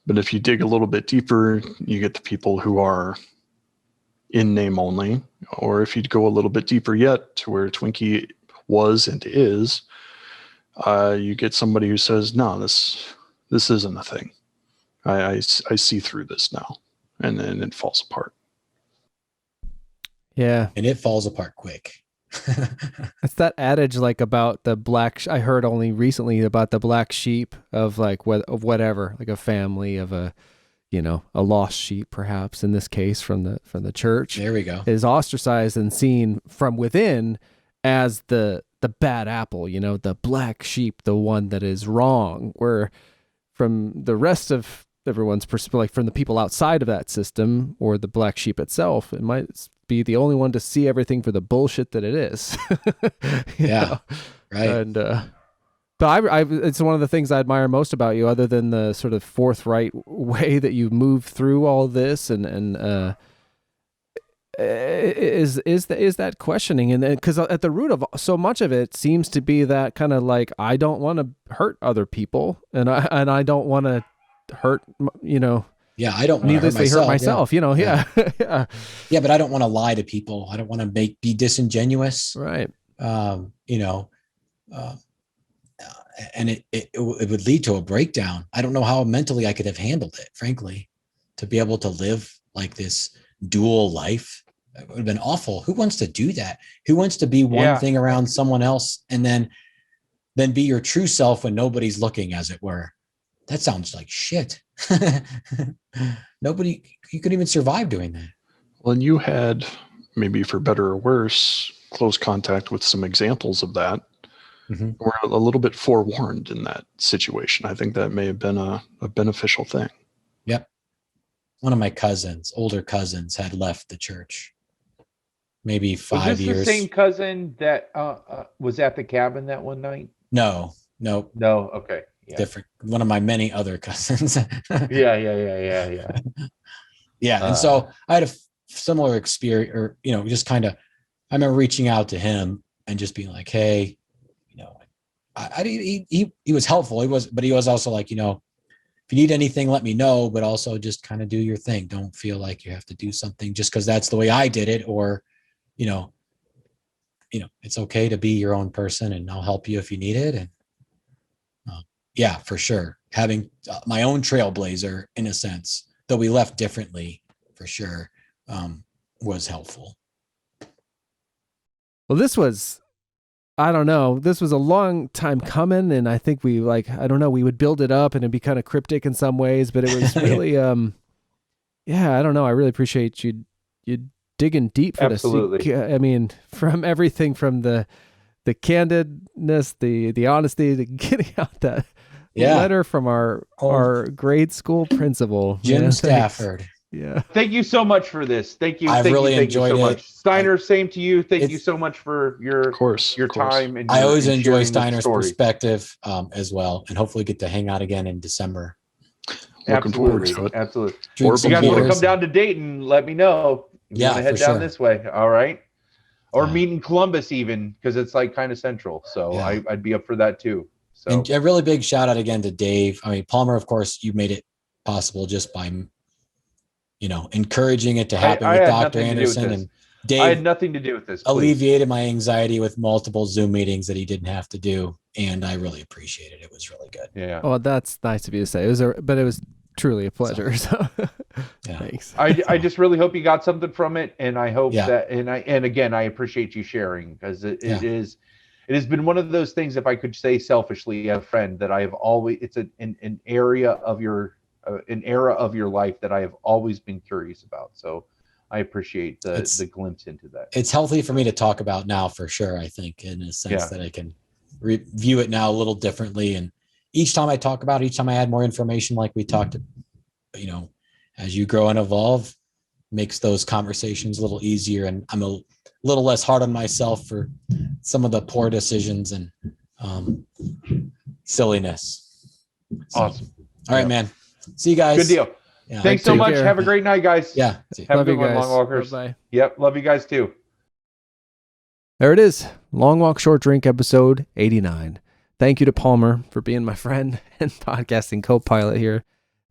[SPEAKER 2] But if you dig a little bit deeper, you get the people who are in name only, or if you go a little bit deeper yet to where Twinkie was and is, you get somebody who says, no, this isn't a thing. I see through this now. And then it falls apart.
[SPEAKER 4] Yeah.
[SPEAKER 1] And it falls apart quick.
[SPEAKER 4] It's that adage like about the I heard only recently about the black sheep of like of whatever, like a family of a lost sheep, perhaps in this case from the church.
[SPEAKER 1] There we go.
[SPEAKER 4] Is ostracized and seen from within as the bad apple, the black sheep, the one that is wrong, where from the rest of everyone's perspective, like from the people outside of that system or the black sheep itself, it might be the only one to see everything for the bullshit that it is.
[SPEAKER 1] Yeah. Right.
[SPEAKER 4] And, but it's one of the things I admire most about you, other than the sort of forthright way that you move through all this is that questioning. And because at the root of so much of it seems to be that kind of like, I don't want to hurt other people and I don't want to hurt,
[SPEAKER 1] Yeah, I don't want
[SPEAKER 4] needlessly hurt myself. Yeah.
[SPEAKER 1] Yeah, but I don't want to lie to people. I don't want to be disingenuous.
[SPEAKER 4] Right.
[SPEAKER 1] And it would lead to a breakdown. I don't know how mentally I could have handled it, frankly, to be able to live like this dual life. It would have been awful. Who wants to do that? Who wants to be one thing around someone else and then be your true self when nobody's looking, as it were? That sounds like shit. You couldn't even survive doing that.
[SPEAKER 2] Well, and you had, maybe for better or worse, close contact with some examples of that. Mm-hmm. We're a little bit forewarned in that situation. I think that may have been a beneficial thing.
[SPEAKER 1] Yep. One of my older cousins had left the church. Maybe 5 years.
[SPEAKER 3] Was this the same cousin that was at the cabin that one night?
[SPEAKER 1] No.
[SPEAKER 3] Okay. Yeah.
[SPEAKER 1] Different. One of my many other cousins.
[SPEAKER 3] Yeah.
[SPEAKER 1] And so I had a similar experience, or just kind of. I remember reaching out to him and just being like, "Hey, he was helpful. But he was also like, if you need anything, let me know. But also just kind of do your thing. Don't feel like you have to do something just because that's the way I did it, or, it's okay to be your own person, and I'll help you if you need it." And yeah, for sure. Having my own trailblazer, in a sense, though we left differently, for sure, was helpful.
[SPEAKER 4] Well, this was a long time coming. And I think we we would build it up and it'd be kind of cryptic in some ways, but it was really, I don't know. I really appreciate you digging deep for this. I mean, from everything from the candidness, the honesty, to getting out that letter from our grade school principal,
[SPEAKER 1] Jim Stafford.
[SPEAKER 4] Yeah.
[SPEAKER 3] Thank you so much for this. Thank you.
[SPEAKER 1] I really enjoyed it.
[SPEAKER 3] Much. Steiner, same to you. Thank you so much for your time. And
[SPEAKER 1] I always enjoy Steiner's perspective as well, and hopefully get to hang out again in Absolutely.
[SPEAKER 3] If you guys want to come down to Dayton, let me know. You want to head down this way. All right. or meet in Columbus even, because it's like kind of central. So
[SPEAKER 1] Yeah.
[SPEAKER 3] I'd be up for that too. So
[SPEAKER 1] And a really big shout out again to Dave. I mean, Palmer, of course, you made it possible just by, encouraging it to happen with Dr. Anderson, and Dave.
[SPEAKER 3] I had nothing to do with this.
[SPEAKER 1] Alleviated my anxiety with multiple Zoom meetings that he didn't have to do, and I really appreciate it. It was really good.
[SPEAKER 3] Yeah.
[SPEAKER 4] Oh, that's nice of you to say. But it was truly a pleasure. So,
[SPEAKER 1] yeah.
[SPEAKER 4] Thanks.
[SPEAKER 3] I just really hope you got something from it, and I hope that, and again, I appreciate you sharing, because it has been one of those things, if I could say selfishly, a friend that I have always, it's an area of an era of your life that I have always been curious about. So I appreciate the glimpse into that.
[SPEAKER 1] It's healthy for me to talk about now, for sure. I think, in a sense that I can view it now a little differently. And each time I talk about it, each time I add more information, like we talked, as you grow and evolve, makes those conversations a little easier. And I'm a little less hard on myself for some of the poor decisions and silliness. So,
[SPEAKER 3] Awesome.
[SPEAKER 1] All right, man. See you guys.
[SPEAKER 3] Good deal.
[SPEAKER 1] Yeah.
[SPEAKER 3] Thanks so much. Have a great night, guys.
[SPEAKER 1] Yeah.
[SPEAKER 3] Have
[SPEAKER 4] Love
[SPEAKER 3] a
[SPEAKER 4] you
[SPEAKER 3] good one,
[SPEAKER 4] guys.
[SPEAKER 3] Long Walkers.
[SPEAKER 4] Bye-bye.
[SPEAKER 3] Yep. Love you guys too.
[SPEAKER 4] There it is. Long Walk Short Drink episode 89. Thank you to Palmer for being my friend and podcasting co-pilot here.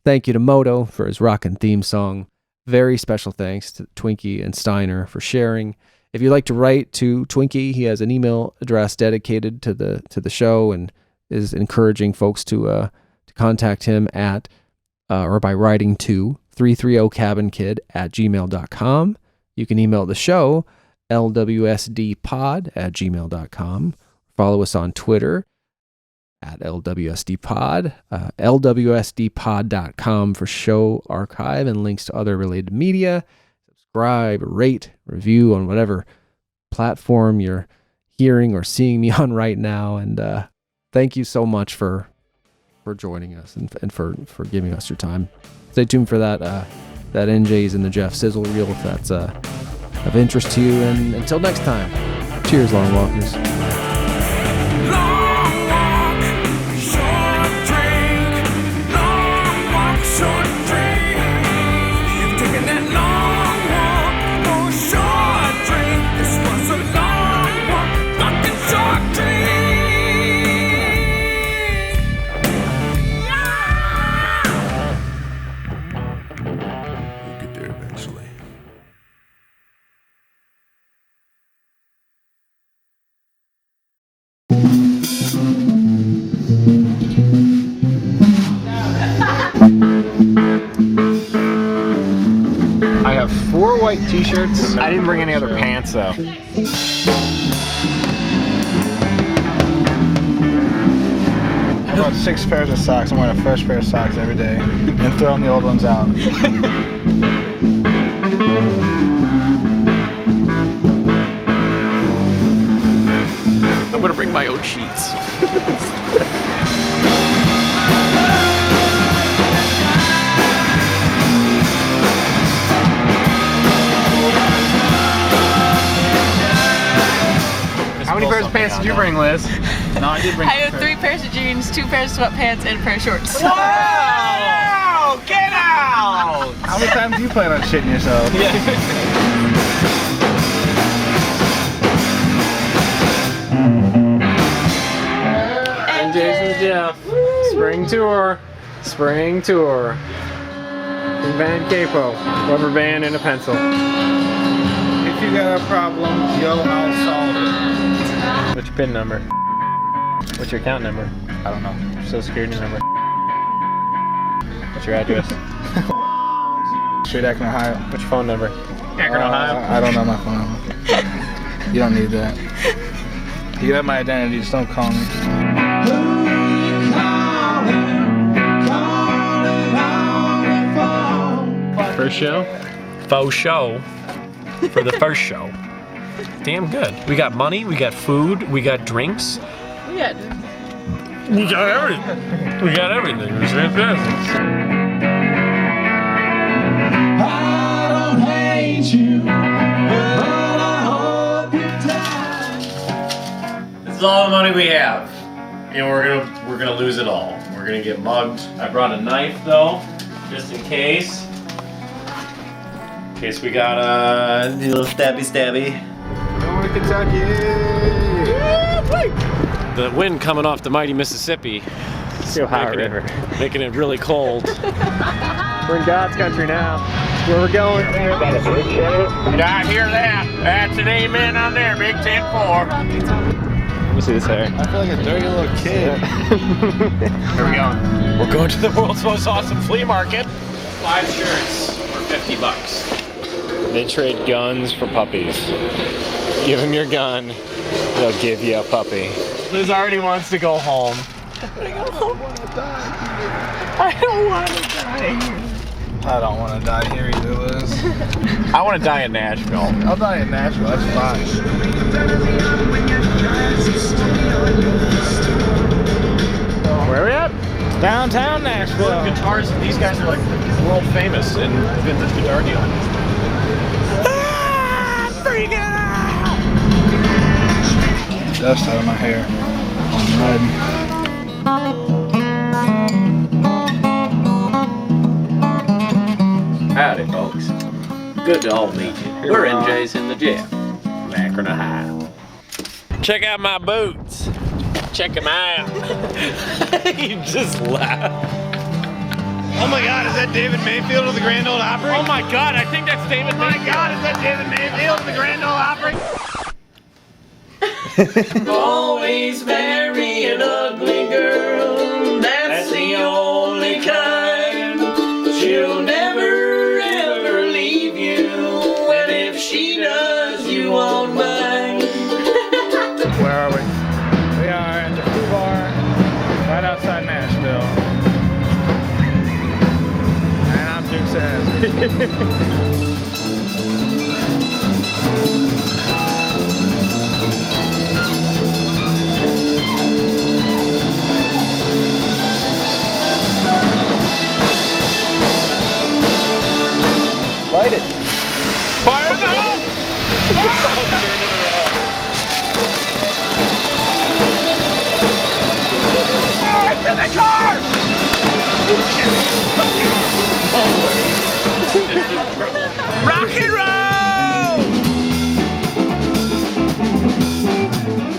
[SPEAKER 4] Thank you to Moto for his rockin' theme song. Very special thanks to Twinkie and Steiner for sharing. If you'd like to write to Twinkie, he has an email address dedicated to the show, and is encouraging folks to contact him at or by writing to 330cabinkid@gmail.com. You can email the show, lwsdpod@gmail.com. Follow us on Twitter at LWSDpod, lwsdpod.com for show archive and links to other related media. Subscribe, rate, review on whatever platform you're hearing or seeing me on right now. And thank you so much for joining us and for giving us your time. Stay tuned for that NJ's and the Jeff Sizzle reel if that's of interest to you. And until next time, cheers, Long Walkers.
[SPEAKER 5] Long walk, short drink. Long walk, short drink. You've taken that long walk, oh short drink. This was a long walk, fucking short drink. We'll get there eventually.
[SPEAKER 6] I have 4 white t-shirts. I didn't bring any other pants though. About 6 pairs of socks. I'm wearing a fresh pair of socks every day and throwing the old ones out.
[SPEAKER 7] I'm gonna bring my own sheets.
[SPEAKER 6] How many pairs of pants did you bring, Liz? No, I did bring.
[SPEAKER 8] I have 3 pairs of jeans, 2 pairs of sweatpants, and a pair of shorts.
[SPEAKER 6] Wow! Get out! How many times do you plan on shitting yourself?
[SPEAKER 7] And Jason Jeff. Spring tour. Spring tour. In Van Capo. Rubber band and a pencil.
[SPEAKER 6] If you got a problem, yo, I'll solve it.
[SPEAKER 7] What's your PIN number? What's your account number?
[SPEAKER 6] I don't know.
[SPEAKER 7] Social security number. What's your address?
[SPEAKER 6] Straight Akron, Ohio.
[SPEAKER 7] What's your phone number? Akron, Ohio.
[SPEAKER 6] I don't know my phone number. You don't need that. You have my identity, just don't call me.
[SPEAKER 7] First show? Faux show. For the first show. Damn good. We got money, we got food, we got drinks. We got everything. We got everything. It was fantastic.
[SPEAKER 5] I don't hate you, but I hope you die.
[SPEAKER 9] This is all the money we have, and we're gonna lose it all. We're gonna get mugged. I brought a knife though, just in case. In case we got a little stabby.
[SPEAKER 6] to Kentucky.
[SPEAKER 7] The wind coming off the mighty Mississippi.
[SPEAKER 10] It's Ohio River.
[SPEAKER 7] Making it really cold.
[SPEAKER 10] We're in God's country now. That's where we're going.
[SPEAKER 9] Did I hear that? That's an amen on there, Big 10-4.
[SPEAKER 10] Let me see this hair.
[SPEAKER 6] I feel like a dirty little kid.
[SPEAKER 9] Where are we going? We're going to the world's most awesome flea market. 5 shirts for $50.
[SPEAKER 10] They trade guns for puppies. Give him your gun, they'll give you a puppy.
[SPEAKER 9] Liz already wants to go home.
[SPEAKER 6] I don't want to die
[SPEAKER 9] I don't want to die here.
[SPEAKER 6] here. I don't want to die here either, Liz.
[SPEAKER 9] I want to die in Nashville.
[SPEAKER 6] I'll die in Nashville, that's fine.
[SPEAKER 10] Where are we at? Downtown Nashville.
[SPEAKER 9] Guitars, these guys are like world famous in vintage guitar dealing.
[SPEAKER 6] Dust out of my hair. I'm riding.
[SPEAKER 9] Howdy, folks. Good to all meet you. We're NJ's in the Jet, Akron, Ohio. Check out my boots. Check them out. You just laugh.
[SPEAKER 10] Oh my God, is that David Mayfield of the Grand Ole Opry?
[SPEAKER 9] Oh my God, I think that's David Mayfield.
[SPEAKER 10] Oh my God, is that David Mayfield of the Grand Ole Opry?
[SPEAKER 9] Always marry an ugly girl. That's the only kind. She'll never ever leave you. And if she does, you won't mind.
[SPEAKER 6] Where are we? We are at the Foo Bar, right outside Nashville. And I'm Duke Sass.
[SPEAKER 10] Light it.
[SPEAKER 9] Fire in the hole! It's in the car! Rock and roll!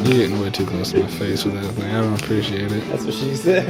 [SPEAKER 6] You're getting way too close to my face with that thing. I don't appreciate it.
[SPEAKER 10] That's what she said.